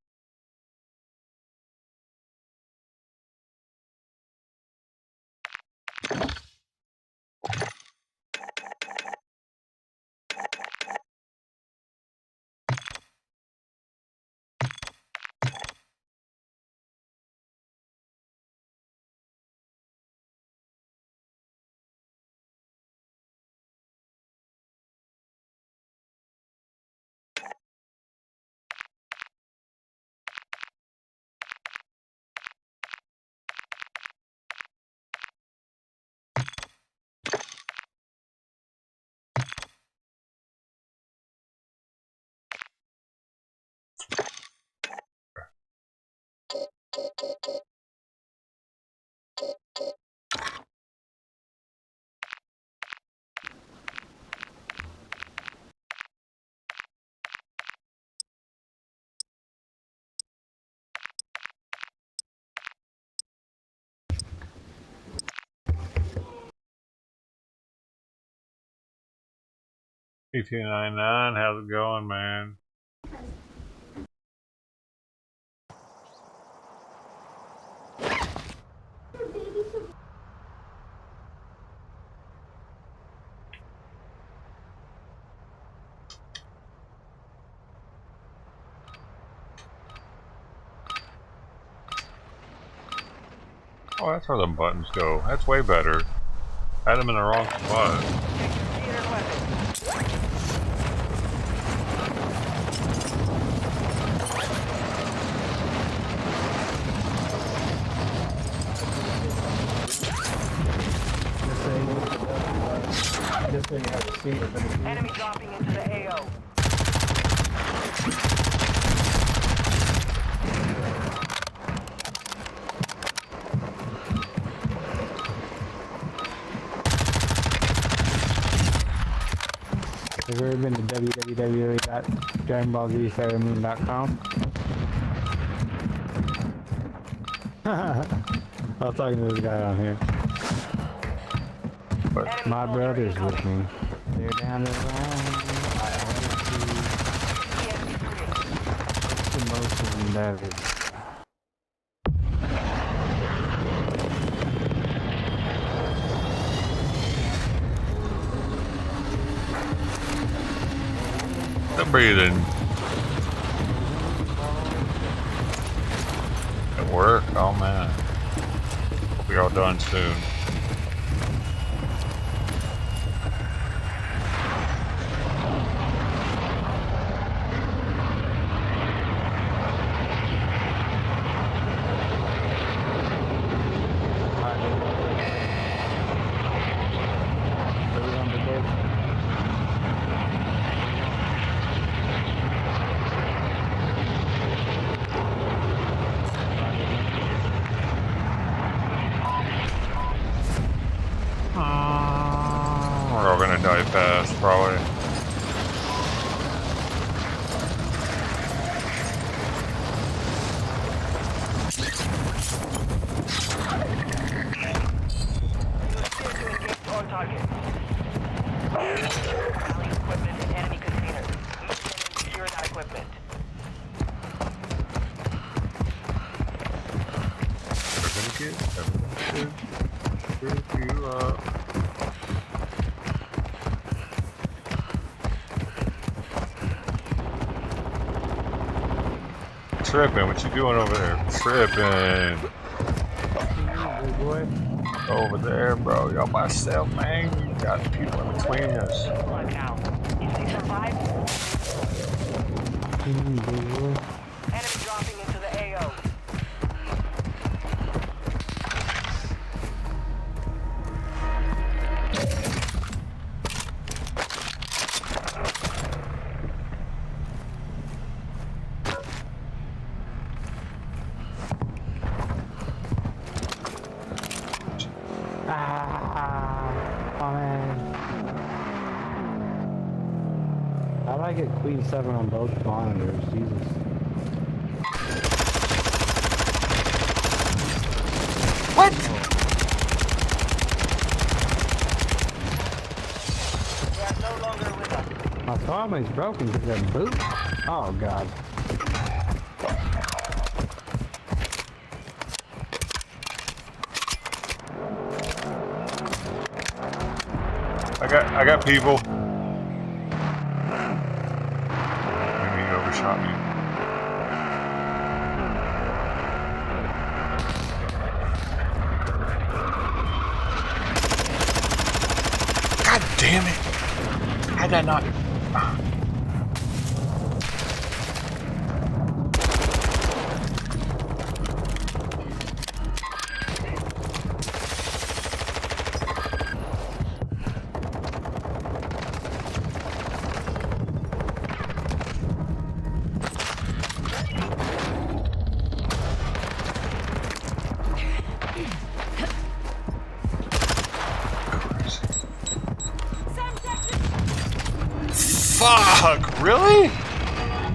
P299, how's it going, man? Oh, that's where the buttons go. That's way better. I had them in the wrong spot. Enemy dropping into the AO. Have you ever been to www.dragonballz7moon.com? I was talking to this guy on here. But my brother's with me. They're down the line. I honestly, most of them never. Breathing. At work? Oh man. Hope you're all done soon. We're all gonna die fast, probably. On target. Rally equipment and enemy container. Move in and secure that equipment. We're gonna get everything screw you up. Tripping, what you doing over there? Tripping. Over there, bro. Y'all by yourself, man. You got people in between us. Look out. If they survive, enemy dropping into the AO. I get Queen 7 on both monitors? Jesus. What? My throttle's broken because that boot. Oh god. I got people. Maybe he overshot me. God damn it! How did I not? Fuck! Really?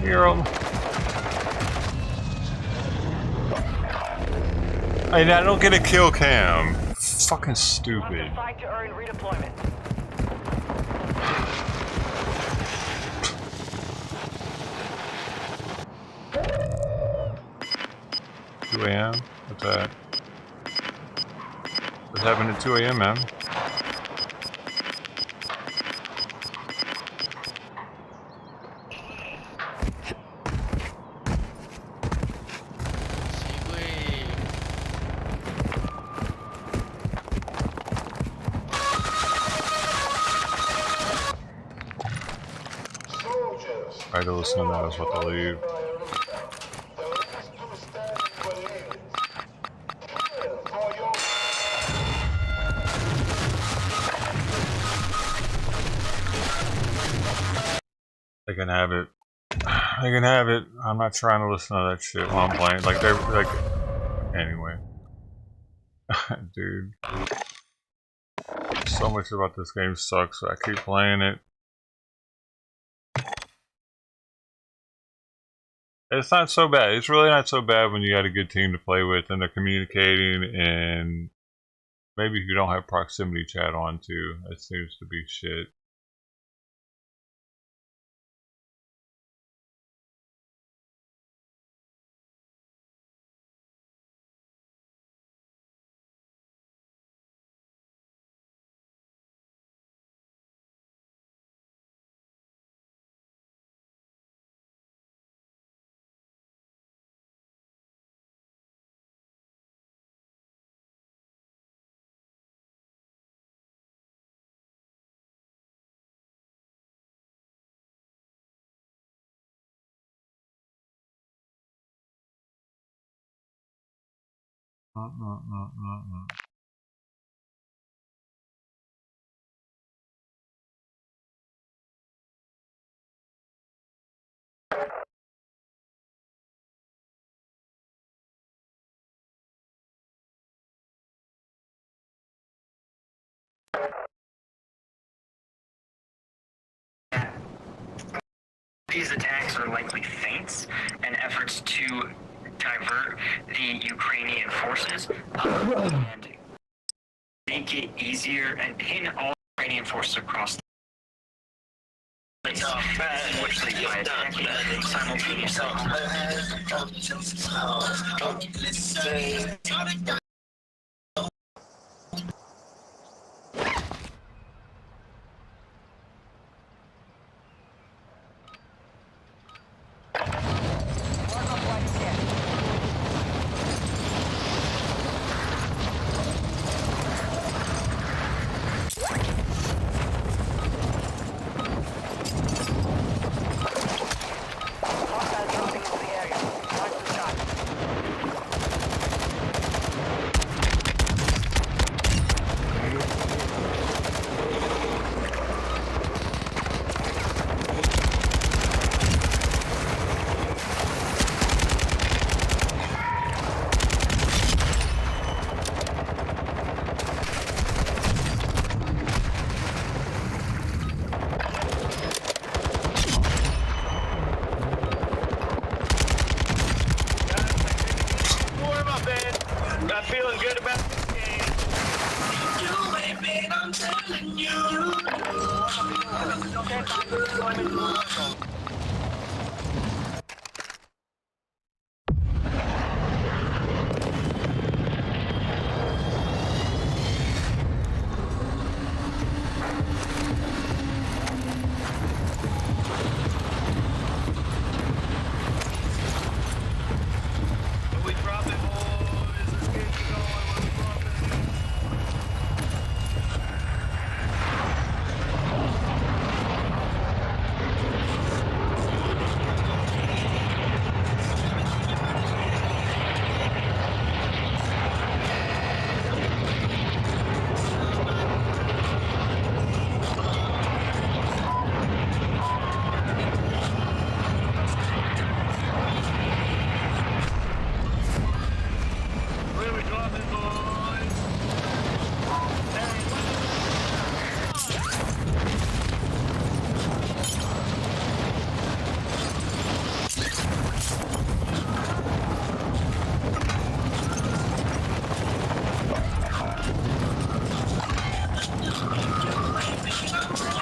Hear him. I don't get a kill cam. Fucking stupid. Fight to earn redeployment. 2 a.m. What's that? What's happening at 2 a.m., man? I had to listen to that, I was about to leave. They can have it. They can have it. I'm not trying to listen to that shit while I'm playing. Like, they're like. Anyway. Dude. So much about this game sucks, so I keep playing it. It's not so bad. It's really not so bad when you got a good team to play with and they're communicating, and maybe if you don't have proximity chat on too, it seems to be shit. These attacks are likely feints and efforts to divert the Ukrainian forces and make it easier and pin all Ukrainian forces across the place, which they by attacking simultaneously.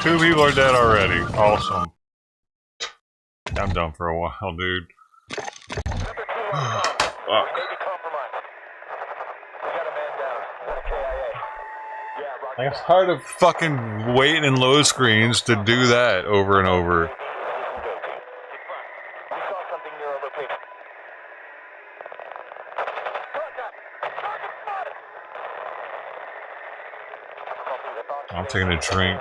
2 people are dead already. Awesome. I'm done for a while, dude. Fuck. I'm tired of fucking waiting in load screens to do that over and over. I'm taking a drink.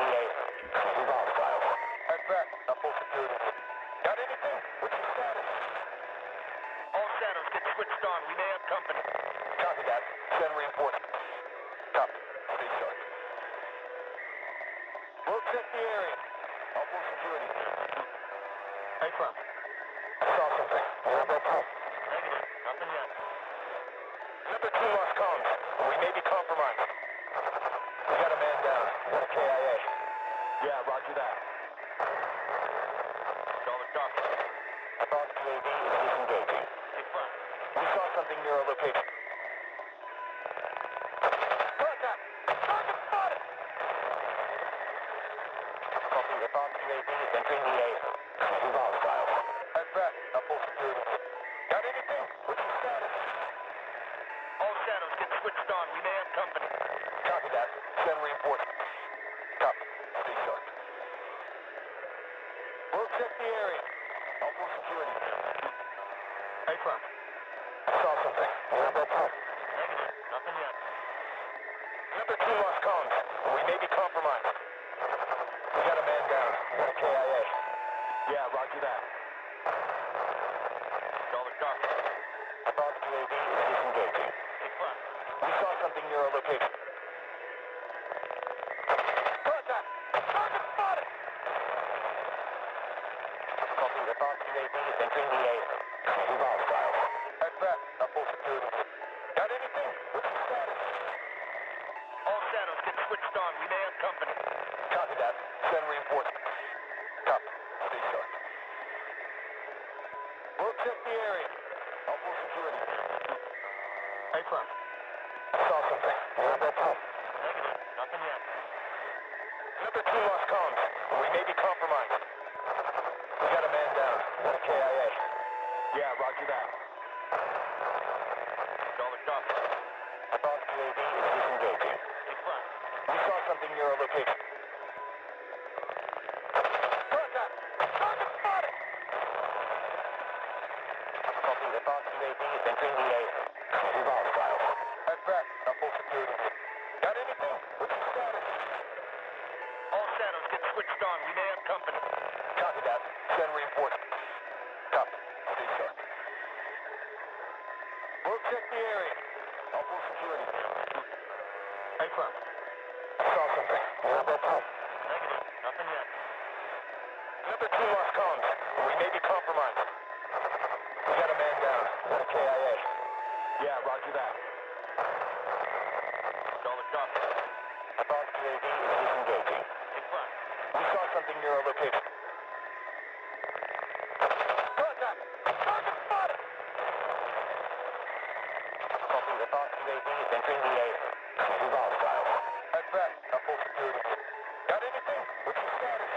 Got anything? What's your status?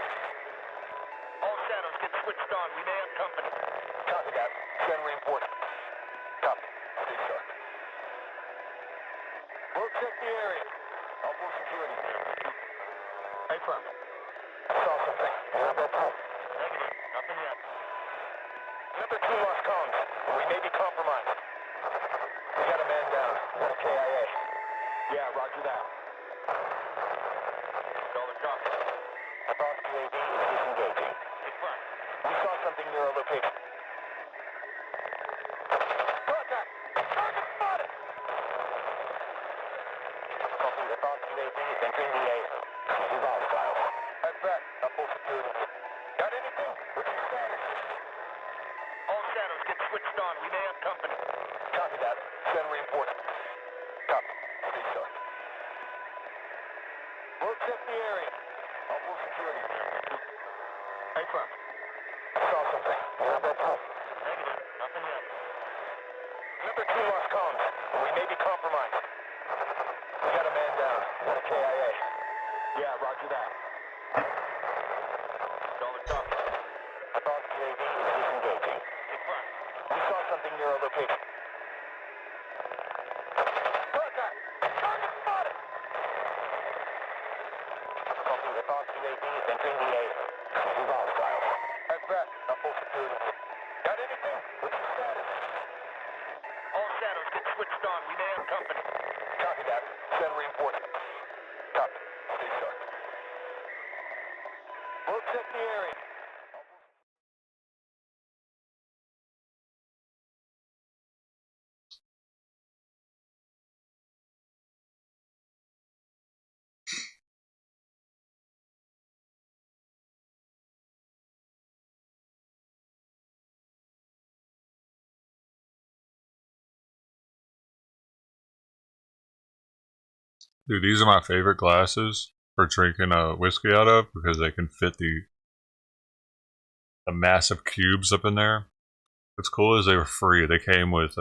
All shadows get switched on. We may have company. Copy that. Send reinforcements. Copy. Stay sharp. We'll check the area. I'll pull security. Hey, firm. I saw something. You have that proof? Negative. Nothing yet. Number 2 lost comms. We may be compromised. We got a man down. Got a KIA. Yeah, roger that. Dollar copy. The boss UAV is disengaging. Hey, front. We saw something near our location. Contact! Target spotted! Copy. The boss UAV is entering the area. Move out, Styles. Head back. I'll pull security. Got anything? What's your status? All shadows get switched on. We may have company. Copy that. Send reinforcements. Copy. Stay sharp. We'll check the area. I'll pull security. Hey, front. I saw something. You have that proof? Negative. Nothing yet. Number 2 lost comms. We may be compromised. We got a man down. Got a KIA. Yeah, roger that. Dollar copy. The boss UAV is disengaging. Hey, front. We saw something near our location. Contact! Target spotted! Copy. The boss UAV is entering the area. Move out, Styles. Head back. I'll pull security. Got anything? What's your status? All shadows get switched on. We may have company. Copy that. Send reinforcements. Copy. Stay sharp. We'll check the area. Dude, these are my favorite glasses for drinking whiskey out of because they can fit the massive cubes up in there. What's cool is they were free. They came with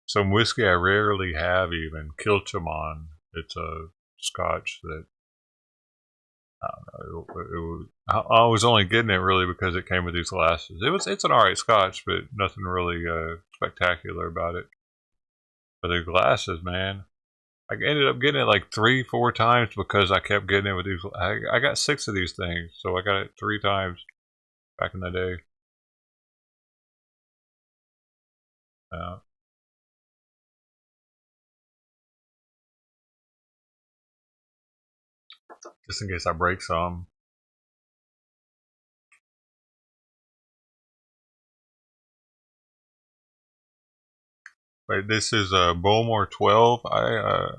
some whiskey I rarely have, even Kilchaman. It's a scotch that I don't know. I was only getting it really because it came with these glasses. It's an alright scotch, but nothing really spectacular about it. But the glasses, man. I ended up getting it like 3-4 times because I kept getting it with these. I got 6 of these things, so I got it 3 times back in the day. Just in case I break some. Wait, this is Bowmore 12. I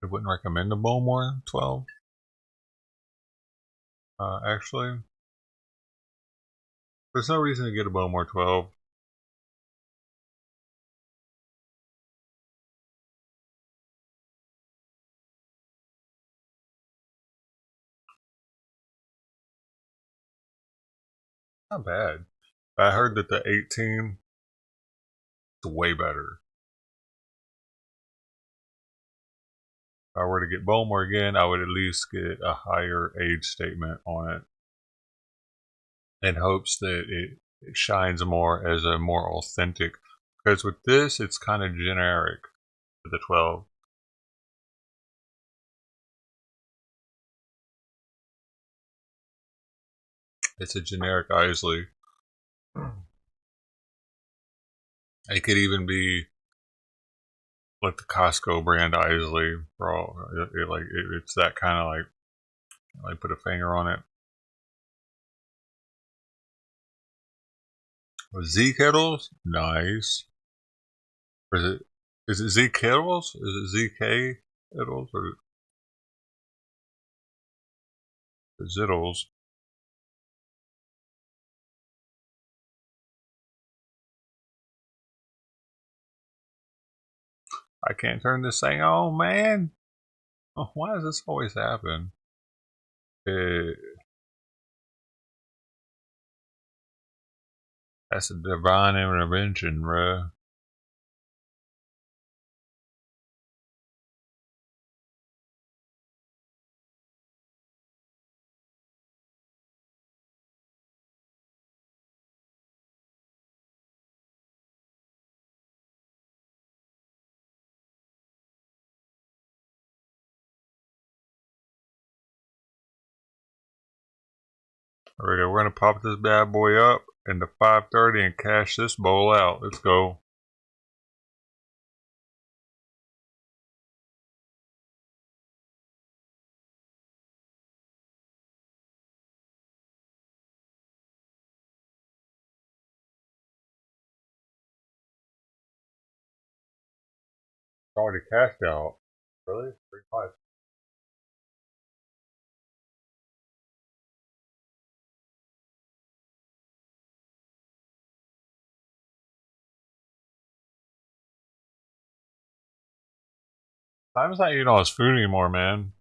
wouldn't recommend a Bowmore 12. Actually, there's no reason to get a Bowmore 12. Not bad. I heard that the 18 is way better. If I were to get Bowmore again, I would at least get a higher age statement on it in hopes that it shines more as a more authentic. Because with this, it's kind of generic for the 12. It's a generic Isley. It could even be like the Costco brand Isley, for all it's that kind of like put a finger on it. Z Kettles, nice. Or is it Z Kettles? Is it ZK Kettles or Zittles? I can't turn this thing on, man. Oh, why does this always happen? That's a divine intervention, bruh. Alright, we're gonna pop this bad boy up into 530 and cash this bowl out. Let's go. Already cashed out. Really? Pretty much. Time's not eating all his food anymore, man.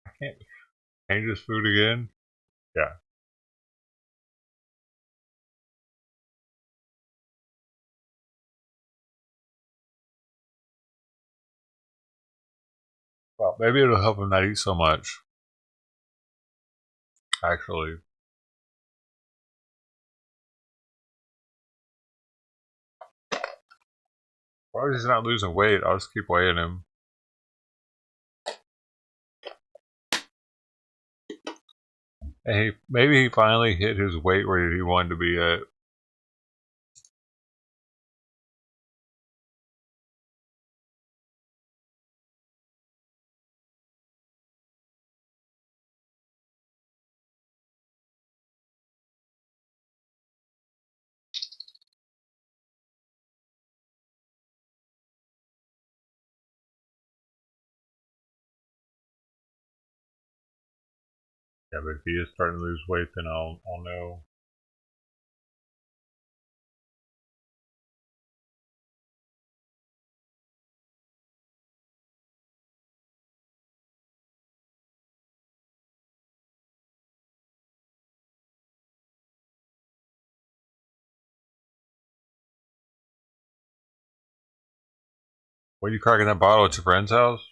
I can't change his food again. Yeah. Well, maybe it'll help him not eat so much. Actually. Why is he not losing weight? I'll just keep weighing him. And maybe he finally hit his weight where he wanted to be at. Yeah, but if he is starting to lose weight, then I'll know. What are you cracking that bottle at your friend's house?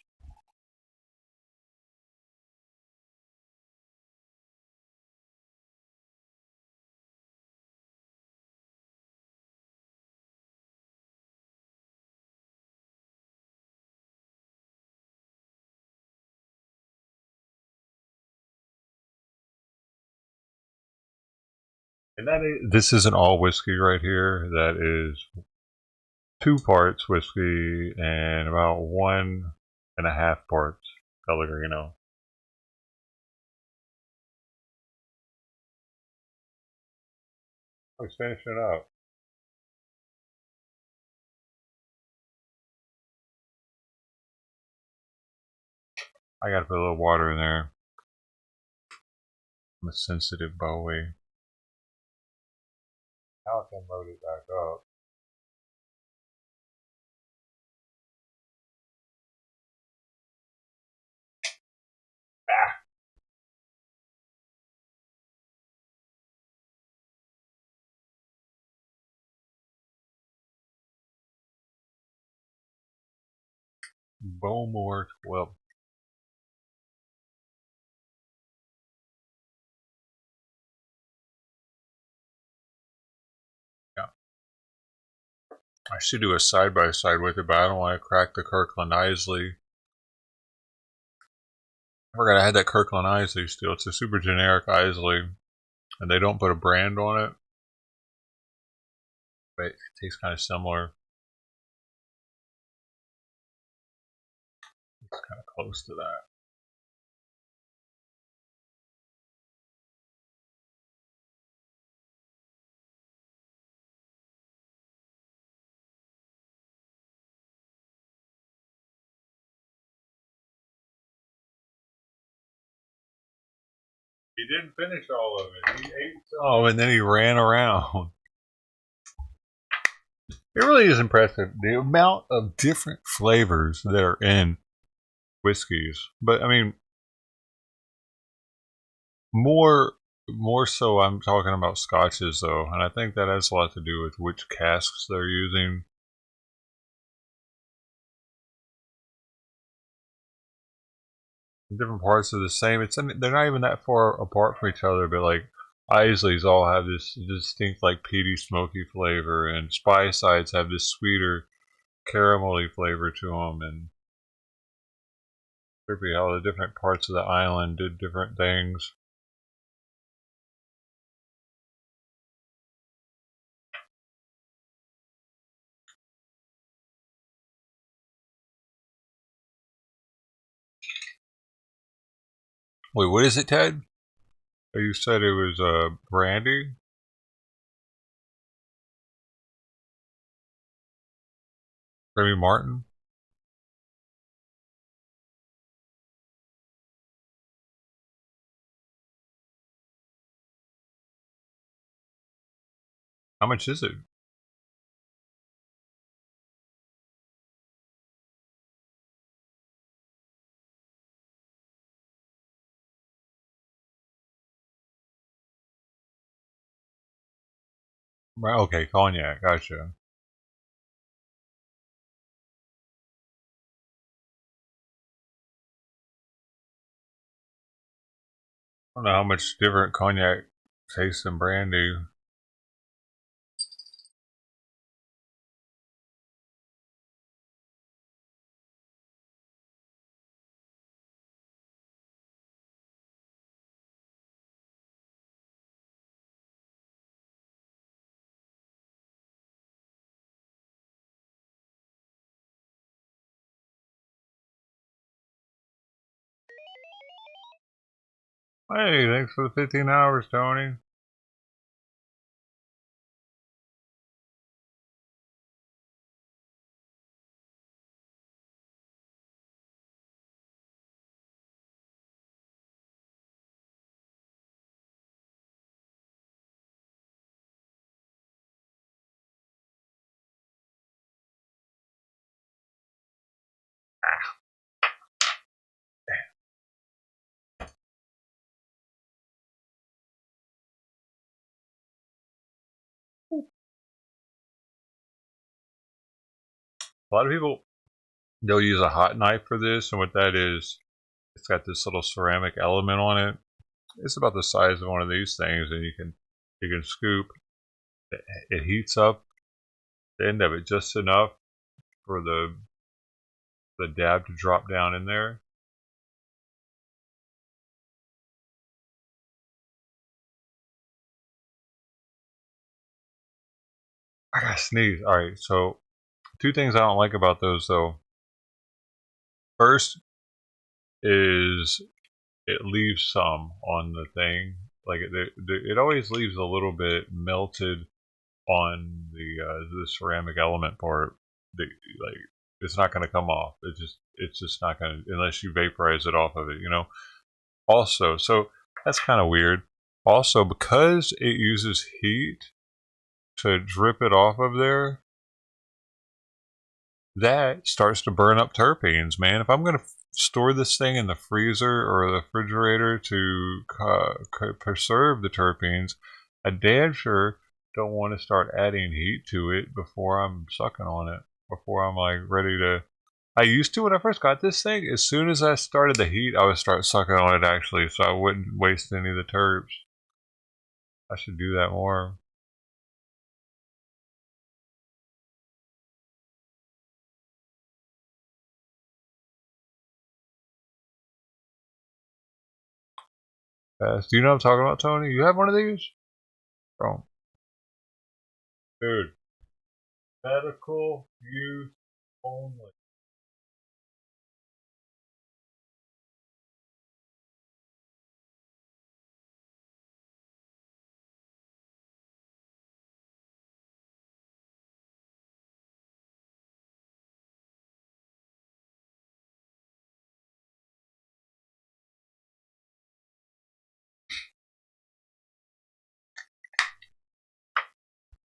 And this isn't all whiskey right here. That is 2 parts whiskey and about 1.5 parts Pellegrino. He's finishing it up. I gotta put a little water in there. I'm a sensitive Bowie. Now I can load it back up. Bowmore 12. Yeah. I should do a side-by-side with it, but I don't want to crack the Kirkland Isley. I forgot I had that Kirkland Isley still. It's a super generic Isley, and they don't put a brand on it. But it tastes kind of similar. It's kind of close to that. He didn't finish all of it. He ate some and then he ran around. It really is impressive, the amount of different flavors that are in whiskeys. But I mean, more so I'm talking about scotches though, and I think that has a lot to do with which casks they're using. different parts are the same. They're not even that far apart from each other, but like Isleys all have this distinct like peaty, smoky flavor, and Spysides have this sweeter, caramelly flavor to them, and trippy how the different parts of the island did different things. Wait, what is it, Ted? Oh, you said it was brandy? Remy Martin? How much is it? Right, okay, cognac, gotcha. I don't know how much different cognac tastes than brandy. Hey, thanks for the 15 hours, Tony. A lot of people, they'll use a hot knife for this, and what that is, it's got this little ceramic element on it. It's about the size of one of these things, and you can scoop. It heats up the end of it just enough for the dab to drop down in there. I gotta sneeze. All right, so two things I don't like about those though. First is it leaves some on the thing. Like it always leaves a little bit melted on the ceramic element part. Like it's not going to come off. It's just not going to unless you vaporize it off of it. You know. Also, so that's kind of weird. Also, because it uses heat to drip it off of there, that starts to burn up terpenes, man. If I'm going to store this thing in the freezer or the refrigerator to preserve the terpenes, I damn sure don't want to start adding heat to it before I'm sucking on it, before I'm like ready to. I used to when I first got this thing. As soon as I started the heat, I would start sucking on it actually, so I wouldn't waste any of the terps. I should do that more. Do you know what I'm talking about, Tony? You have one of these? Oh, dude. Medical use only.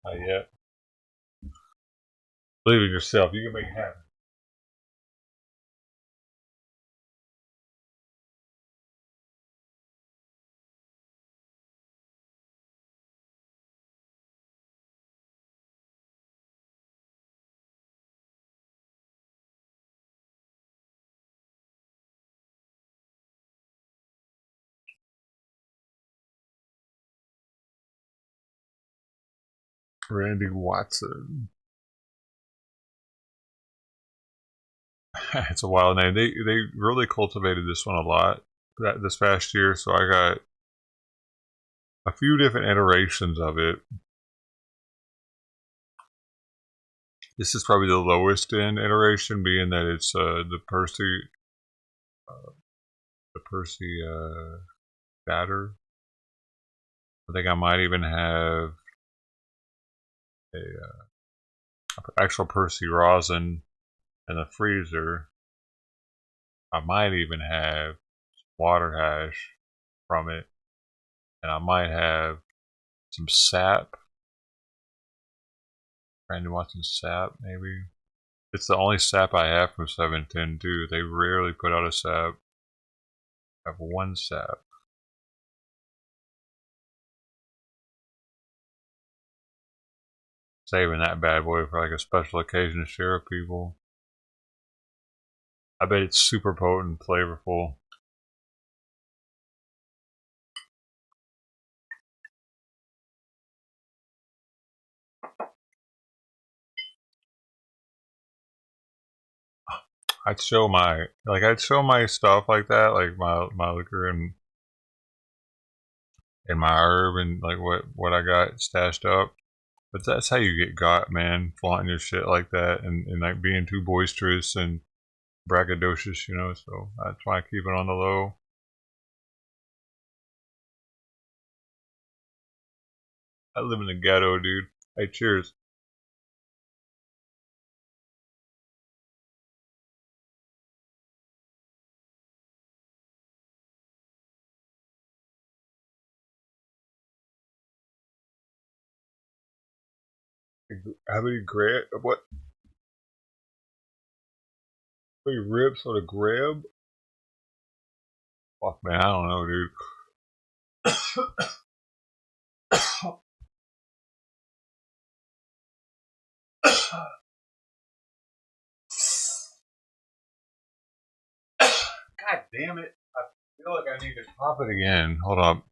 Not yet. Believe in yourself. You can make it happen. Randy Watson. It's a wild name. They really cultivated this one a lot this past year, so I got a few different iterations of it. This is probably the lowest end iteration, being that it's the Percy batter. I think I might even have a actual Percy rosin in the freezer. I might even have water hash from it, and I might have some sap. Randy Watson sap, maybe. It's the only sap I have from 710 too. They rarely put out a sap. I have one sap. Saving that bad boy for like a special occasion to share with people. I bet it's super potent, flavorful. I'd show my stuff like that, like my liquor and my herb and like what I got stashed up. But that's how you get got, man, flaunting your shit like that and like being too boisterous and braggadocious, you know, so I try to keep it on the low. I live in the ghetto, dude. Hey, cheers. How many grab? What? How many ribs on a grab? Fuck, man, I don't know, dude. God damn it. I feel like I need to pop it again. Hold up.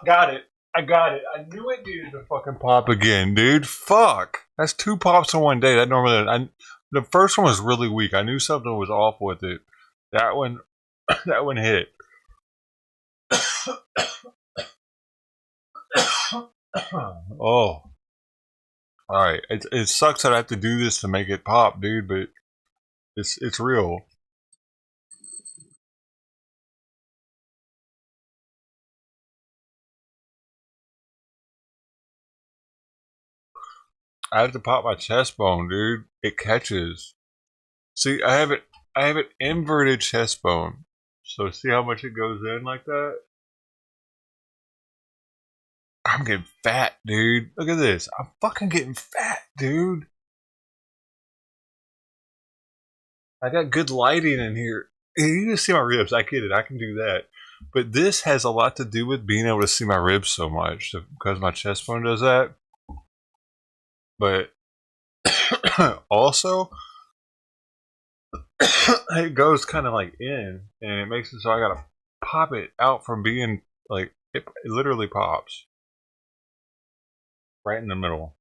Got it. I got it. I knew it needed to fucking pop again, dude. Fuck. That's 2 pops in one day. That normally, the first one was really weak. I knew something was off with it. That one, that one hit. Oh. Alright. It sucks that I have to do this to make it pop, dude, but it's real. I have to pop my chest bone, dude. It catches. See, I have an inverted chest bone. So see how much it goes in like that? I'm getting fat, dude. Look at this. I'm fucking getting fat, dude. I got good lighting in here. You can see my ribs. I get it. I can do that. But this has a lot to do with being able to see my ribs so much because my chest bone does that. But also, it goes kind of like in, and it makes it so I gotta pop it out from being like it literally pops right in the middle.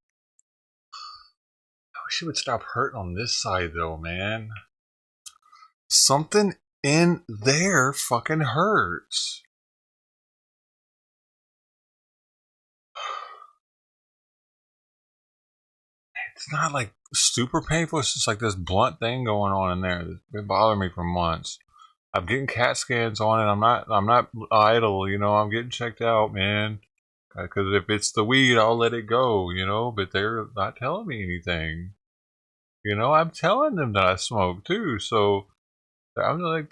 I wish it would stop hurting on this side though, man. Something in there fucking hurts. It's not like super painful. It's just like this blunt thing going on in there. It's been bothering me for months. I'm getting CAT scans on it. I'm not idle, you know. I'm getting checked out, man. Because if it's the weed, I'll let it go, you know. But they're not telling me anything. You know, I'm telling them that I smoke too. So I'm like,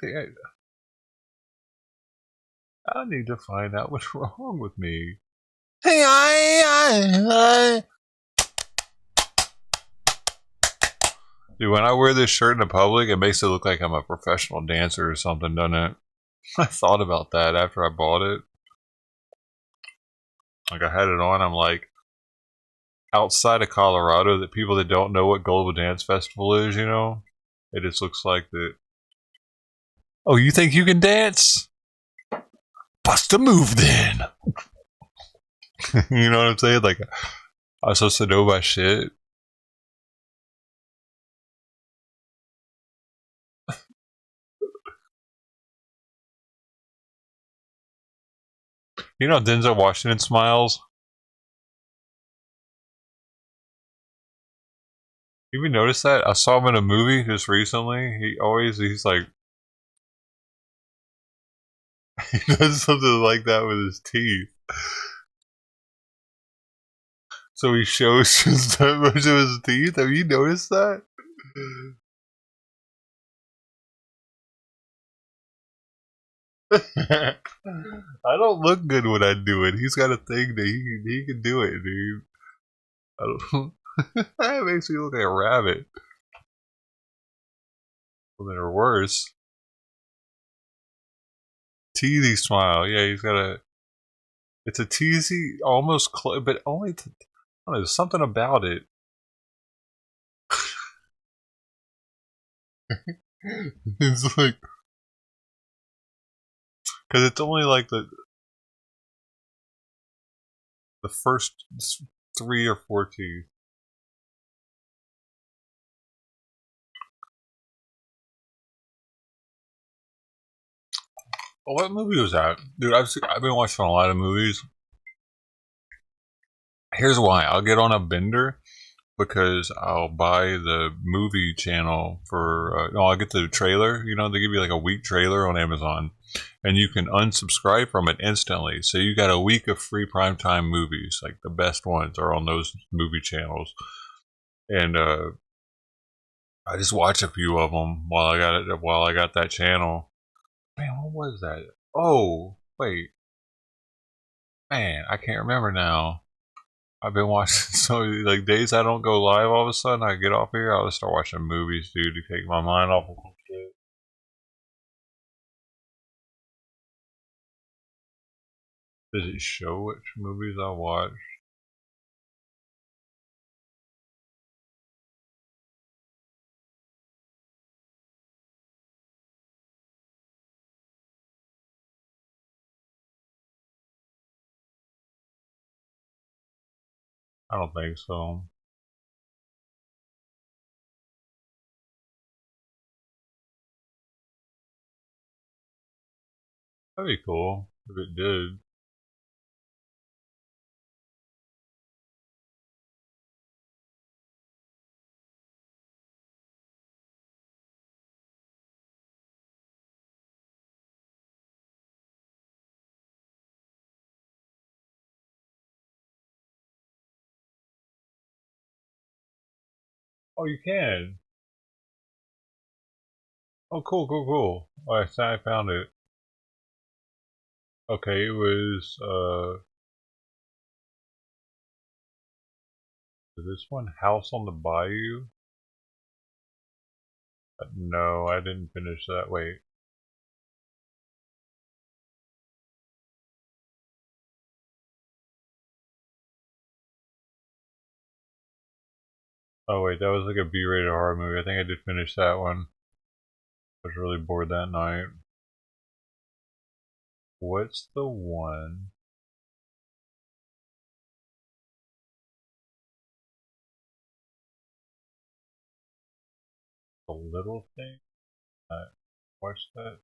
I need to find out what's wrong with me. Dude, when I wear this shirt in the public, it makes it look like I'm a professional dancer or something, doesn't it? I thought about that after I bought it. Like I had it on. I'm like, outside of Colorado, that people that don't know what Global Dance Festival is, you know, it just looks like that. Oh, you think you can dance? Bust a move then. You know what I'm saying? Like, I was supposed to know my shit. You know, Denzel Washington smiles. You even notice that? I saw him in a movie just recently. He's like, he does something like that with his teeth. So he shows just that much of his teeth. Have you noticed that? I don't look good when I do it. He's got a thing that he can do it, dude. I don't. That makes me look like a rabbit. Well, they're worse. Teasy smile. Yeah, he's got a. It's a teasy, almost, but only. I don't know. There's something about it. It's like, because it's only like the first 3 or 4 teeth. Oh, what movie was that, dude? I've been watching a lot of movies. Here's why: I'll get on a bender because I'll buy the movie channel for. No, I'll get the trailer. You know, they give you like a week trailer on Amazon, and you can unsubscribe from it instantly. So you got a week of free primetime movies. Like the best ones are on those movie channels, and I just watch a few of them while I got that channel. Man, what was that? Oh, wait. Man, I can't remember now. I've been watching so like days I don't go live. All of a sudden, I get off here. I'll just start watching movies, dude, to take my mind off of shit. Does it show which movies I watch? I don't think so. That'd be cool if it did. Oh, you can. Oh, cool, cool, cool. Oh, I found it. Okay, it was this one, House on the Bayou. No, I didn't finish that. Wait. Oh wait, that was like a B-rated horror movie. I think I did finish that one. I was really bored that night. What's the one? The Little Thing? I watched that?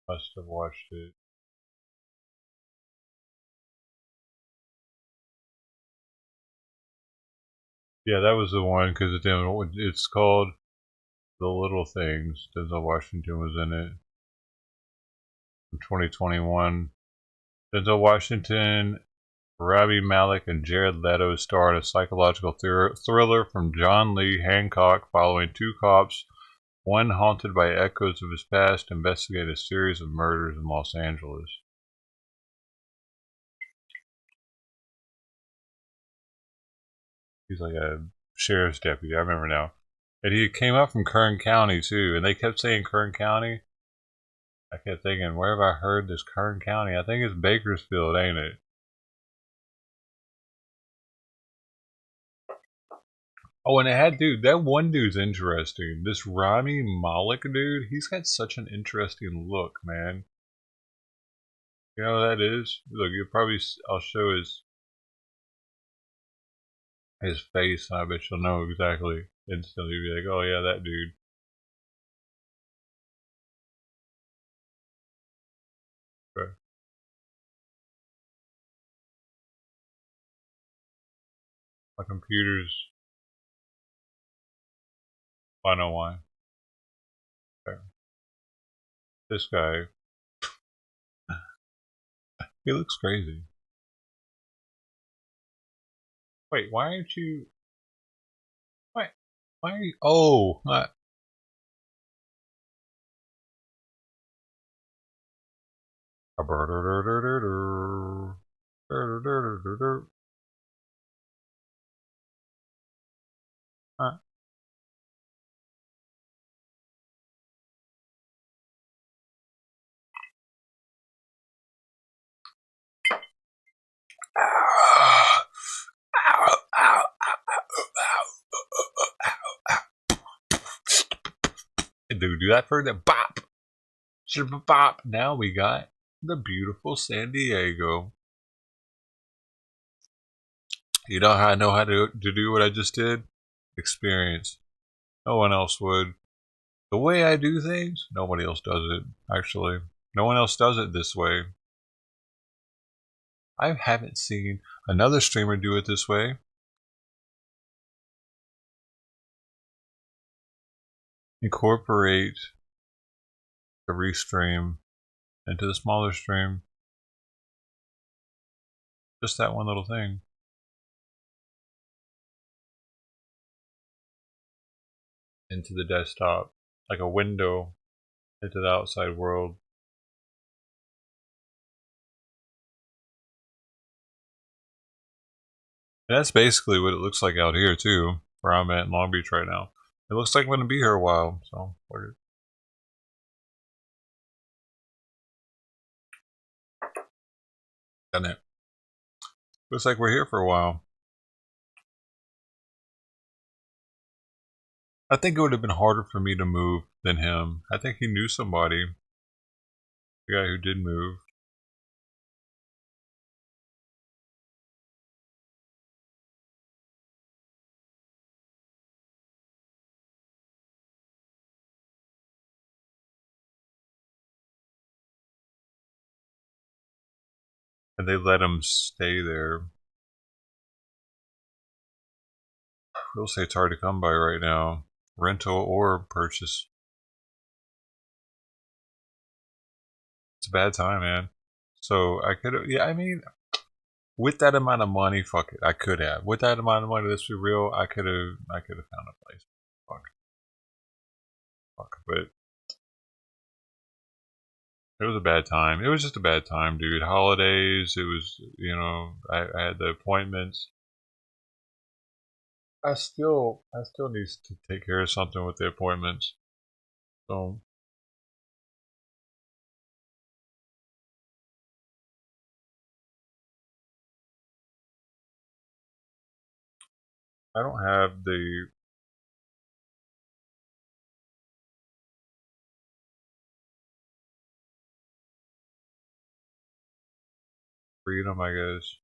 Must have watched it. Yeah, that was the one because it's called The Little Things. Denzel Washington was in it. From 2021. Denzel Washington, Ravi Malek, and Jared Leto star in a psychological thriller from John Lee Hancock following 2 cops, one haunted by echoes of his past, investigate a series of murders in Los Angeles. He's like a sheriff's deputy, I remember now. And he came up from Kern County too, and they kept saying Kern County. I kept thinking, where have I heard this Kern County? I think it's Bakersfield, ain't it? Oh, and it had, dude, that one dude's interesting. This Rami Malek dude, he's got such an interesting look, man. You know what that is? Look, you probably, I'll show his face, and I bet you'll know exactly instantly. Be like, oh yeah, that dude. Okay. My computer's, I know why. Okay. This guy, he looks crazy. Wait, why aren't you? Why? Why are you? Oh, not. Dude, do that for the bop. Bop. Now we got the beautiful San Diego. You know how I know how to do what I just did? Experience. No one else would. The way I do things, nobody else does it, actually. No one else does it this way. I haven't seen another streamer do it this way. Incorporate the restream into the smaller stream. Just that one little thing. Into the desktop. Like a window into the outside world. And that's basically what it looks like out here too, where I'm at in Long Beach right now. It looks like I'm going to be here a while, so we're done it. Looks like we're here for a while. I think it would have been harder for me to move than him. I think he knew somebody. The guy who did move. And they let him stay there. Real estate's hard to come by right now. Rental or purchase. It's a bad time, man. So I could have, yeah, I mean, with that amount of money, fuck it, I could have. With that amount of money, let's be real, I could have found a place. Fuck, but it was a bad time. It was just a bad time, dude. Holidays, it was, you know, I had the appointments. I still need to take care of something with the appointments. So I don't have the freedom, I guess.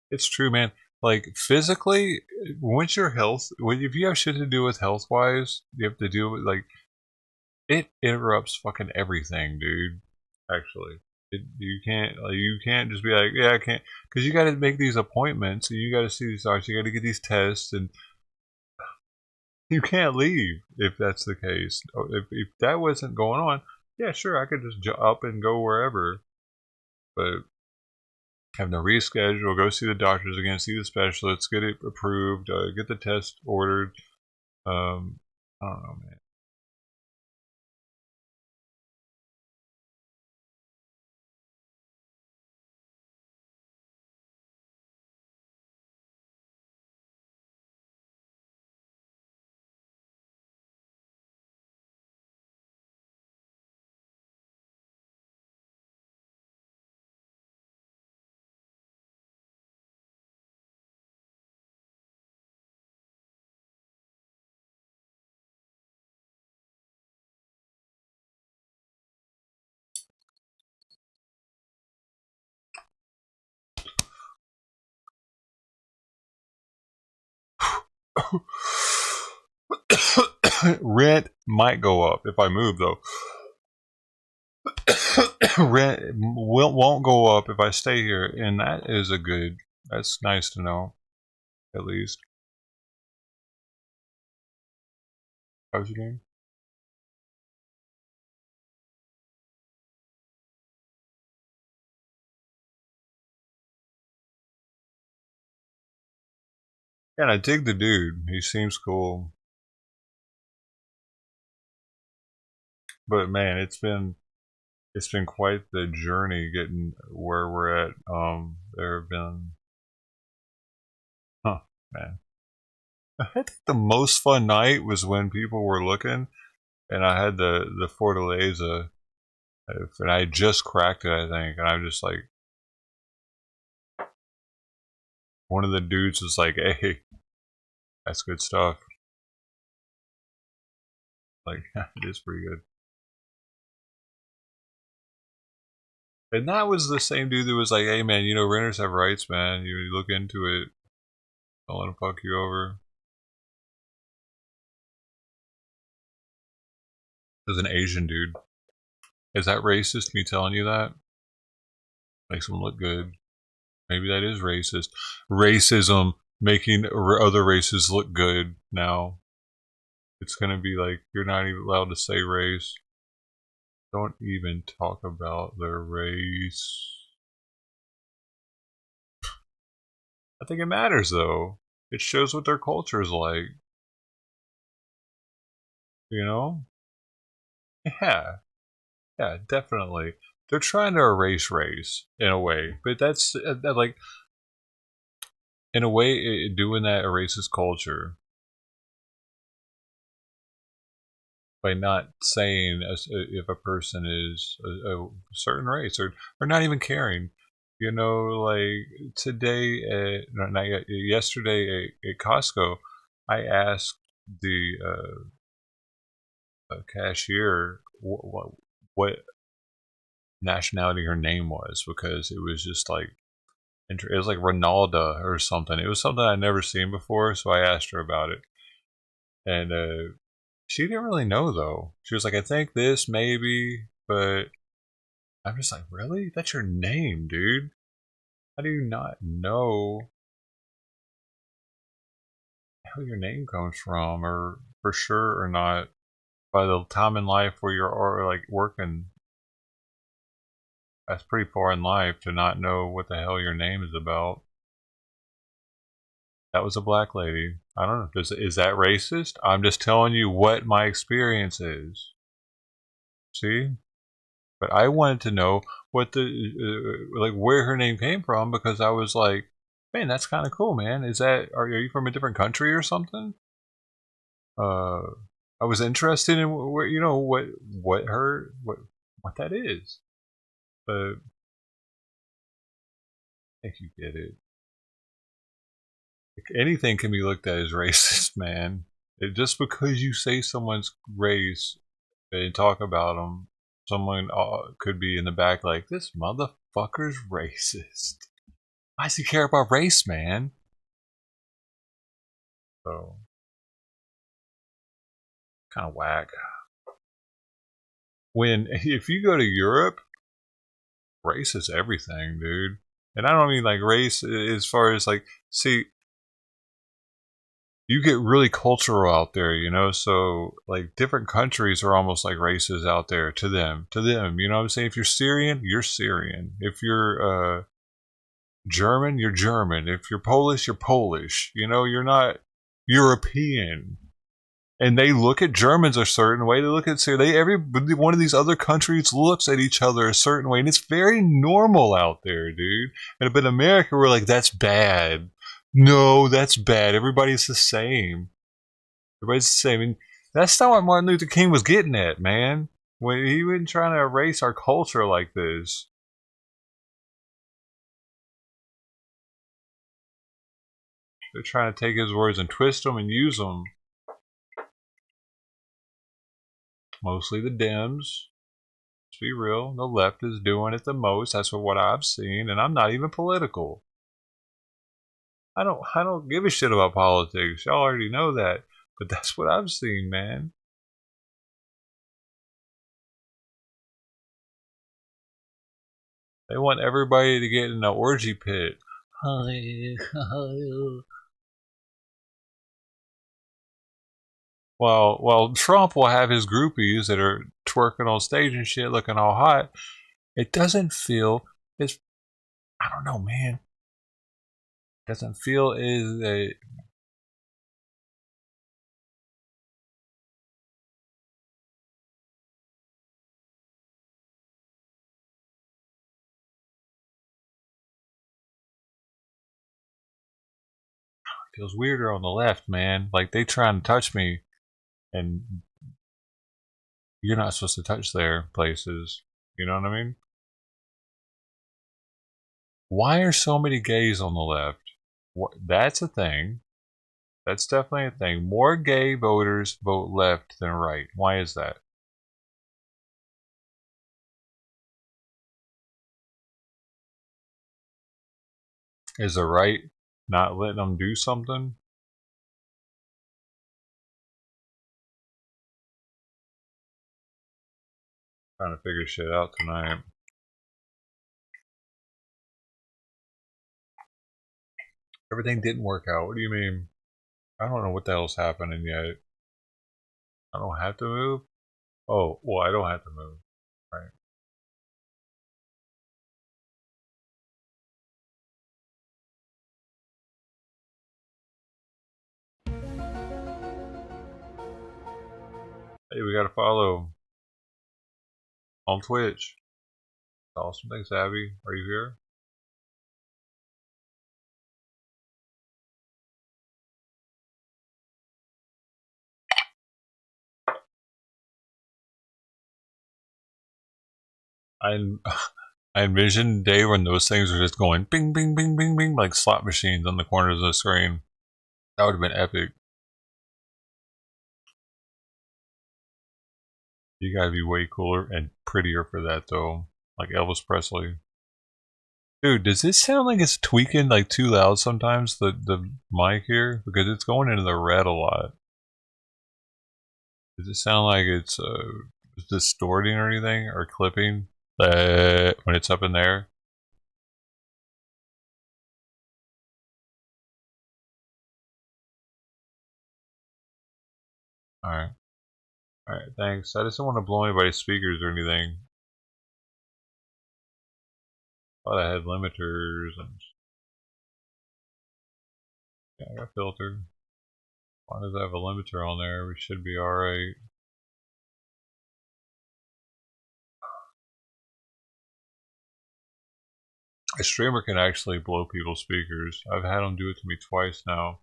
It's true, man. Like physically, once your health, if you have shit to do with health wise, you have to deal with like it interrupts fucking everything, dude. Actually, you can't just be like, yeah, I can't, because you got to make these appointments and you got to see these doctors, you got to get these tests, and you can't leave if that's the case. If that wasn't going on, yeah, sure, I could just up and go wherever, but having to reschedule, go see the doctors again, see the specialists, get it approved, get the test ordered. I don't know, man. Rent might go up if I move, though. Rent won't go up if I stay here, and that is a good. That's nice to know, at least. How's your game? Yeah, and I dig the dude. He seems cool. But man, it's been quite the journey getting where we're at. There have been, man. I think the most fun night was when people were looking, and I had the Fortaleza, and I just cracked it, I think, and I'm just like, one of the dudes was like, "Hey, that's good stuff." Like, it is pretty good. And that was the same dude that was like, "Hey, man, you know, renters have rights, man. You look into it. Don't let them fuck you over." As an Asian dude. Is that racist, me telling you that? Makes them look good. Maybe that is racist. Racism making other races look good now. It's gonna be like, you're not even allowed to say race. Don't even talk about their race. I think it matters, though. It shows what their culture is like. You know? Yeah. Yeah, definitely. They're trying to erase race in a way, but that's like, in a way, doing that erases culture by not saying if a person is a certain race, or not even caring. You know, like today, not yet, yesterday at Costco, I asked the cashier what nationality her name was, because it was just like, it was like Ronaldo or something. It was something I'd never seen before, so I asked her about it, and she didn't really know, though. She was like, "I think this, maybe," but I'm just like, really? That's your name, dude. How do you not know how your name comes from, or for sure or not, by the time in life where you're like working? That's pretty far in life to not know what the hell your name is about. That was a black lady. I don't know. Is that racist? I'm just telling you what my experience is. See? But I wanted to know what the like where her name came from, because I was like, man, that's kind of cool, man. Are you from a different country or something? I was interested in where, you know, what that is. But I think you get it. Anything can be looked at as racist, man. Just because you say someone's race and talk about them, someone could be in the back like, this motherfucker's racist. Why does he care about race, man? So, kind of whack. If you go to Europe, race is everything, dude. And I don't mean like race as far as like, see, you get really cultural out there, you know, so like different countries are almost like races out there to them, you know what I'm saying? If you're Syrian, you're Syrian. If you're German, you're German. If you're Polish, you're Polish. You know, you're not European. And they look at Germans a certain way. They look at every one of these other countries looks at each other a certain way, and it's very normal out there, dude. But in America, we're like, that's bad. No, that's bad. Everybody's the same. Everybody's the same. And that's not what Martin Luther King was getting at, man. When he wasn't trying to erase our culture like this. They're trying to take his words and twist them and use them. Mostly the Dems. Let's be real. The left is doing it the most. That's what I've seen. And I'm not even political. I don't give a shit about politics. Y'all already know that. But that's what I've seen, man. They want everybody to get in the orgy pit. Well, Trump will have his groupies that are twerking on stage and shit, looking all hot. It doesn't feel as, I don't know, man. It doesn't feel as a. Feels weirder on the left, man. Like they trying to touch me, and you're not supposed to touch their places. You know what I mean? Why are so many gays on the left? That's a thing. That's definitely a thing. More gay voters vote left than right. Why is that? Is the right not letting them do something? Trying to figure shit out tonight. Everything didn't work out. What do you mean? I don't know what the hell's happening yet. I don't have to move? Oh, well, I don't have to move. Right. Hey, we gotta follow on Twitch. Awesome. Thanks, Abby. Are you here? I envision a day when those things are just going bing, bing, bing, bing, bing, like slot machines on the corners of the screen. That would have been epic. You gotta be way cooler and prettier for that, though. Like Elvis Presley. Dude, does this sound like it's tweaking like too loud sometimes, the mic here? Because it's going into the red a lot. Does it sound like it's distorting or anything? Or clipping when it's up in there? Alright. Alright, thanks. I just don't want to blow anybody's speakers or anything. Thought I had limiters and yeah, I got filtered. As long as I have a limiter on there, we should be alright. A streamer can actually blow people's speakers. I've had them do it to me twice now.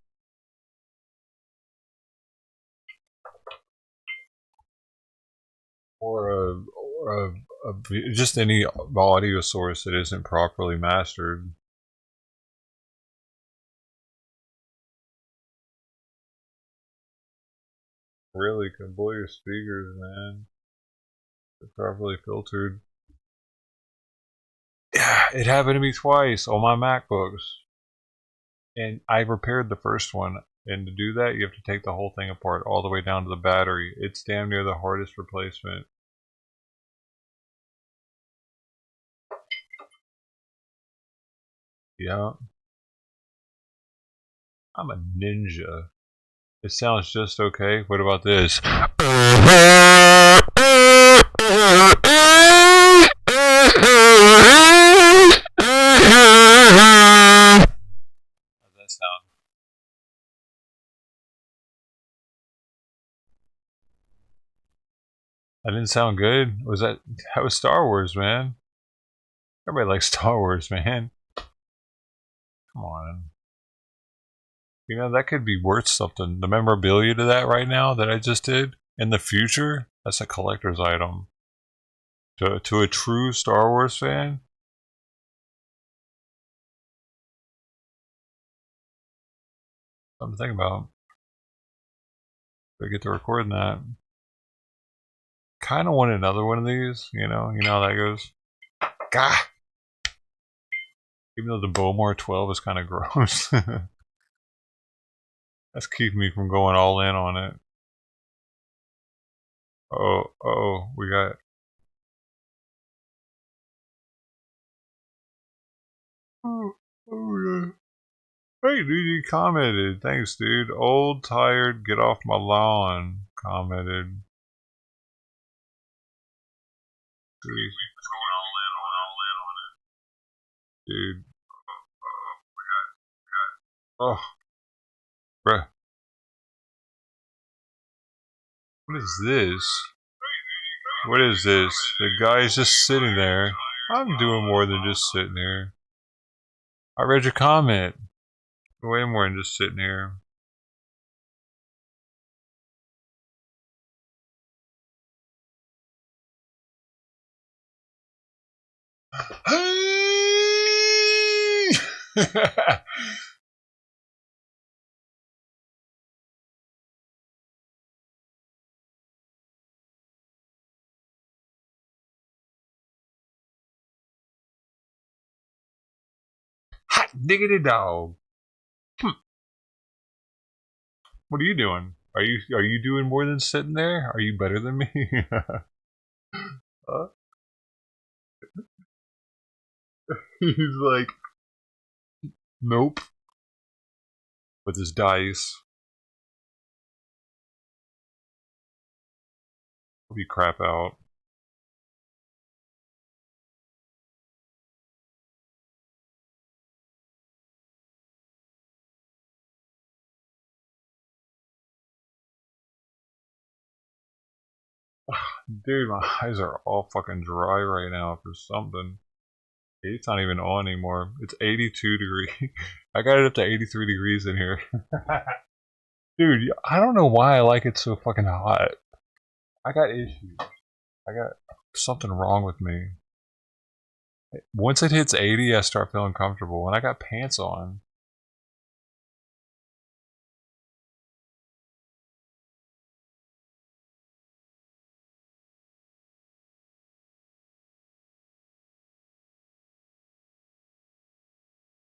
Or just any audio source that isn't properly mastered. Really can blow your speakers, man. They're properly filtered. Yeah, it happened to me twice on my MacBooks. And I repaired the first one. And to do that, you have to take the whole thing apart all the way down to the battery. It's damn near the hardest replacement. Yeah. I'm a ninja. It sounds just okay. What about this? How's that sound? That didn't sound good? That was Star Wars, man. Everybody likes Star Wars, man. Come on. You know, that could be worth something. The memorabilia to that right now that I just did, in the future, that's a collector's item. To a true Star Wars fan, something to think about. I get to recording that. Kind of want another one of these, you know how that goes. Gah! Even though the Bowmore 12 is kind of gross. That's keeping me from going all in on it. Oh, we got. Oh, yeah. Hey, dude, you commented. Thanks, dude. Old, tired, get off my lawn. Commented. Dude. Dude. Oh, bruh. What is this? What is this? The guy's just sitting there. I'm doing more than just sitting here. I read your comment. Way more than just sitting here. Hot diggity dog. What are you doing? Are you doing more than sitting there? Are you better than me? He's like, nope. With his dice. He'll be crap out. Dude, my eyes are all fucking dry right now for something. It's not even on anymore. It's 82 degrees. I got it up to 83 degrees in here. Dude, I don't know why I like it so fucking hot. I got issues. I got something wrong with me. Once it hits 80, I start feeling comfortable. And I got pants on.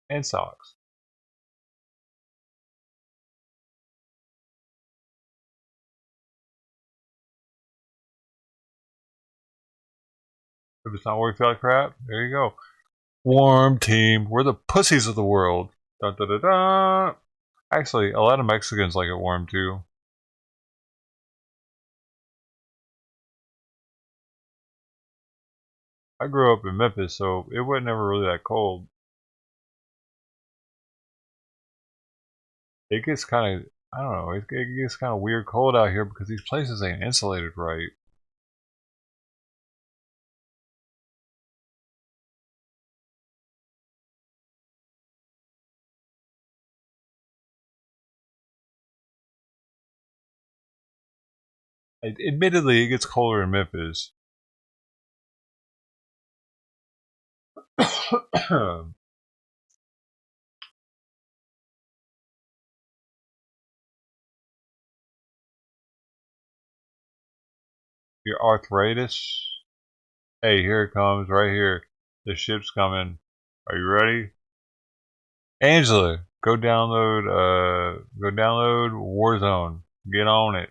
And socks. If it's not where we feel like crap, there you go. Warm team. We're the pussies of the world. Dun, dun, dun, dun. Actually, a lot of Mexicans like it warm too. I grew up in Memphis, so it wasn't ever really that cold. It gets kind of, I don't know, it gets kind of weird cold out here because these places ain't insulated right. Admittedly, it gets colder in Memphis. Your arthritis? Hey, here it comes, right here. The ship's coming. Are you ready? Angela, go download Warzone. Get on it.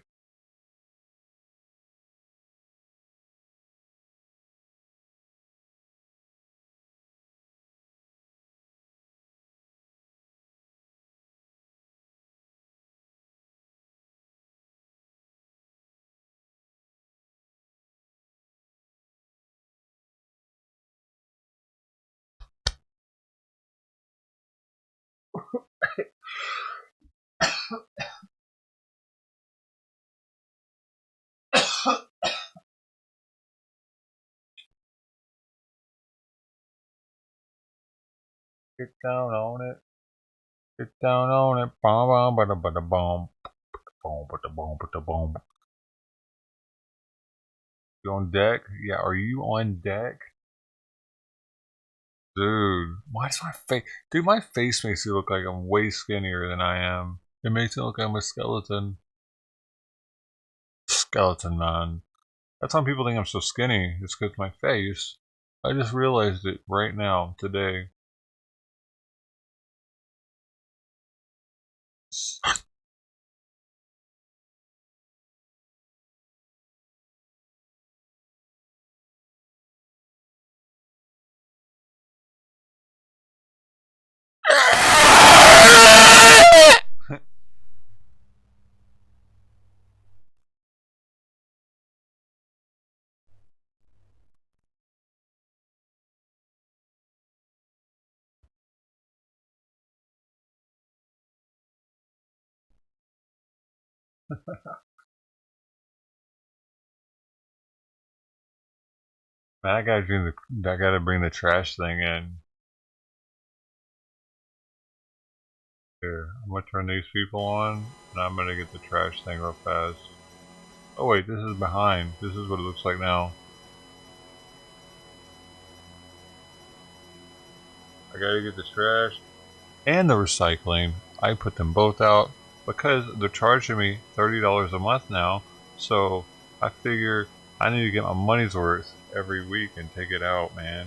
Get down on it. Get down on it. Bom bom bada bada bom. Boom bada boom bada boom. You on deck? Yeah, are you on deck? Dude, why does my face... Dude, my face makes it look like I'm way skinnier than I am. It makes it look like I'm a skeleton. Skeleton man. That's how people think I'm so skinny. It's because my face. I just realized it right now, today. Man, I gotta bring the trash thing in. Here, I'm gonna turn these people on, and I'm gonna get the trash thing real fast. Oh wait, this is behind. This is what it looks like now. I gotta get the trash and the recycling. I put them both out because they're charging me $30 a month now. So I figure I need to get my money's worth every week and take it out, man.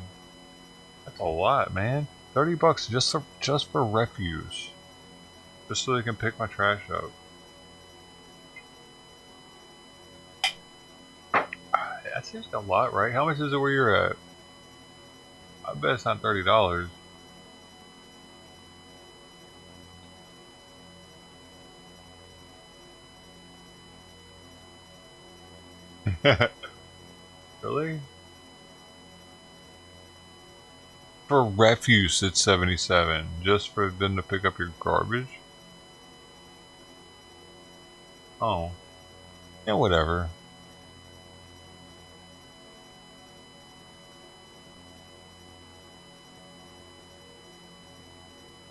That's a lot, man. 30 bucks just for refuse. Just so they can pick my trash up. That seems like a lot, right? How much is it where you're at? I bet it's not $30. Really? For refuse, it's 77. Just for them to pick up your garbage? Oh. Yeah, whatever.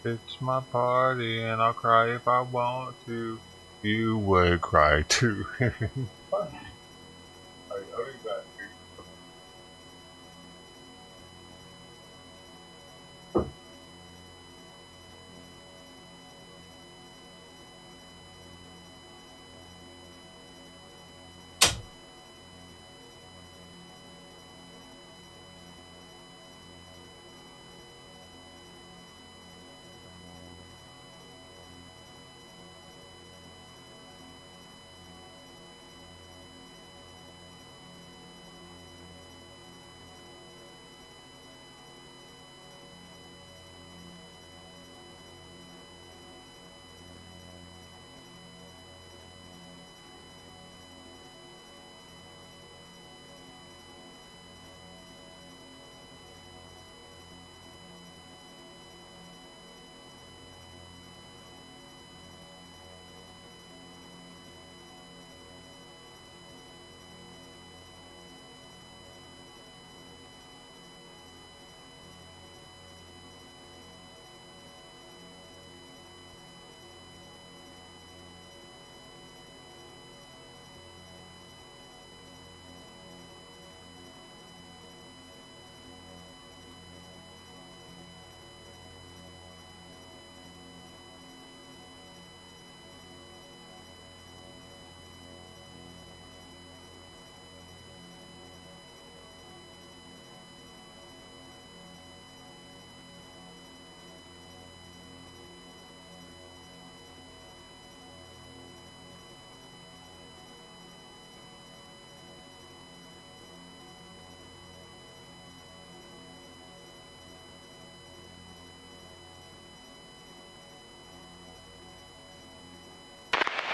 It's my party and I'll cry if I want to. You would cry too. I'll be back.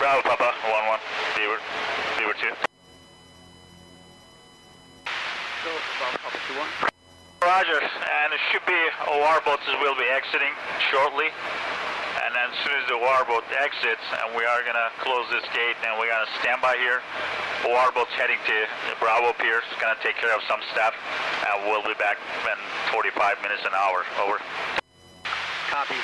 Bravo, Papa, 1-1, Beaver 2. Go, Bravo, Papa 2-1. Roger, and it should be OR boats will be exiting shortly. And then as soon as the OR boat exits, and we are gonna close this gate, and we're gonna stand by here. OR boat's heading to the Bravo Pier, it's gonna take care of some stuff, and we'll be back in 45 minutes, an hour. Over. Copy.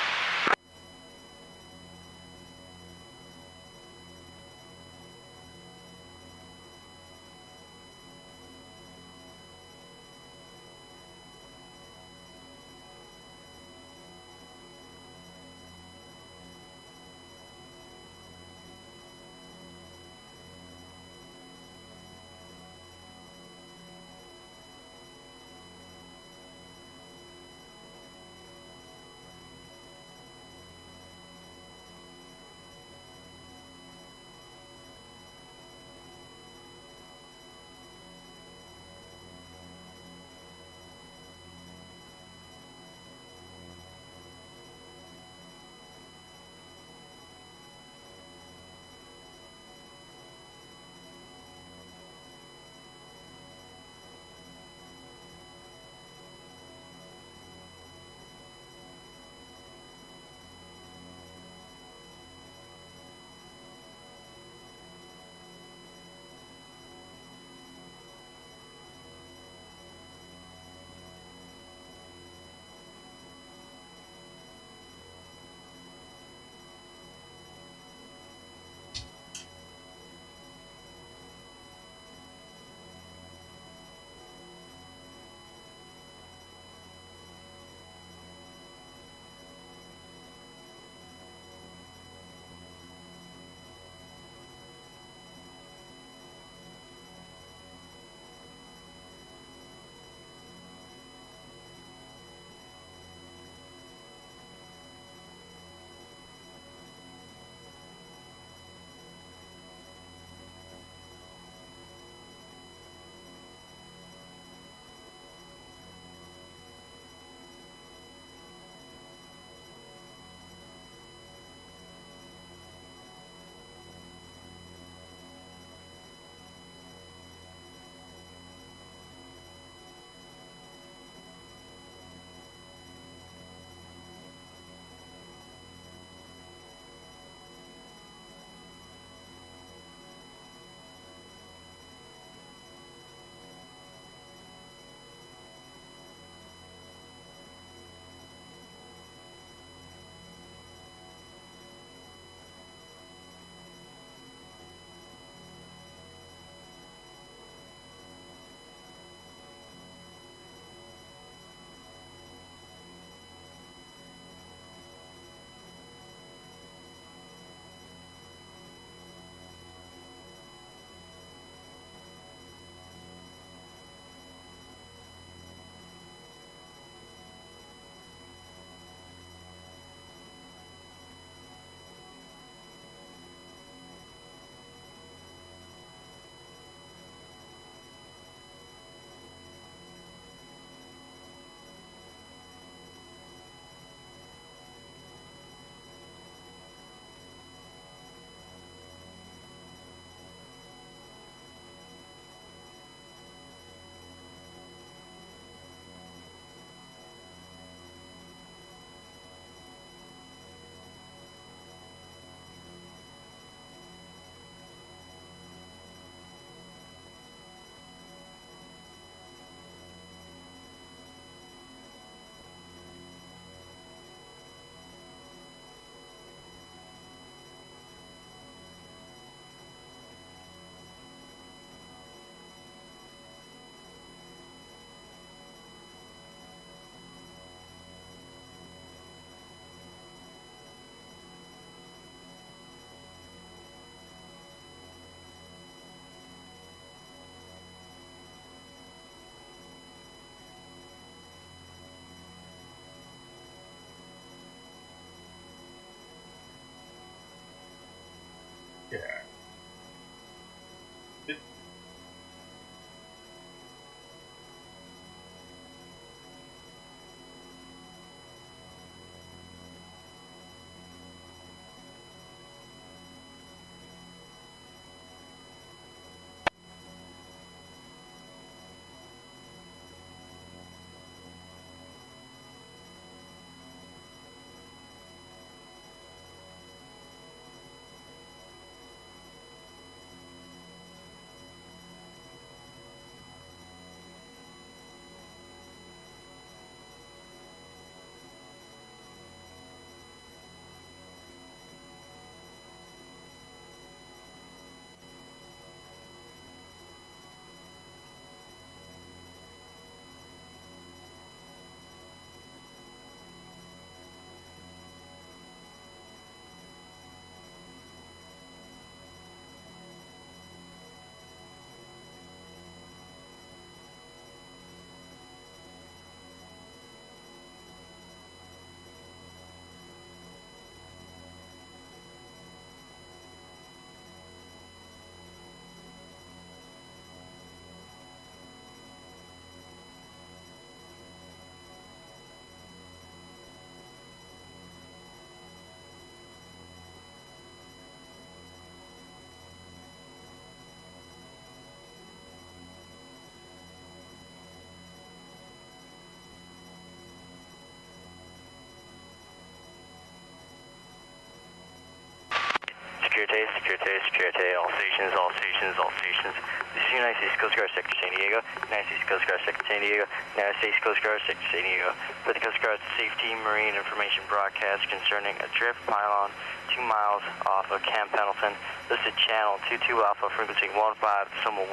Security, Security, Security, all stations, all stations, all stations. This is United States Coast Guard Sector San Diego, United States Coast Guard Sector San Diego, United States Coast Guard Sector San Diego. For the Coast Guard's safety marine information broadcast concerning a drift pylon 2 miles off of Camp Pendleton. Listed channel 22 Alpha, frequency 15.1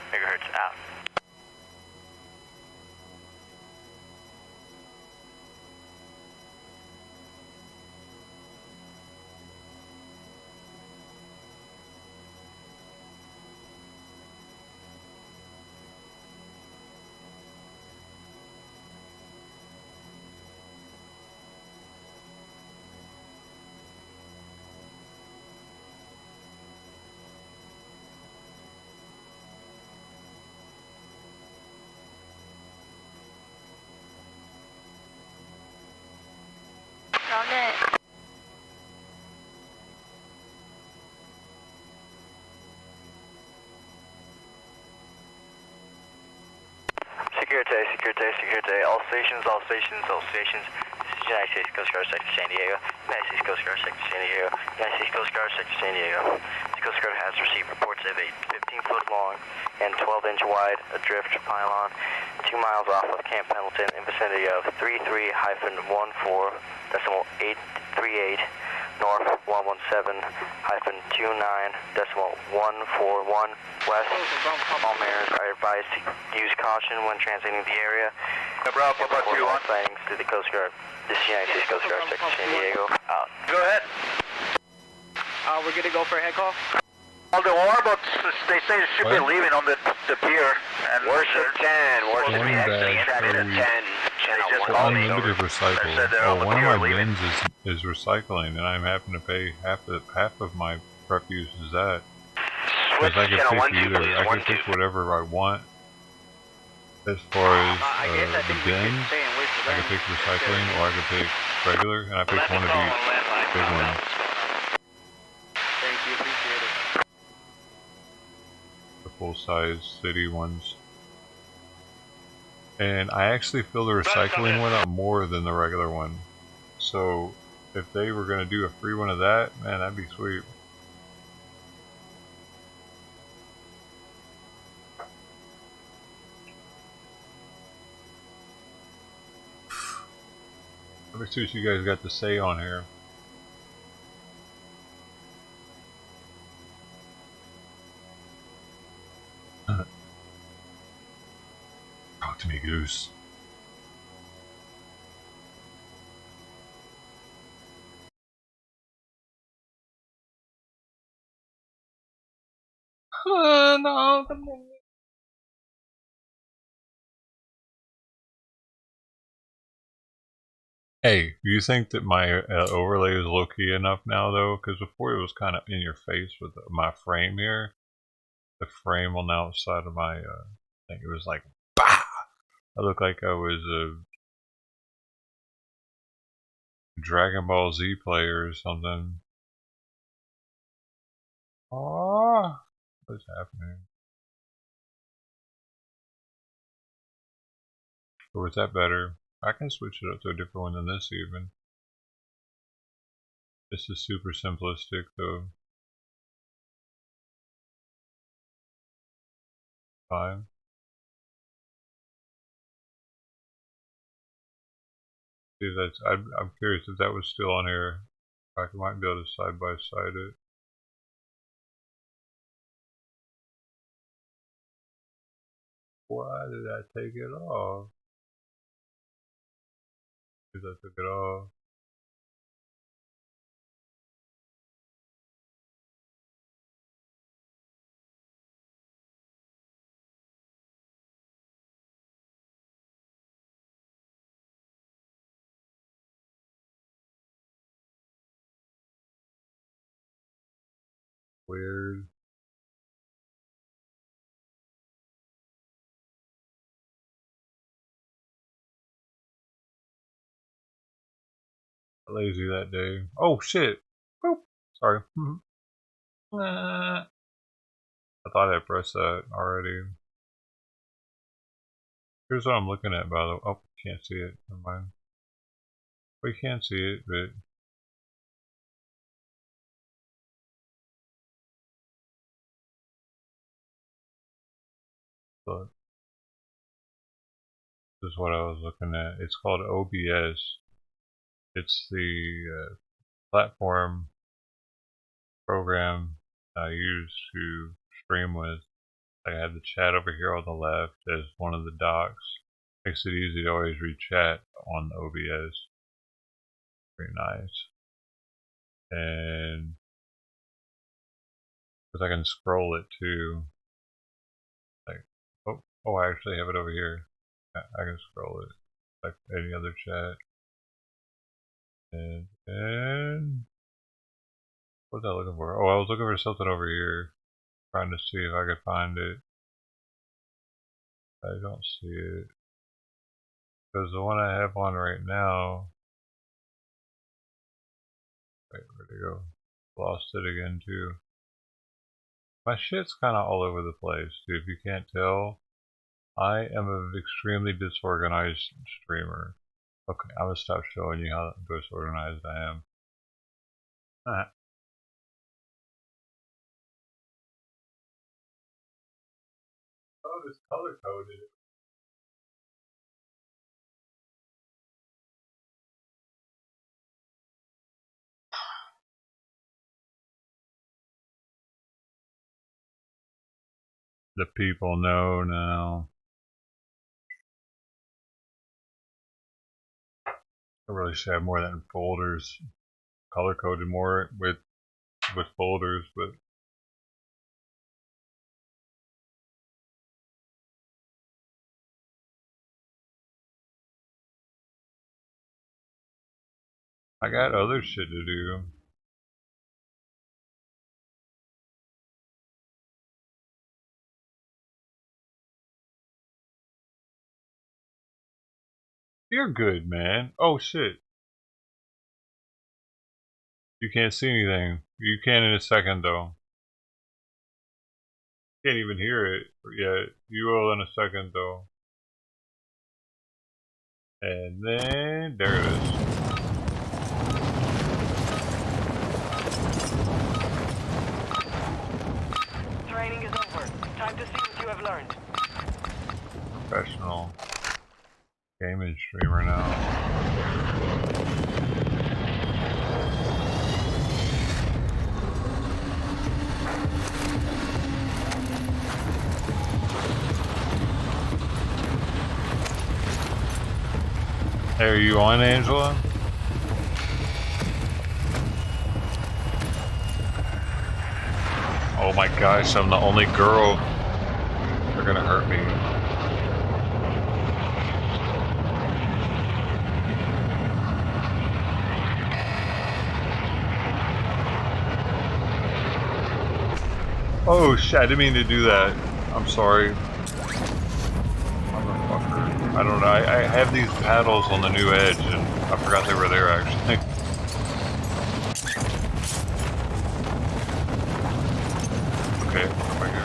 megahertz out. Found it. Security, Security, Security, all stations, all stations, all stations. This is United States Coast Guard Sector San Diego, United States Coast Guard Sector San Diego, United States Coast Guard Sector San Diego. The Coast Guard has received reports of a 15-foot long and 12-inch wide adrift pylon 2 miles off of Camp Pendleton in vicinity of 33-14.838 north 117-29.141 west. All mariners are advised to use caution when transiting the area. Bravo, all sightings to the Coast Guard. This is United States Coast Guard Sector San Diego. Out. Go ahead. We're gonna go for a head call. Well, the warboats, they say they should be leaving on the pier. And Warship 10, Warship One actually bag entered per at 10, channel For 1. unlimited recycle. Oh, one of my bins is recycling, and I'm having to pay half of my refuse is that. Because I can pick either. I can pick whatever I want. As far as the bins, I can pick recycling or I can pick regular, and I picked one of these big ones. Thank you, appreciate it. The full-size city ones. And I actually fill the recycling one up more than the regular one. So if they were going to do a free one of that, man, that'd be sweet. Let me see what you guys got to say on here. Talk to me, Goose. No, Hey, do you think that my overlay is low-key enough now, though? Because before it was kind of in your face with my frame here. The frame on the outside of my thing, it was like, bah! I looked like I was a Dragon Ball Z player or something. Ah, what's happening? Or was that better? I can switch it up to a different one than this even. This is super simplistic though. Fine. See, that's I'm curious if that was still on here. I might be able to side by side it. Why did I take it off? Because I took it off. Weird. Lazy that day. Oh shit! Boop. Sorry. I thought I pressed that already. Here's what I'm looking at, by the way. Oh, can't see it. Never mind. We can see it, but Look. This is what I was looking at. It's called OBS. It's the platform program I use to stream with. I have the chat over here on the left as one of the docks. Makes it easy to always read chat on OBS. Very nice. And because I can scroll it too. Like, oh, I actually have it over here. I can scroll it like any other chat. And what was I looking for? Oh, I was looking for something over here, trying to see if I could find it. I don't see it because the one I have on right now. Wait, where'd it go? Lost it again too. My shit's kind of all over the place, dude. If you can't tell, I am an extremely disorganized streamer. Okay, I'm gonna stop showing you how disorganized I am. Oh, this color coded. The people know now. I really should have more than folders. Color coded more with folders, but I got other shit to do. You're good, man. Oh shit. You can't see anything. You can in a second though. Can't even hear it yet. You will in a second though. And then there it is. Training is over. Time to see what you have learned. Professional gaming streamer now. Hey, are you on, Angela? Oh my gosh, I'm the only girl. They're gonna hurt me. Oh shit, I didn't mean to do that. I'm sorry. Motherfucker. I don't know, I have these paddles on the new Edge and I forgot they were there actually. Okay, oh my god.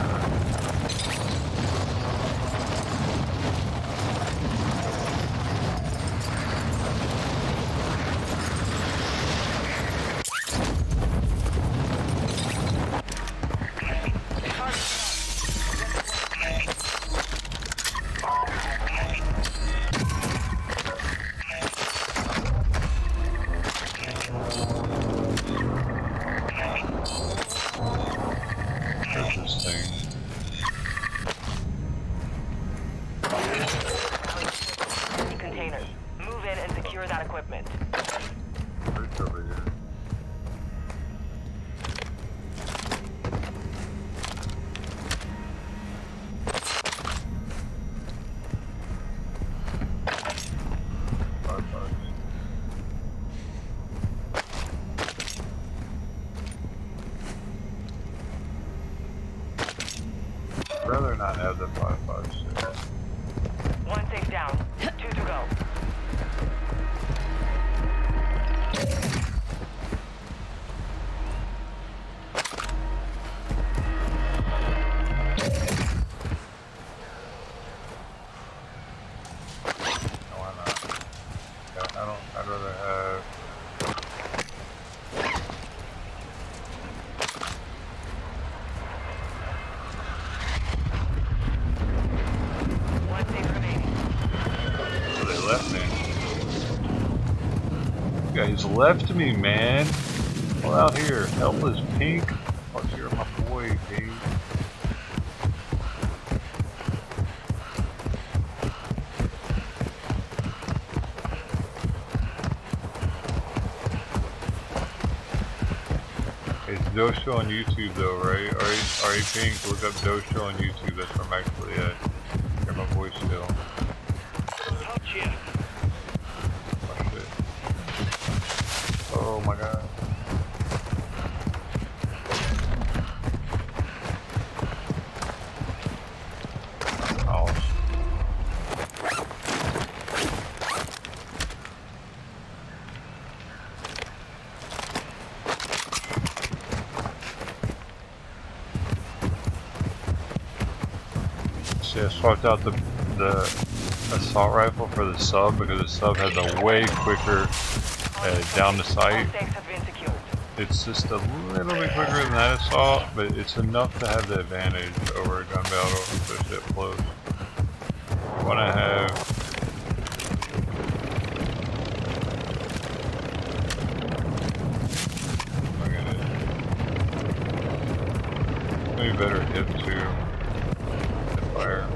Containers. Move in and secure that equipment. It's over here. I'd rather not have the 5.56. One safe down. 2 to go. No, why not? Yeah, I'd rather have... You guys left me, man. Well, out here, helpless Pink. Oh, you're my boy, Pink. It's doeshow on YouTube though, right? Alright, Pink, look up doeshow on YouTube. That's where I'm actually at. Hear my voice still. Touch ya. Oh shit. Oh my god. Oh. See, I swapped out the assault rifle for the sub because the sub has a way quicker down the sight. It's just a little bit quicker than that assault, but it's enough to have the advantage over a gun battle, especially up close. You want to have maybe better hit to fire.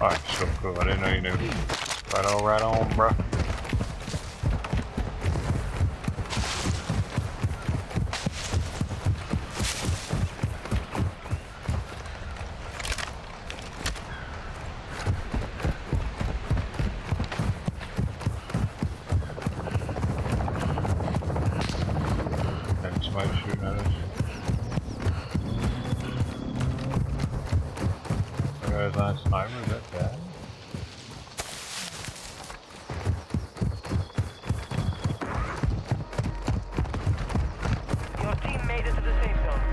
Alright, so cool. I didn't know you knew. Right on, bro. And somebody shooting at us. That guy's on a sniper, is that bad? Your team made it to the safe zone.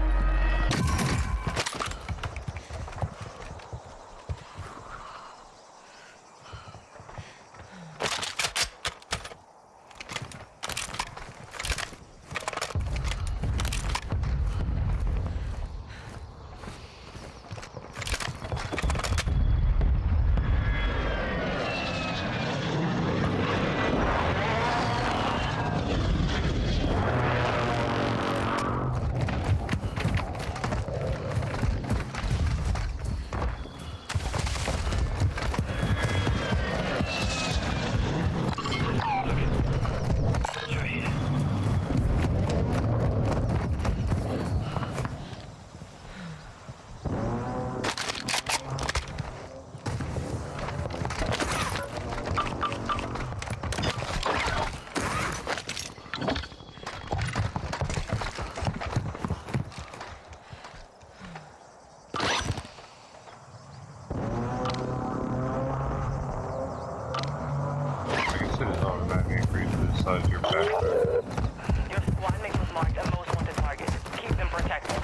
Size your backpack. Your squad mate was marked a most wanted target. Keep them protected.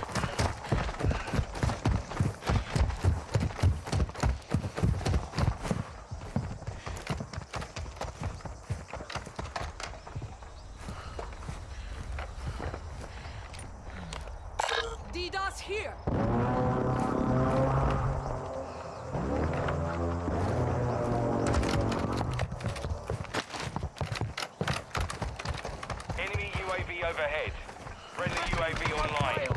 DDoS here. Enemy UAV overhead. Friendly UAV online.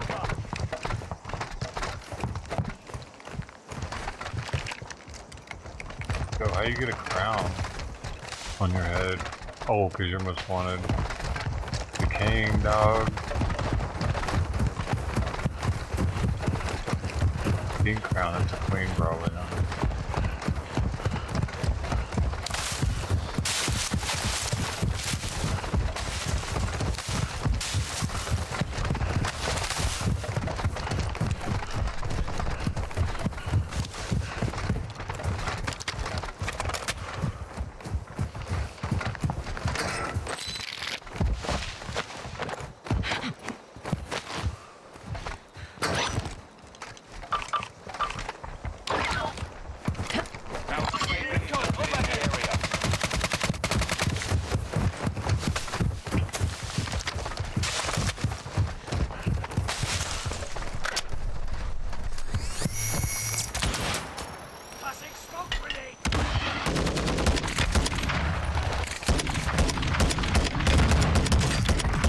Yo, how you get a crown on your head? Oh, because you're most wanted. The king, dog. King crown, that's a queen probably, huh?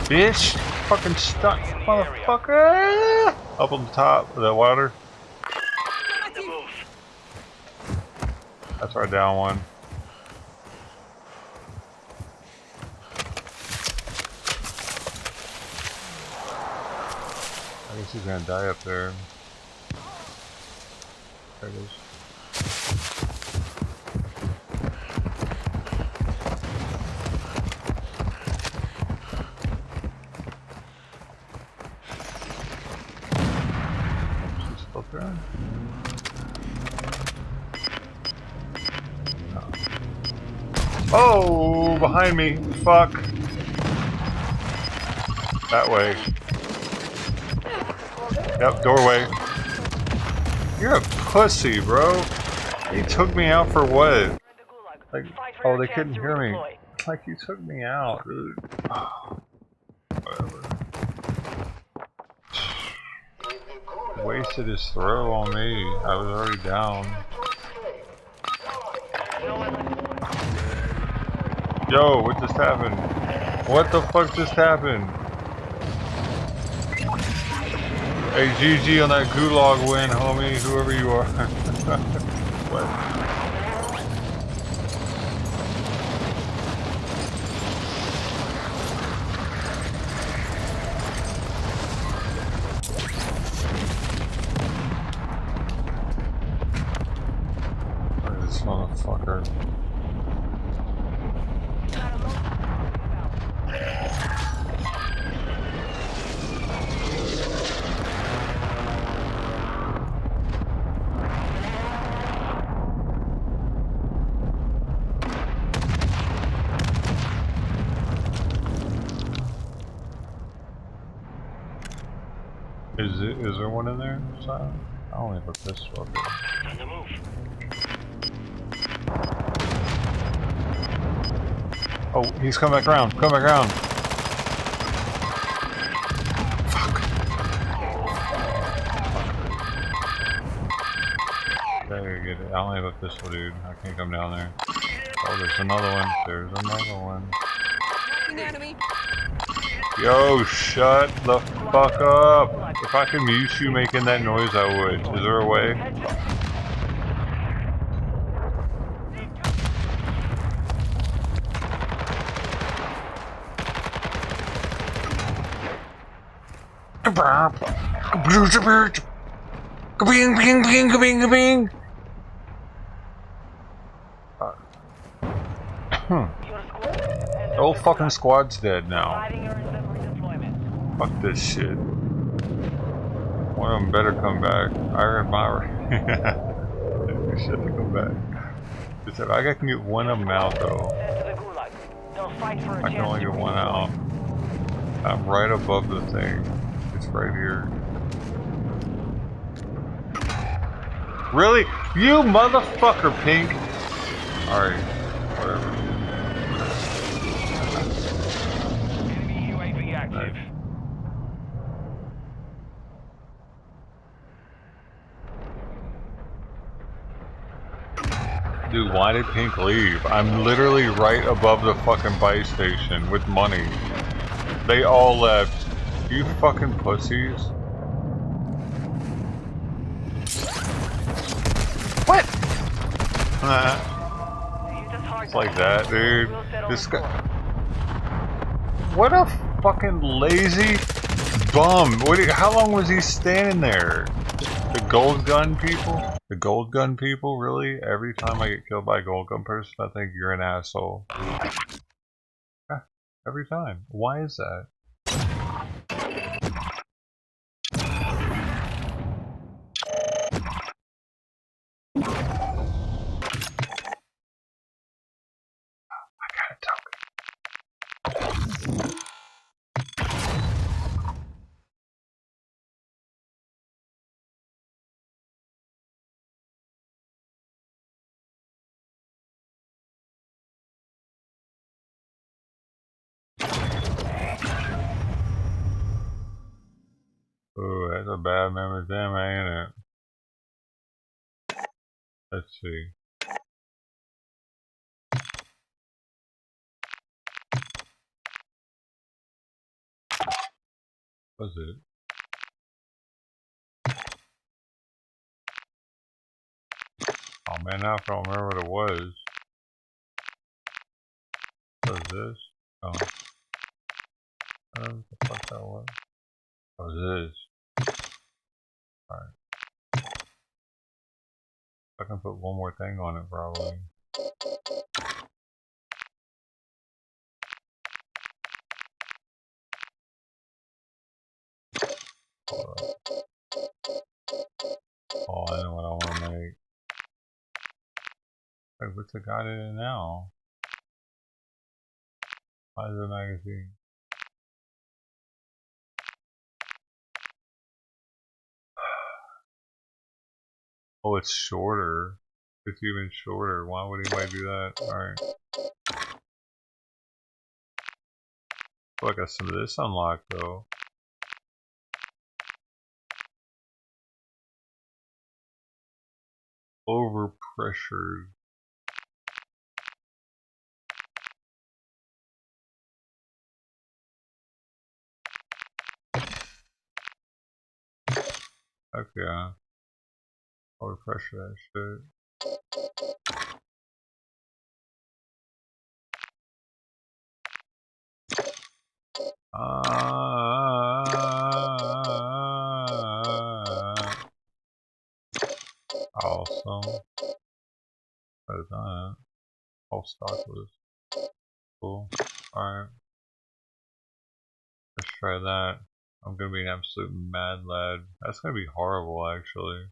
bitch! Fucking stuck, motherfucker! Up on the top of that water. That's our down one. I guess he's gonna die up there. There it is. She's still there. No. Oh, behind me! Fuck! That way. Yep, doorway. You're a pussy, bro. You took me out for what? Like, oh, they couldn't hear me. Like, you took me out, dude. Whatever. Wasted his throw on me. I was already down. Yo, what just happened? What the fuck just happened? Hey, GG on that gulag win, homie, whoever you are. What? Look at this motherfucker. Is there one in there? Silent? I only have a pistol up there. On the move. Oh, he's coming back around. Come back around. Fuck. Okay, get it. I only have a pistol, dude. I can't come down there. Oh, there's another one. There's another one. Yo, shut the fuck up. If I could mute you making that noise, I would. Is there a way? The whole fucking squad's dead now. Fuck this shit. One of them better come back. I heard my they should have come back. Just if I can get one of them out though. I can only get one out. I'm right above the thing. It's right here. Really? You motherfucker, Pink! Alright, whatever. Enemy UAV active. Dude, why did Pink leave? I'm literally right above the fucking buy station with money. They all left. You fucking pussies. What? It's like that, dude. This guy. What a fucking lazy bum. How long was he standing there? The gold gun people? The gold gun people, really? Every time I get killed by a gold gun person, I think you're an asshole. Yeah, every time. Why is that? Ooh, that's a bad memory, damn, ain't it? Let's see. Was it? Oh man, now I don't remember what it was. What was this? Oh. I don't know what the fuck that was. What was this? Alright. I can put one more thing on it probably. Oh, I know what I want to make. Wait, what's it got in it now? Why is it a magazine? Oh, it's shorter. It's even shorter. Why would anybody do that? Alright. Oh, I got some of this unlocked though. Overpressured. Okay. Overpressure that shit. Awesome. That's that. All stock was cool. Alright. Let's try that. I'm gonna be an absolute mad lad. That's gonna be horrible actually.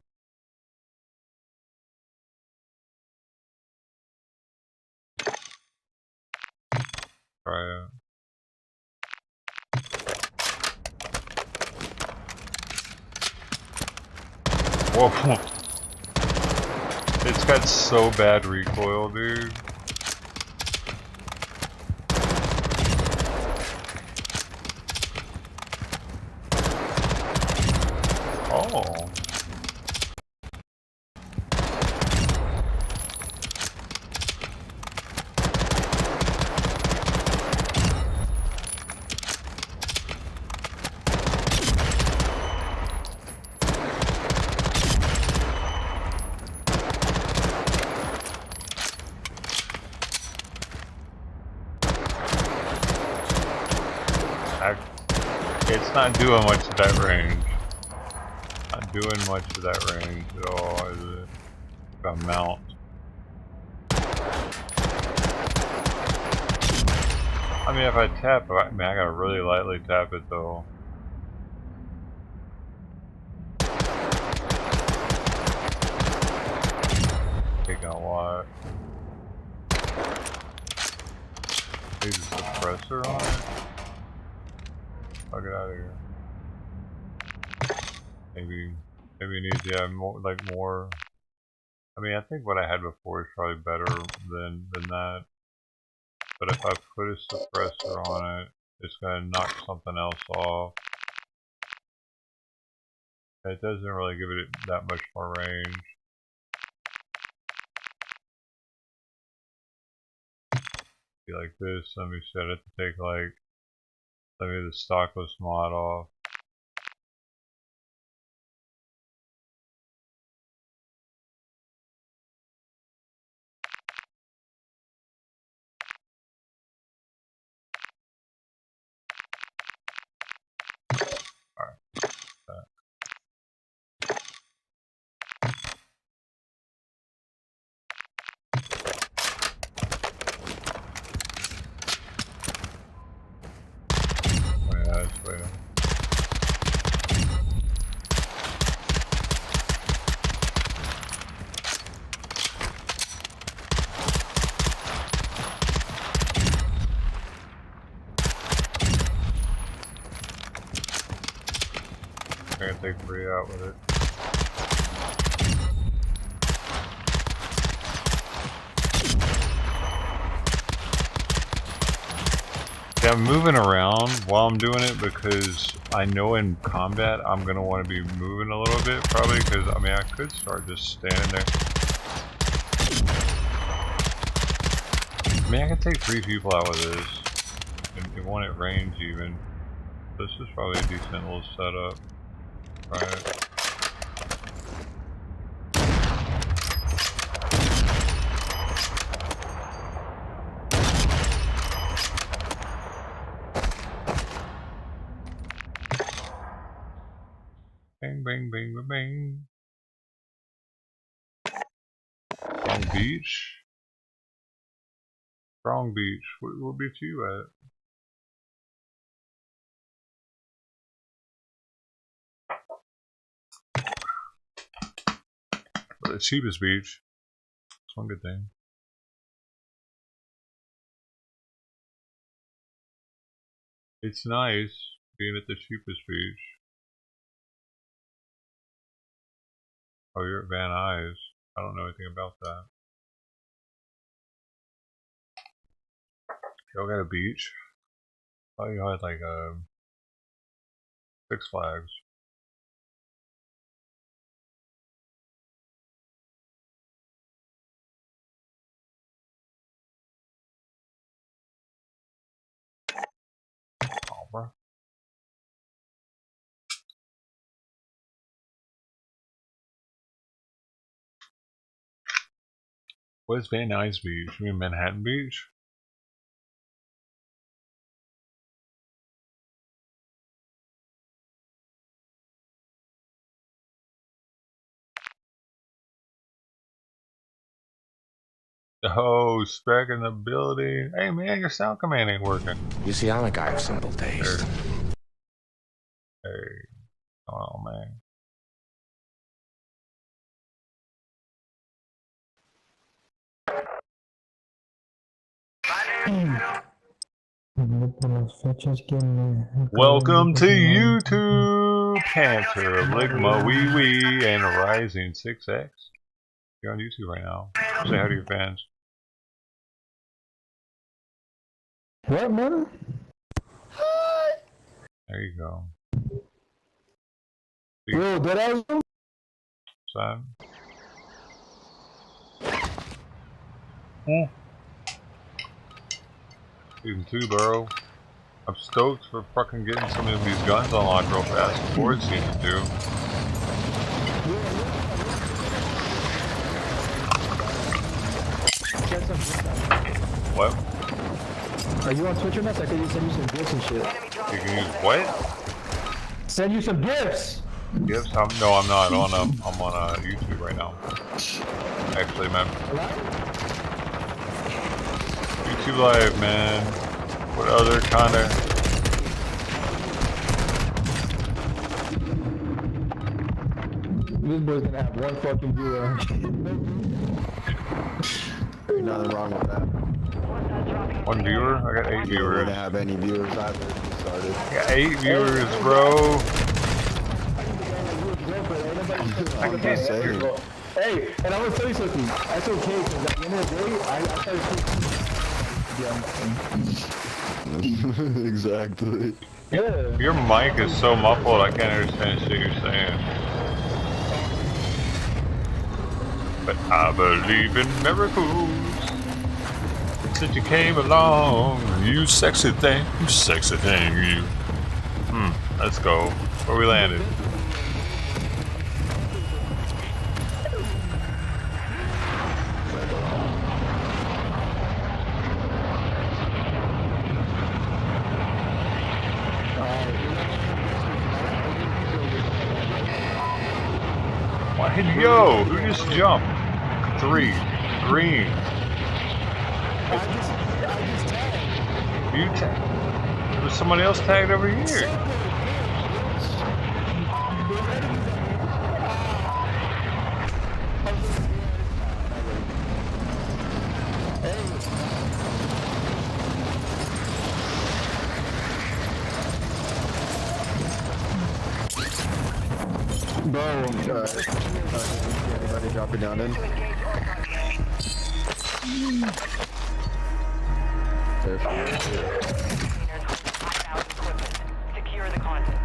Try it. Whoa. It's got so bad recoil, dude. Oh. It's not doing much of that range. Not doing much of that range at all, is it? Got a mount. I mean, if I tap, I gotta really lightly tap it though. Take out what? Use a suppressor on it? I'll get out of here. Maybe it needs, yeah, more, like more. I mean, I think what I had before is probably better than that. But if I put a suppressor on it, it's gonna knock something else off. It doesn't really give it that much more range. Be like this. Let me set it to take like, let me the stockless mod off. Alright. Oh yeah, it's waiting. I'm gonna take 3 out with it. Yeah, I'm moving around while I'm doing it because I know in combat I'm gonna want to be moving a little bit probably because I mean I could start just standing there. I mean I can take 3 people out with this. It won't at range even. This is probably a decent little setup, right? Bang, bang, bang, bang, bang. Strong Beach? Strong Beach. What beach are you at? The cheapest beach. That's one good thing. It's nice being at the cheapest beach. Oh, you're at Van Nuys. I don't know anything about that. Y'all got a beach? Oh, you had like a Six Flags. Oh, bro. What is Van Nuys Beach? You mean Manhattan Beach? Oh, Spec in the building. Hey man, your sound command ain't working. You see, I'm a guy of simple taste. Hey. Oh man. Welcome to YouTube, Cancer, Ligma, Wee Wee, and Rising 6X. You're on YouTube right now. Say hi to your fans. What, man? There you go. Yo, that I Son. Season 2, bro. I'm stoked for fucking getting some of these guns unlocked real fast before Season 2. What? Are you on Twitch or not? I can send you some gifts and shit. You can use what? Send you some gifts! Gifts? No, I'm not. I'm on YouTube right now. Actually, man. YouTube Live, man. What other kind of... This boy's gonna have one fucking viewer. Ain't nothing wrong with that. One viewer? I got 8 viewers. I don't have any viewers either. Started. I got 8 viewers, bro. I'm just saying. Hey, and I want to tell you something. That's okay, because at the end of the day, I started exactly. Yeah. Your mic is so muffled, I can't understand shit you're saying. But I believe in miracles. Since you came along, you sexy thing, you. Let's go. Where we landed? Yo, who just jumped? 3. Green. You tagged. There's somebody else tagged over here. Bro, anybody drop it down in? Secure the content.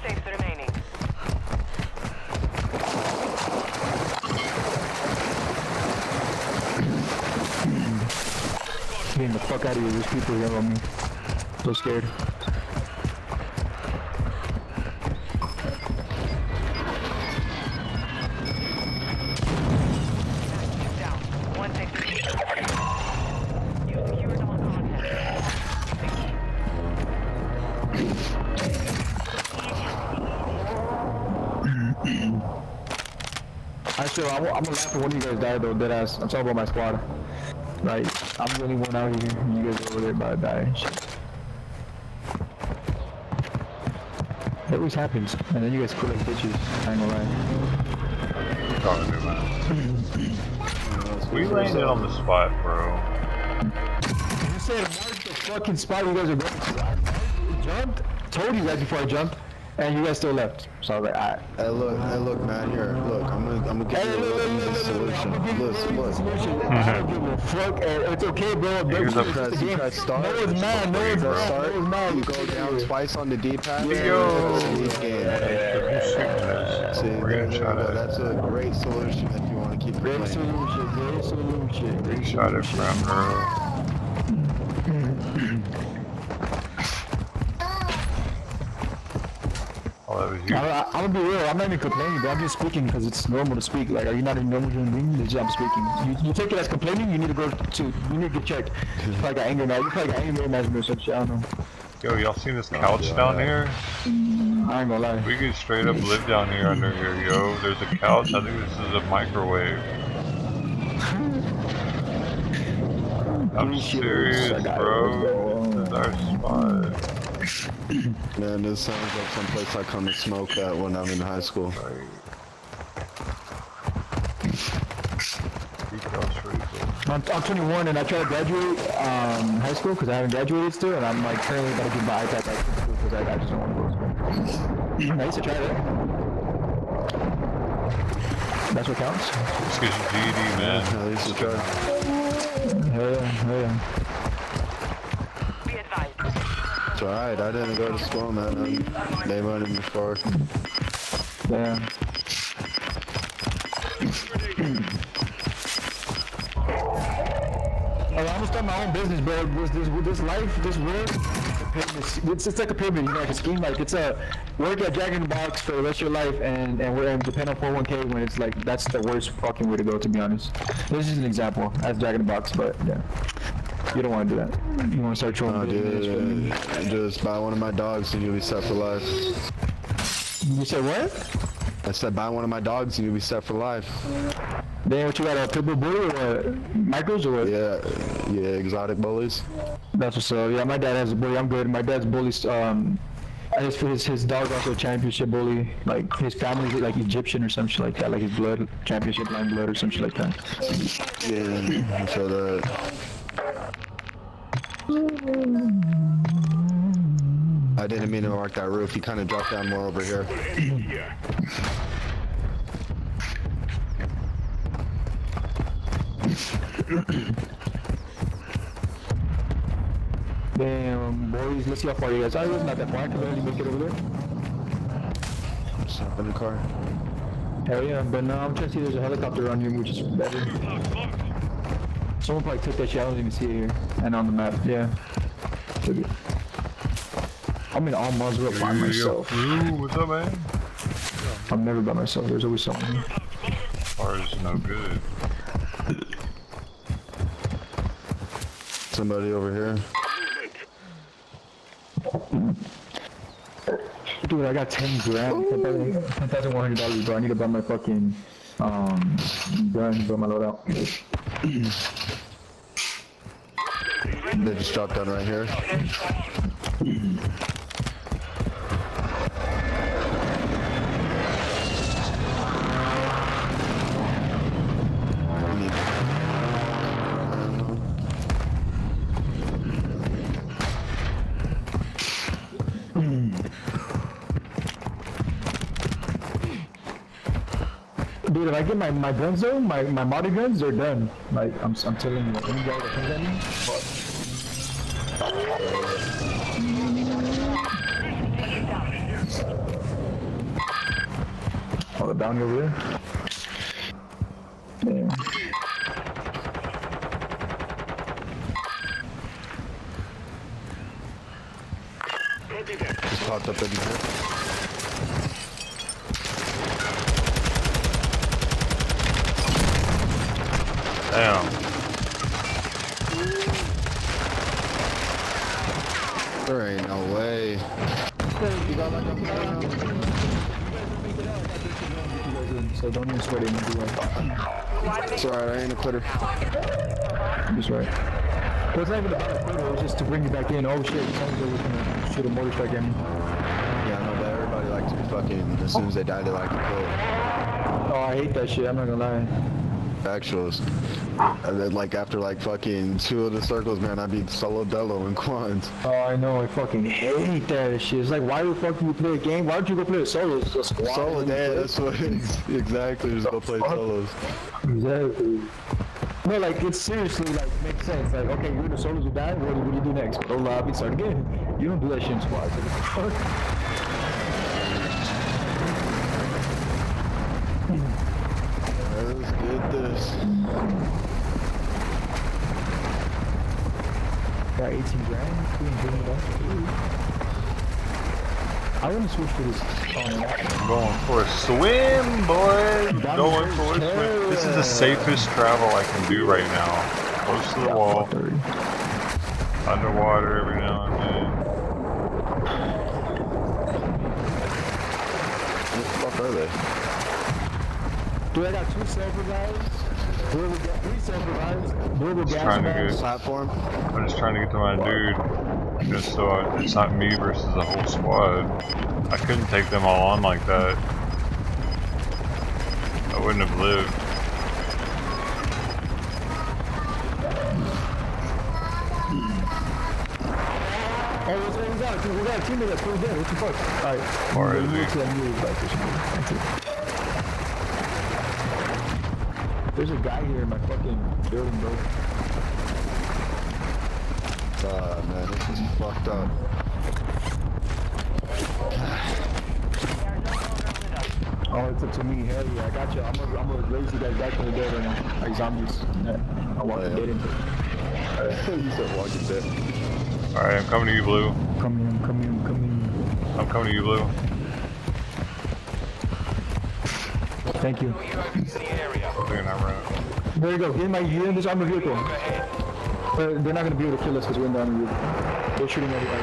safes remaining. Getting the fuck out of here, there's people here on me. So scared. I swear, I'm gonna laugh when one of you guys die though, deadass. I'm talking about my squad. Like, I'm the only one out here, and you guys are over there about to die and shit. It always happens, and then you guys feel like bitches, I ain't gonna lie. We landed on the spot, bro. You said mark the fucking spot you guys are going to. I jumped, told you guys before I jumped, and you guys still left. So I was like, alright. Hey look, man, here, look, I'm gonna give you a little easy solution. Look. I don't give a fuck, it's okay, bro. You press start. No one's mad, no one's mad. You go down twice on the D-pad. See, there you go. That's a great solution if you want to keep playing. Great solution. Great shot it from her. I'm gonna be real, I'm not even complaining, but I'm just speaking because it's normal to speak. Like, are you not a normal human being? It's I'm speaking. You take it as complaining, you need to get checked. You probably got anger now. You probably got anger management or some shit, I don't know. Yo, y'all seen this couch down here? I ain't gonna lie. We could straight up live down here under here, yo. There's a couch, I think this is a microwave. I'm serious, bro. This is our spot. Man, this sounds like someplace I come to smoke at when I'm in high school. I'm 21 and I try to graduate high school because I haven't graduated still, and I'm like currently about to get my iPad back to school because I just don't want to go to school. I used to try that. That's what counts. Just get your GED, man. I used to try. Hell yeah. It's alright, I didn't go to school, man. They wanted me for. Yeah. I'm gonna start my own business, bro. This life, this world, it's like a pyramid, you know, like a scheme. Like, it's a work at Jack in the Box for the rest of your life, and depend on 401k when it's like, that's the worst fucking way to go, to be honest. This is an example as Jack in the Box, but yeah. You don't want to do that. You want to start your own business. Just buy one of my dogs and you'll be set for life. You said what? I said buy one of my dogs and you'll be set for life. Then what, you got a pit bull bully or what? Micros or what? Yeah, exotic bullies. That's what's up. Yeah, my dad has a bully. I'm good. My dad's bullies. His dog also a championship bully. Like, his family's like Egyptian or some shit like that. Like, his blood, championship line blood or some shit like that. Yeah, so that. I didn't mean to mark that roof. He kind of dropped down more over here. Damn, boys, let's see how far you guys are. It's not that far. I can barely make it over there. Just hop in the car. Hell yeah, but no, I'm trying to see there's a helicopter around here, which is better. Someone probably took that shit. I don't even see it here. And on the map, yeah. I'm in all mods up by myself. What's up, man? I'm never by myself. There's always someone here. Ours is no good. Somebody over here. Dude, I got 10 grand, $10,100, bro. I need to buy my fucking gun, bro, my loadout. They just dropped down right here. Dude, if I get my guns though, my modded guns, they're done. Like, I'm telling you, any guy that comes at me, fuck. bounty over there. Yeah. Just popped up in here. Damn. There ain't no way. So don't even sweat it. It's alright, I ain't a quitter. That's right. Well, it's not even about a quitter, it was just to bring you back in. Oh shit, someone's over gonna shoot a mortar strike at me. Yeah, I know, but everybody likes to fucking, as soon as they die, they like to quit. Oh, I hate that shit, I'm not gonna lie. Actuals. And then, like, after, like, fucking 2 of the circles, man, I'd be solo delo and quants. Oh, I know, I fucking hate that shit. It's like, why the fuck do you play a game? Why don't you go play a solo? It's a squad. Solo, yeah, that's what it is. Exactly, just go play solos. Exactly. No, like, it's seriously, like, makes sense. Like, okay, you're in the solos, you die, what do you do next? Go lobby, start again. You don't do that shit in squads. Like, what the fuck? Let's get this. Got 18 grand. I want to switch to this. Going for a swim, boy. Going for a swim. This is the safest travel I can do right now. Close to the wall. Underwater every now and then. What the fuck are they? Dude, I got 2 self-revives. 3 self-revives. Durable gas platform. I'm just trying to get to my dude. Just so it's not me versus the whole squad. I couldn't take them all on like that. I wouldn't have lived. Oh, we got a teammate that's pretty dead. What the fuck? Alright. Or is he? There's a guy here in my fucking building, bro. Man, this is fucked up. Oh, it's up to me. Hell yeah, I got you. I'm gonna raise you guys back from the dead right now. Like zombies. Yeah. I'll walk the dead into it. You said walk the dead. Alright, I'm coming to you, Blue. Come in. I'm coming to you, Blue. Thank you. Okay, not right. There you go. Get in this armored vehicle. They're not gonna be able to kill us because we're in the armored vehicle. They're shooting at everybody.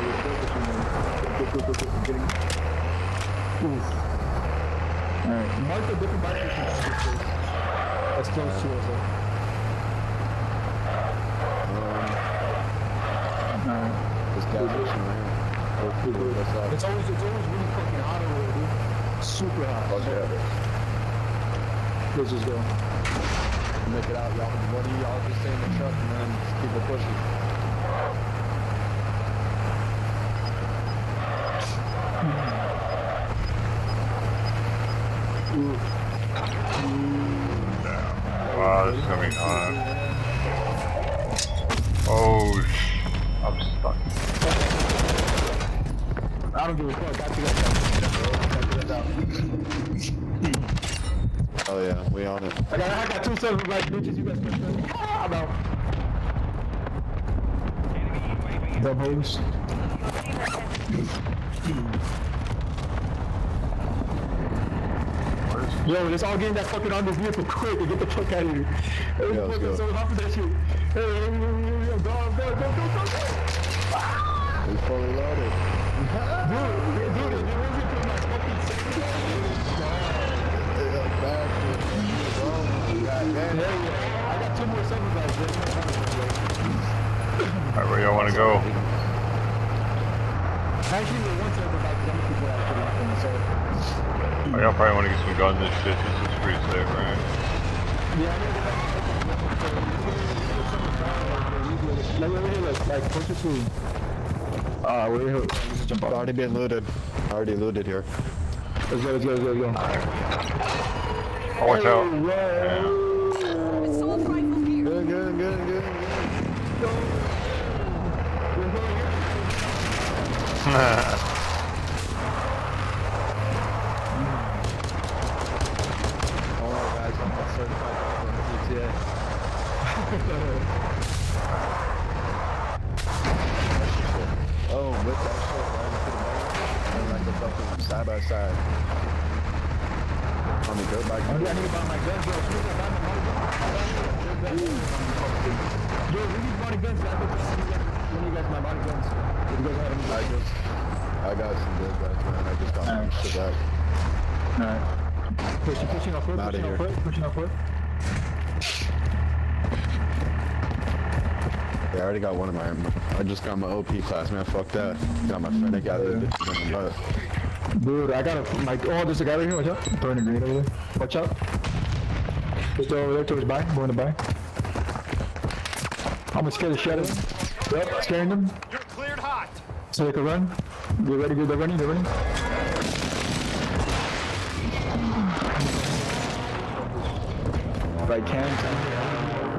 Alright. Mark the different bikes. That's close to us. Alright. This gas station right here. It's always really fucking hot over there, dude. Super hot. Oh, yeah. Let's just go. Make it out, y'all. What do y'all just stay in the truck and then just keep it pushing? Wow, this is gonna be hot. Oh, I'm stuck. I don't give a fuck. Got you guys. Oh yeah, we on it. I got 2 self-revive bitches. You guys can show me. I'm out. Dumb hoes. Yo, let's all get in that fucking armored vehicle quick and get the fuck out of here. Yeah, let's go. So hop for that shit. Hey, go. It's fully loaded. Dude, it wasn't from my fucking I got 2 more self-revives. Alright, where y'all wanna go? Actually, the 1 self-revive, because I'm gonna keep it out for the Oh, y'all probably wanna get some guns and shit. This is pretty safe, right? Like, push it through. We're here. Let's just jump off. Already been looted. Already looted here. Let's go. Oh, watch out. Assault rifle here. Good. fucking side by side. On the dirt bike. I need to buy my guns, bro. Yo, we need body guns. When you guys my body guns. If you guys have any. I got some good guys, man. I just got my shit back. Alright. Pushing off foot, pushing off foot. Yeah, I already got one of my. I just got my OP class, man. Fuck that. Got my friend. I got it. Dude, I got there's a guy right here. Watch out. I'm throwing a grenade over there. Watch out. Just over there towards buy. Going to buy. I'm gonna scare the shit out of him. Yep, scaring them. You're cleared hot. So they can run. Get ready, they're running. If I can,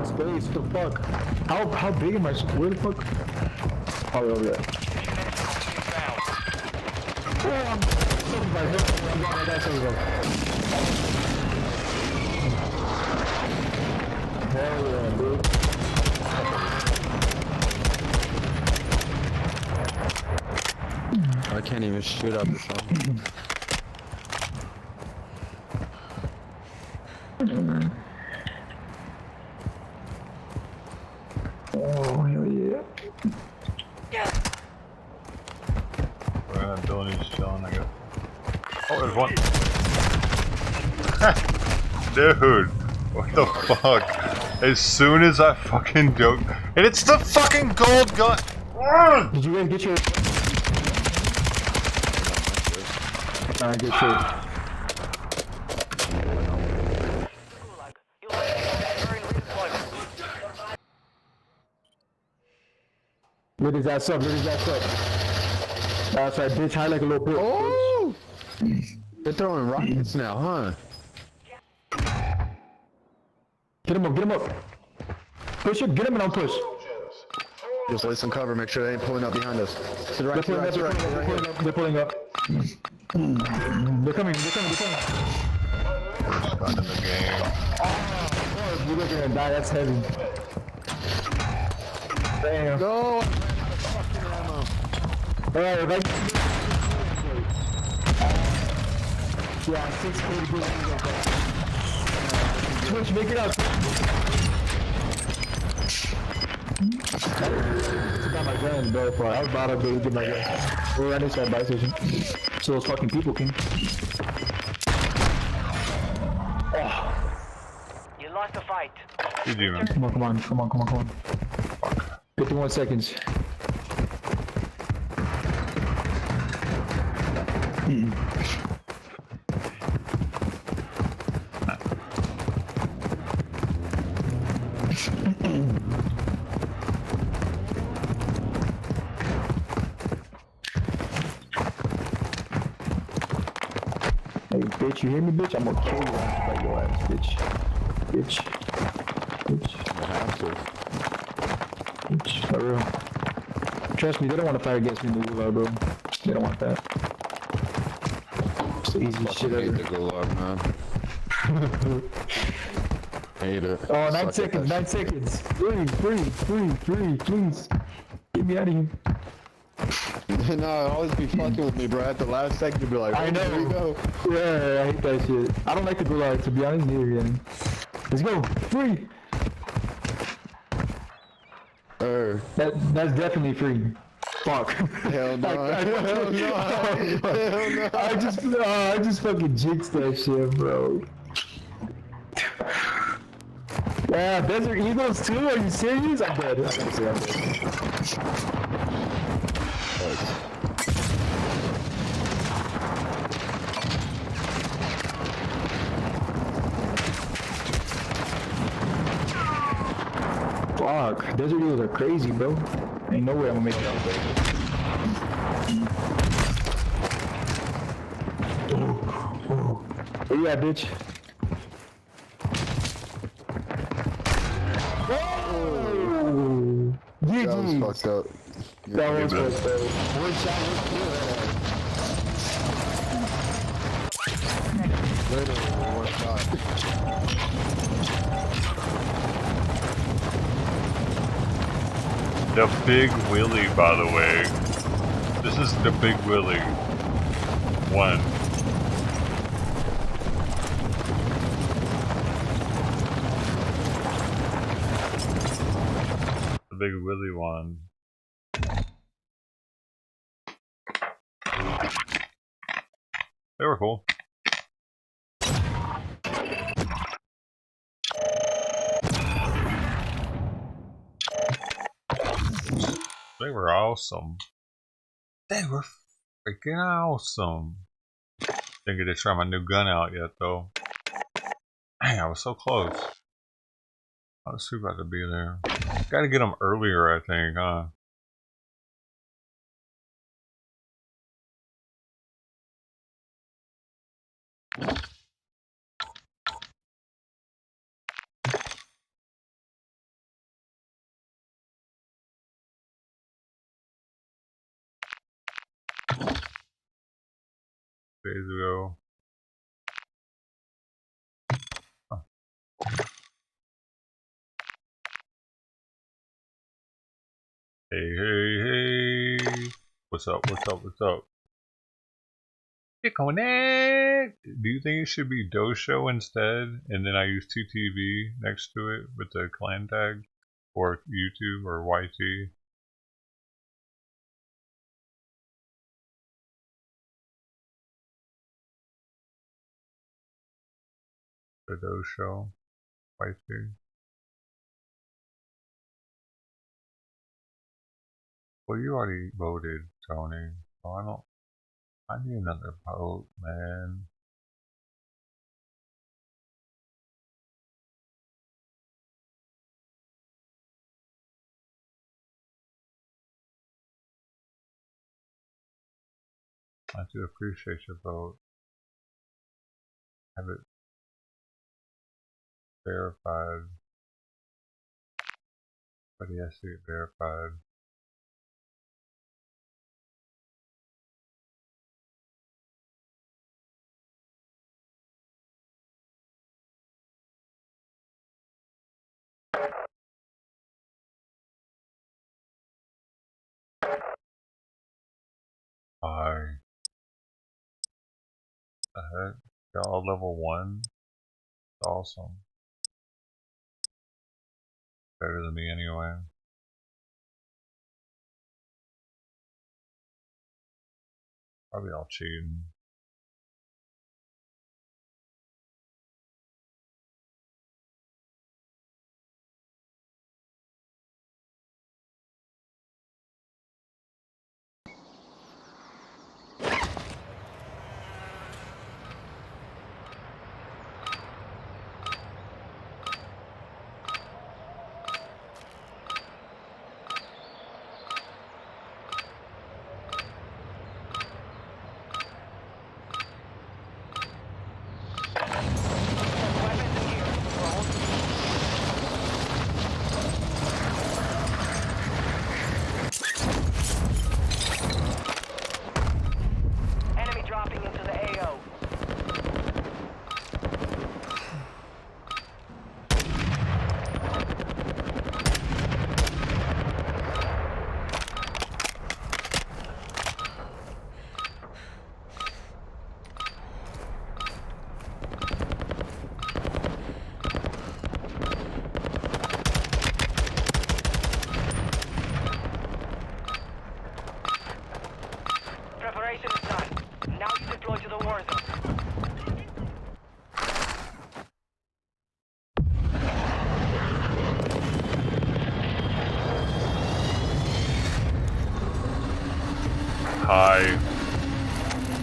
space, what the fuck? How big am I? Where the fuck? Probably over there. Oh, I'm hell yeah, dude. I can't even shoot out the song. Oh, hell yeah. That building's chilling, I guess. Oh, there's one. Dude, what the fuck? As soon as I fucking joke, and it's the fucking gold gun. Did you guys get your? Alright, good shit. Look at that sub, That's right, bitch, high like a little bitch. Oh! They're throwing rockets now, huh? Get him up. Push it, get him and I'll push. Just lay some cover, make sure they ain't pulling up behind us. To the right, They're pulling up. They're coming. Gun in the game. Oh, you're gonna die, that's heavy. Damn. No! Fucking ammo. Alright, like... Yeah, 640 bullets. Twitch, make it up. I got my gun, bro. I was about to get my gun. We're right inside buy station. So those fucking people came. Oh. You lost the fight. GG, man. Come on. 51 seconds. Hey, bitch, you hear me, bitch? I'm gonna kill your ass, like your ass, bitch. I have to. Bitch, for real. Trust me, they don't want to fight against me in the gulag, bro. They don't want that. It's the easiest shit ever. The gulag, man. Hate it. Oh, 9 seconds, 9 seconds. Free, please. Get me out of here. No, always be fucking with me, bro. At the last second, you'll be like, I know. Here we go. Yeah, I hate that shit. I don't like the gulag, to be honest, neither again. Let's go, free. That's definitely free. Fuck. Hell no. Hell no. I just fucking jinxed that shit, bro. Yeah, Desert Eagles too? Are you serious? I'm dead. Fuck, Desert Eagles are crazy, bro. Ain't no way I'm gonna make it out there. Where you at, bitch? Oh! That was fucked up. That was fucked up. One shot was cool. Literally one shot. The Big Willie, by the way. This is the Big Willie. one. The big Willy one. They were cool. They were awesome. They were freaking awesome. Didn't get to try my new gun out yet though. Dang, I was so close. I was too about to be there. Gotta get them earlier, I think, huh? Days ago. Huh. Hey, hey, hey. What's up, what's up, what's up? Connect! Do you think it should be doeshow instead? And then I use TTV next to it with the clan tag? Or YouTube or YT? The doeshow? YT? Well, you already voted, Tony. So I need another vote, man. I do appreciate your vote. Have it verified. But he has to get verified. Hi. The heck? Y'all level 1? Awesome. Better than me anyway. Probably all cheating. Enemy dropping into the AO. Preparation is done. Now you deploy to the warzone. Hi.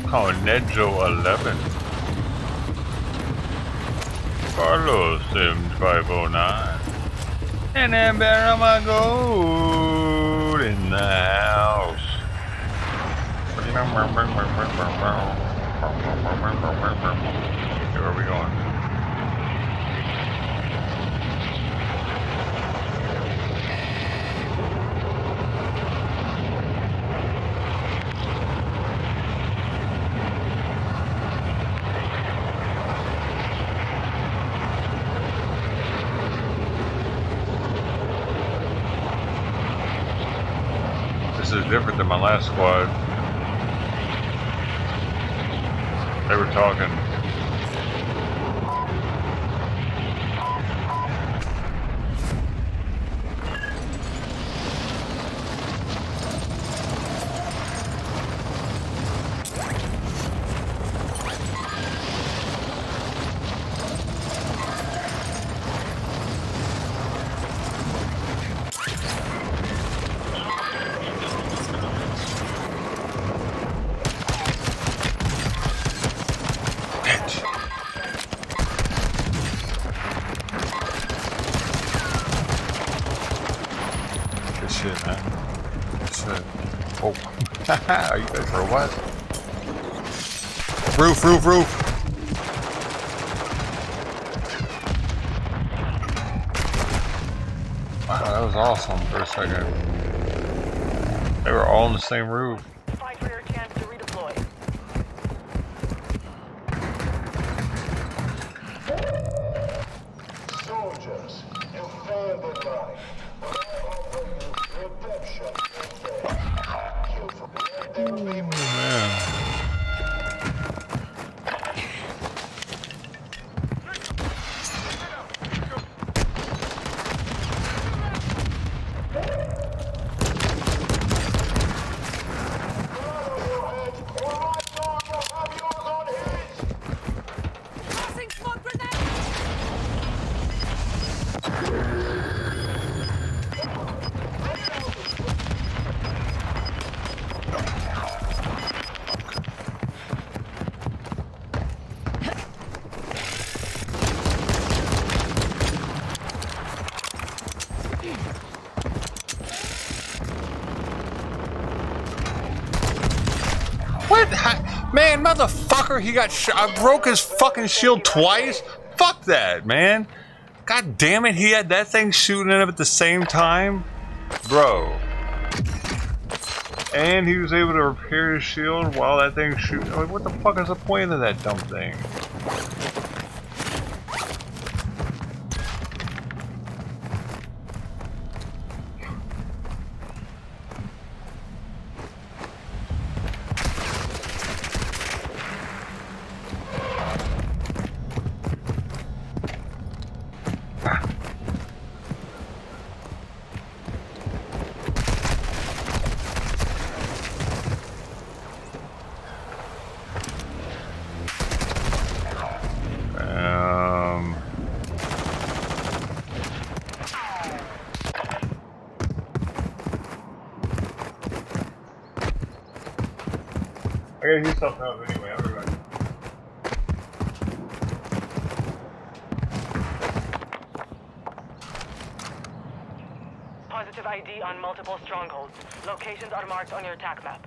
Cornejo 11. Carlos Sims 509. And then bear my gold in the house. Where are we going? This is different than my last squad. They were talking. Good shit, man. Good shit. Oh. Are you guys for what? Roof, roof, roof. Wow, that was awesome for a second. They were all on the same roof. Fight for your chance to redeploy. Soldiers, you failed in life. Redemption is there. Man. What? Man, motherfucker, he got shot. I broke his fucking shield twice? Fuck that, man. God damn it, he had that thing shooting at him at the same time? Bro. And he was able to repair his shield while that thing's shooting. Like, what the fuck is the point of that dumb thing? I gotta do something else anyway, I'll be right back. Positive ID on multiple strongholds. Locations are marked on your attack map.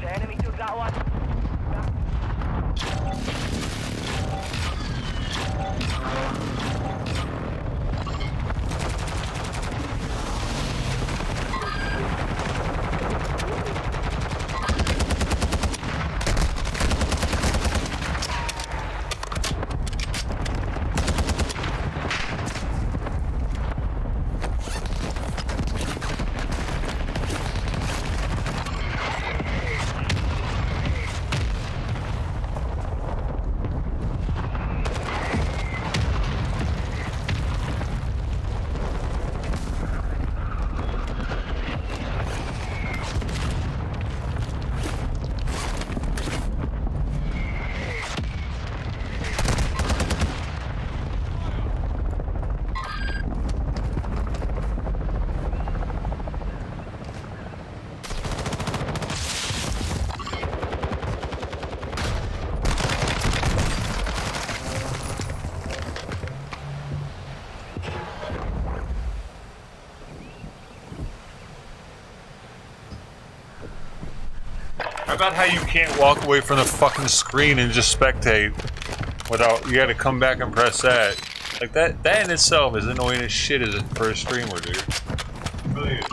The enemy took that one. How about how you can't walk away from the fucking screen and just spectate without, you gotta come back and press that. Like that in itself is annoying as shit as for a streamer, dude. It really is.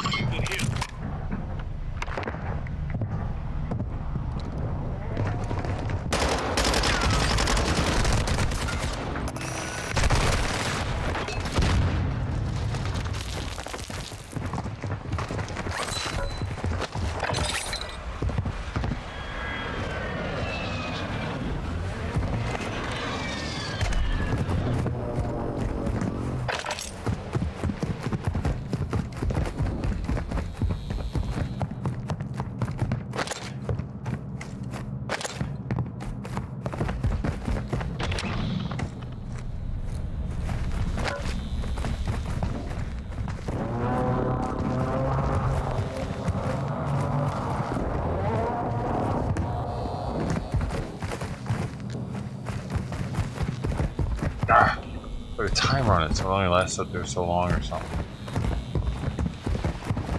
Put a timer on it so it only lasts up there so long or something.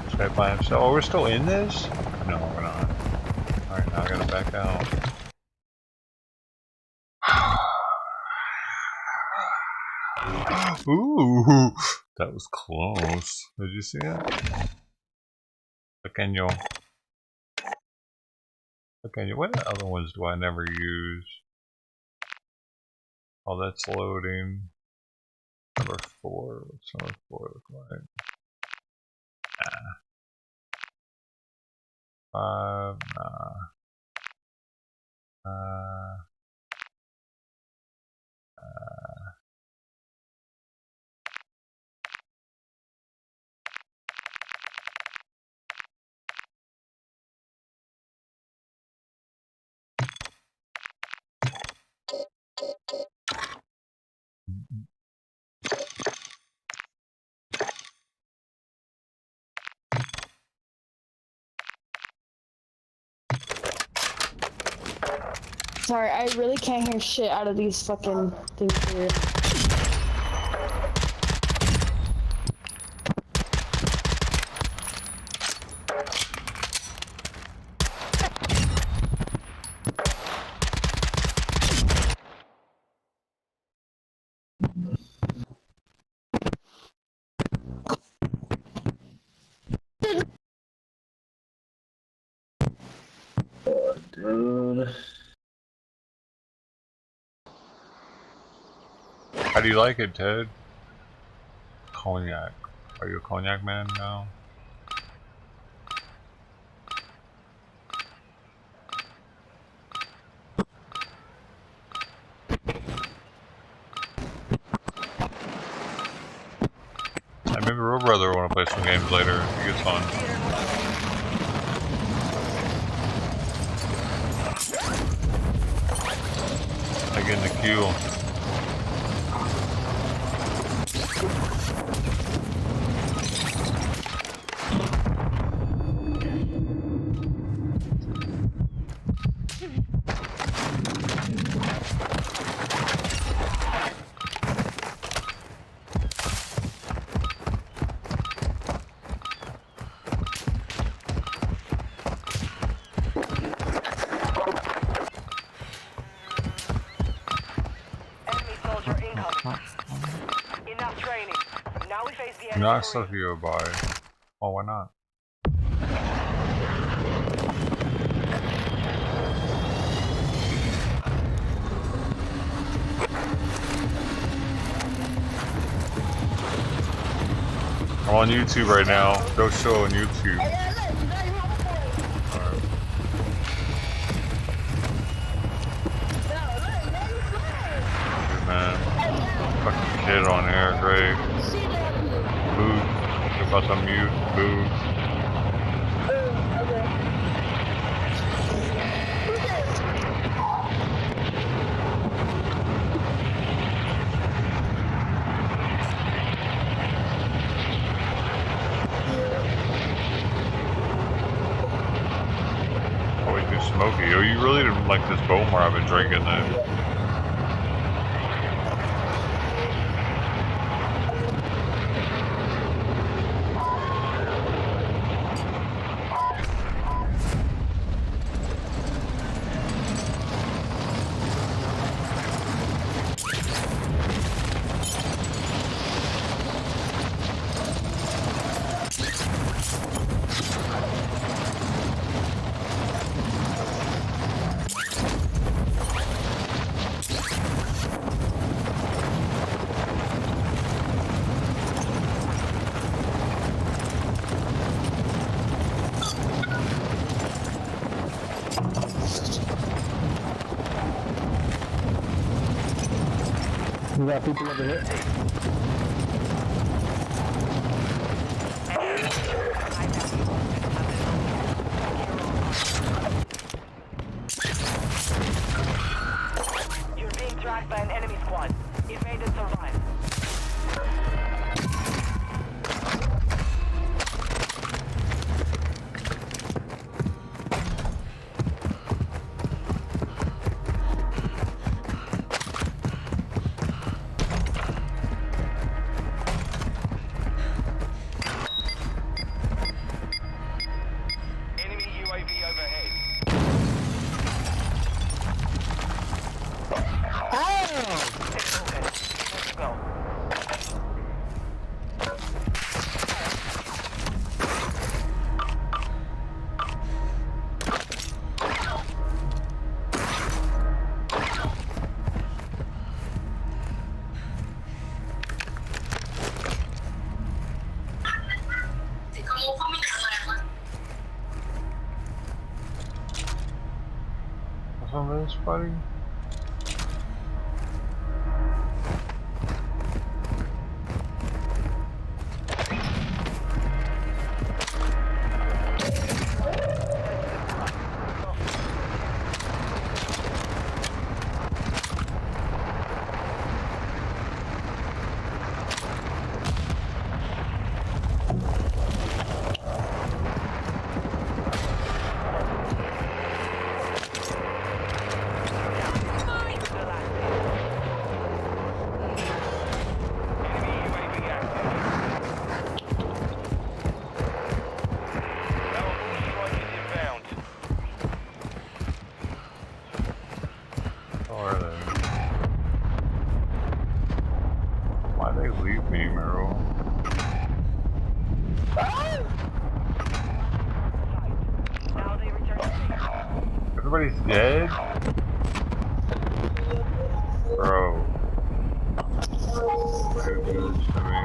This guy by himself. Oh, we're still in this? No, we're not. Alright, now I gotta back out. Ooh, that was close. Did you see it? Pequeño. Pequeño. What other ones do I never use? Oh, that's loading. Number 4. What's number 4 look like? 5. Sorry, I really can't hear shit out of these fucking things here. Dude. How do you like it, Ted? Cognac. Are you a cognac man now? I maybe real brother want to play some games later. He gets on. I get in the queue. Not stuff you would buy. Oh, why not? I'm on YouTube right now. Go show on YouTube. Good man. Fucking kid on here, great. Booth. About to mute booth. Oh, we do smoky. Oh, you really didn't like this Bomar I've been drinking then. got people over here. You're being tracked by an enemy squad. Evade and survive. Enemy UAV overhead. It's okay. Let's go. What's on this, buddy? Why'd they leave me, Meryl? Everybody's dead? Bro. Don't do this to me.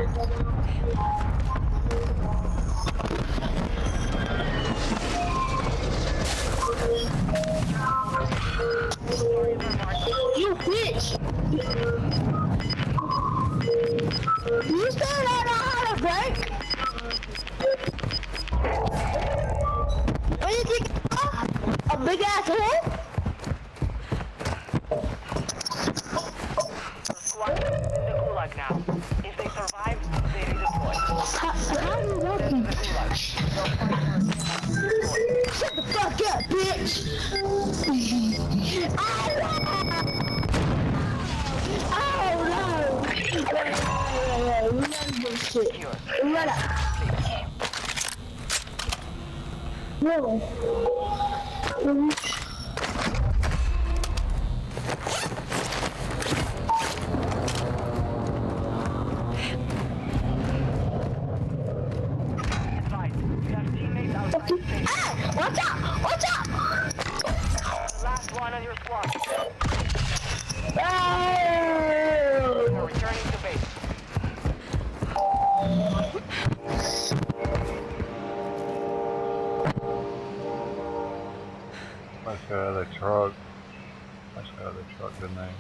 You bitch! You still don't know how to break? What do you think? A big ass hole? Squad in the gulag now. If they survive, they redeploy. How are you lucky? Shut the fuck up, bitch! Oh no! Shit. Run up. Really? Watch out! Watch out! The last one on your squad. Oh! You're returning to base. Let's get out of the truck. Let's get out of the truck, didn't they?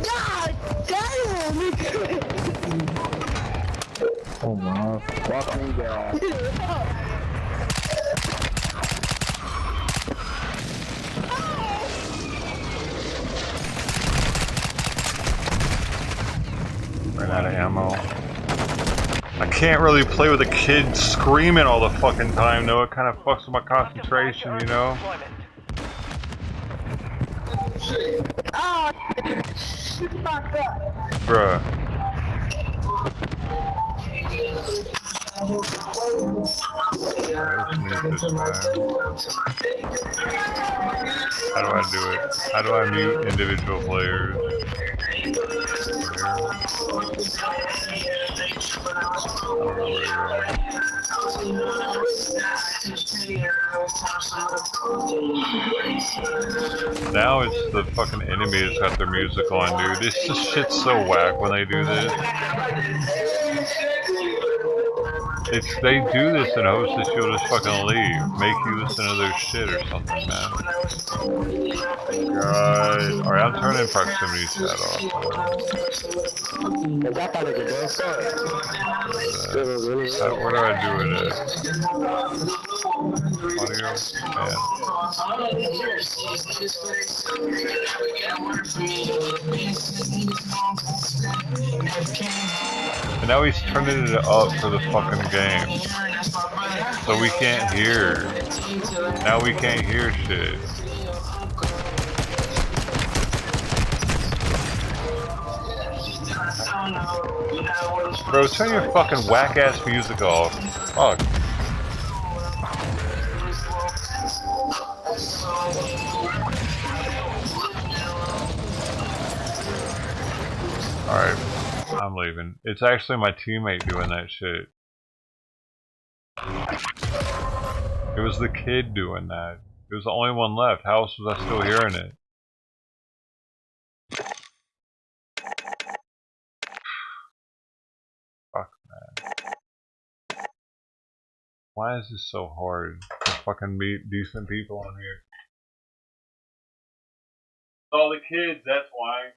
God damn! Oh my fucking god. Ran out of ammo. I can't really play with a kid screaming all the fucking time, though. It kind of fucks with my concentration, you know? Oh, fuck up. Bruh. How do I do it? How do I mute individual players? Now it's the fucking enemy that's got their music on, dude. This shit's so whack when they do this. It's they do this in hopes that you'll just fucking leave, make you listen to their shit or something, man. God, all right, I'm turning proximity chat off. What do I do with it? Audio, man. And now he's turning it up for the fucking game. So we can't hear. Now we can't hear shit. Bro, turn your fucking whack-ass music off. Fuck. Alright, I'm leaving. It's actually my teammate doing that shit. It was the kid doing that. It was the only one left. How else was I still hearing it? Fuck, man. Why is this so hard to fucking meet decent people on here? It's all the kids, that's why.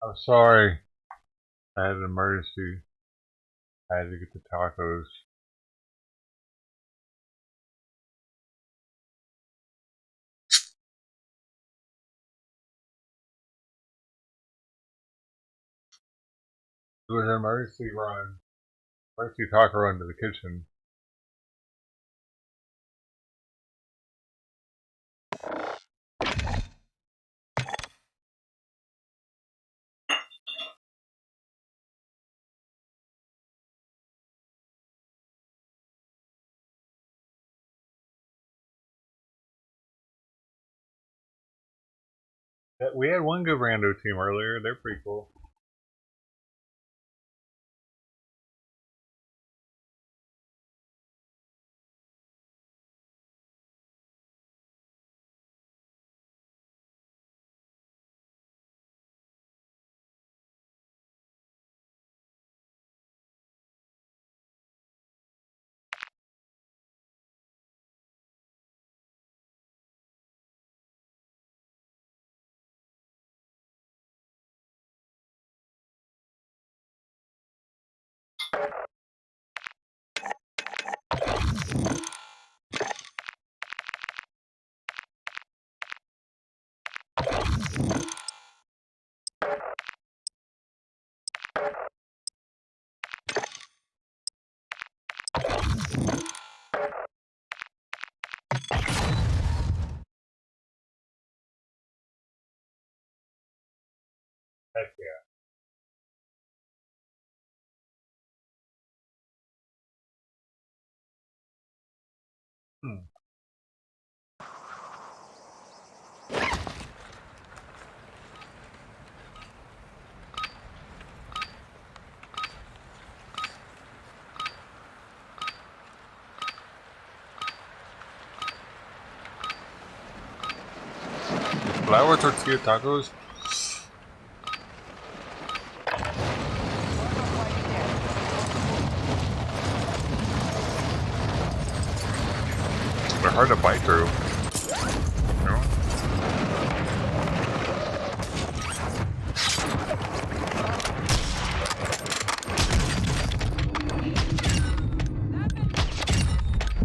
I'm sorry. I had an emergency. I had to get the tacos. It was an emergency run. Emergency taco run to the kitchen. We had one good rando team earlier. They're pretty cool. Heck yeah. Flour tortilla tacos? They're hard to bite through. You know?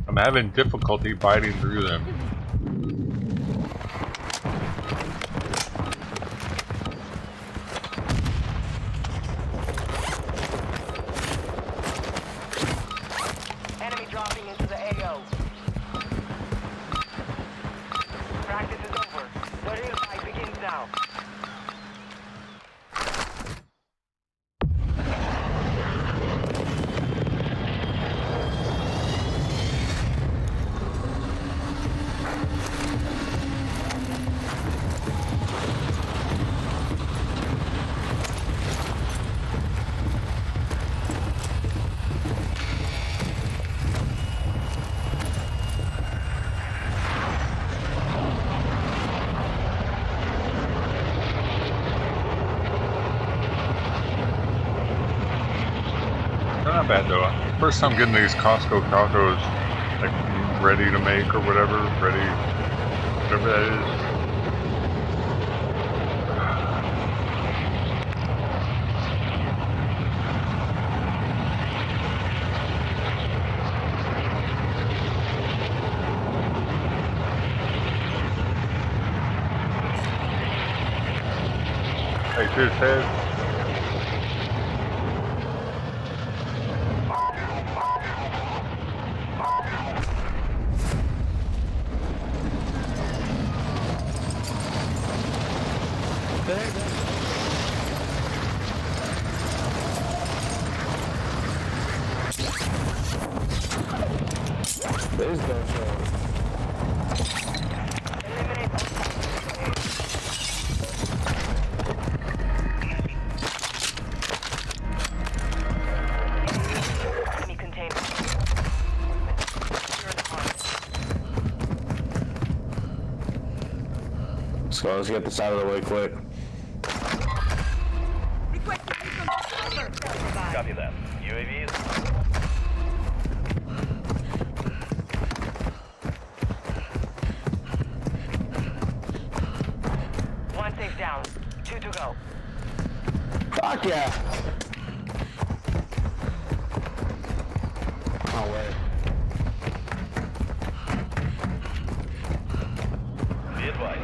I'm having difficulty biting through them. Enemy dropping into the AO. Practice is over. The real fight begins now. They're not bad though. First time getting these Costco tacos, like ready to make or whatever, whatever that is. Hey, to his head. There's doeshow. Enemy containment. Let's get this out of the way quick. Copy that. UAV is... One safe down. 2 to go. Fuck yeah. No way. Be advised,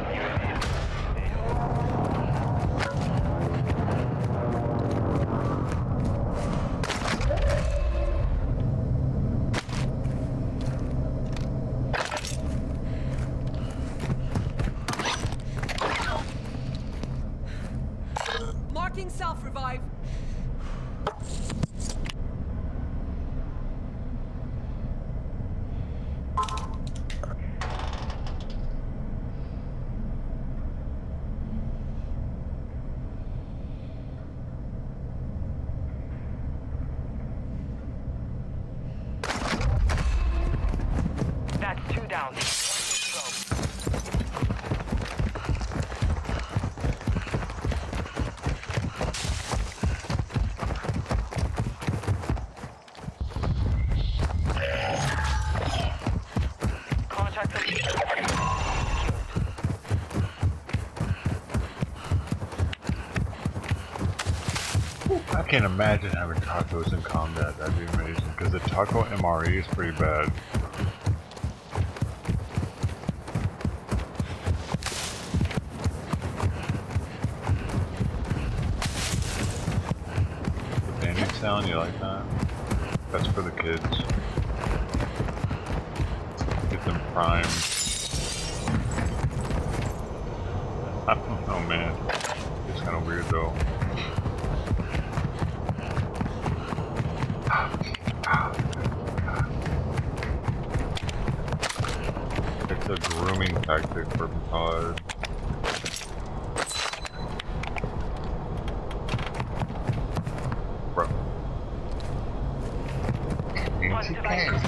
Marking self-revive. That's 2 down. 1 to go. Contact the leader. I can't imagine having tacos in combat. That'd be amazing. Because the taco MRE is pretty bad. The banding sound, you like that? That's for the kids. Get them primed. I don't know, man. It's kind of weird though. It's a grooming tactic for pod. Bro. On device.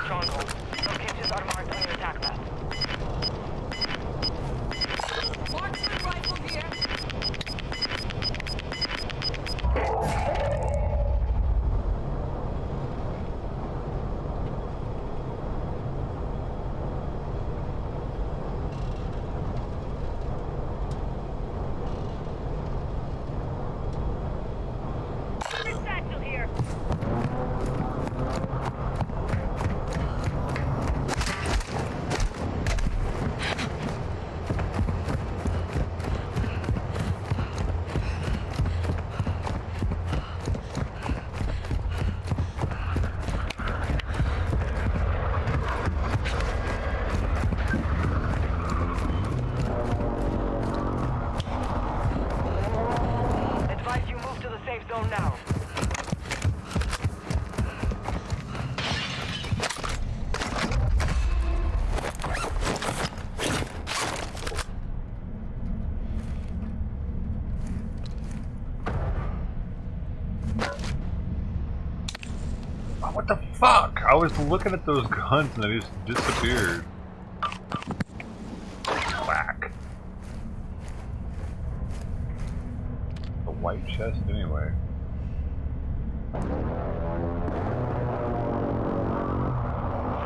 Stronghold. Locations are marked on your attack map. Marksman rifle here. Satchel here. Advise you move to the safe zone now. Oh, what the fuck? I was looking at those guns and they just disappeared. Whack. A white chest anyway.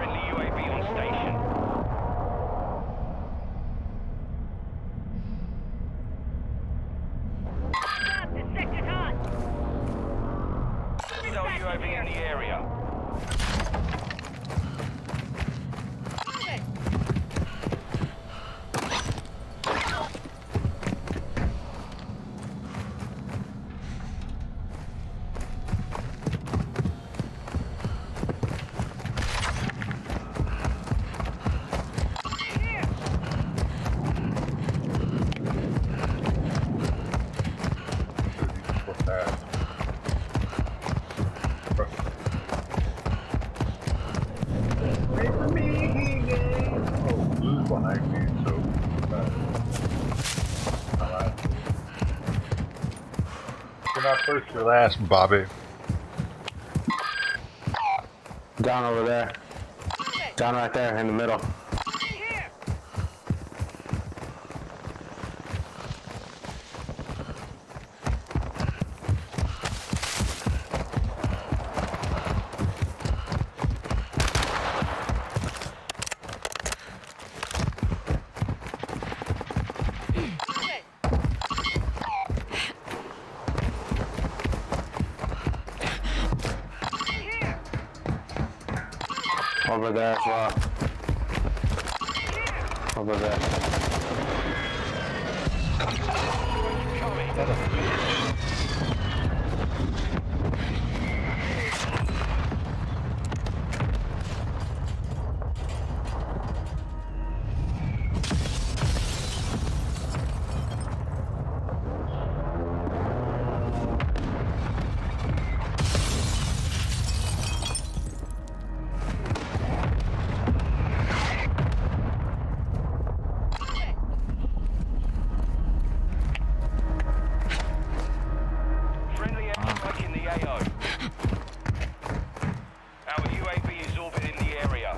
friendly UAV on station. Stop, this sector's hot. No UAV in the area. Move it. What's that? Wait for me, oh, blue's behind me, so you're not first, you're last, Bobby. Down over there. Down right there in the middle. Over there as well. Over there. Friendly airstrike in the AO. Our UAV is orbiting the area.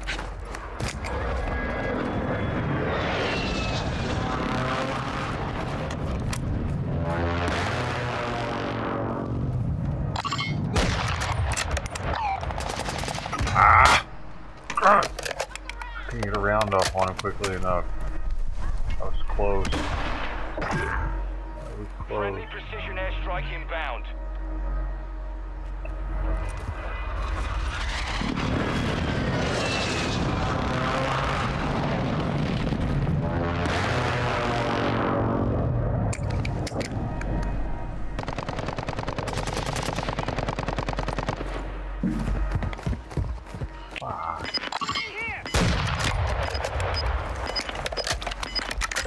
Couldn't get a round off on him quickly enough. That was close. That was close. Friendly precision airstrike inbound.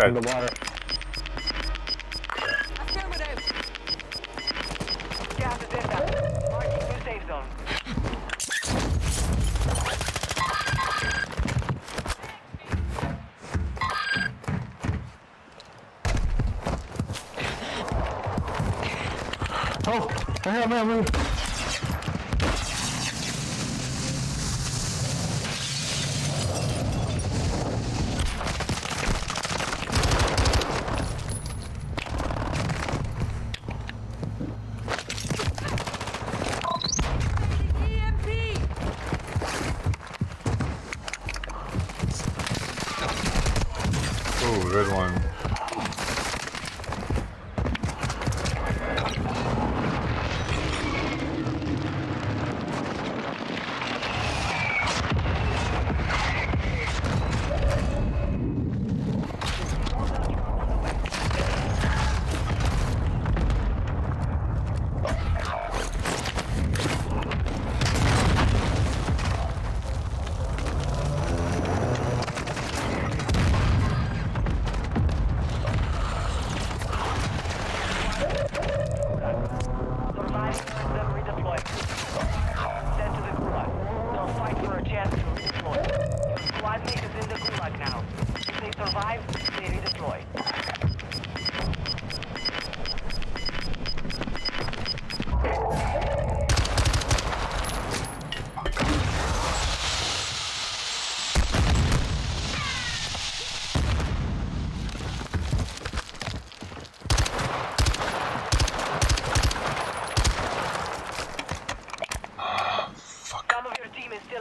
In the water. Gas is inbound. Marking new safe zone. Oh, I have man. Ooh, good one.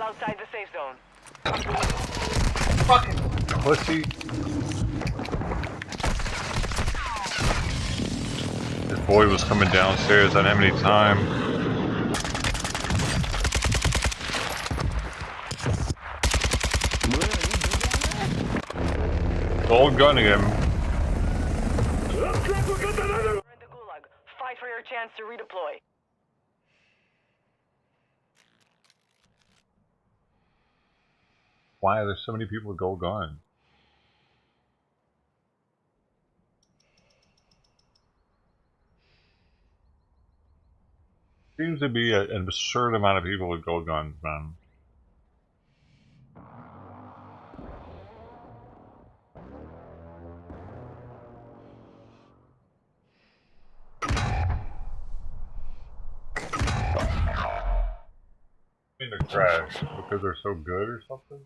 outside the safe zone. Fucking pussy. This boy was coming downstairs. I didn't have any time. Gold gunning him. We're in the gulag. Fight for your chance to redeploy. Why are there so many people with gold guns? Seems to be an absurd amount of people with gold guns, man. I mean, they're trash because they're so good or something.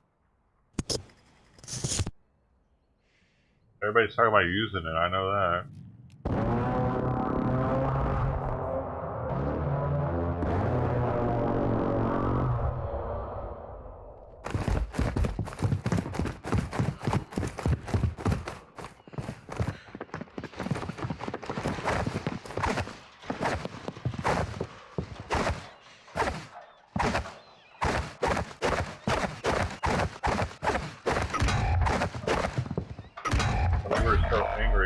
Everybody's talking about using it, I know that.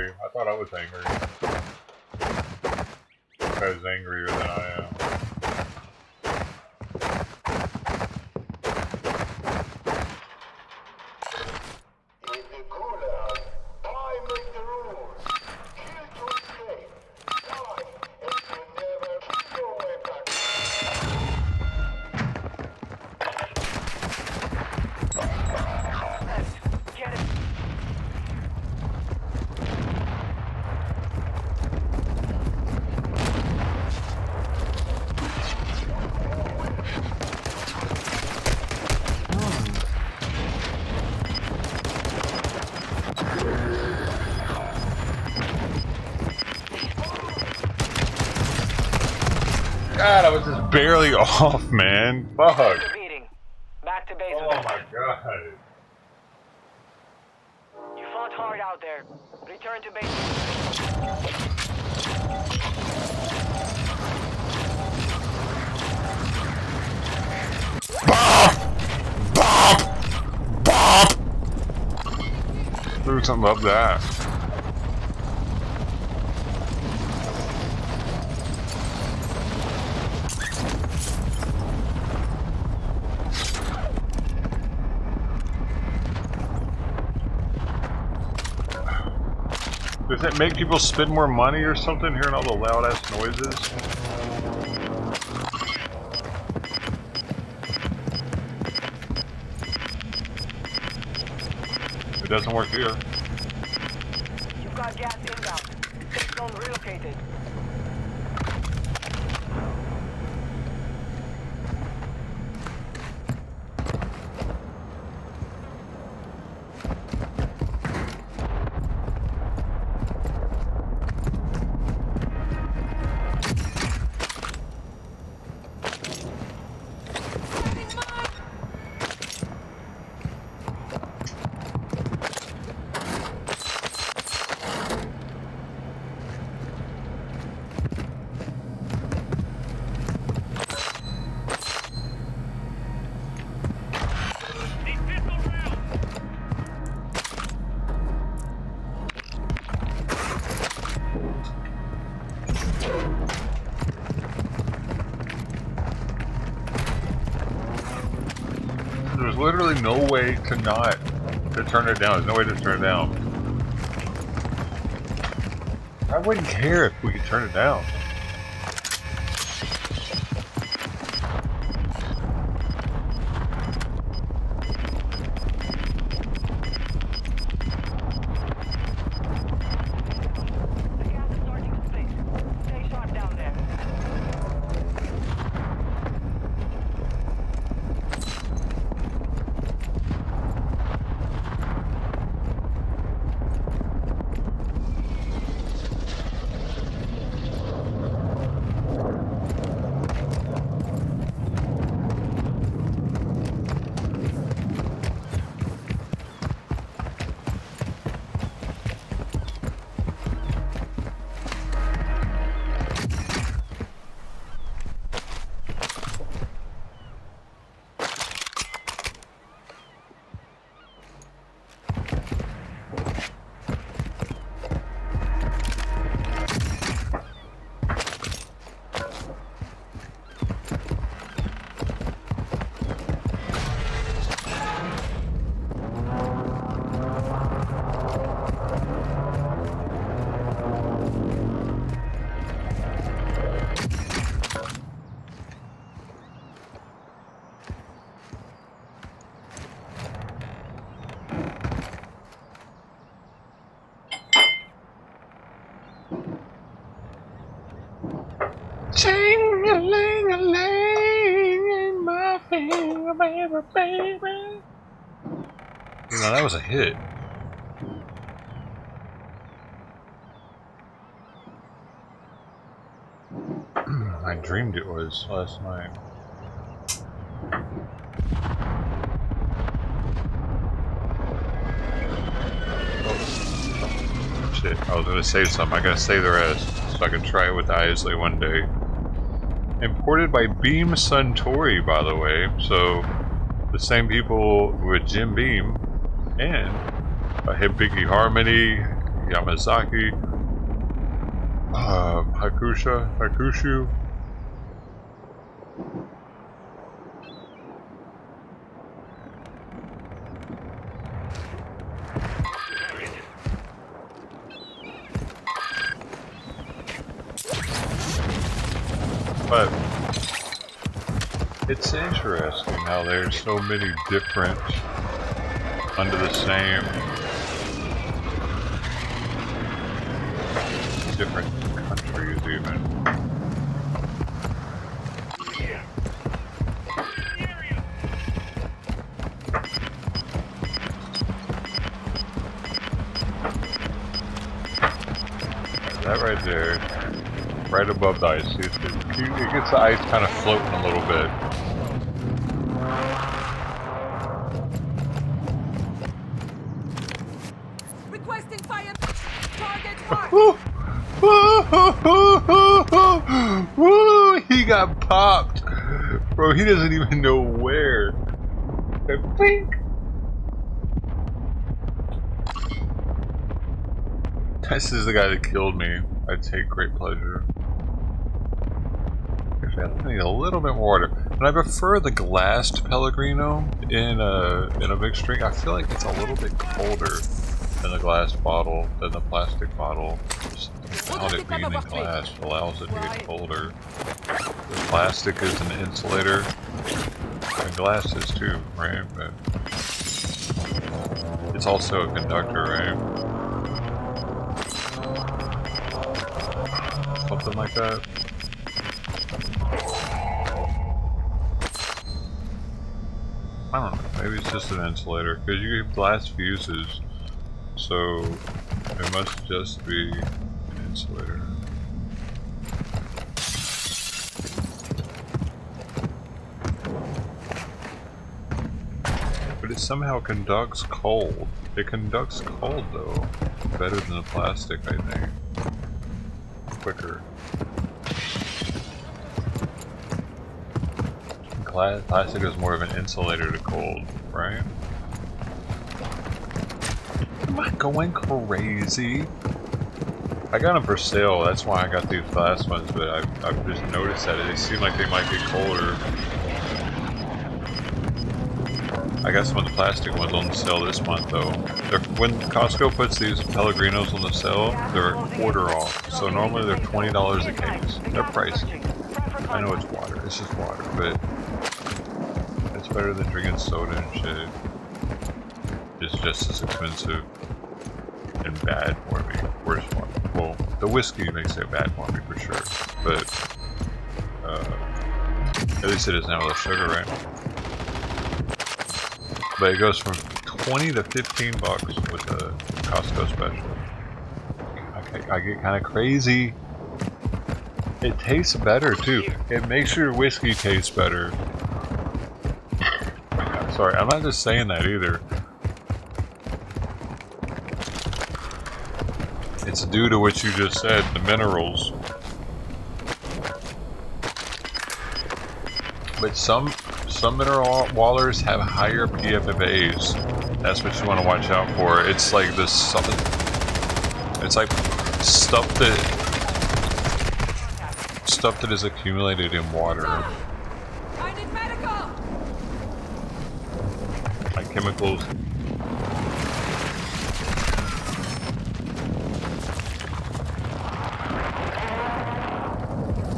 angry. I thought I was angry. This guy's angrier than I am. God, I was just barely off, man. Fuck. Back to base. Oh my god. You fought hard out there. Return to base. Threw something up that. Does it make people spend more money or something, hearing all the loud ass noises? It doesn't work here. You've got gas inbound. Safe zone relocated. There's literally no way to turn it down. There's no way to turn it down. I wouldn't care if we could turn it down. Ching-a-ling-a-ling in my finger, baby, baby. You know, that was a hit. I dreamed it was last night. Oh. Shit, I was gonna save some. I gotta save the rest so I can try it with Isley one day. Imported by Beam Suntory, by the way, so the same people with Jim Beam and Hibiki Harmony, Yamazaki, Hakushu. But it's interesting how there's so many different under the same different countries even. That right there, right above the ice. See, it gets the ice kind of floating a little bit. Requesting fire. Target marked. Woo! He got popped, bro. He doesn't even know where. Bink. This is the guy that killed me. I take great pleasure. Actually, I need a little bit more water, and I prefer the glassed Pellegrino in a mixed drink. I feel like it's a little bit colder than the glass bottle, than the plastic bottle. About it being in glass allows it to get colder. The plastic is an insulator, and glass is too, right? But it's also a conductor, right? Something like that. I don't know, maybe it's just an insulator, because you have glass fuses, so it must just be an insulator. But it somehow conducts cold. It conducts cold though, better than the plastic, I think. Quicker. Plastic is more of an insulator to cold, right? Am I going crazy? I got them for sale, that's why I got these glass ones, but I've just noticed that they seem like they might get colder. I got some of the plastic ones on sale this month though. When Costco puts these Pellegrinos on the sale, they're a quarter off. So normally they're $20 a case. They're pricey. I know it's water, it's just water, but it's better than drinking soda and shit. It's just as expensive and bad for me. Worse for me. Well, the whiskey makes it bad for me for sure, but at least it doesn't have all the sugar, right? But it goes from 20 to 15 bucks with the Costco special. I get kind of crazy. It tastes better too. It makes your whiskey taste better. Sorry, I'm not just saying that either. It's due to what you just said, the minerals. But some mineral waters have higher PFFAs. That's what you want to watch out for. It's like this stuff. It's like stuff that is accumulated in water. I need medical. Like chemicals.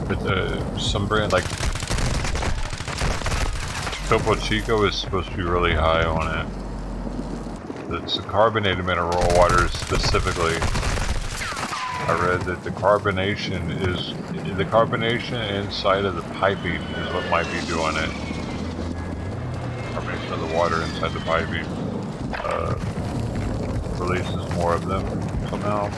But some brand like Topo Chico is supposed to be really high on it. It's carbonated mineral water specifically. I read that the carbonation inside of the piping is what might be doing it. Carbonation of the water inside the piping releases more of them somehow.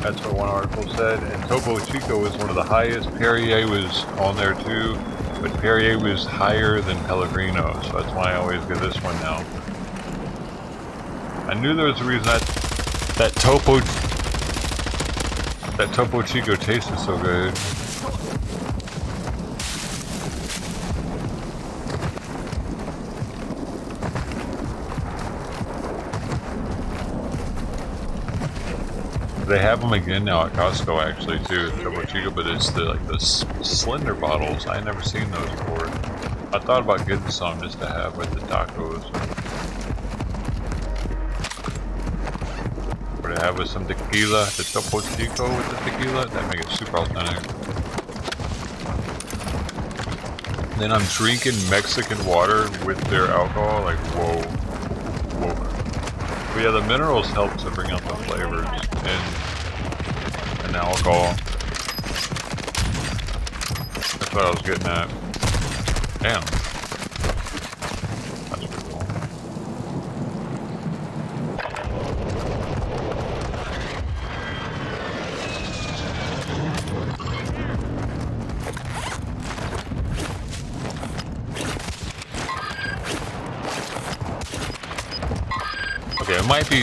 That's what one article said. And Topo Chico was one of the highest. Perrier was on there too. But Perrier was higher than Pellegrino, so that's why I always get this one now. I knew there was a reason that Topo Chico tasted so good. They have them again now at Costco actually too, Topo Chico, but it's the like the slender bottles. I ain't never seen those before. I thought about getting some just to have with the tacos. Or to have with some tequila, the Topo Chico with the tequila, that make it super authentic. Then I'm drinking Mexican water with their alcohol, like whoa, whoa. But yeah, the minerals help to bring out the flavors and the alcohol. That's what I was getting at. Damn. That's pretty cool. Okay, it might be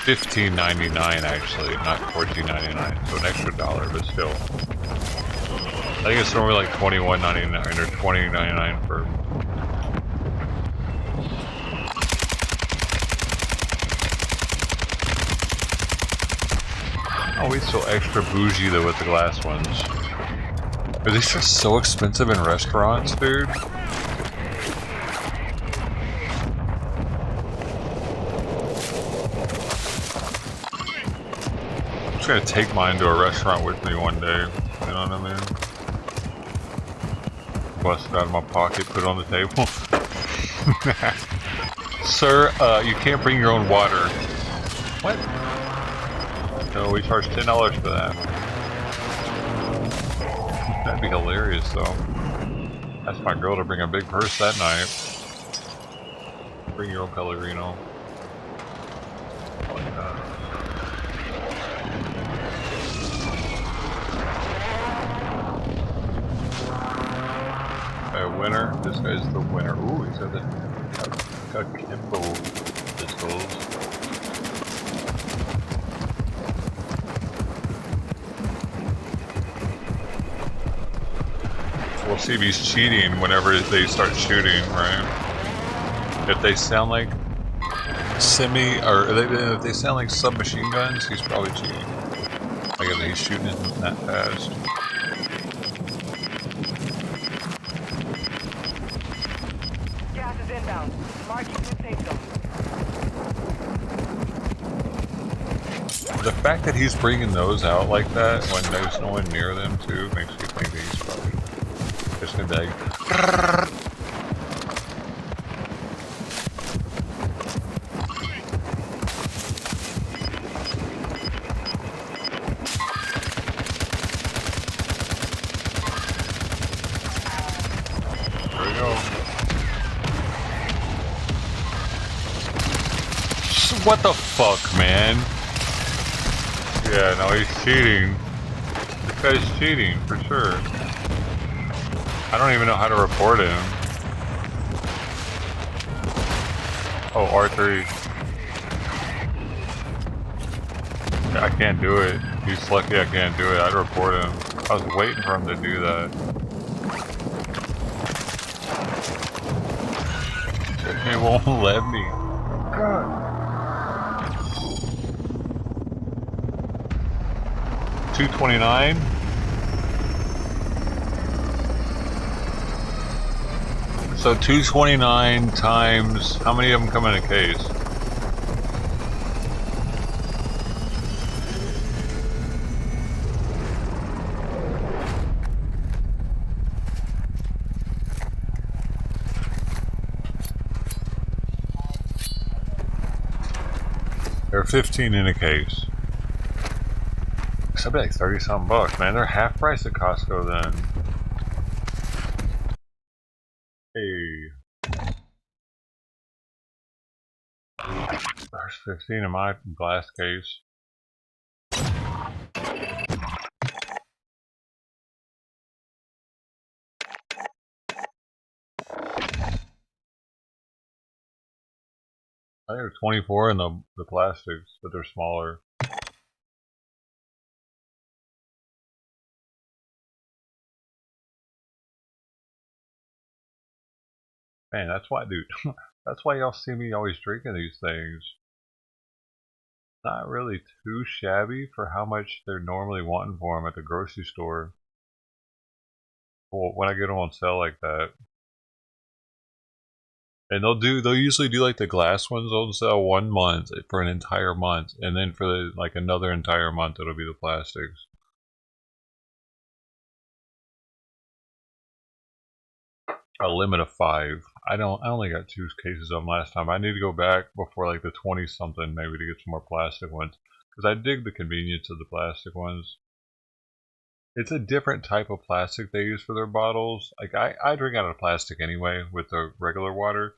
$15.99 actually, not $14.99, so an extra $1, but still. I think it's normally like $21.99 or $20.99 for. Oh, we still extra bougie though with the glass ones. Are these just so expensive in restaurants, dude? I'm just gonna take mine to a restaurant with me one day. You know what I mean? Bust it out of my pocket, put it on the table. Sir, you can't bring your own water. What? No, we charge $10 for that. That'd be hilarious though. Ask my girl to bring a big purse that night. Bring your own Pellegrino. Like that. Winner. This guy's the winner. Ooh, he's got the Kimbo pistols. We'll see if he's cheating whenever they start shooting, right? If they sound like if they sound like submachine guns, he's probably cheating. Like if he's shooting it that fast. Inbound. Marking new safe zone. The fact that he's bringing those out like that when there's no one near them too makes me think that he's probably just gonna be like. There we go. What the fuck, man? Yeah, no, he's cheating. This guy's cheating, for sure. I don't even know how to report him. Oh, R3. Yeah, I can't do it. He's lucky I can't do it. I'd report him. I was waiting for him to do that. He won't let me. God. 229. So 229 times, how many of them come in a case? There are 15 in a case. That'd be like 30-something bucks, man. They're half price at Costco then. Hey. There's 15 in my glass case. I think there's 24 in the plastics, but they're smaller. Man, that's why, dude. That's why y'all see me always drinking these things. not really too shabby for how much they're normally wanting for them at the grocery store. Well, when I get them on sale like that. And they'll usually do like the glass ones on sale 1 month for an entire month, and then for like another entire month it'll be the plastics. A limit of 5. I only got 2 cases of them last time. I need to go back before like the 20 something maybe to get some more plastic ones, because I dig the convenience of the plastic ones. It's a different type of plastic they use for their bottles. Like I drink out of plastic anyway with the regular water,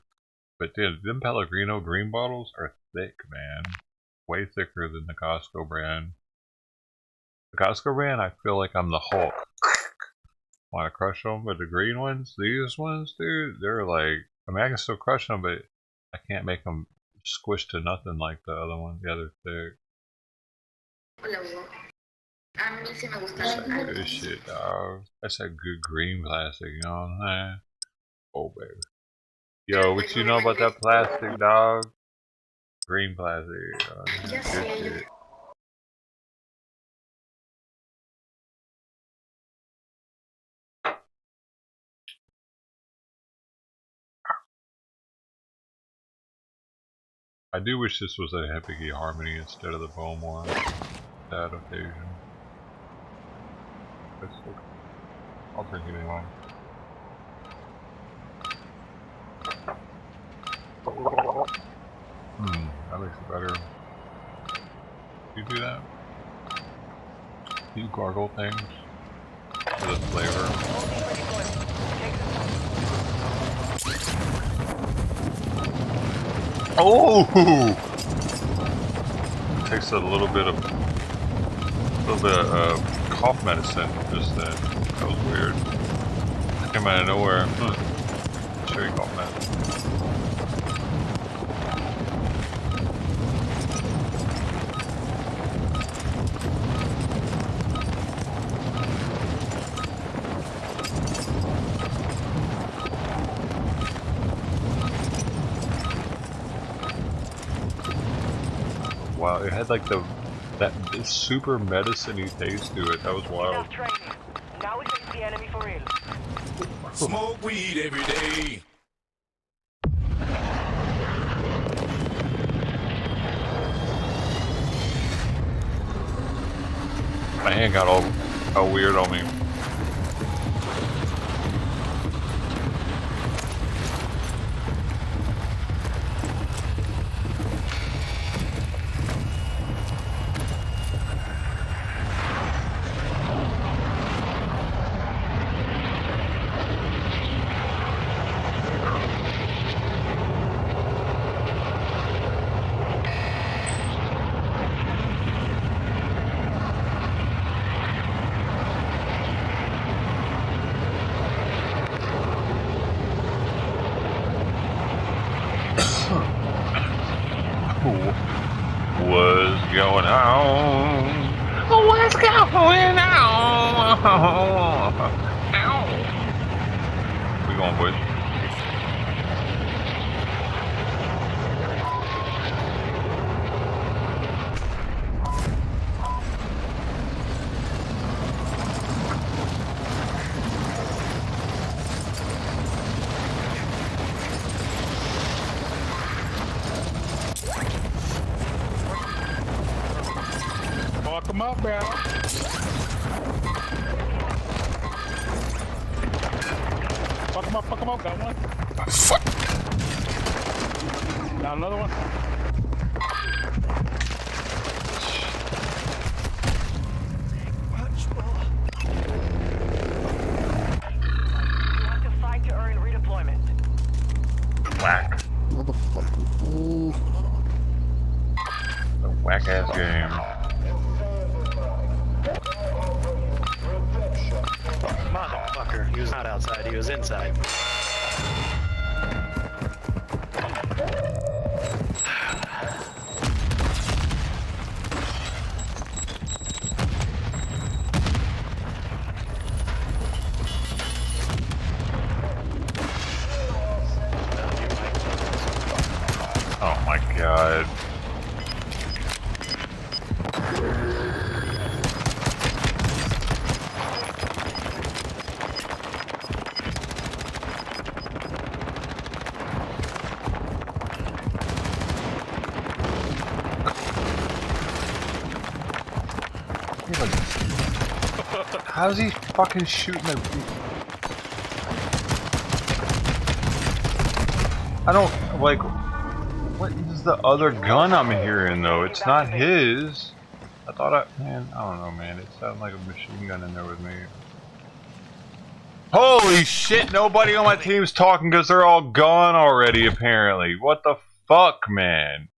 but dude, them Pellegrino green bottles are thick, man. Way thicker than the Costco brand. The Costco brand, I feel like I'm the Hulk. Want to crush them, but the green ones, these ones, dude, they're like, I mean, I can still crush them, but I can't make them squish to nothing like the other ones. The other thick. Good shit, dog. That's that good green plastic, you know what I'm saying? Oh, baby. Yo, what you know about that plastic, dog? Green plastic. Good shit. I do wish this was a Hepiki Harmony instead of the Bone one. That occasion. I'll drink it anyway. That makes it better. Do you do that? Do you gargle things for the flavor? Oh! It takes a little bit of cough medicine just then. That was weird. It came out of nowhere. Cherry cough medicine. Wow, it had like that super medicine-y taste to it. That was wild. Now we face the enemy for real. Smoke weed every day. My hand got all weird on me. What's going on? What's going on? Ow. We going, boys? Fuck them up, bro. Fuck them up, got one. Fuck. Got another one. You have to fight to earn redeployment. Whack. Motherfucker. Ooh. The whack ass game. Motherfucker, he was not outside, he was inside. Oh my god. How's he fucking shooting at I don't, like, what is the other gun I'm hearing though? It's not his. I thought man, I don't know, man. It sounded like a machine gun in there with me. Holy shit, nobody on my team's talking because they're all gone already, apparently. What the fuck, man?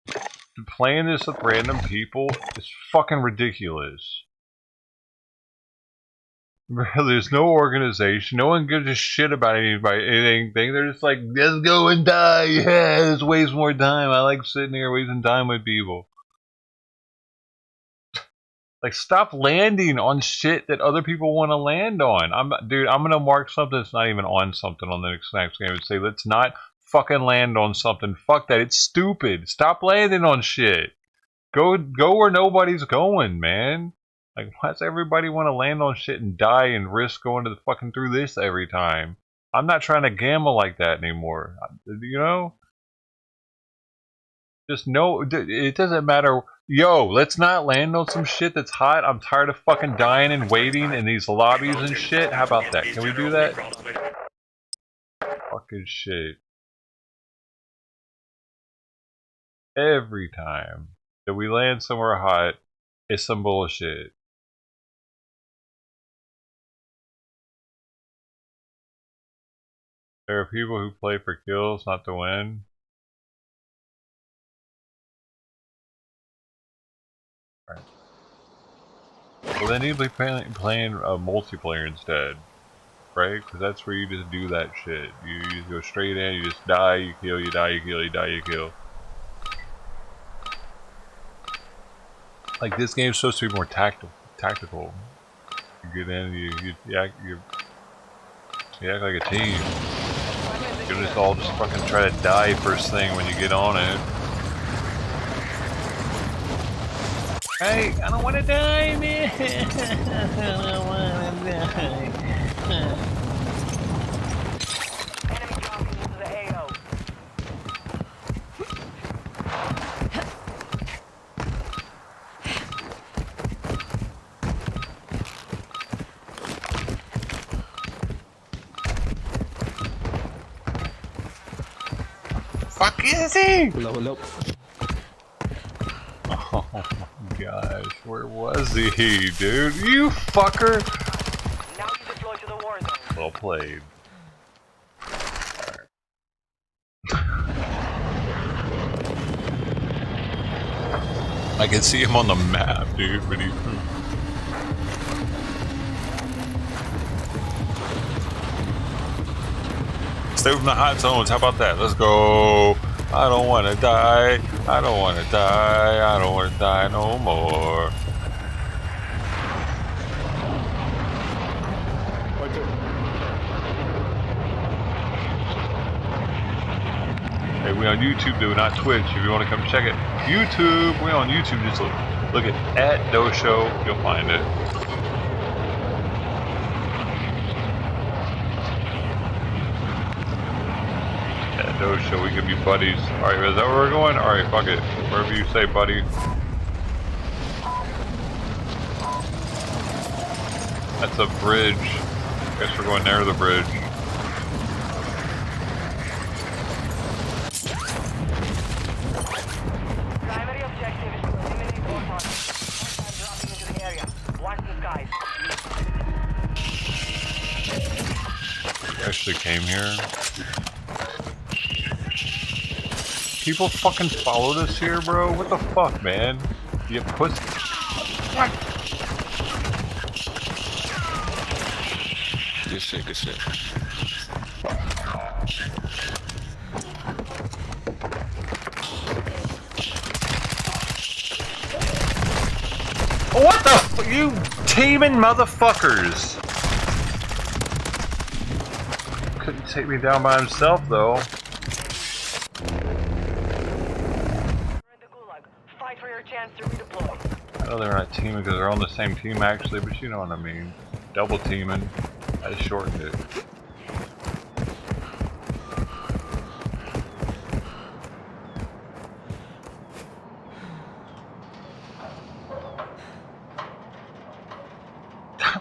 Playing this with random people is fucking ridiculous. There's no organization. No one gives a shit about anything. They're just like, let's go and die. Yeah, this wastes more time. I like sitting here wasting time with people. Like, stop landing on shit that other people want to land on. Dude, I'm gonna mark something that's not even on something on the next game and say, let's not fucking land on something. Fuck that. It's stupid. Stop landing on shit. Go where nobody's going, man. Like, why does everybody want to land on shit and die and risk going to the fucking through this every time? I'm not trying to gamble like that anymore. You know? Just no, it doesn't matter. Yo, let's not land on some shit that's hot. I'm tired of fucking dying and waiting in these lobbies and shit. How about that? Can we do that? Fucking shit. Every time that we land somewhere hot, it's some bullshit. There are people who play for kills, not to win. Right. Well, they need to be playing multiplayer instead, right? Because that's where you just do that shit. You just go straight in, you just die, you kill, you die, you kill, you die, you kill. Like, this game's supposed to be more tactical. You get in, you act like a team. You just all just fucking try to die first thing when you get on it. Hey, I don't want to die, man. I don't want to die. Enemy dropping into the AO. Fuck is he? Hello. Oh my gosh, where was he, dude? You fucker! Now you deploy to the warzone. Well played. I can see him on the map, dude, but he's... Stay from the hot zones, how about that? Let's go! I don't want to die, I don't want to die, I don't want to die no more. Hey, we on YouTube, dude, not Twitch. If you want to come check it, YouTube, we on YouTube. Just look at doeshow, you'll find it. At doeshow, we could be buddies. Alright, is that where we're going? Alright, fuck it. Wherever you say, buddy. That's a bridge. Guess we're going near the bridge. Primary objective is to eliminate all targets. Dropping into the area. Watch the skies. We actually came here. People fucking followed us here, bro? What the fuck, man? You pussy. What? Good shit, good shit. What the f- you teaming motherfuckers? Couldn't take me down by himself, though. Fight for your chance to redeploy. I know they're not teaming because they're on the same team, actually, but you know what I mean. Double teaming. I just shortened it.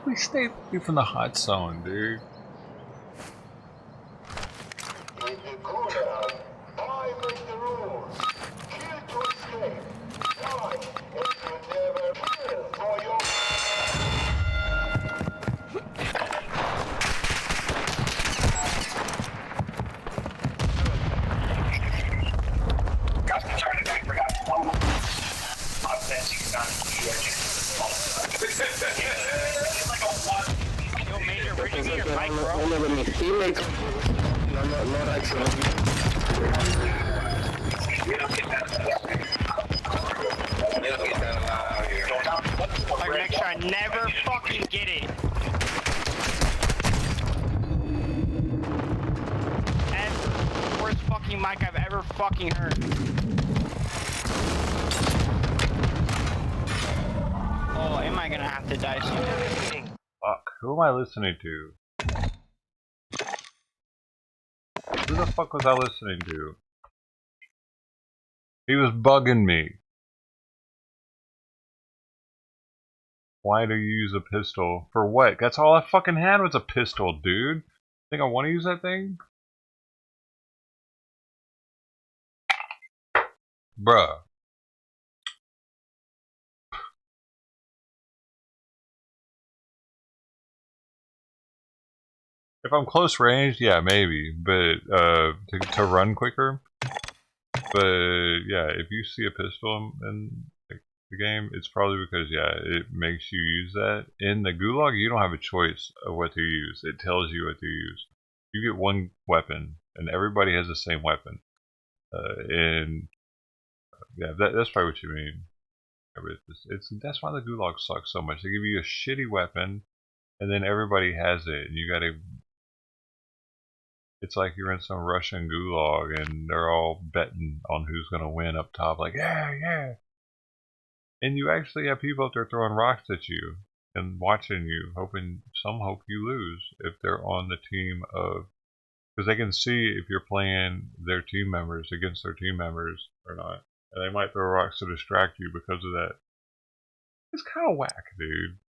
We stay away from the hot zone, dude. Like, make sure I never fucking get it. Ever. Worst fucking mic I've ever fucking heard. Oh, am I gonna have to die soon? Fuck, who am I listening to? Who the fuck was I listening to? He was bugging me. Why do you use a pistol? For what? That's all I fucking had was a pistol, dude. Think I want to use that thing? Bruh. If I'm close range, yeah, maybe. But, to run quicker. But, yeah, if you see a pistol in the game, it's probably because, yeah, it makes you use that. In the Gulag, you don't have a choice of what to use. It tells you what to use. You get one weapon, and everybody has the same weapon. And, yeah, that's probably what you mean. That's why the Gulag sucks so much. They give you a shitty weapon, and then everybody has it, and you gotta... It's like you're in some Russian gulag and they're all betting on who's going to win up top. Like, yeah, yeah. And you actually have people out there throwing rocks at you and watching you, hoping, some hope you lose if they're on the team of... Because they can see if you're playing their team members against their team members or not. And they might throw rocks to distract you because of that. It's kind of whack, dude.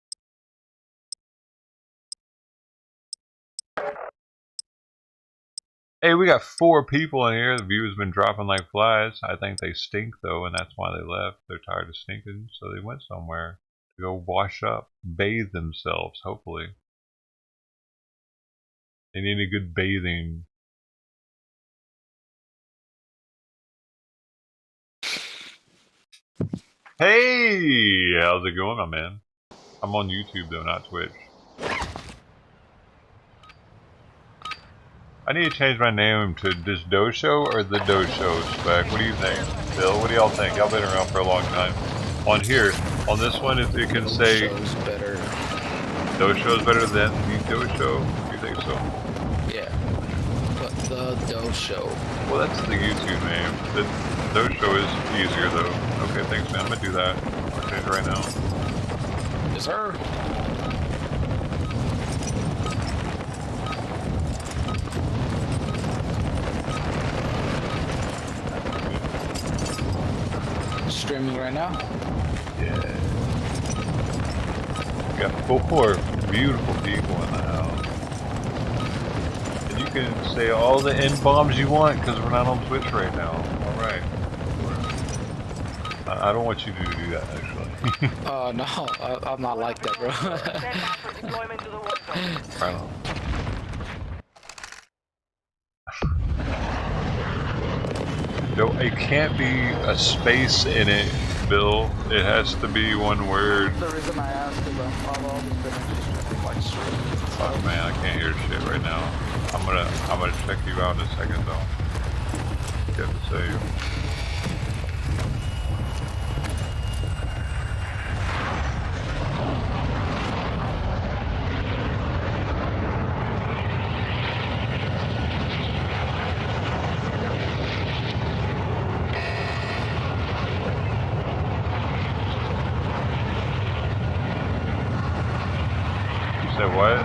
Hey, we got 4 people in here. The view has been dropping like flies. I think they stink, though, and that's why they left. They're tired of stinking, so they went somewhere to go wash up, bathe themselves, hopefully. They need a good bathing. Hey! How's it going, my man? I'm on YouTube, though, not Twitch. I need to change my name to this doeshow or the doeshow spec. What do you think, Bill? What do y'all think? Y'all been around for a long time. On here, on this one, if it can say doshow's better than the doeshow. Do you think so? Yeah, but the doeshow. Well, that's the YouTube name. The doeshow is easier though. Okay, thanks, man. I'm gonna do that. I'll change it right now. Yes, sir. Streaming right now? Yeah. We got 4 beautiful people in the house. And you can say all the N-bombs you want because we're not on Twitch right now. Alright. I don't want you to do that, actually. Oh, no. I'm not like that, bro. Right on. No, it can't be a space in it, Bill. It has to be one word. The reason I asked is I've always been interested like streaming. Fuck, man, I can't hear shit right now. I'm gonna check you out in a second, though. Get to say you. What?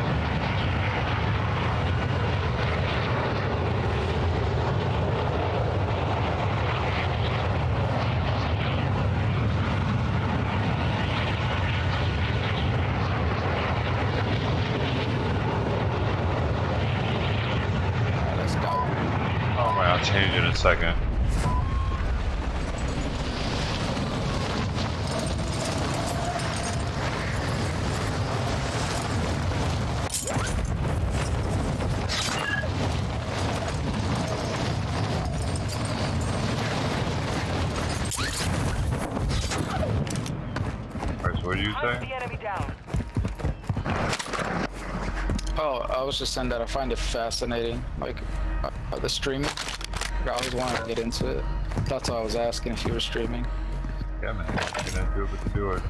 second. Alright, so what do you say? The enemy down. Oh, I was just saying that I find it fascinating, like the streaming. I always wanted to get into it. That's why I was asking if you were streaming. Yeah, man. Get into it, but do it.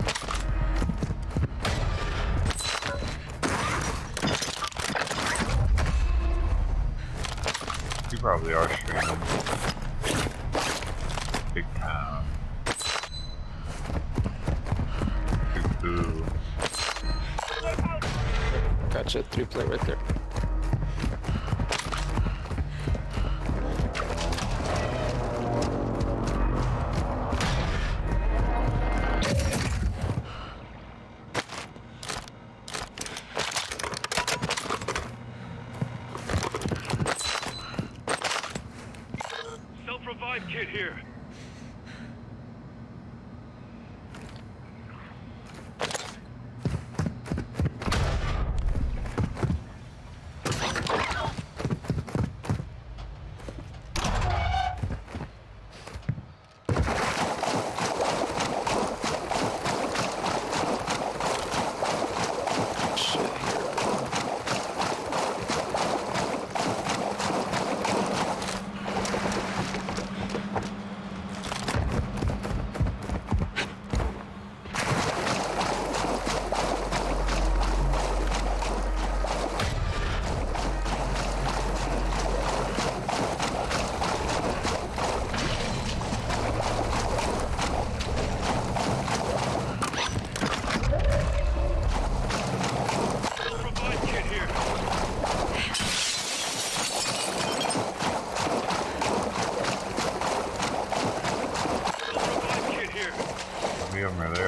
You probably are streaming. Big time. Big boo. Gotcha, 3-play right there. Self-revive kit here.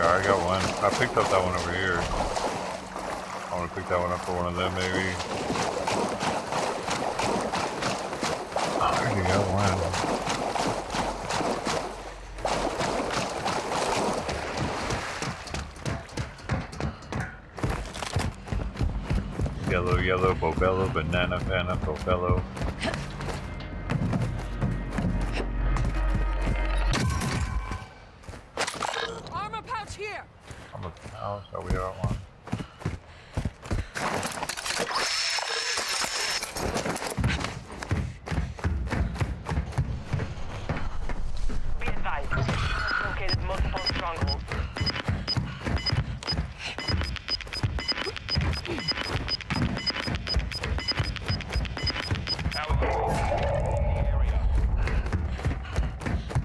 I got one. I picked up that one over here. I want to pick that one up for one of them, maybe. I already got one. Yellow, yellow, Bobello, banana, banana, Bobello. Armor pouch here. Armor pouch, oh, we got one. Be advised, located multiple strongholds.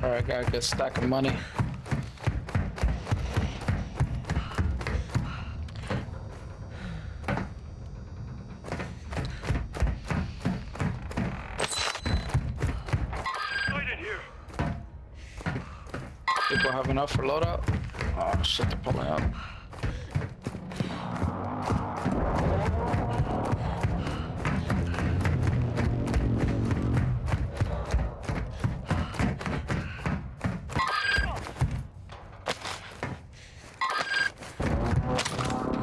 Alright, got a good stack of money. People have enough for loadout? Oh shit, they're pulling up.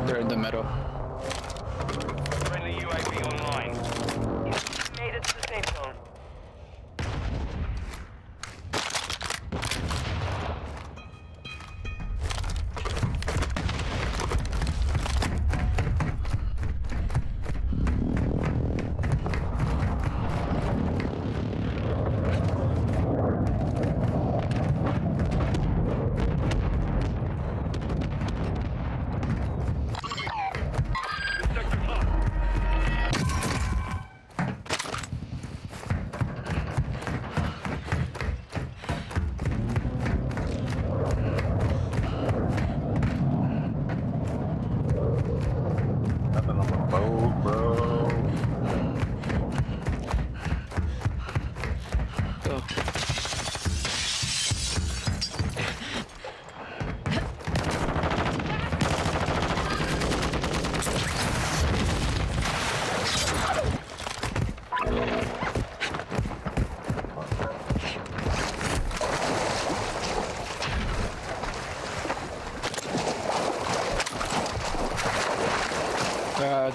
They're in the middle. Friendly UAV online. Made it to the safe zone.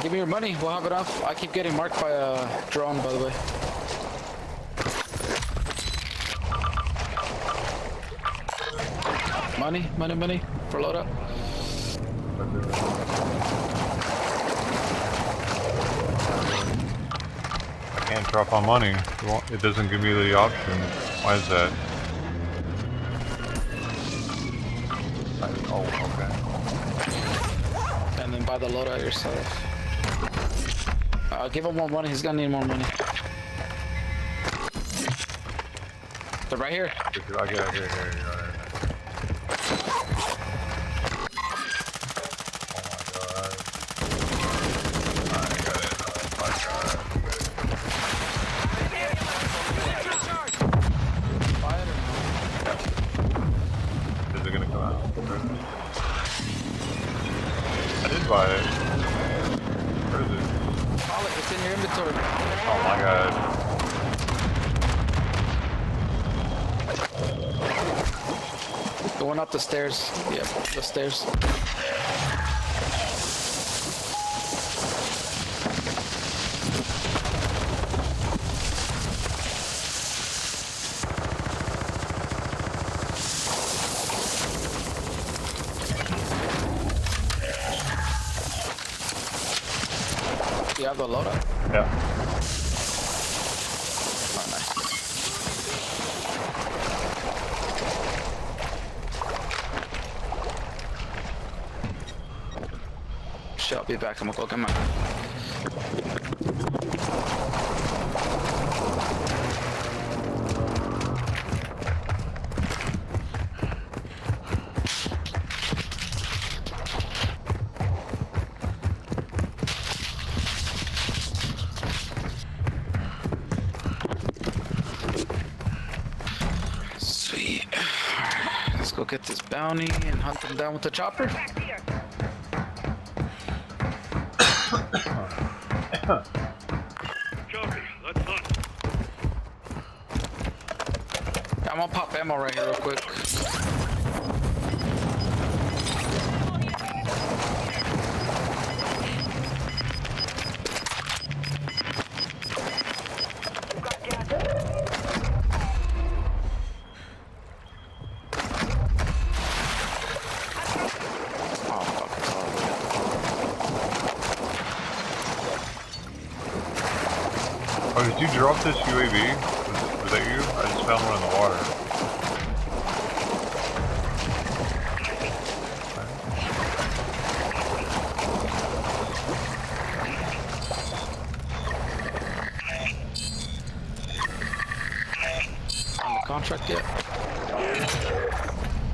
Give me your money. We'll have enough. I keep getting marked by a drone, by the way. Money for loadout. I can't drop on money. It doesn't give me the option. Why is that? Oh, okay. And then buy the loadout yourself. Give him more money. He's gonna need more money. They're right here. I get it. Here. Buy it. Where is it? It's in your inventory. Oh my god. Going up the stairs. Yep, the stairs. You have the loadout? Yeah. Oh, nice. Shit, I'll be back. I'm gonna go get mine. Go get this bounty and hunt them down with the chopper. I'm gonna pop ammo right here real quick. Oh, did you drop this UAV? Was that you? I just found one in the water. On the contract yet?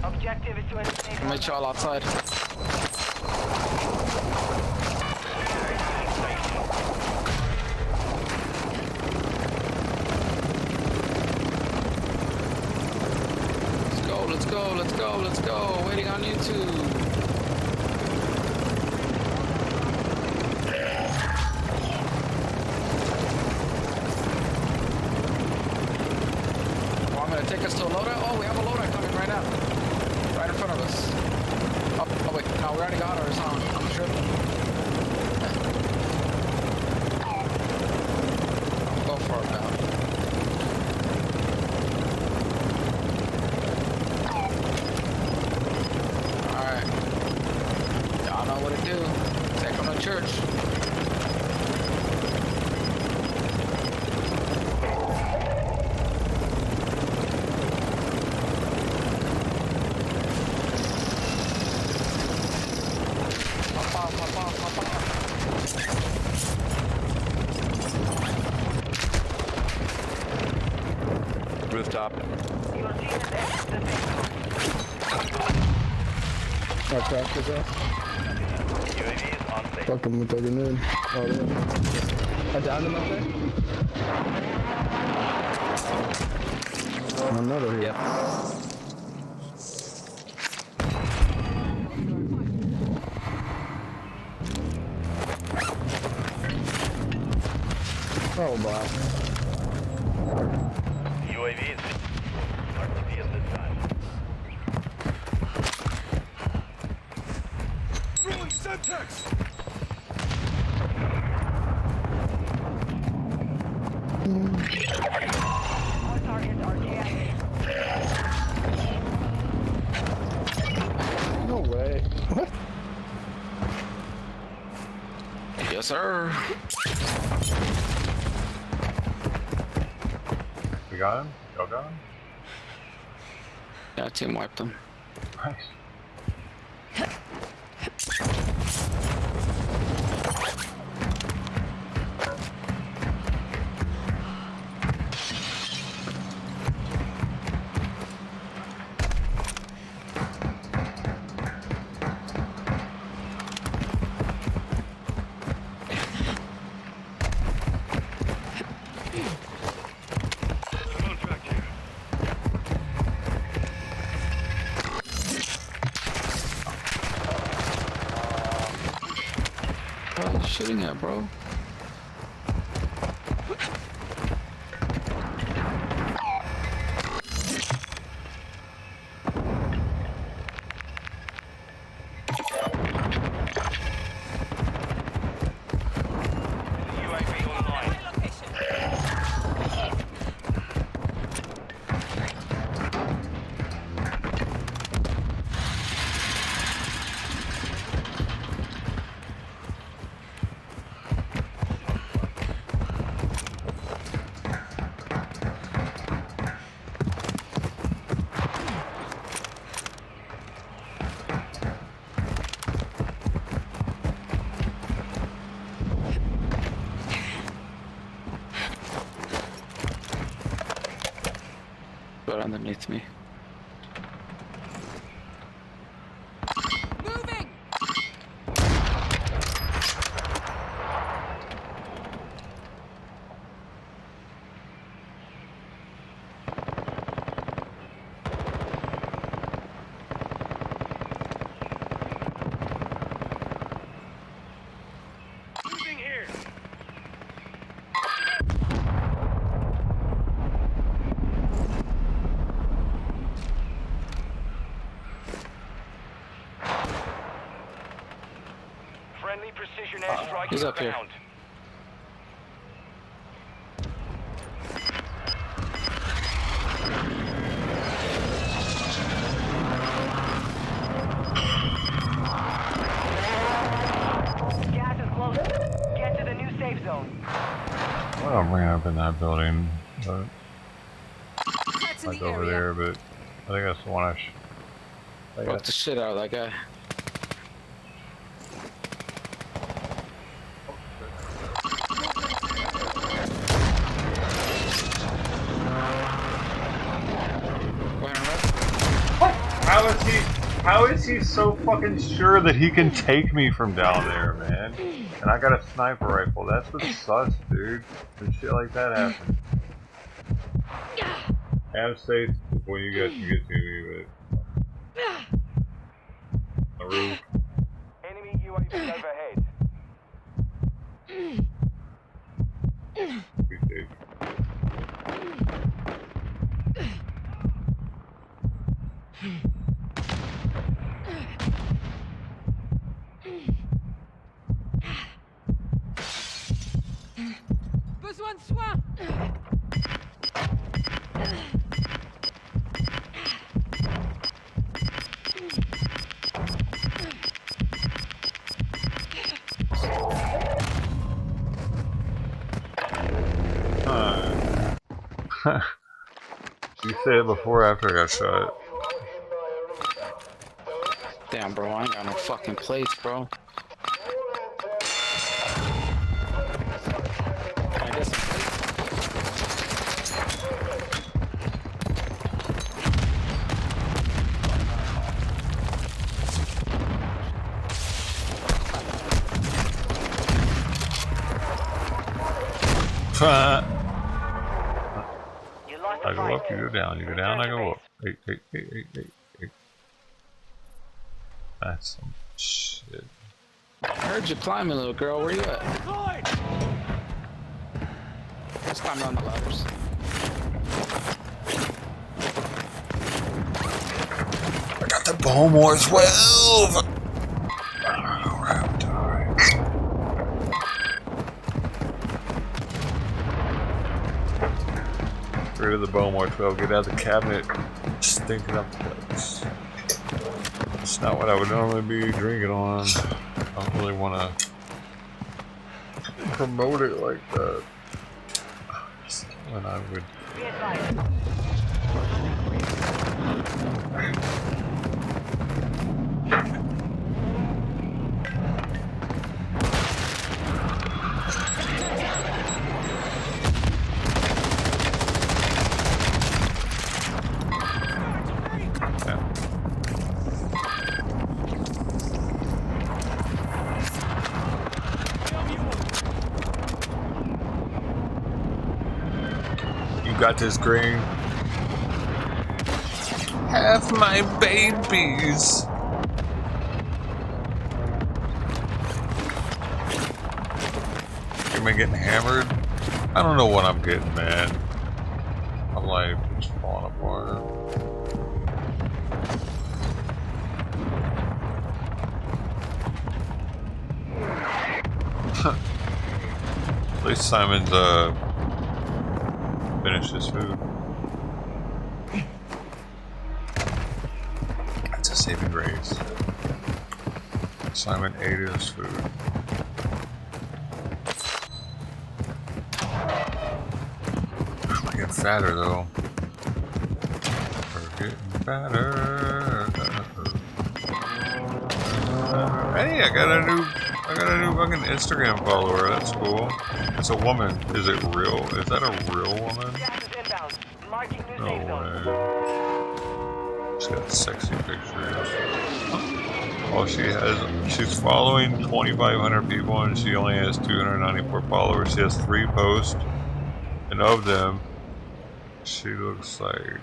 Objective is to eliminate. I'll meet y'all outside. Let's go. Waiting on you two. Oh, I'm gonna take us to a loadout. Oh, we have a loadout coming right now. Right in front of us. Oh wait, no, we already got ours, huh? I'm sure. I'll go for it now. Church. Rooftop. Our crash is up. Fuck him, we're taking in. Oh, yeah. I downed him up there? Another here. Yep. Oh, wow. UAV is RTV at this time. Throwing Semtex! No way. What? Yes, sir. We got him? Y'all got him? Yeah, team wiped them. Nice. What are you shooting at, bro? Right underneath me. Moving! Moving here. Friendly precision airstrike He's up here. inbound. Gas is close. Get to the new safe zone. Well, I'm ran up in that building, but That's in like the over area. there, but I think that's the one I Fuck the shit out of that guy. How is he so fucking sure that he can take me from down there, man? And I got a sniper rifle. That's what's sus, dude. When shit like that happens. Have safe before you get to me, but the roof. Enemy UAV overhead. Be safe. Besoin de soins! You say it before or after I got shot? Damn, bro, I ain't got no fucking plates, bro. Can I get some plates? I go up, you go down. You go down, I go up. Hey. That's some shit. I heard you climbing, little girl. Where you at? Let's climb down the ladders. I got the Bowmore 12! rid of the bone more 12. Get out of the cabinet. Stinking up the place. It's not what I would normally be drinking on. I don't really want to promote it like that. When I would. Got this green. Have my babies. Am I getting hammered? I don't know what I'm getting, man. My life is falling apart. At least Simon's finish his food. That's a saving grace. Simon ate his food. I'm getting fatter though. We're getting fatter. Hey, I got a new fucking Instagram follower. That's cool. It's a woman. Is it real? Is that a real woman? No way. She's got sexy pictures. Oh, she's following 2,500 people and she only has 294 followers. She has 3 posts, and of them, she looks like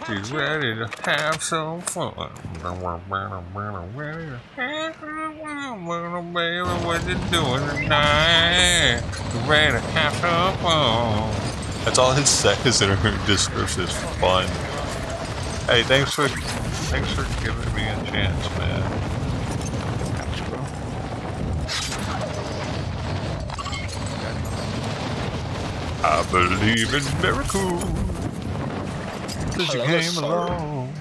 she's ready to have some fun. Baby, what you doing tonight? Ready to have some fun. That's all it says in her description is fun. Hey, thanks for giving me a chance, man. I believe in miracles. Since you came along,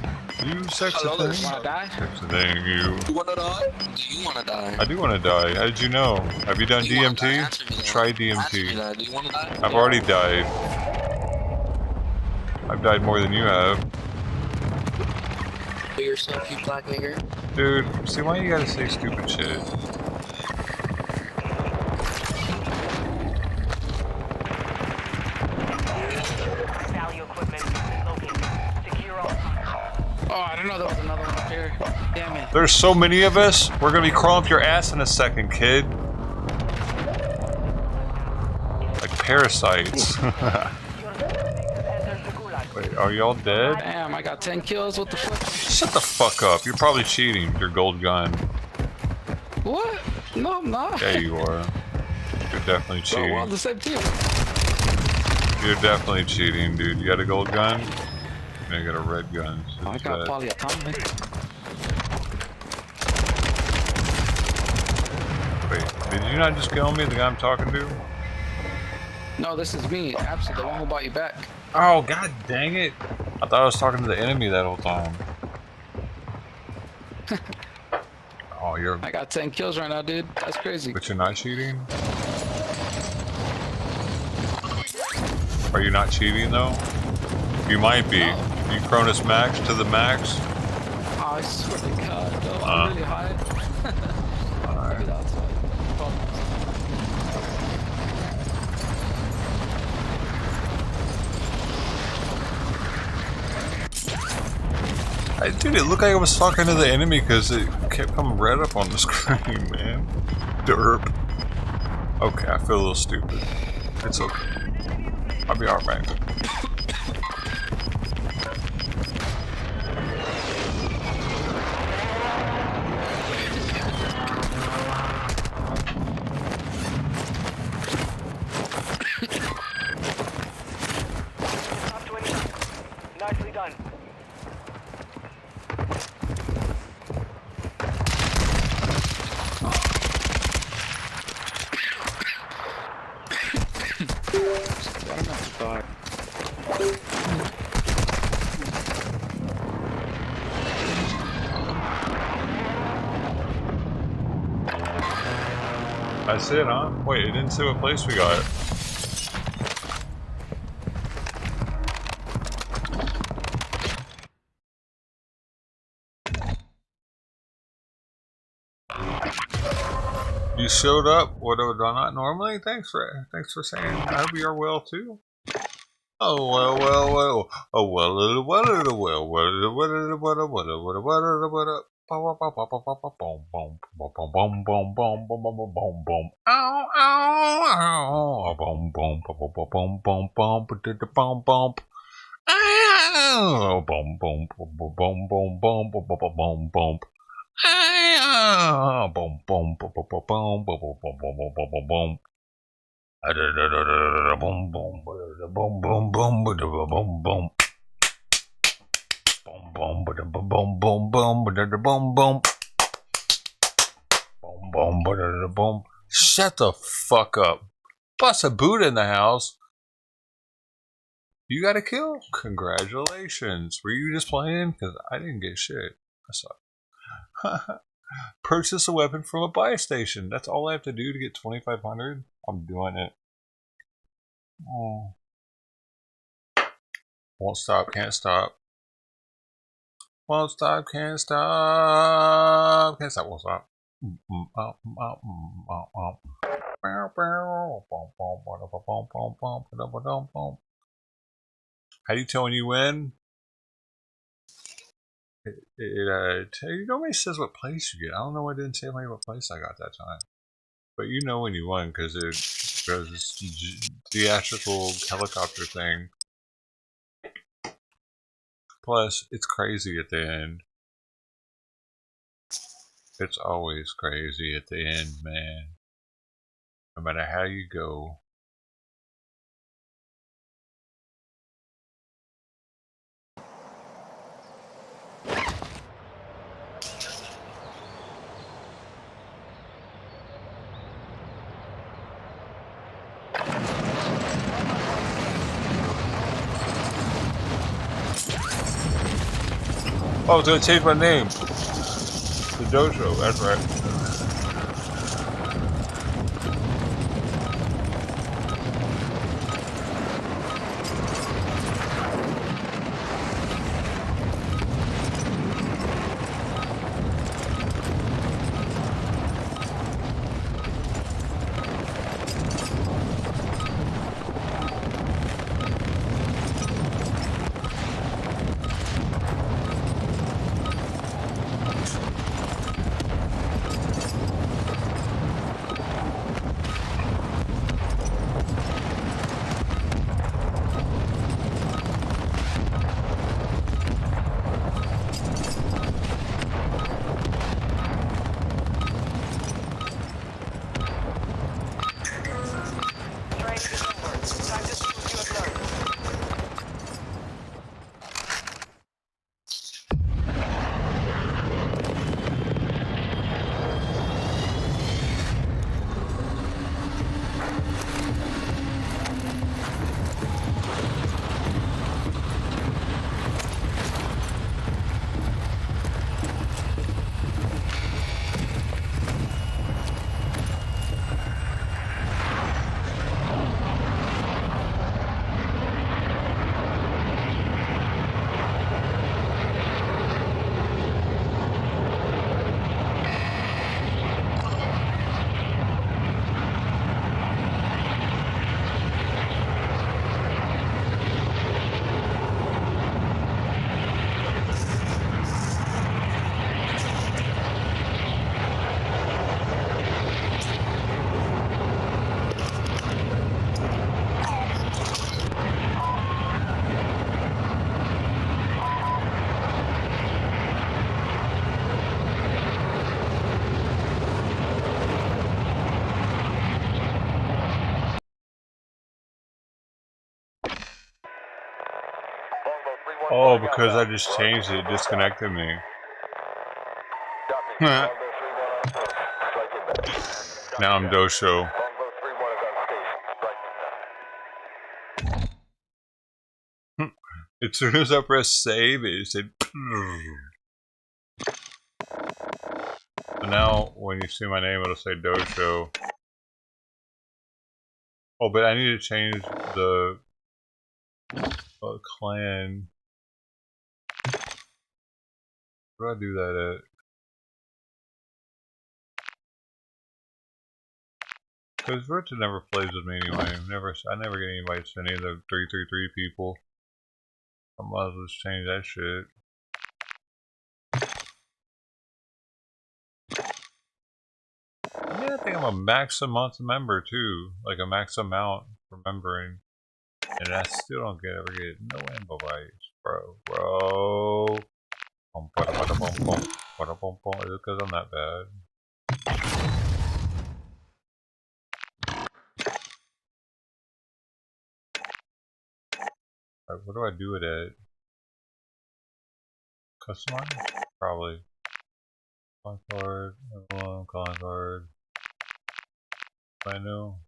you sexy thing. Sexy thing, you. You wanna die? Do you wanna die? I do want to die. How did you know? Have you done DMT? Try DMT. Do you wanna die? I've already died. I've died more than you have. Do yourself, you black nigger. Dude, see why you gotta say stupid shit? Oh, I don't know, there was another one up here. Damn it. There's so many of us. We're gonna be crawling up your ass in a second, kid. Like parasites. Wait, are y'all dead? Damn, I got 10 kills. What the fuck? Shut the fuck up. You're probably cheating with your gold gun. What? No, I'm not. Yeah, you are. You're definitely cheating. Bro, we're on the same team. You're definitely cheating, dude. You got a gold gun? I got a red gun. So I got polyatomic. Wait, did you not just kill me, the guy I'm talking to? No, this is me. Absolutely, the one who bought you back. Oh, god dang it. I thought I was talking to the enemy that whole time. Oh, you're... I got 10 kills right now, dude. That's crazy. But you're not cheating? Are you not cheating, though? You might be. No. You Cronus Max to the max? Oh, I swear to God, though. I'm really high. Alright. Dude, it looked like I was talking to the enemy because it kept coming red up on the screen, man. Derp. Okay, I feel a little stupid. It's okay. I'll be alright. Nicely done. I'm not That's it, huh? Wait, it didn't say what place we got. You showed up. What have I not normally? Thanks for saying. I hope you're well too. Oh well. Oh well. Boom, boom, boom, boom, boom, boom, boom, boom, boom, boom, boom, boom, boom, boom. Boom, boom, boom, boom, boom, boom, boom. Boom, boom, boom, boom, boom, boom, boom, boom. Boom, boom, boom. Shut the fuck up. Bust a boot in the house. You got a kill? Congratulations. Were you just playing? Because I didn't get shit. I suck. Purchase a weapon from a buy station. That's all I have to do to get 2,500. I'm doing it. Oh. Won't stop, can't stop. Won't stop, can't stop. Can't stop, won't stop. How do you tell when you win? It normally says what place you get. I don't know why it didn't tell me what place I got that time. But you know when you won because it's theatrical helicopter thing. Plus, it's crazy at the end. It's always crazy at the end, man. No matter how you go. Oh, it's gonna change my name. The dojo, that's right. Oh, because I just changed it, it disconnected me. Now I'm dojo. As soon as I press save, it said. So now, when you see my name, it'll say dojo. Oh, but I need to change the clan. Where do I do that at? Because Richard never plays with me anyway. I never get anybody to any of the 333 people. I might as well just change that shit. Yeah, I think I'm a max a month member too. Like a max amount for membering. And I still don't ever get no ammo bites, bro. Is it because I'm that bad? Alright, what do I do with it? Customize? Probably. Con card, con card. I know.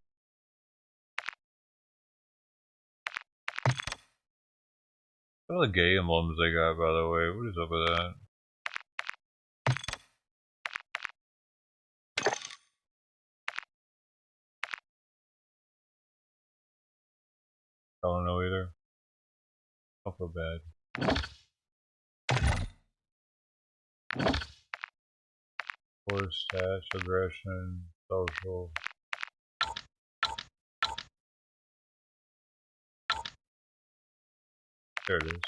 What are the gay emblems they got, by the way? What is up with that? I don't know either. I don't feel bad. Force, stats, aggression, social. There it is.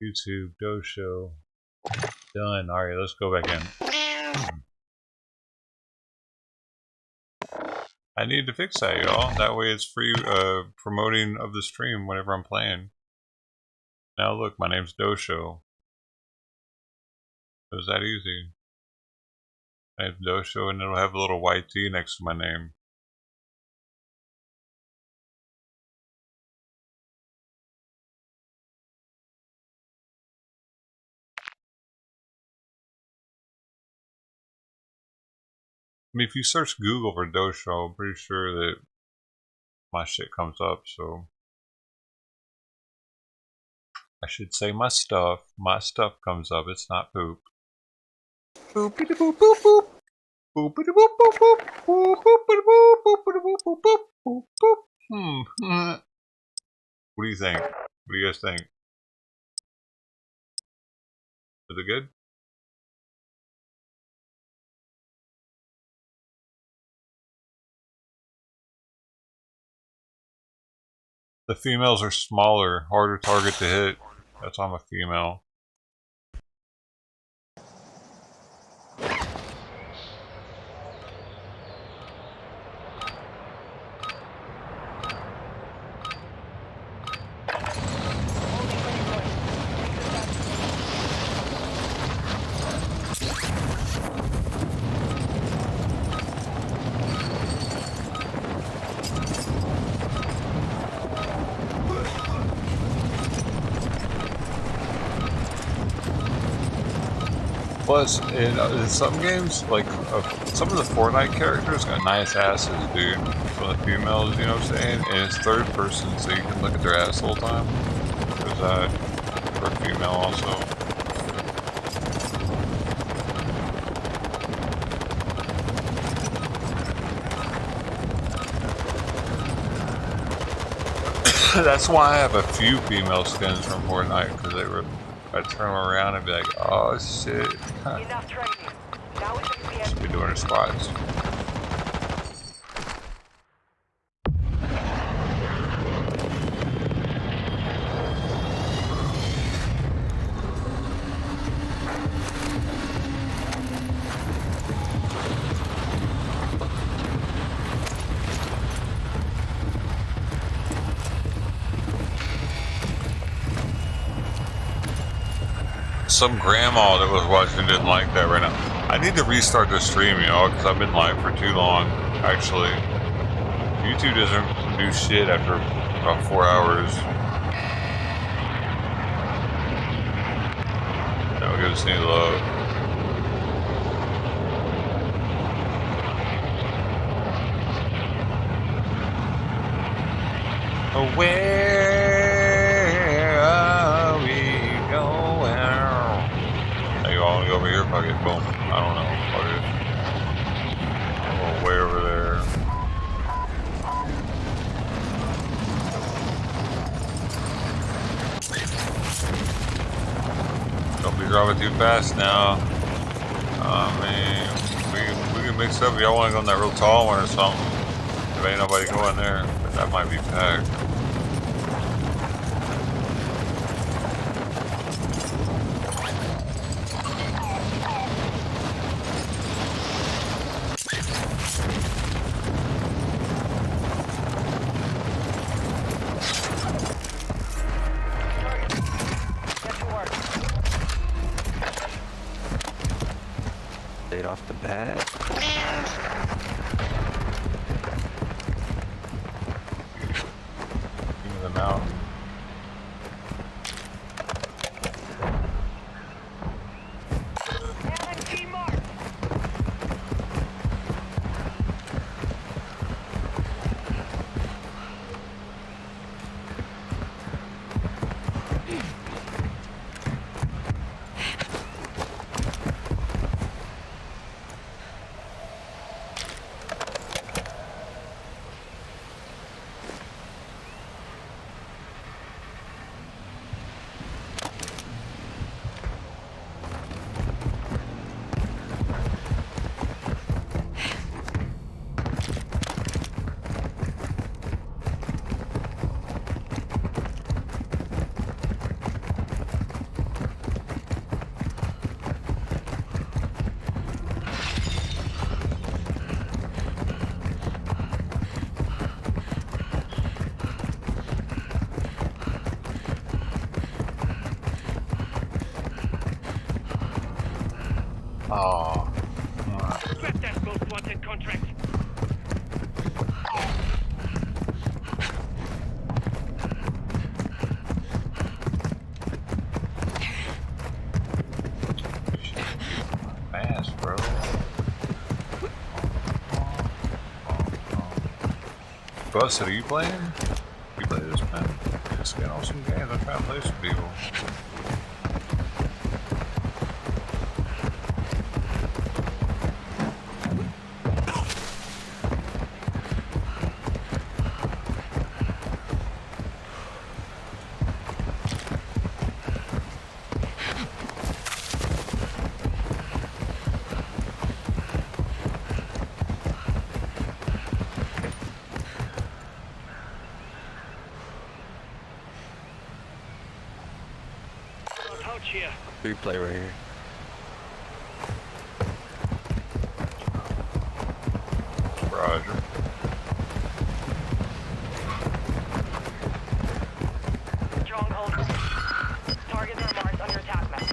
YouTube, doeshow. Done. Alright, let's go back in. I need to fix that, y'all. That way it's free promoting of the stream whenever I'm playing. Now look, my name's doeshow. It was that easy. My name's doeshow and it'll have a little white T next to my name. I mean, if you search Google for doeshow, I'm pretty sure that my shit comes up, so I should say my stuff comes up, it's not poop. Boopity boop boop boop. Boopity boop boop boop. Boopity boop boopity boop boop boop boop boop. What do you think? What do you guys think? Is it good? The females are smaller, harder target to hit. That's why I'm a female. Plus, in some games, like some of the Fortnite characters got nice asses, dude. Some of the females, you know what I'm saying? And it's third person, so you can look at their ass the whole time. There's that for a female also. That's why I have a few female skins from Fortnite, because they were. I turn them around and be like, oh shit. Enough training. Now we should Should be doing her squats. Some grandma that was watching didn't like that right now. I need to restart the stream, y'all, because I've been live for too long, actually. YouTube doesn't do shit after about 4 hours. Now give us any love. Where are we going? Hey, you want to go over here? Fuck it, boom. I don't know. Fuck it. I'll go way over there. Don't be driving too fast now. I mean, we can mix up. Y'all want to go in that real tall one or something? If ain't nobody going there, but that might be packed. Off the bat. Give them out. Oh. Scrap that most wanted contract. Fast, bro. Busted, are you playing? You play this, man. Just get on some games. I'm trying to play some people. Replay right here. Roger. Stronghold. Targets are marked on your attack map.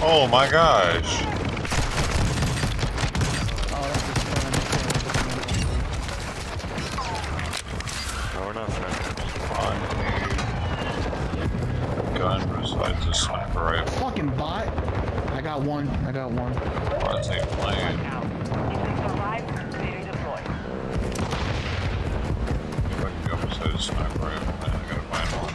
Oh my gosh. rifle. Fucking bot. I got one. Bots ain't playing. Fucking go beside a sniper rifle, man. I gotta find one.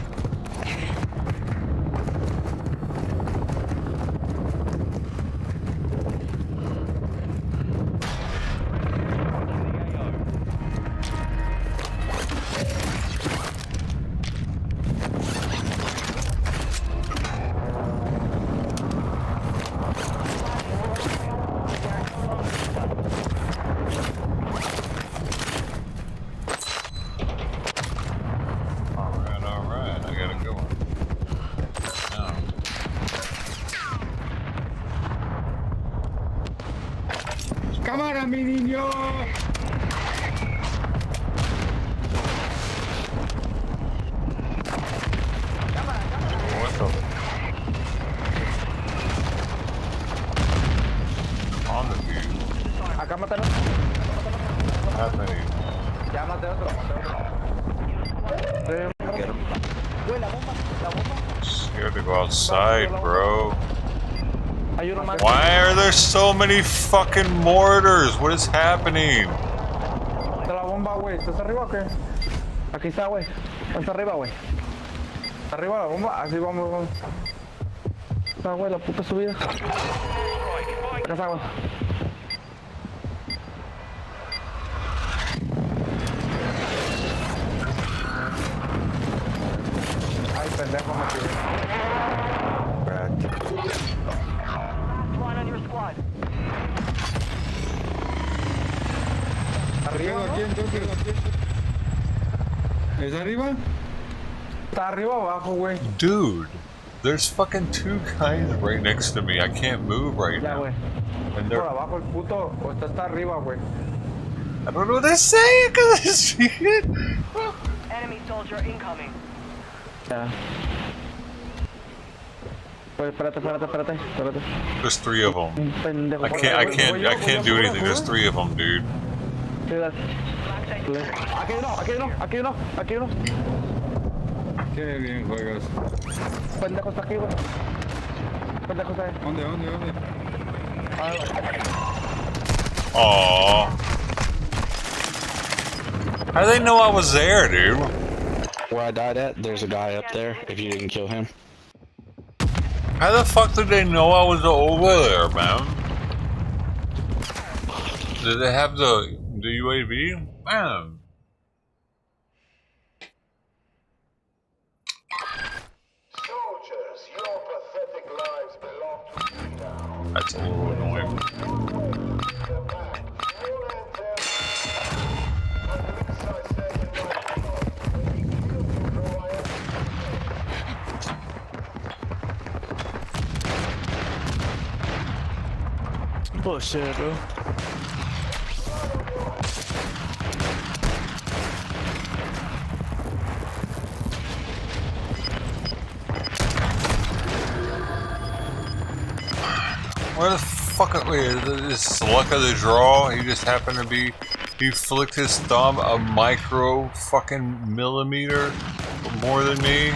Alright, I gotta go. Now. Cámara, mi niño. What the? On the view. Acá mataron. That many. Ya maté otro. Güey, la bomba. Scared to go outside, bro. Hay uno más. Why are there so many fucking mortars? What is happening? Está la bomba, güey. ¿Estás arriba o qué? Aquí está, güey. Está arriba, güey. Está arriba la bomba. Así vamos. Está, güey, la puta subida. Acá está, güey. Ay, pendejo, me tiré. One on your squad. Arriba, ¿no? ¿Es arriba? Está arriba o abajo, güey. Dude, there's fucking two guys right next to me. I can't move right Ya, now. güey. And Por they're, abajo el puto. O está arriba, güey. I don't know what they're saying because it's shit. Enemy soldier incoming. Ya. Pues espérate. There's three of them. Un pendejo. I can't do anything. There's three of them, dude. Aquí uno. Qué bien juegas. Pendejo está aquí, güey. Pendejo está ahí. ¿Dónde? Aww. How do they know I was there, dude? Where I died at, there's a guy up there, if you didn't kill him. How the fuck did they know I was over there, man? Did they have the UAV? Man. Soldiers, your pathetic lives belong to me now. That's a little annoying. Bullshit, bro. Where the fuck is this luck of the draw? He just happened to be. He flicked his thumb a micro fucking millimeter more than me.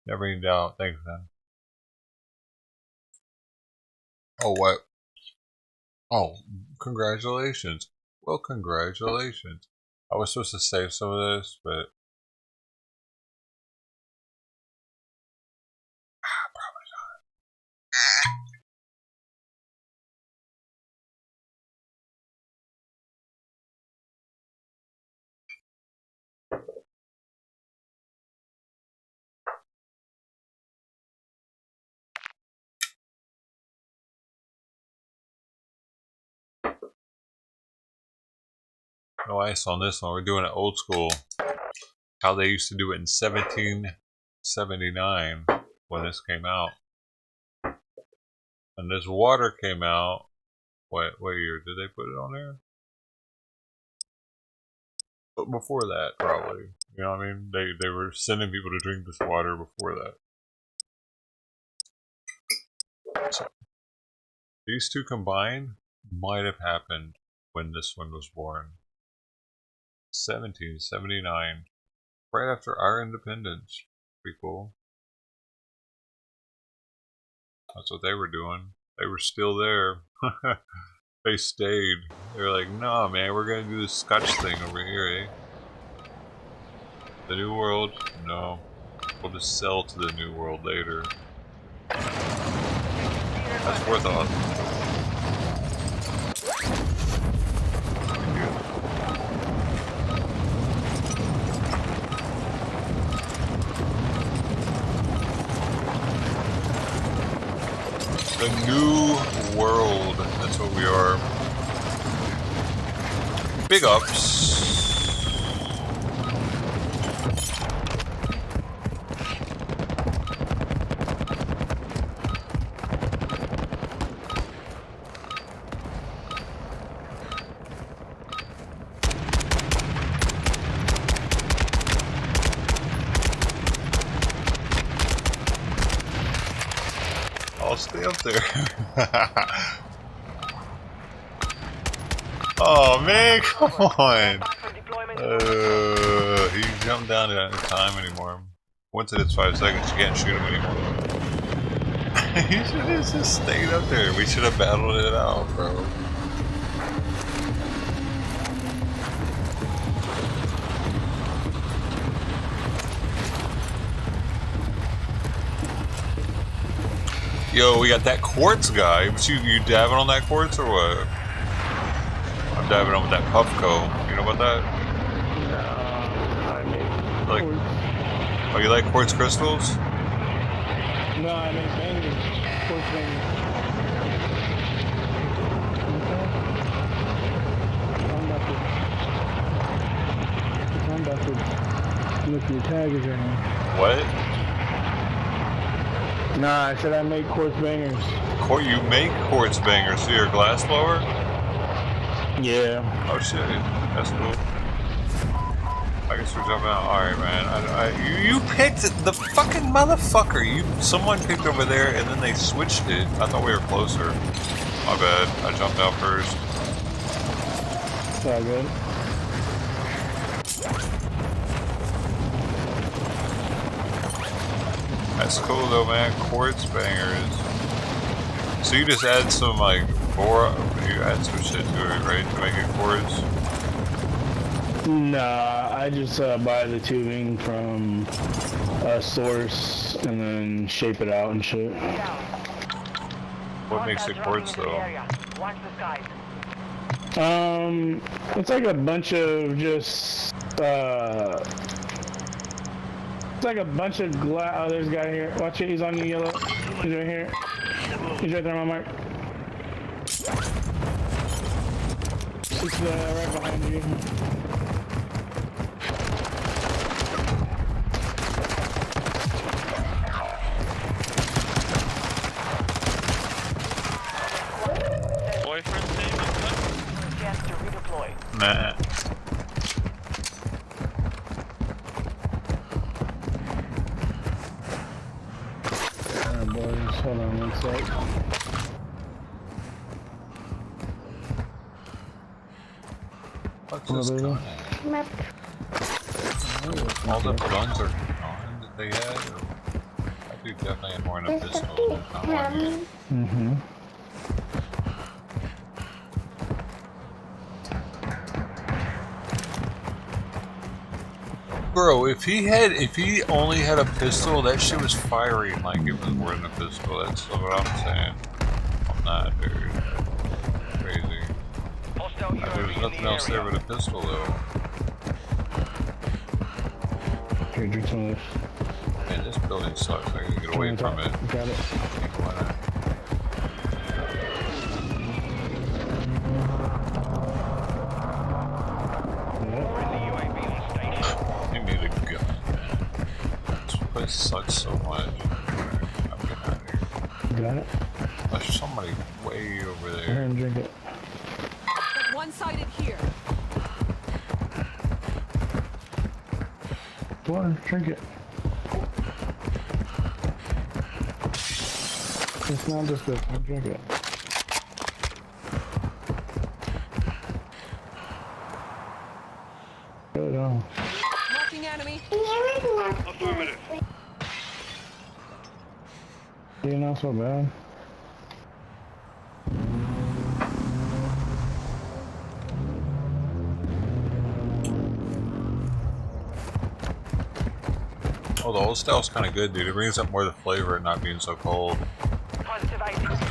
Never in doubt. Thanks, man. Oh, what? Oh, congratulations. Well, congratulations. I was supposed to save some of this, but... probably not. No ice on this one. We're doing it old school. How they used to do it in 1779 when this came out. And this water came out. What year did they put it on there? But before that, probably. You know what I mean? They were sending people to drink this water before that. So, these two combined might have happened when this one was born. 1779. Right after our independence. Pretty cool. That's what they were doing. They were still there. They stayed. They were like, nah, man, we're gonna do this Scotch thing over here, eh? The New World? No. We'll just sell to the New World later. That's worth a The New World. That's what we are. Big ups. I'll stay up there. Oh man, come on! He jumped down to time anymore. Once it hits 5 seconds, you can't shoot him anymore. He should have just stayed up there. We should have battled it out, bro. Yo, we got that quartz guy. But you dabbing on that quartz or what? I'm dabbing on with that Puffco. You know about that? No, I make like, quartz. Oh, you like quartz crystals? No, I make bangers. Quartz bangers. I'm about to look your taggers right now. What? Nah, I said I make quartz bangers. You make quartz bangers, so you're a glass blower? Yeah. Oh shit, that's cool. I guess we're jumping out. Alright, man. You picked the fucking motherfucker. Someone picked over there and then they switched it. I thought we were closer. My bad. I jumped out first. It's all good. That's cool though, man. Quartz bangers. So you just add some like you add some shit to it, right? To make it quartz? Nah, I just buy the tubing from a source and then shape it out and shit. What makes it quartz though? It's like a bunch of just it's like a bunch of glass. Oh, there's a guy here. Watch it. He's on you, yellow. He's right here. He's right there on my mark. He's right behind you. Boyfriend saving chance to redeploy. Nah. Boys, hold on one sec. What's this gun? All the guns are gone that they had? I do definitely have more than a pistol. Not one here. Mm-hmm. Bro, if he only had a pistol, that shit was firing like it was more than a pistol. That's what I'm saying. I'm not, dude. Crazy. There's nothing else there but a pistol, though. Here, drink some of this. Man, this building sucks. I gotta get away from it. Got it. This place sucks so much. I'm getting out of here. Got it. There's somebody way over Go ahead there. and drink it. One-sided here. Water, drink it. It's not just this, drink it. Good on. Marking enemy. Affirmative. You're not so bad. Oh, the old style's kind of good, dude. It brings up more of the flavor and not being so cold.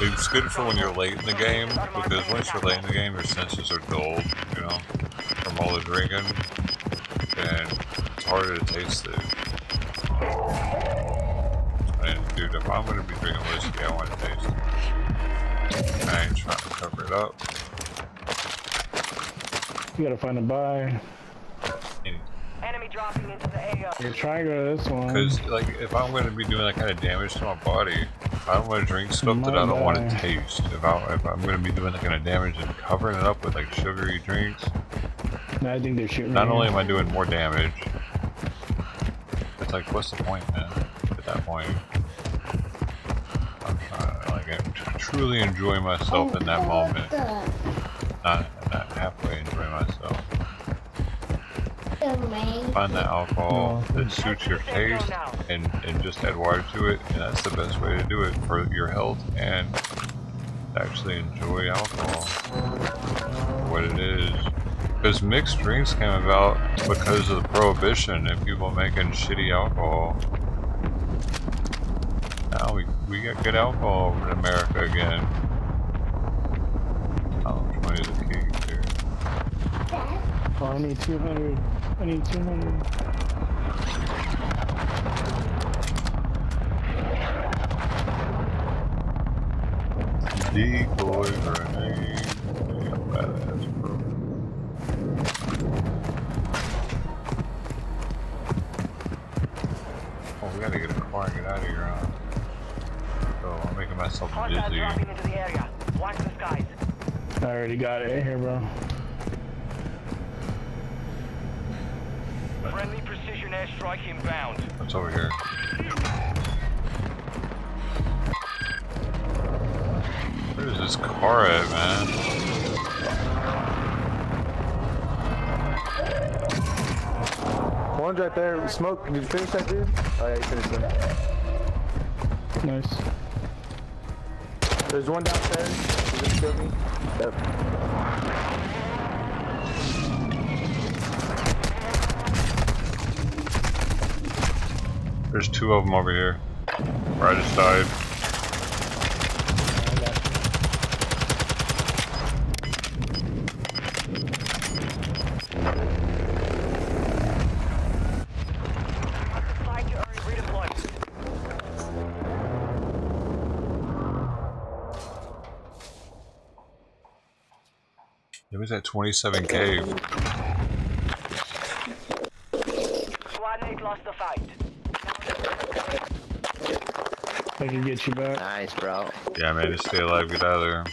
It's good for when you're late in the game, because once you're late in the game, your senses are dulled, you know, from all the drinking, and it's harder to taste it. And dude, if I'm gonna be drinking whiskey, I want to taste it. I ain't trying to cover it up. You gotta find a buy. Enemy dropping into the AO. You're trying to go to this one. Because, like, if I'm going to be doing that kind of damage to my body, I don't want to drink stuff that I don't want to taste. If I'm going to be doing that kind of damage and covering it up with, like, sugary drinks, I think they're shooting. not only am I doing more damage, it's like, what's the point, man? At that point, I'm trying to, like, truly enjoy myself in that moment, not halfway enjoy myself. Find the alcohol that suits your taste and just add water to it, and that's the best way to do it for your health and actually enjoy alcohol for what it is. Because mixed drinks came about because of the prohibition and people making shitty alcohol. Now we got good alcohol in America again. How much money is the key here? Oh, I need 200. I need 200. Decoy grenade. Badass, bro. Oh, we gotta get a car and get out of here, huh? Oh, I'm making myself dizzy. Dropping into the area. Watch the skies. I already got it here, bro. Friendly precision airstrike inbound. What's over here? Where is this car at, man? One's right there. Smoke. Did you finish that, dude? Oh yeah, you finished it. Nice. There's one downstairs. You just killed me. Yep. There's two of them over here. Where I just died. It was at 27K. Squad mate lost the fight. I can get you back. Nice, bro. Yeah, man, just stay alive, get out of there.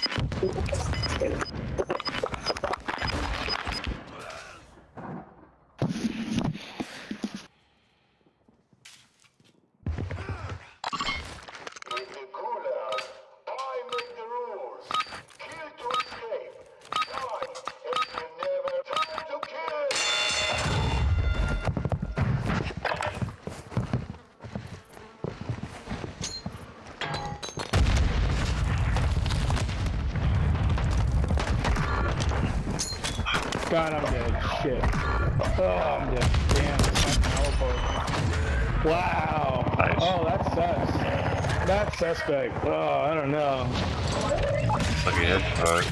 God, I'm dead. Shit. Oh, I'm dead. Damn. Wow. Nice. Oh, that's sus. That's suspect. Oh, I don't know. Like a headshot.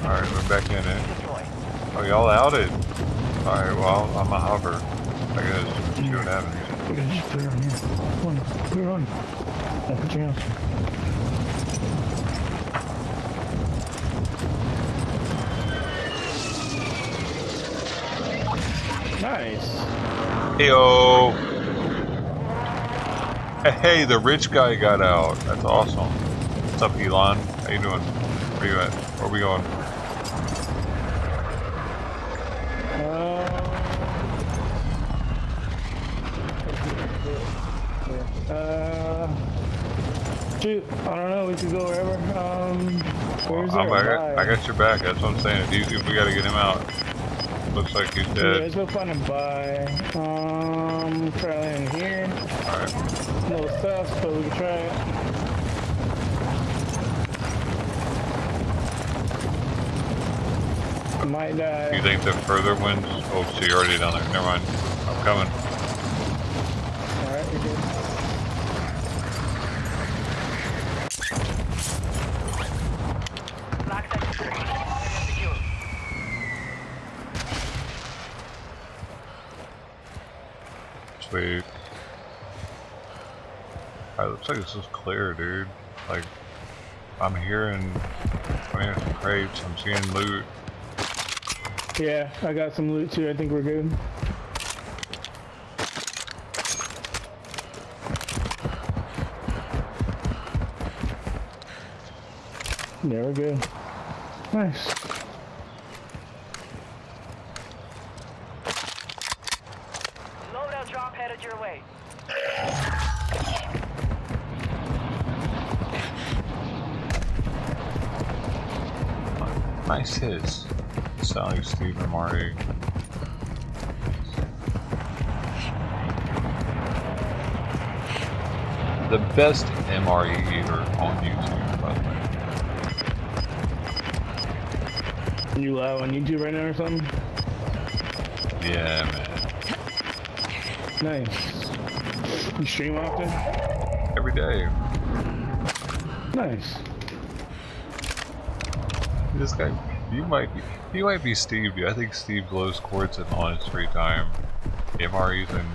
Alright, we're back in it. Oh, y'all outed. Alright, well, I'm a hover. I gotta see what happens. We can just put her on here. Come on, put her on. I'll put you else. Nice. Heyo. Hey, the rich guy got out. That's awesome. What's up, Elon? How you doing? Where you at? Where are we going? Shoot, I don't know. We could go wherever. Where's I got your back. That's what I'm saying. We gotta get him out. Looks like he's dead. Yeah, let's go find a buy. Try landing here. Alright. No stuff, but we can try it. I might die. Do you think the further winds? Oh, so you're already down there. Never mind. I'm coming. Alright, you're good. Sweet. Alright, looks like this is clear, dude. Like, I'm hearing some crates, I'm seeing loot. Yeah, I got some loot too. I think we're good. Yeah, we're good. Nice. Loadout drop headed your way. Nice hits. Sound like Steve and Marty. The best MRE eater on YouTube, by the way. You live on YouTube right now or something? Yeah, man. Nice. You stream often? Every day. Nice. This guy, he might be Steve, dude. I think Steve blows quartz on his free time. MREs and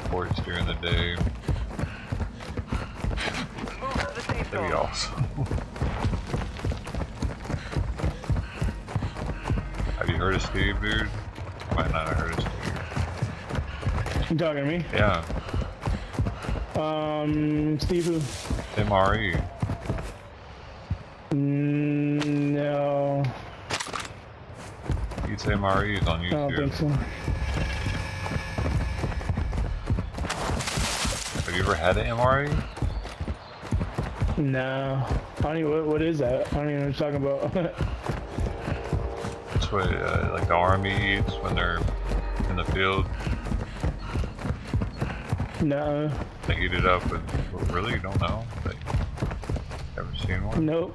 quartz during the day. That'd be awesome. Have you heard of Steve, dude? You might not have heard of Steve. You talking to me? Yeah. Steve who? MRE. No. You'd say MREs on YouTube. I don't think so. Have you ever had an MRE? No. I don't even, what is that? I don't even know what you're talking about. That's what like the army eats when they're in the field. No. They heat it up with, really? You don't know? Like, ever seen one? Nope.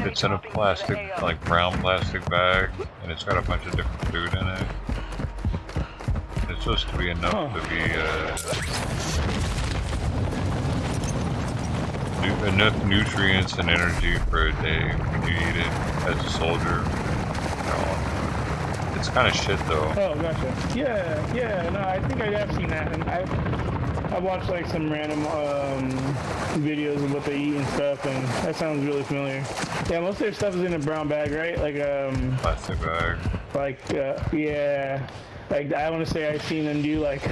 It's in a plastic, like brown plastic bag, and it's got a bunch of different food in it. It's supposed to be enough to be enough nutrients and energy for a day when you eat it as a soldier. It's kind of shit though. Oh, gotcha. Yeah, no, I think I have seen that, and I watched like some random videos of what they eat and stuff, and that sounds really familiar. Yeah, most of their stuff is in a brown bag, right? Like plastic bag. Like yeah. Like, I want to say I've seen them do like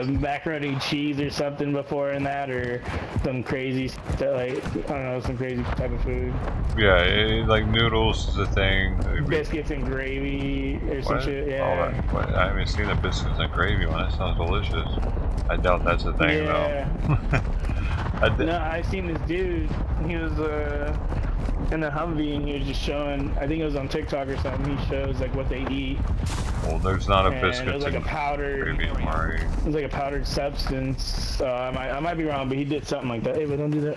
macaroni and cheese or something before in that, or some crazy stuff, like, I don't know, some crazy type of food. Yeah, like noodles is a thing. Biscuits and gravy or some shit, yeah. What? I haven't seen the biscuits and gravy one. That sounds delicious. I doubt that's a thing though. No, I seen this dude. He was in the Humvee, and he was just showing. I think it was on TikTok or something. He shows like what they eat. Well, there's not a biscuit. It was like a powdered. It was like a powdered substance. I might be wrong, but he did something like that. Hey, but don't do that.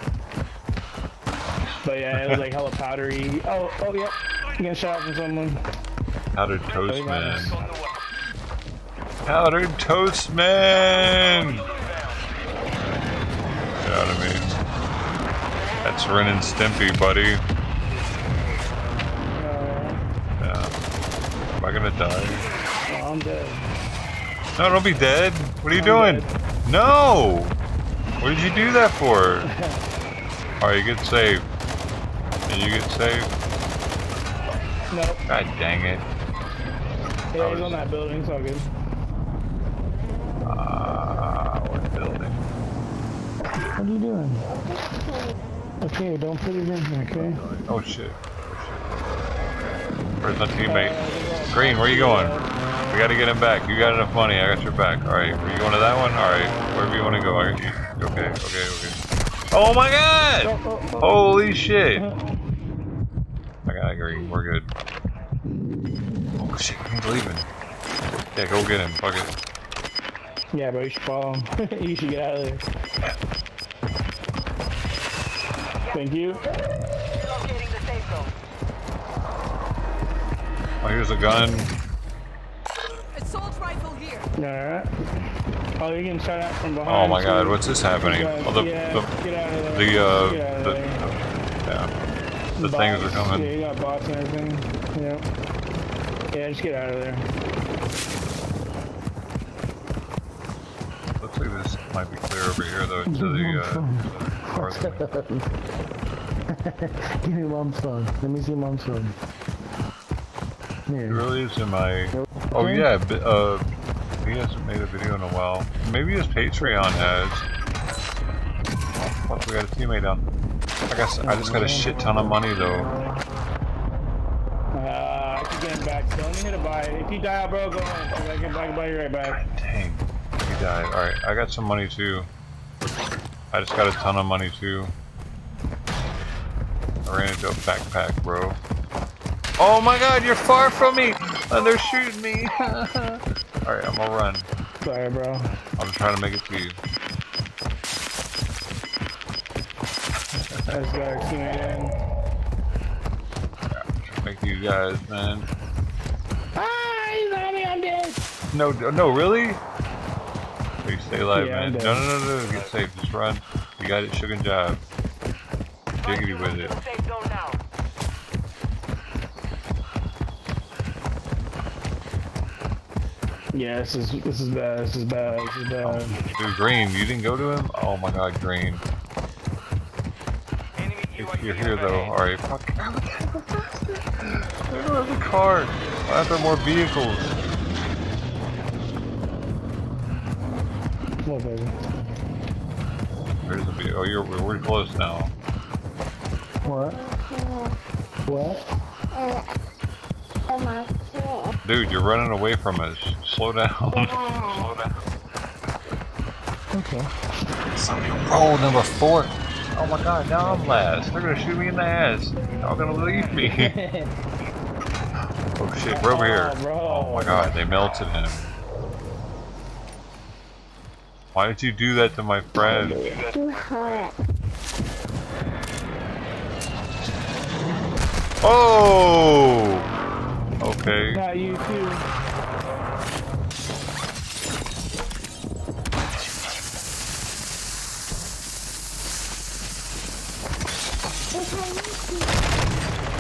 But yeah, it was like hella powdery. Oh yeah, getting shot from someone. Powdered toast man. Powdered toast man. Get out of me. That's Ren and Stimpy, buddy. Yeah. Am I gonna die? Oh, I'm dead. No, don't be dead. What are you doing? Dead. No! What did you do that for? Alright, you get saved. Did you get saved? Nope. God dang it. Yeah, he's on that building, it's all good. What are you doing? Okay, don't put it in here, okay? Oh shit. Where's my teammate? Green, where you going? We gotta get him back. You got enough money. I got your back. Alright, are you going to that one? Alright, wherever you want to go. I got you. Okay. Oh my god! Holy shit! I got Green. We're good. Oh shit, he's leaving. Yeah, go get him. Fuck it. Yeah, bro, you should follow him. You should get out of there. Thank you. Relocating the safe zone. Oh, here's a gun. Assault rifle here. Alright. Oh, you're getting shot at from behind. Oh my god, too. what's this happening? Oh, Get out of there. The things are coming. Yeah, you got bots and everything. Yeah. Yeah, just get out of there. Looks like this might be clear over here though, to the farther. Give me mom's phone. Let me see mom's phone. It really is in my... Oh yeah, he hasn't made a video in a while. Maybe his Patreon has. Oh fuck, we got a teammate down. I just got a shit ton of money though. I can get him back. Don't need to buy it. If you die, bro, go on. I can buy you right back. Dang, he died. Alright, I got some money too. I just got a ton of money too. I ran into a backpack, bro. Oh my god, you're far from me! And they're shooting me! Alright, I'm gonna run. Sorry, bro. I'm trying to make it to you. Let's go, teammate. Thank you guys, man. Ah, he's on me, I'm dead! No, really? Please stay alive, Yeah, man. No, get safe, just run. You got it, sugar job. Diggity with it. Safe zone now. Yeah, this is bad. Dude, Green, you didn't go to him? Oh my god, Green. You're here though. Alright, fuck. I don't have a car. I have to have more vehicles. What, baby? There's a vehicle. Oh, we're close now. What? Dude, you're running away from us. Slow down. Okay. Oh, number 4. Oh my god, now I'm last. They're gonna shoot me in the ass. Y'all gonna leave me. Oh shit, we're over here. Oh my god, they melted him. Why did you do that to my friend? Oh! Okay. Got you too.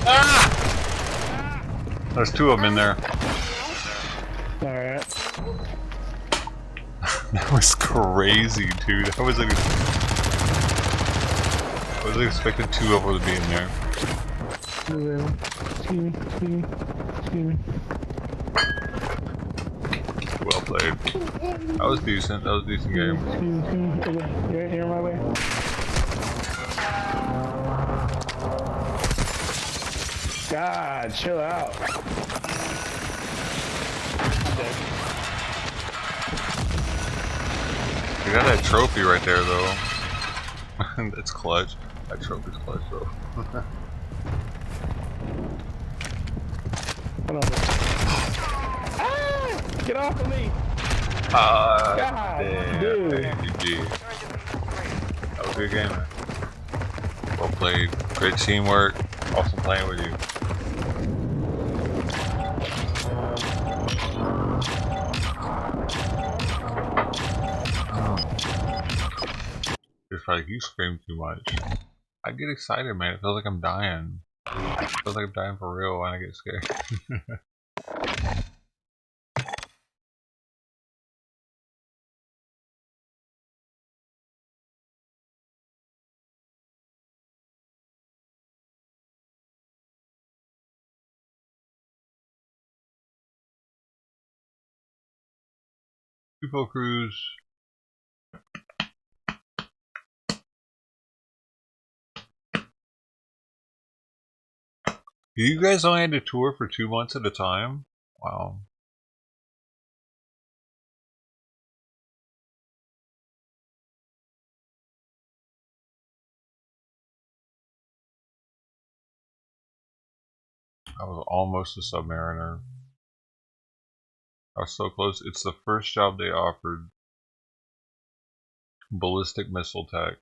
Ah! There's 2 of them in there. Alright. That was crazy, dude. I wasn't expecting 2 of them to be in there. Excuse me. Well played. That was decent. That was a decent game. You're my way. God, chill out. You got that trophy right there, though. That's clutch. That trophy's clutch, though. Ah! Get off of me! God damn, dude. dude. GG. That was a good game, man. Well played. Great teamwork. Awesome playing with you. It's like you scream too much. I get excited, man. It feels like I'm dying. It feels like I'm dying for real and I get scared. People Cruise You guys only had to tour for 2 months at a time? Wow. I was almost a submariner. I was so close. It's the first job they offered. Ballistic missile tech.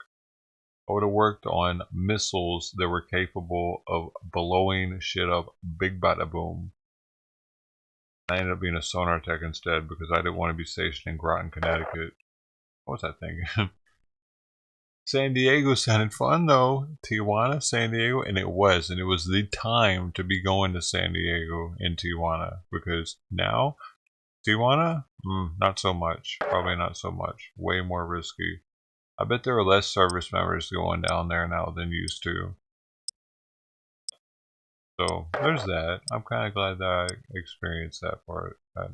I would have worked on missiles that were capable of blowing shit up big bada boom. I ended up being a sonar tech instead because I didn't want to be stationed in Groton, Connecticut. What was that thing? San Diego sounded fun though. Tijuana, San Diego, and it was the time to be going to San Diego in Tijuana, because now Tijuana, not so much. Probably not so much. Way more risky. I bet there are less service members going down there now than used to. So there's that. I'm kind of glad that I experienced that part. That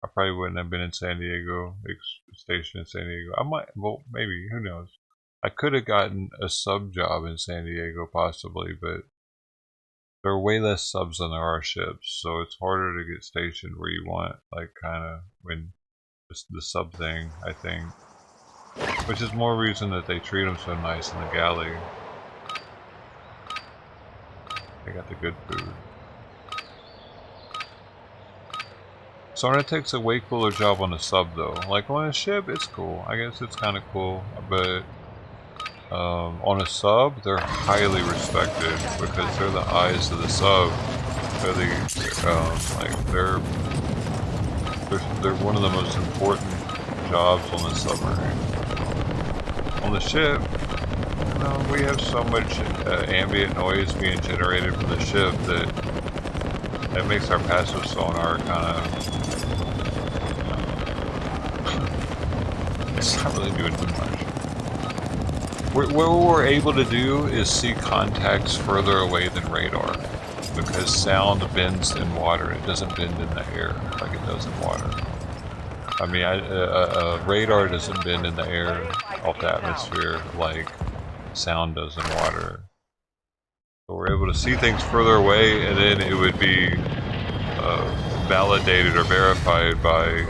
I probably wouldn't have been in San Diego, stationed in San Diego. I might, well, maybe, who knows. I could have gotten a sub job in San Diego possibly, but there are way less subs than there are ships, so it's harder to get stationed where you want, like, kind of, when the sub thing, I think. Which is more reason that they treat them so nice in the galley. They got the good food. Sonar takes a way cooler job on a sub though. Like on a ship, it's cool. I guess it's kind of cool, but on a sub, they're highly respected because they're the eyes of the sub. They're the like they're one of the most important jobs on the submarine. On the ship, you know, we have so much ambient noise being generated from the ship that makes our passive sonar kind of. It's not really doing too much. What we're able to do is see contacts further away than radar, because sound bends in water. It doesn't bend in the air like it does in water. I mean, radar doesn't bend in the air off the atmosphere like sound does in water. So we're able to see things further away, and then it would be validated or verified by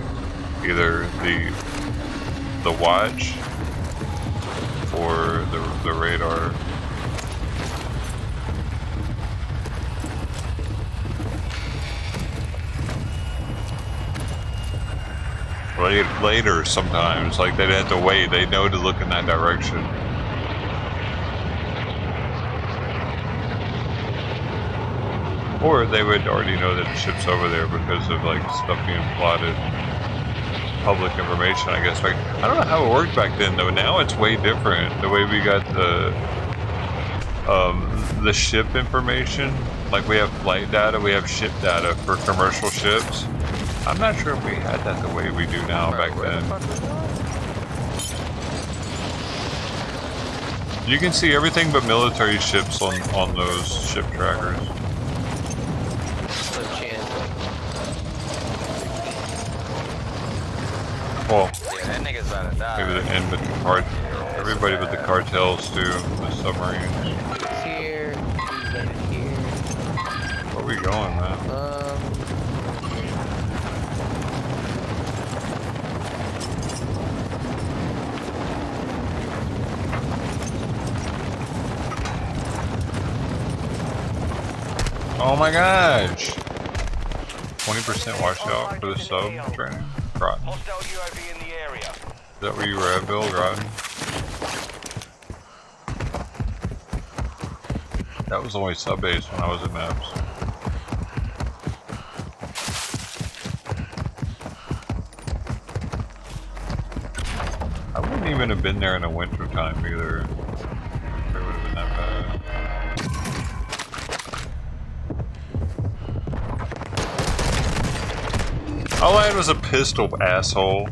either the watch or the radar. Later sometimes, like they'd have to wait, they know to look in that direction. Or they would already know that the ship's over there because of like stuff being plotted. Public information, I guess. Like, I don't know how it worked back then though. Now it's way different. The way we got the ship information, like we have flight data, we have ship data for commercial ships. I'm not sure if we had that the way we do now back then. You can see everything but military ships on those ship trackers. Well, yeah, that nigga's about to die. Maybe the end with the everybody but the cartels too, the submarines. Here, here. Where are we going, man? Oh my gosh! 20% washout for the sub training? Groton. Is that where you were at, Bill? Groton? That was only sub base when I was at Maps. I wouldn't even have been there in the winter time either. It would have been that bad. All I had was a pistol, asshole.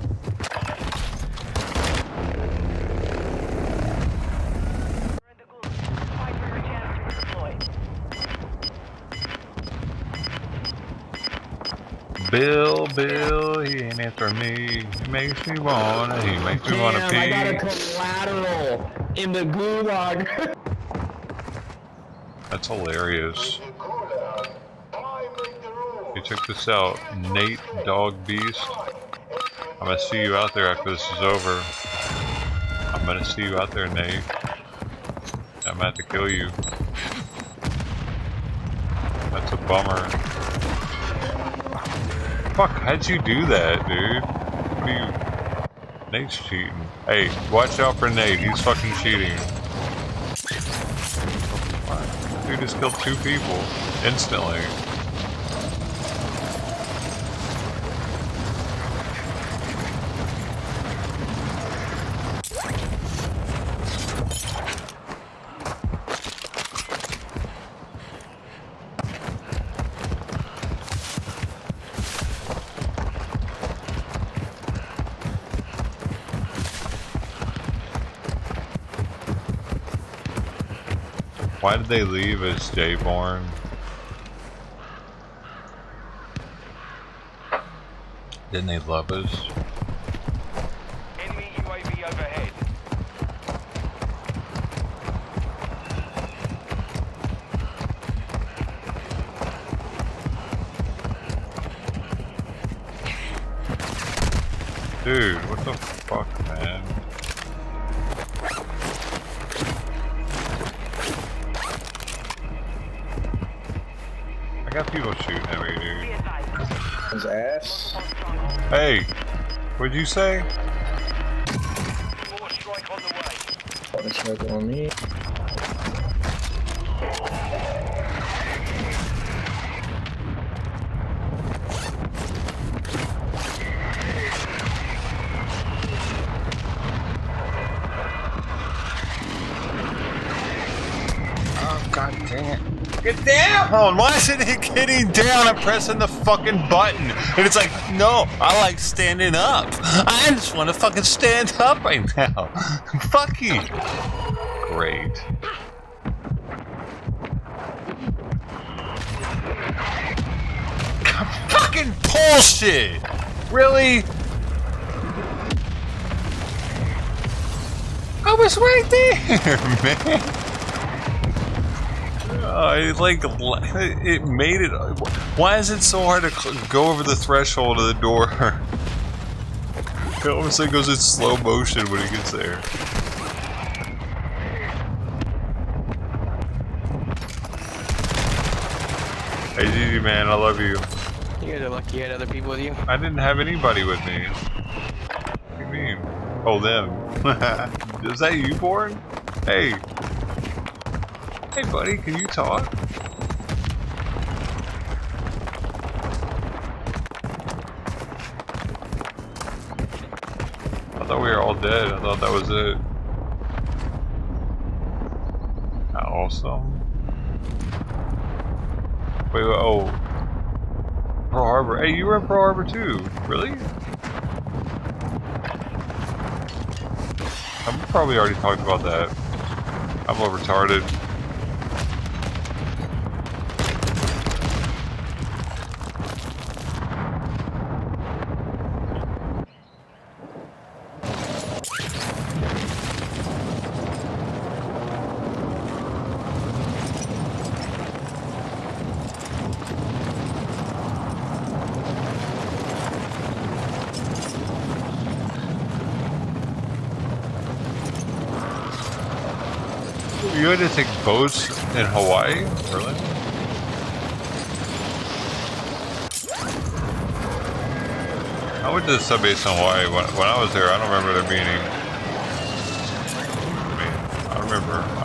Bill, he ain't after me. He makes me wanna, he makes me wanna pee. I got a collateral in the gulag. That's hilarious. Hey, check this out. Nate Dog Beast. I'm gonna see you out there after this is over. I'm gonna see you out there, Nate. I'm gonna have to kill you. That's a bummer. Fuck, how'd you do that, dude? What are you... Nate's cheating. Hey, watch out for Nate. He's fucking cheating. Dude just killed 2 people instantly. Why did they leave as Jayborn? Didn't they love us? Enemy UAV overhead. Dude, what the fuck, man? I got people shooting at me, dude. His ass. Hey, what'd you say? More strike on the way. Oh, it's not on me. Oh, god dang it. Get down! Why isn't it getting down? I'm pressing the fucking button. And it's like, no, I like standing up. I just want to fucking stand up right now. Fuck you. Great. Fucking bullshit! Really? I was right there, man. It made it. Why is it so hard to go over the threshold of the door? It almost like goes in slow motion when he gets there. Hey Gigi man, I love you. You guys are lucky you had other people with you. I didn't have anybody with me. What do you mean? Oh, them. Is that you, Born? Hey. Hey buddy, can you talk? I thought we were all dead. I thought that was it. Awesome. Wait, oh. Pearl Harbor. Hey, you were in Pearl Harbor too. Really? I've probably already talked about that. I'm a little retarded. You had to take boats in Hawaii? Really? I went to the sub base in Hawaii. When I was there, I don't remember there being any... I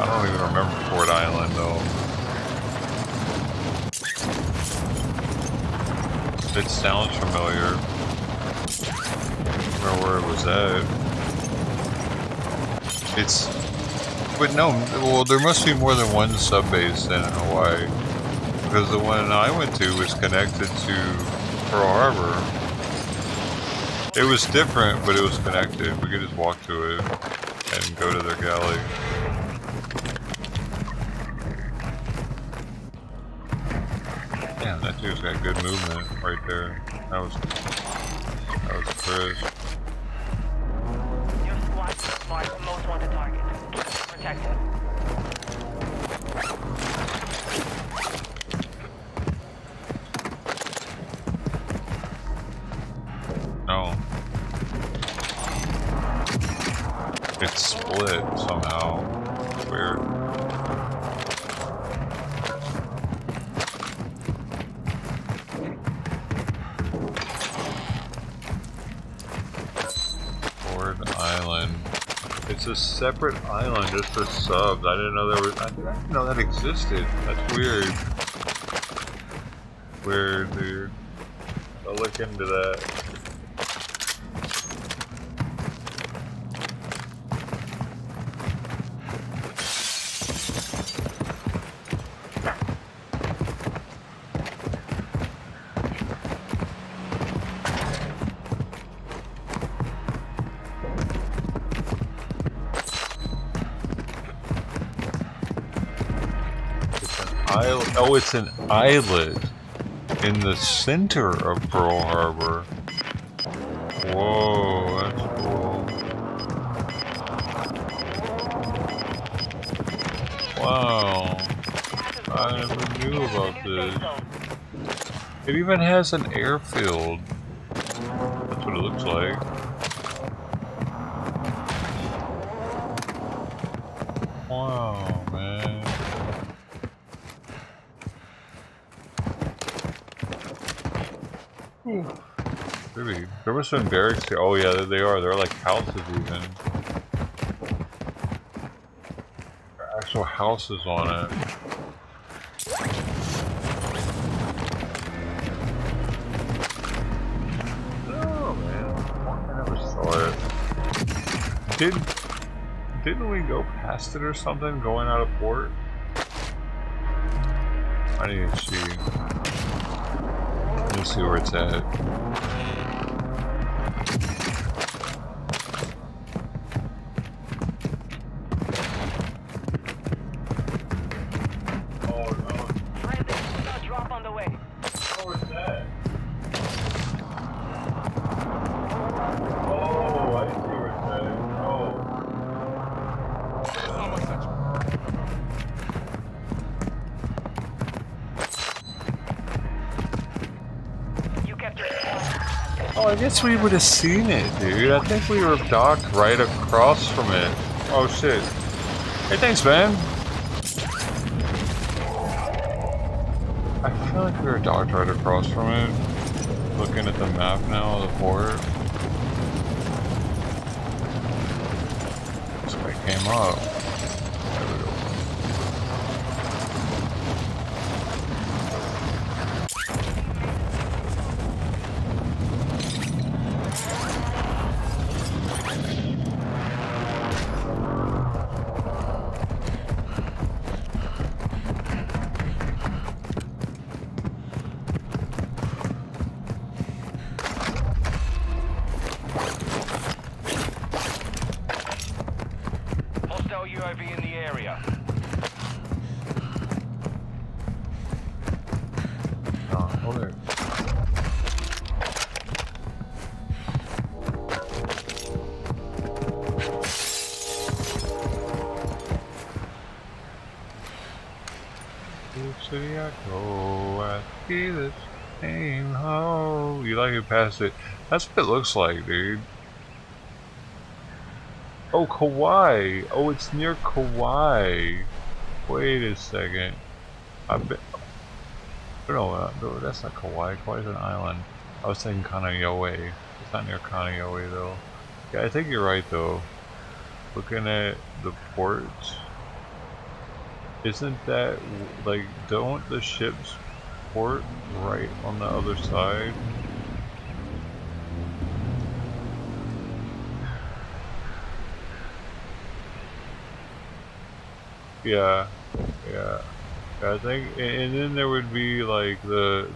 don't even remember Fort Island though. It sounds familiar. I don't remember where it was at. It's... But no, well, there must be more than one sub base in Hawaii, because the one I went to was connected to Pearl Harbor. It was different, but it was connected. We could just walk to it and go to their galley. Damn, that dude's got good movement right there. That was Chris. Your squad marked most wanted target. Protect him. It's split somehow. It's weird. Island. It's a separate island just for subs. I didn't know there was. I didn't know that existed. That's weird. Weird, dude. I'll look into that. Oh, it's an islet in the center of Pearl Harbor. Whoa, that's cool. Wow, I never knew about this. It even has an airfield. That's what it looks like. Wow, man. Maybe. There must have been barracks here. Oh yeah, they are. They're like houses even. There are actual houses on it. Oh man, I never saw it. Didn't we go past it or something going out of port? I need to see. Let's see where it's at. Oh no. Drop on the way. Oh, where's that? Oh, I see where it's at. Oh, I guess we would have seen it, dude. I think we were docked right across from it. Oh shit. Hey, thanks, man. I feel like we were docked right across from it. Looking at the map now of the port. That's why it came up. There we go. UAV in the area. Hold it. City I go, I see the same hoe. You like it past it? That's what it looks like, dude. Oh, Kauai. Oh, it's near Kauai. Wait a second. I bet. No, that's not Kauai. Kauai's an island. I was thinking Kaneohe. It's not near Kaneohe though. Yeah, I think you're right though. Looking at the ports, isn't that like, don't the ships port right on the other side? Yeah, yeah. I think, and then there would be like yeah.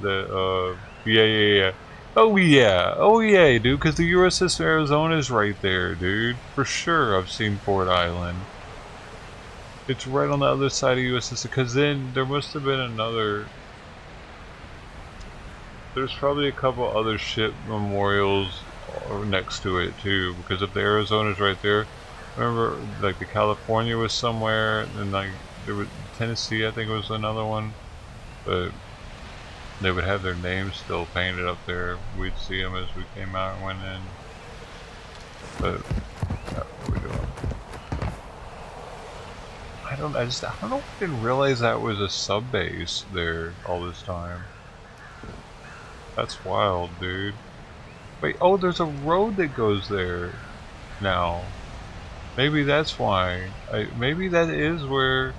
Oh yeah, dude, because the USS Arizona is right there, dude. For sure, I've seen Fort Island. It's right on the other side of USS, because then there must have been another. There's probably a couple other ship memorials next to it too, because if the Arizona is right there, remember, like the California was somewhere, and like there was Tennessee, I think it was another one, but they would have their names still painted up there. We'd see them as we came out and went in. But yeah, what are we doing? don't know. I didn't realize that was a sub base there all this time. That's wild, dude. Wait, oh, there's a road that goes there now. Maybe that's why. Maybe that is where. Is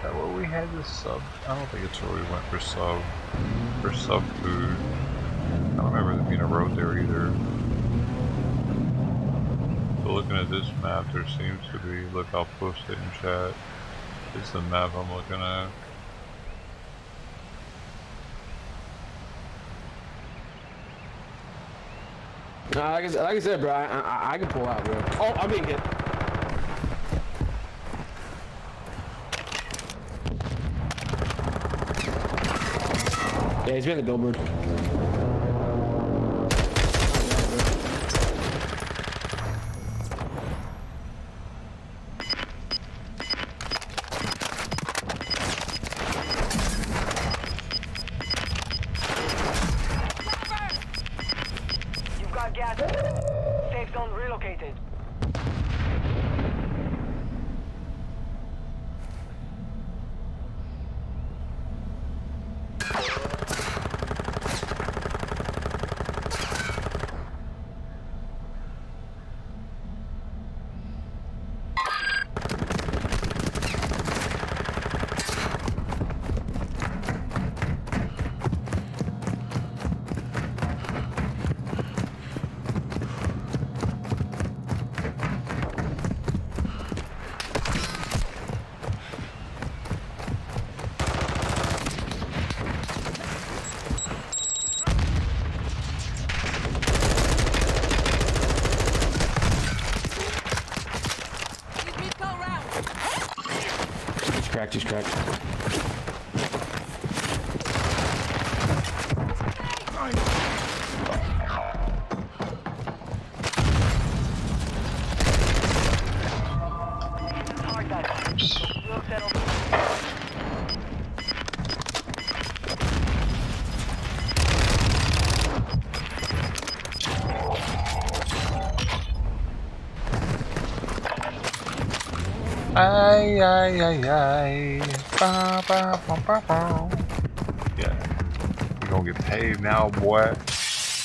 that where we had this sub? I don't think it's where we went for sub food. I don't remember there being a road there either. So looking at this map, there seems to be. Look, I'll post it in chat. It's the map I'm looking at. Like I said, bro, I can pull out, bro. Oh, I'm being hit. Yeah, he's behind the billboard. You've got gas. Safe zone relocated. He's cracked. Ay, ay, ay, ay. Ba, ba, ba, ba, ba. Yeah. We're gonna get paid now, boy.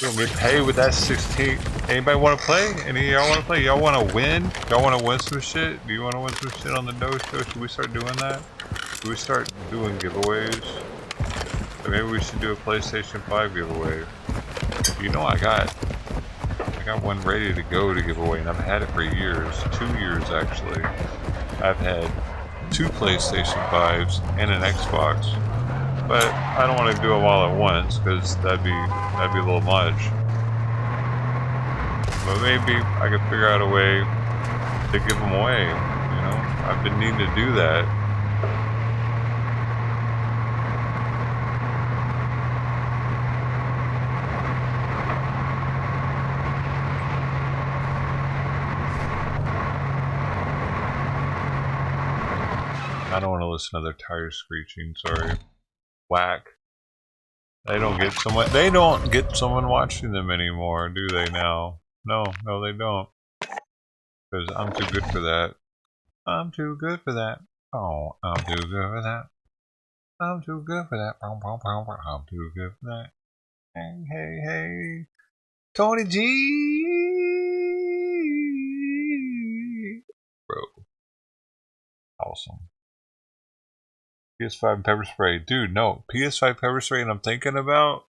We're gonna get paid with that 16. Anybody wanna play? Any of y'all wanna play? Y'all wanna win? Y'all wanna win some shit? Do you wanna win some shit on the dojo? Should we start doing that? Should we start doing giveaways? Or maybe we should do a PlayStation 5 giveaway. You know I got one ready to go to give away, and I've had it for years. 2 years actually. I've had 2 PlayStation 5s and an Xbox, but I don't want to do them all at once because that'd be a little much. But maybe I could figure out a way to give them away. You know, I've been needing to do that. I don't want to listen to their tires screeching, sorry. Whack. They don't get someone watching them anymore, do they now? No, they don't. Because I'm too good for that. I'm too good for that. Oh, I'm too good for that. I'm too good for that. I'm too good for that. Hey. Tony G! Bro. Awesome. PS5 pepper spray. Dude, no. PS5 pepper spray, and I'm thinking about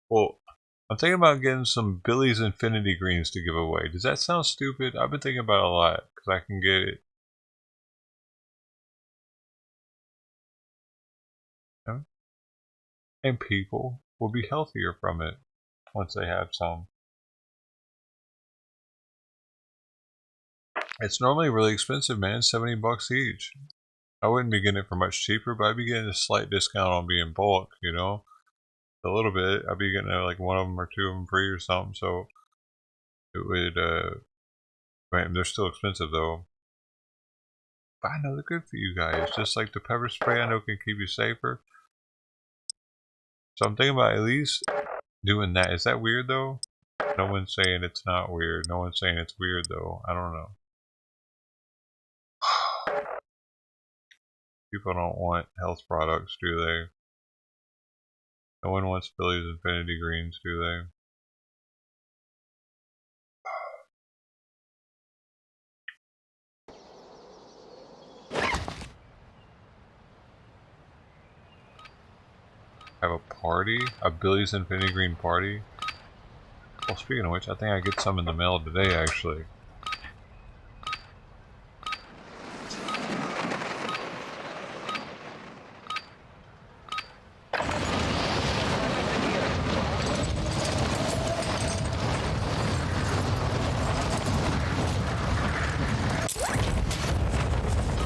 getting some Billy's Infinity Greens to give away. Does that sound stupid? I've been thinking about it a lot, because I can get it. And people will be healthier from it once they have some. It's normally really expensive, man. $70 each. I wouldn't be getting it for much cheaper, but I'd be getting a slight discount on being bulk, you know? A little bit. I'd be getting like 1 of them or 2 of them free or something, so it would, man, they're still expensive though. But I know they're good for you guys. Just like the pepper spray, I know can keep you safer. So I'm thinking about at least doing that. Is that weird though? No one's saying it's not weird. No one's saying it's weird though. I don't know. People don't want health products, do they? No one wants Billy's Infinity Greens, do they? Have a party? A Billy's Infinity Green party? Well, speaking of which, I think I get some in the mail today, actually.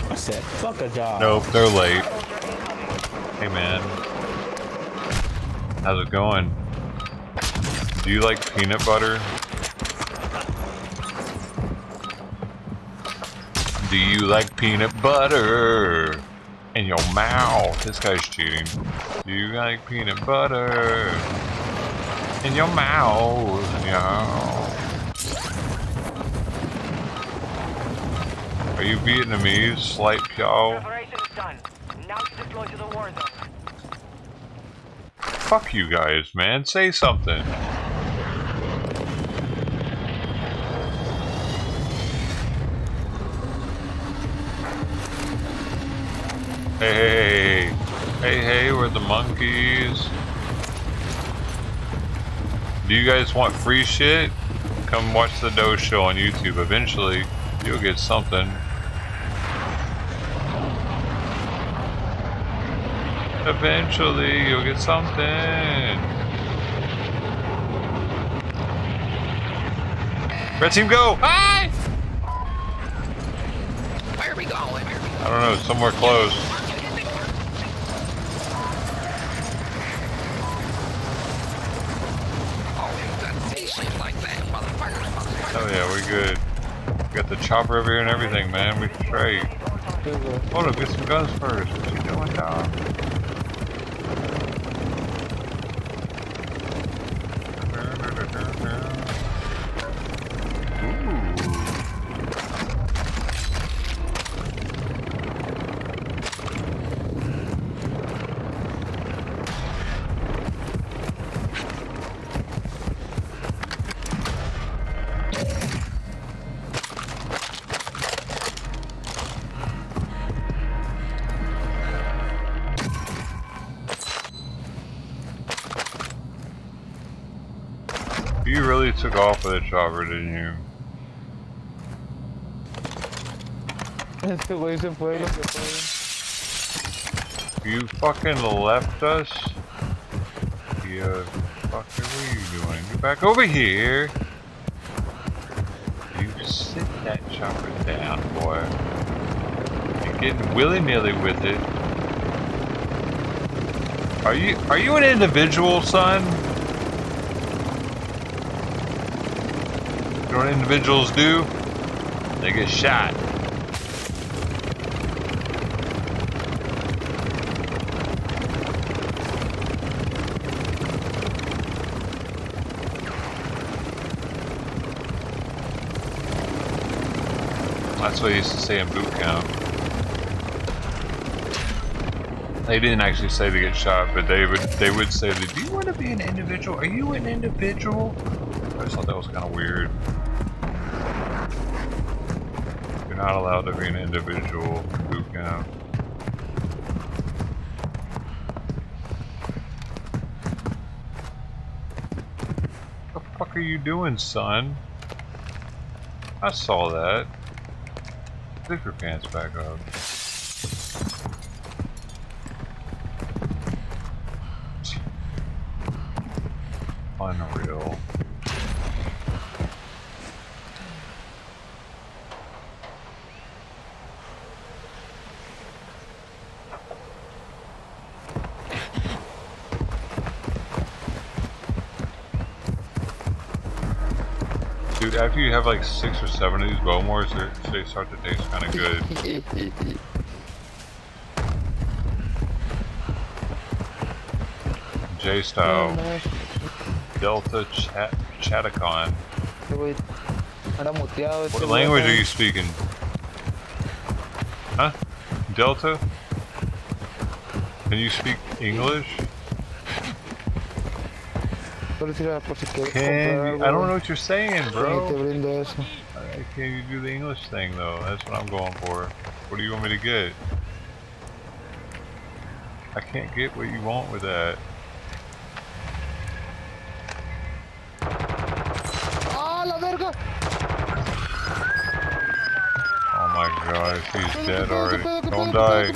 I said, fuck a job. Nope, they're late. Hey, man. How's it going? Do you like peanut butter? Do you like peanut butter in your mouth? This guy's cheating. Do you like peanut butter in your mouth? Yeah. Are you Vietnamese, slight y'all? Preparation is done. Now you deploy to the war zone. Fuck you guys, man. Say something. Hey, hey, we're the monkeys. Do you guys want free shit? Come watch the doeshow on YouTube. Eventually, you'll get something. Eventually, you'll get something. Red team, go! Hi! Where are we going? I don't know, somewhere close. Oh yeah, we good. We got the chopper over here and everything, man. We straight. Hold up, get some guns first. What you doing, dog? You really took off with a chopper, didn't you? You fucking left us? You fucker, what are you doing? Get back over here! You sit that chopper down, boy. You're getting willy-nilly with it. Are you an individual, son? You know what individuals do? They get shot. That's what I used to say in boot camp. They didn't actually say to get shot, but they would say, do you want to be an individual? Are you an individual? I just thought that was kind of weird. You're not allowed to be an individual in boot camp. What the fuck are you doing, son? I saw that. Zip your pants back up. Unreal. Dude, after you have like 6 or 7 of these Bowmores, they start to taste kind of good. J-style. Delta chat Chatacon. What language are you speaking? Huh? Delta? Can you speak English? I don't know what you're saying, bro. Can you do the English thing though? That's what I'm going for. What do you want me to get? I can't get what you want with that. Oh my gosh, he's dead already. Don't die.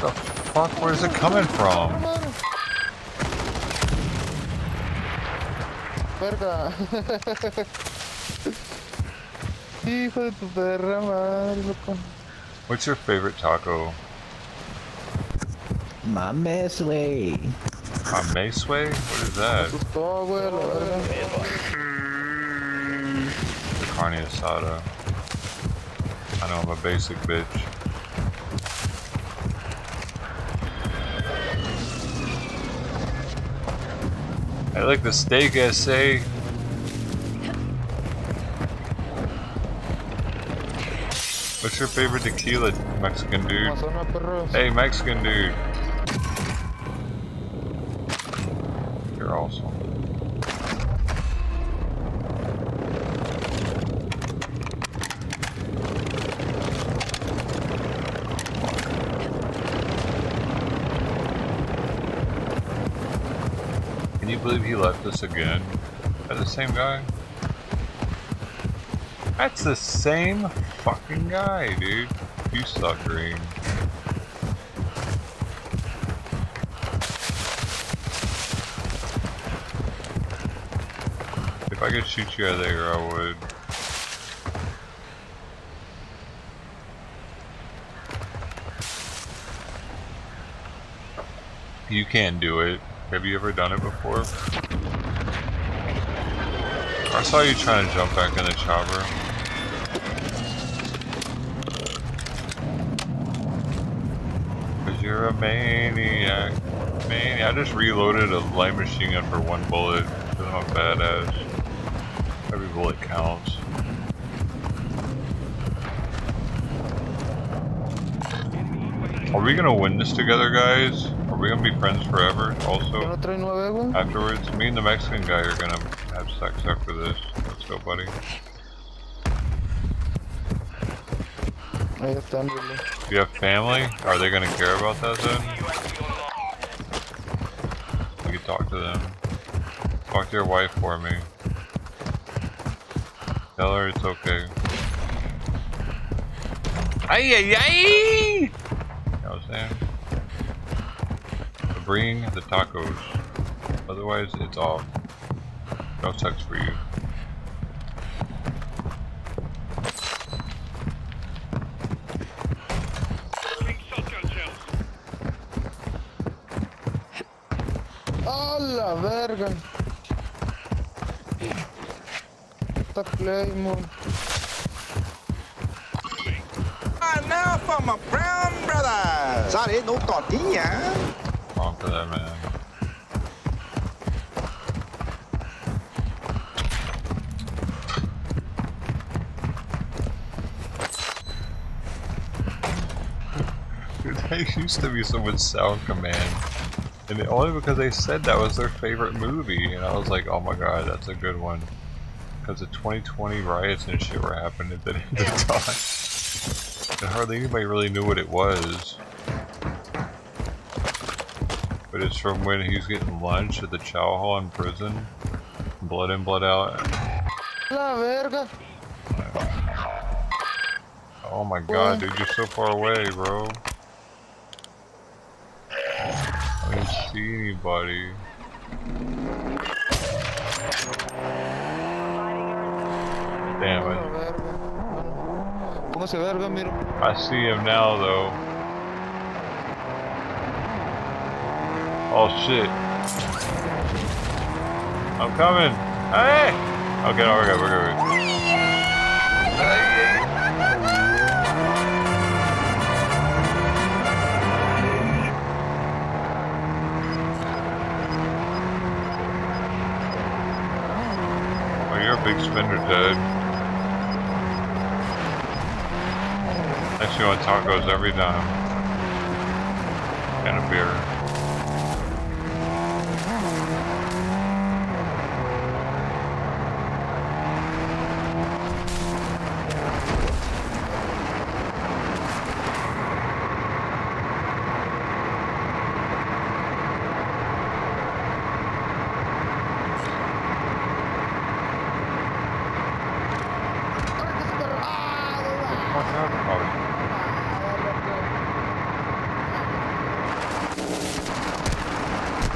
The fuck? Where's it coming from? Verga. Hijo de tu perra madre, loco. What's your favorite taco? My mesway. My mesway? What is that? Carne asada. I know I'm a basic bitch. I like the steak SA. What's your favorite tequila, Mexican dude? Hey, Mexican dude. You're awesome. Can you believe he left us again? Is that the same guy? That's the same fucking guy, dude. You suck, Green. If I could shoot you out of there, I would. You can't do it. Have you ever done it before? I saw you trying to jump back in the chopper. Cause you're a maniac. I just reloaded a light machine gun for one bullet. Cause I'm a badass. Every bullet counts. Are we gonna win this together, guys? Are we gonna be friends forever, also? Afterwards? Me and the Mexican guy are gonna have sex after this. Let's go, buddy. Do you have family? Are they gonna care about that then? We can talk to them. Talk to your wife for me. Tell her it's okay. Ay ay ay! You know what I'm saying? So bring the tacos. Otherwise, it's off. No sex for you. A la verga. Esta Claymore. Now for my brown brother. Sorry, no tortilla. Wrong for that, man. Dude, they used to be so much Sound Command. And only because they said that was their favorite movie. And I was like, oh my god, that's a good one. Because the 2020 riots and shit were happening at the time. And hardly anybody really knew what it was. But it's from when he's getting lunch at the chow hall in prison. Blood in, blood out. La verga. Oh my god, dude, you're so far away, bro. I didn't see anybody. Damn it. I see him now, though. Oh shit. I'm coming. Hey! Okay, no, we're good. Spinner dead. Actually, want tacos every time. And a beer.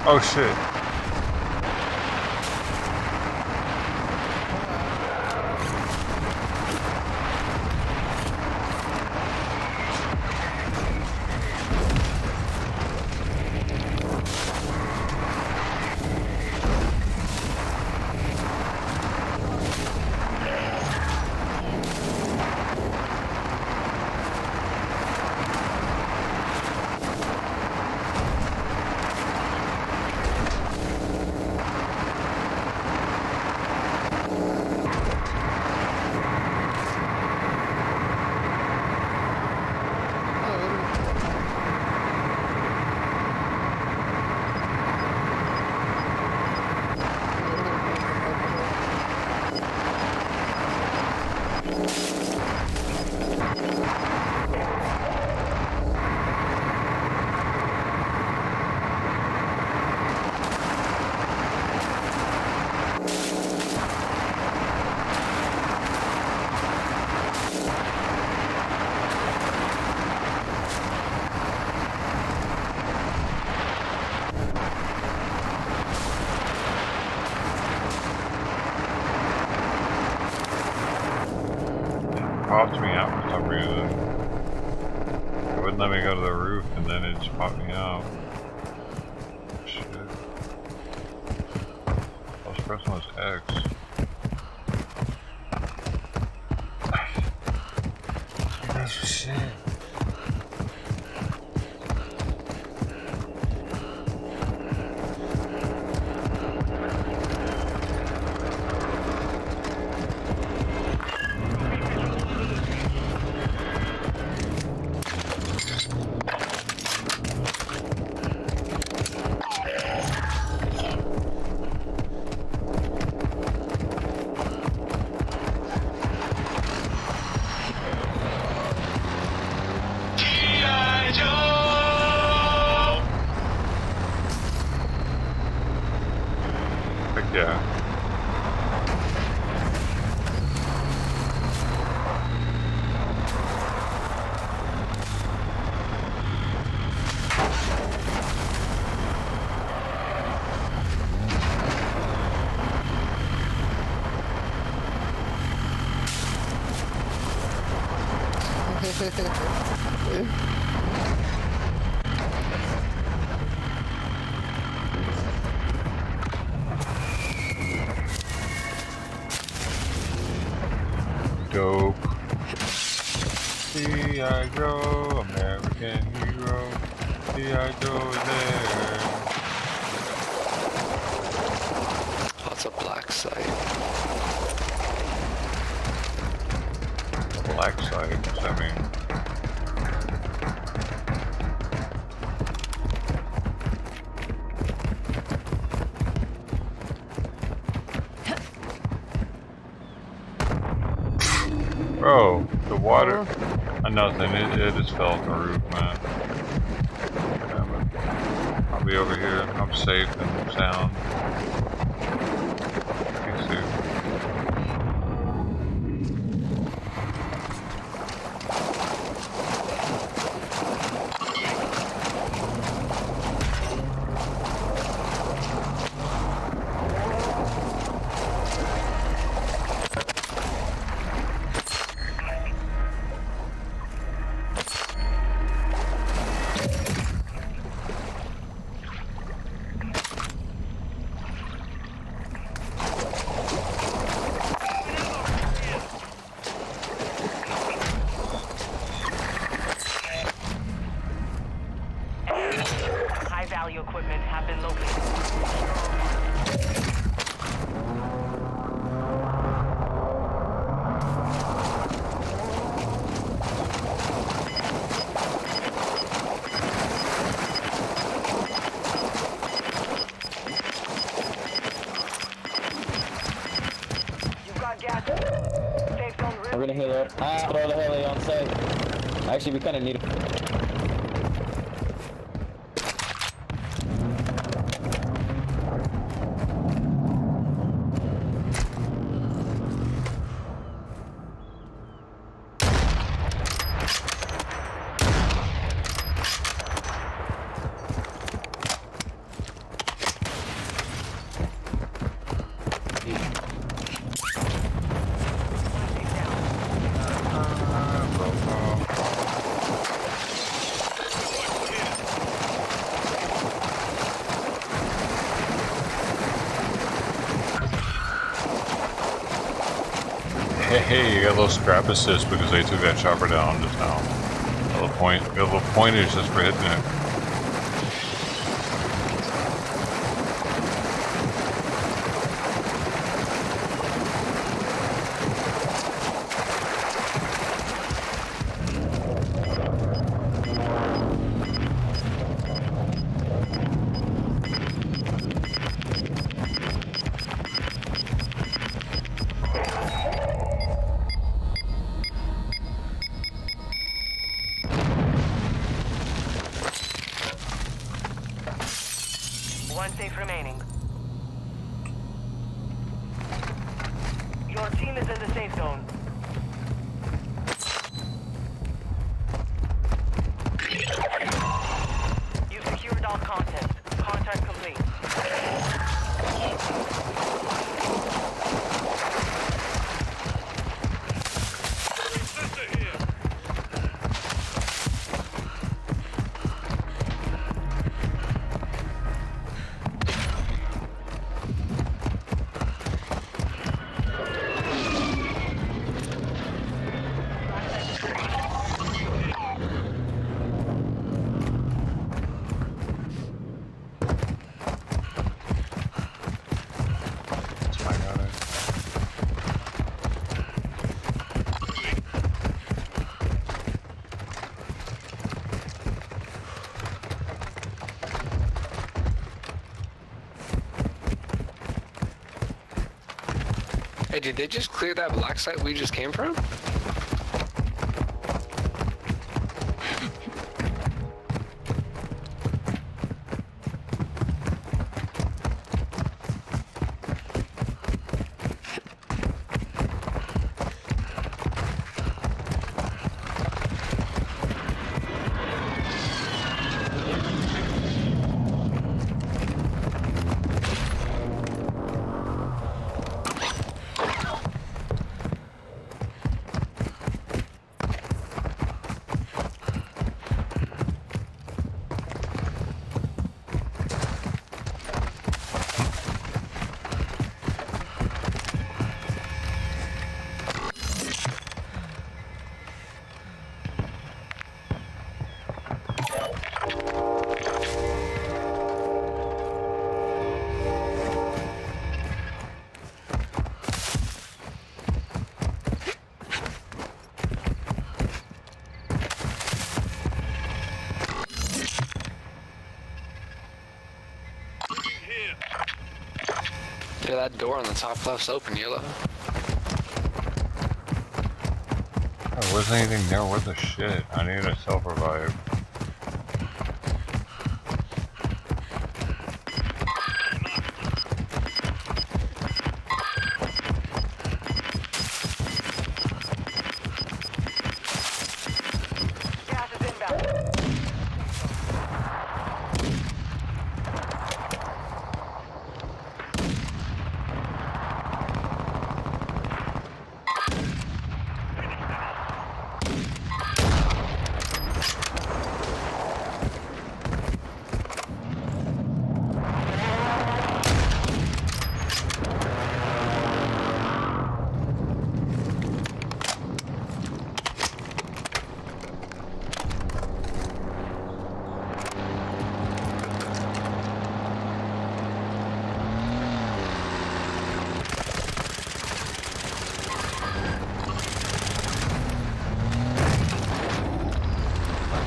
Oh shit. Popped me out for some reason. It wouldn't let me go to the roof and then it just popped me out. Shit. I was pressing was X. That's shit. Yeah. Dope. G.I. Joe, American hero. G.I. Joe is there. What's a black site? Black site, what's that mean? Bro, the water, nothing, it just fell off the roof, man. Yeah, I'll be over here, I'm safe and sound. Peace soon. Actually, we kind of need. Hey, you got a little scrap assist because they took that chopper down to town. A little pointage just for hitting it. One safe remaining. Your team is in the safe zone. You've secured all content. Contract complete. Hey, did they just clear that black site we just came from? Yeah, that door on the top left's open, yellow. There wasn't anything there. What the shit? I need a self-revive. Gas is inbound.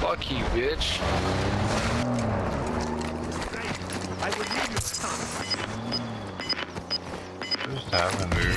Fuck you, bitch. I would need your son. What just happened, dude?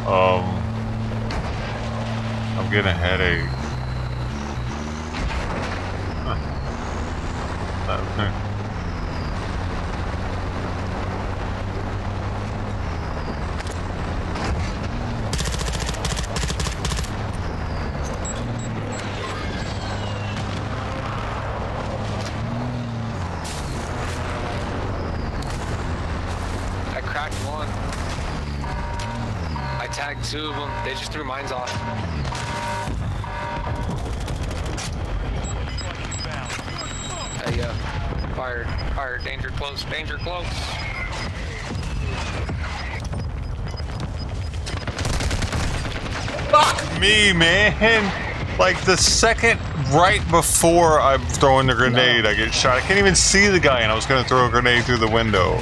I'm getting a headache. Okay. I cracked one. I tagged 2 of them. They just threw mines off. Hey, fire, fire, danger close, danger close. Fuck me, man! Like the second right before I'm throwing the grenade, I get shot. I can't even see the guy, and I was gonna throw a grenade through the window.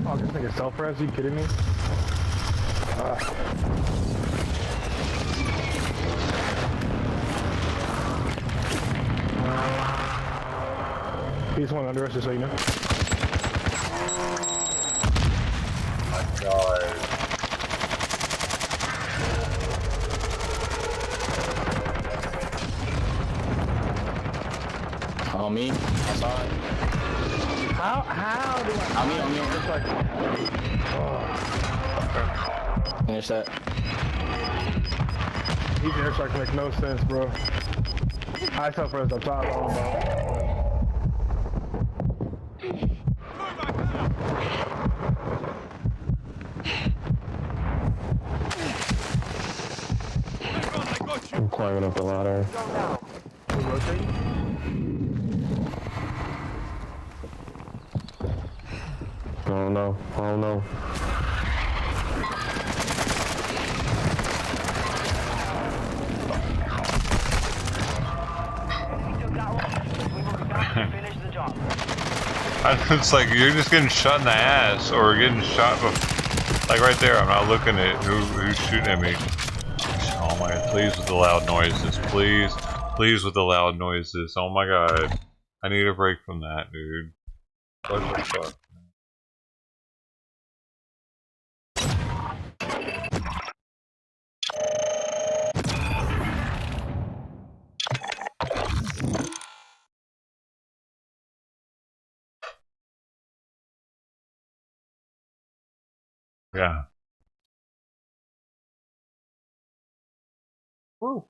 Oh, this thing is self-res? Are you kidding me? He's one under us, just so you know. My God. On me. I saw it. How do I... On me, on me. It's like... Oh. Finish that. These airstrikes make no sense, bro. I self-res up top, I don't know. I'm climbing up the ladder. We're rotating? Oh no, oh no. It's like you're just getting shot in the ass, or getting shot like right there. I'm not looking at who's shooting at me. Oh my God! Please with the loud noises, please, please with the loud noises. Oh my God! I need a break from that, dude. What the fuck? Yeah. Woo.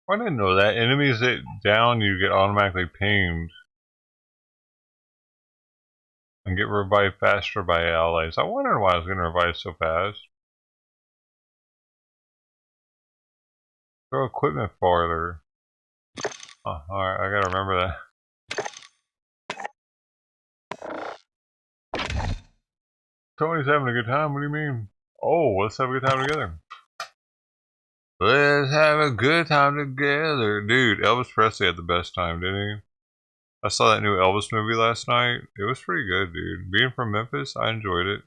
I didn't know that. Enemies that down, you get automatically pinged and get revived faster by allies. I wondered why I was getting revived so fast. Throw equipment farther. Oh, alright, I gotta remember that. Tony's having a good time. What do you mean? Oh, let's have a good time together. Let's have a good time together. Dude, Elvis Presley had the best time, didn't he? I saw that new Elvis movie last night. It was pretty good, dude. Being from Memphis, I enjoyed it.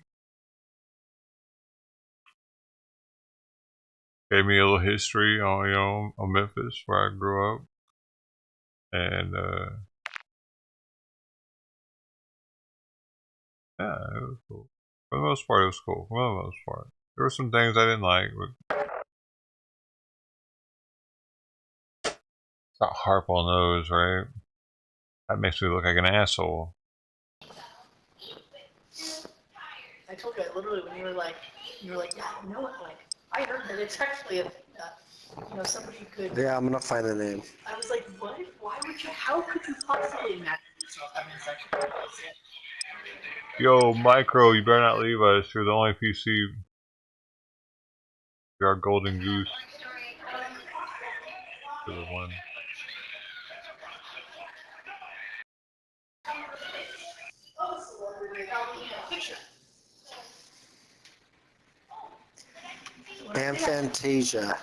Gave me a little history on, on Memphis, where I grew up. And, yeah, it was cool. For the most part, it was cool. For the most part. There were some things I didn't like, but not harp on those, right? That makes me look like an asshole. I told you, I literally, when you were like, yeah, you know what, like, I heard that it's actually a, somebody could. Yeah, I'm gonna find the name. I was like, what? Why would you? How could you possibly imagine yourself having a sexual? Yo, Micro, you better not leave us. You're the only PC. You're our golden goose. You're the one. And Fantasia.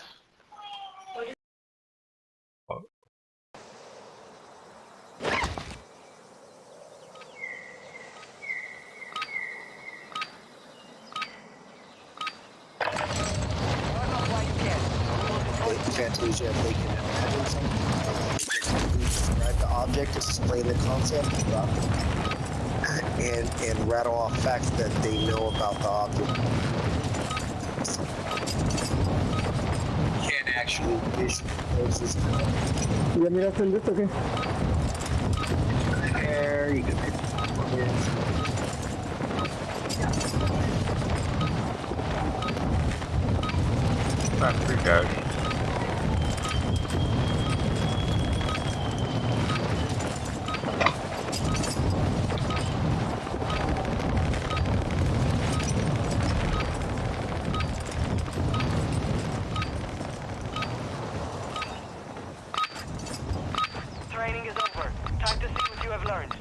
Fantasia, if they can imagine something, describe the object, explain the concept, and rattle off facts that they know about the object. You can't actually visualize this. You want me to send this? Okay. There you go. Not free cash. Training is over. Time to see what you have learned.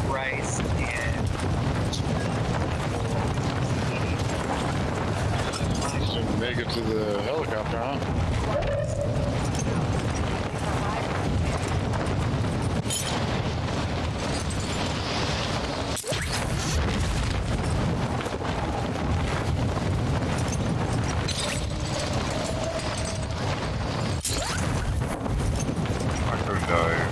Rice and Should make it to the helicopter, huh? I could die.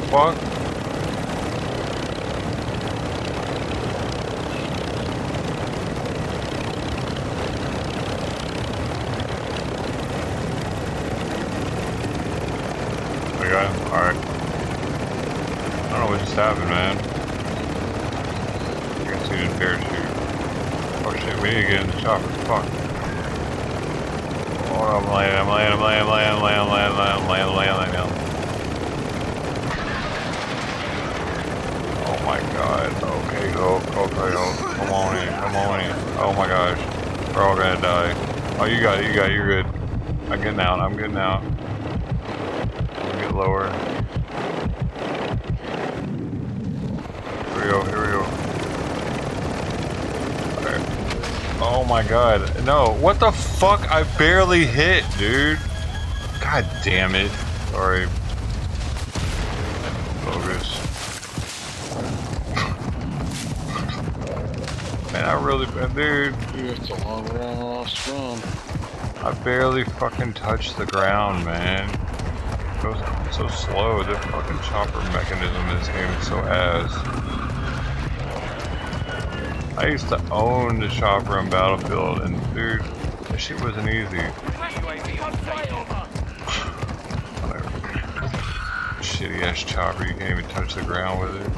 fuck? Okay, alright. I don't know what just happened, man. I guess he didn't parachute. Oh shit, we need to get in the chopper. Fuck. Oh, I'm landing. Oh my god. Okay, Hulk. Okay, Hulk. Come on in. Oh my gosh. We're all gonna die. Oh, you got it. You're good. I'm getting out. Get lower. Here we go. Okay. Oh my god. No, what the fuck? I barely hit, dude. God damn it. Sorry. Focus. Man, I really, dude. It's a long run. I barely fucking touched the ground, man. It was so slow. The fucking chopper mechanism in this game is so ass. I used to own the chopper on Battlefield, and dude, that shit wasn't easy. Shitty ass chopper, you can't even touch the ground with it.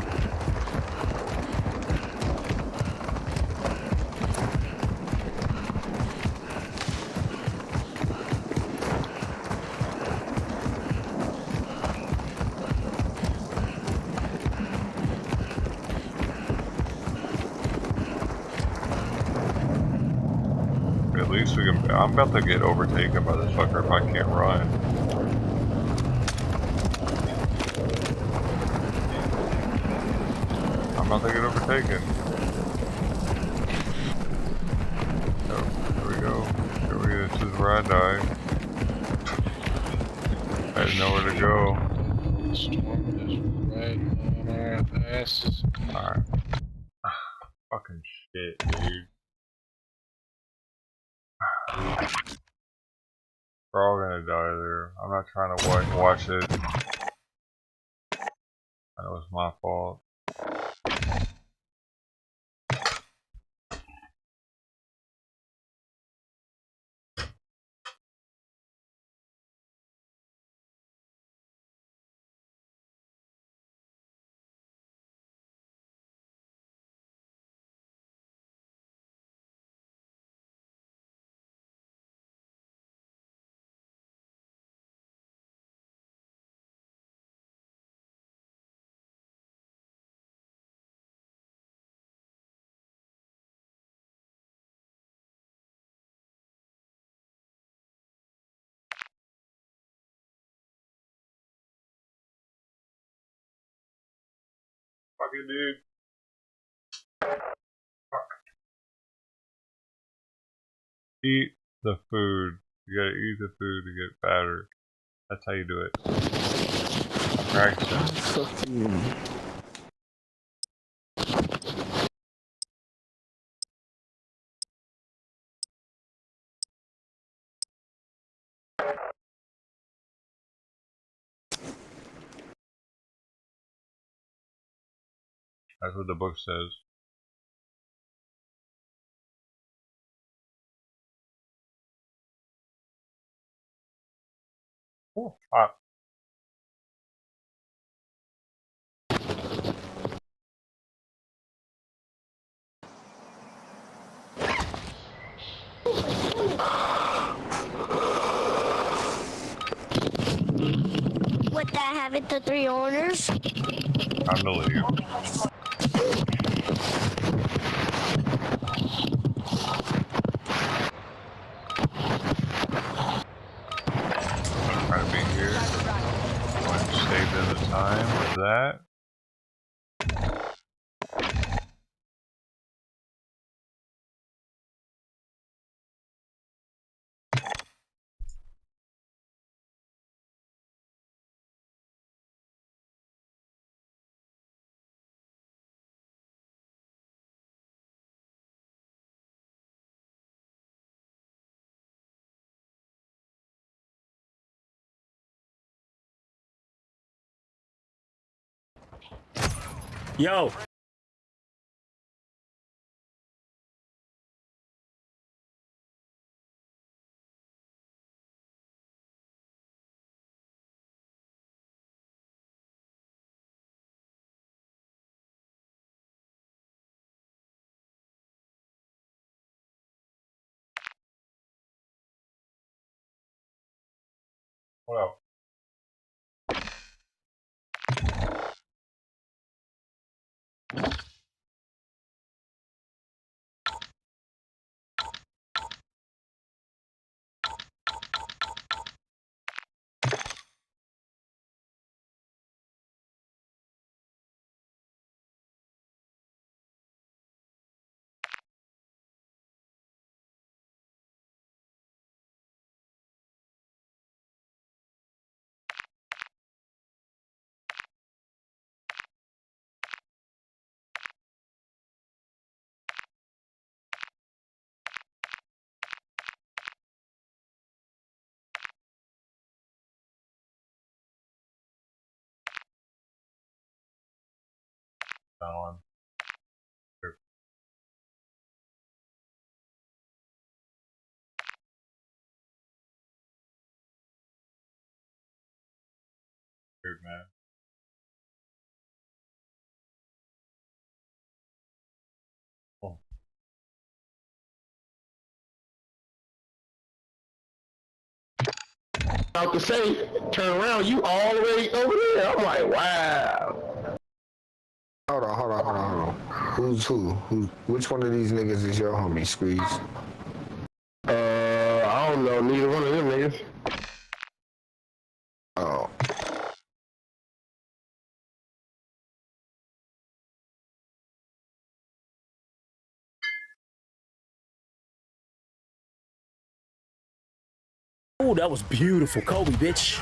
At least we can. I'm about to get overtaken by this fucker if I can't run. I'm about to get overtaken. Oh, here we go. This is where I die. I didn't know where to go. Storm is right on our asses. Alright. Fucking shit, dude. We're all gonna die there. I'm not trying to watch it. I know it's my fault. Fucking dude. Fuck. Eat the food. You gotta eat the food to get fatter. That's how you do it. Practice. That's what the book says. Oh, hot. With that, having the 3 owners. Time to leave. Try to be here. Saved in the time with that. Yo. Well. On. Here. Weird, man. Oh. About to say, turn around, you all the way over there. I'm like, wow. Hold on. Who's who? Which one of these niggas is your homie, Squeeze? I don't know, neither one of them niggas. Oh. Oh, that was beautiful. Kobe, bitch.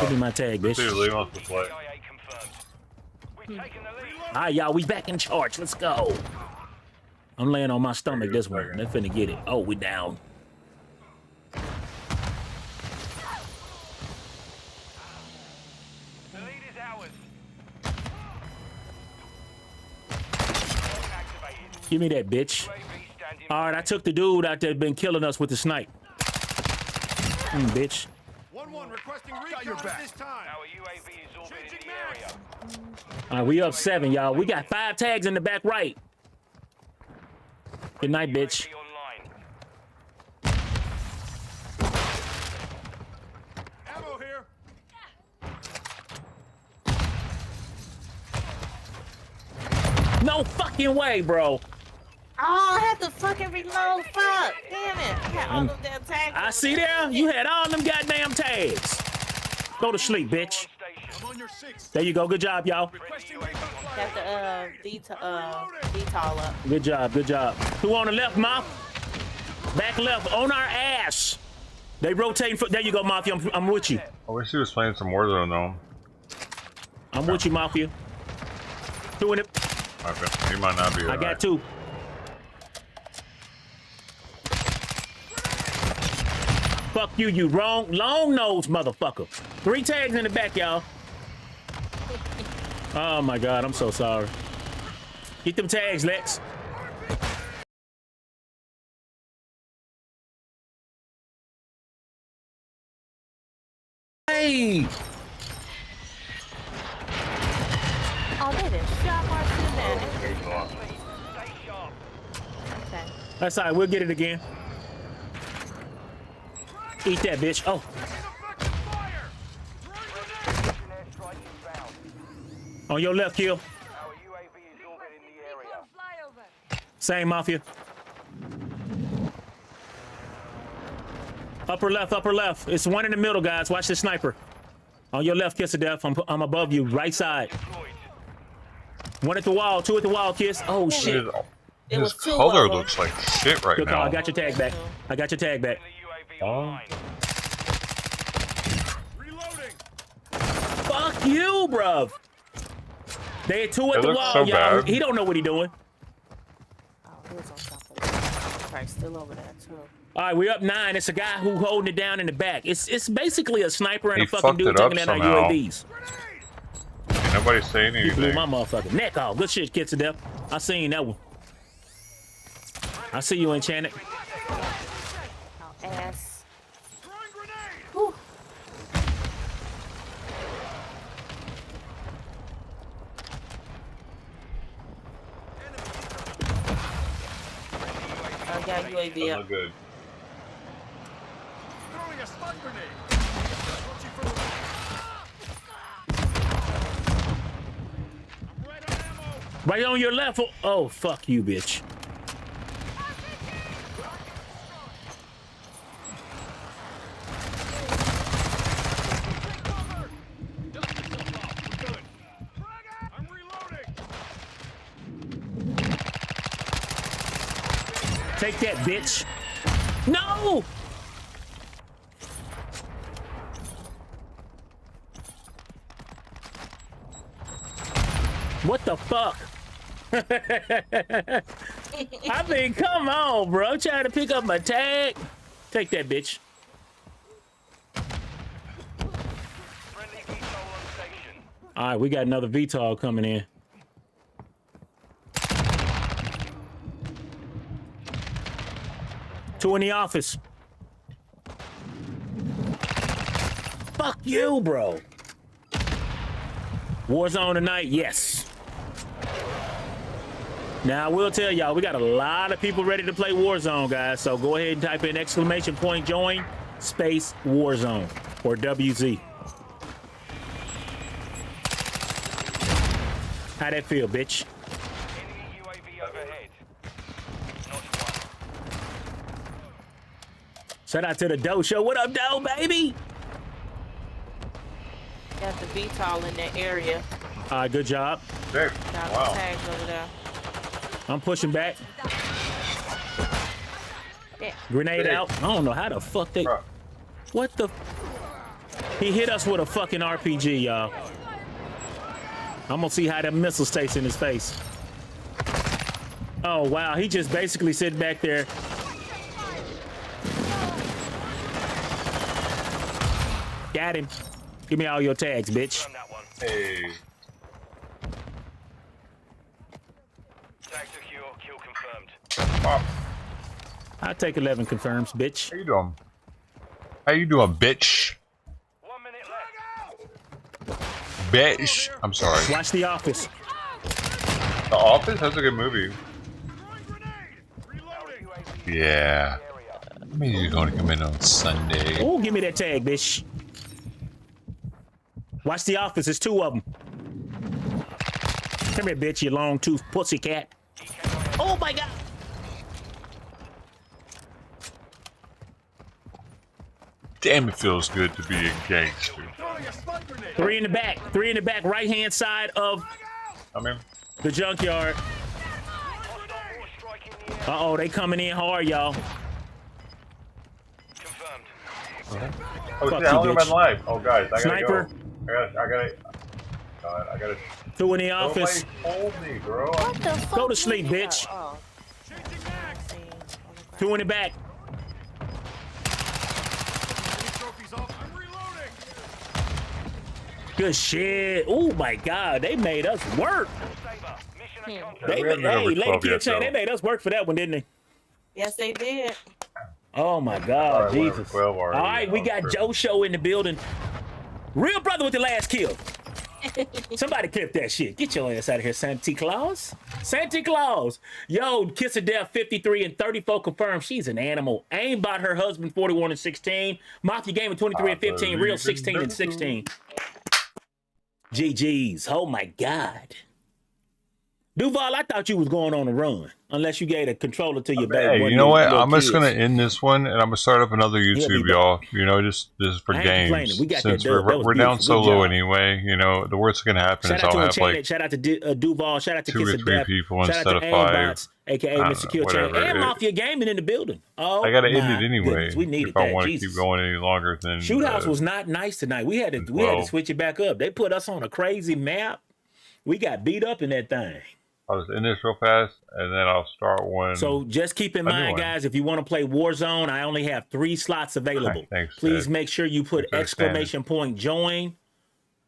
Give me my tag, bitch. Dude, leave off the play. All right, y'all, we back in charge. Let's go. I'm laying on my stomach this one. They're finna get it. Oh, we down. Give me that, bitch. All right, I took the dude out there been killing us with the snipe. Bitch. 1-1 requesting recon this time. Our UAV is orbiting the area. All right, we up 7, y'all. We got 5 tags in the back right. Good night, bitch. Ammo here. No fucking way, bro. Oh, I have to fucking reload. Fuck. Damn it. I had all them damn tags. I see there. You had all them goddamn tags. Go to sleep, bitch. There you go. Good job, y'all. Got the detail up. Good job. Good job. Who on the left, Moth? Back left. On our ass. They rotating. There you go, Mafia. I'm with you. I wish he was playing some Warzone though. I'm with you, Mafia. Doing it. Okay. He might not be. I got 2. Fuck you, you long nose motherfucker. 3 tags in the back, y'all. Oh my God, I'm so sorry. Get them tags, Lex. Hey! Oh, they done shot Martin there. Okay. That's all right, we'll get it again. Eat that, bitch. Oh. On your left, kill. Same, Mafia. Upper left. It's one in the middle, guys. Watch the sniper. On your left, Kiss of Death. I'm above you, right side. 1 at the wall, 2 at the wall, Kiss. Oh, shit. His color looks like shit right Good now. call. I got your tag back. I got your tag back. Oh. Fuck you, bruv. They had 2 at the wall, so y'all. bad. He don't know what he doing. Oh, he was on top of that. Probably still over there, too. All right, we up 9. It's a guy who holding it down in the back. It's basically a sniper and He a fucking fucked dude it up taking down our somehow. UAVs. nobody saying You blew anything. my motherfucking neck off. Good shit, kids to death. I seen that one. I see you, Enchanted. Oh, ass. Whew. Oh, yeah, UAV Doesn't up. look good. Throwing a stun grenade. Approaching from the... I'm right on ammo. Right on your left. Oh, fuck you, bitch. I'm reloading. Take that, bitch. No! What the fuck? I mean, come on, bro. I'm trying to pick up my tag. Take that, bitch. All right, we got another VTOL coming in. Two in the office. Fuck you, bro. Warzone tonight, yes. Now, I will tell y'all, we got a lot of people ready to play Warzone, guys. So go ahead and type in !join space Warzone or WZ. How that feel, bitch? Shout out to the doeshow. What up, Doe, baby? Got the VTOL in that area. All right, good job. There. Got Wow. the tags over there. I'm pushing back. Yeah. Grenade Hey. out. I don't know how the fuck they... Bro. What the... He hit us with a fucking RPG, y'all. I'm gonna see how that missile stays in his face. Oh, wow. He just basically sitting back there. Got him. Give me all your tags, bitch. Hey. Tag secure, kill confirmed. Pop. I'll take 11 confirms, bitch. How you doing? How you doing, bitch? 1 minute left. Bitch. I'm sorry. Watch The Office. The Office? That's a good movie. Yeah. Maybe you're going to come in on Sunday. Oh, give me that tag, bitch. Watch The Office. There's two of them. Come here, bitch, you long-toothed pussycat. Oh, my God. Damn, it feels good to be a gangster. Three in the back. Three in the back, right-hand side of I'm in. the junkyard. Uh-oh, they coming in hard, y'all. Oh, Fuck shit, you, how long am I bitch. live? Oh, guys, I gotta Sniper. go. God, I gotta. Two in the office. Nobody told me, bro. What the fuck? Go to sleep, bitch. Oh. Two in the back. Trophies off. I'm reloading. Good shit. Oh, my God. They made us work. We haven't been over 12 yet, They though. made us work for that one, didn't they? Yes, they did. Oh, my God. All right, we're over Jesus. 12 All already. right, we got Joe Show in the building. Real brother with the last kill. Somebody clip that shit. Get your ass out of here, Santa Claus. Santa Claus. Yo, Kiss of Death 53 and 34 confirmed. She's an animal. Aimbot her husband 41 and 16. Mafia Gamer 23 and 15. Real 16 and 16. GG's. Oh my God. Duval, I thought you was going on a run. Unless you gave a controller to your baby. Hey, you know what? I'm just gonna end this one, and I'm gonna start up another YouTube, y'all. You know, just this is for I ain't complaining. games. We got Since that dub. That was we're down beautiful. Good solo job. anyway, you know, the worst that's gonna happen Shout is out to I'll have Enchanted, like shout out to Duval, shout out to 2 Kiss or of 3 Death, people shout instead out of to 5. Aimbots, aka I don't Mr. know, Kill Chain, whatever. and Mafia Gaming in the building. Oh, I gotta end my it anyway. goodness. We needed if I that. want to Jesus. keep going any longer than Shoot House was not nice tonight. We had to 12. switch it back up. They put us on a crazy map. We got beat up in that thing. I'll just end this real fast, and then I'll start one. So just keep in a new mind, one. guys, if you want to play Warzone, I only have 3 slots available. Thanks, Please Ed. make sure you put Thanks for exclamation point join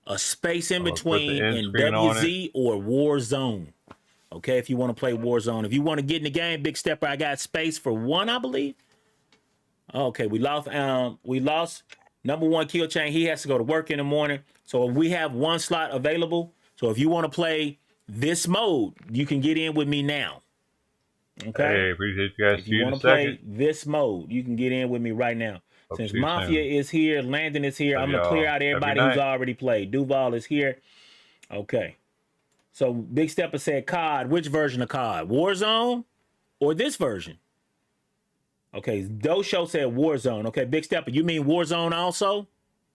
a space in I'm gonna put the between end in screen on it. WZ or Warzone. Okay, if you want to play Warzone. If you want to get in the game, Big Stepper, I got space for 1, I believe. Okay, we lost number 1 kill chain. He has to go to work in the morning. So we have 1 slot available. So if you want to play this mode, you can get in with me now. Okay. Hey, appreciate you guys. If you want to play this mode, you can get in with me right now. Since Mafia is here, Landon is here, I'm gonna clear out everybody who's already played. Duval is here. Okay. So Big Stepper said COD. Which version of COD? Warzone or this version? Okay. Doeshow said Warzone. Okay, Big Stepper, you mean Warzone also?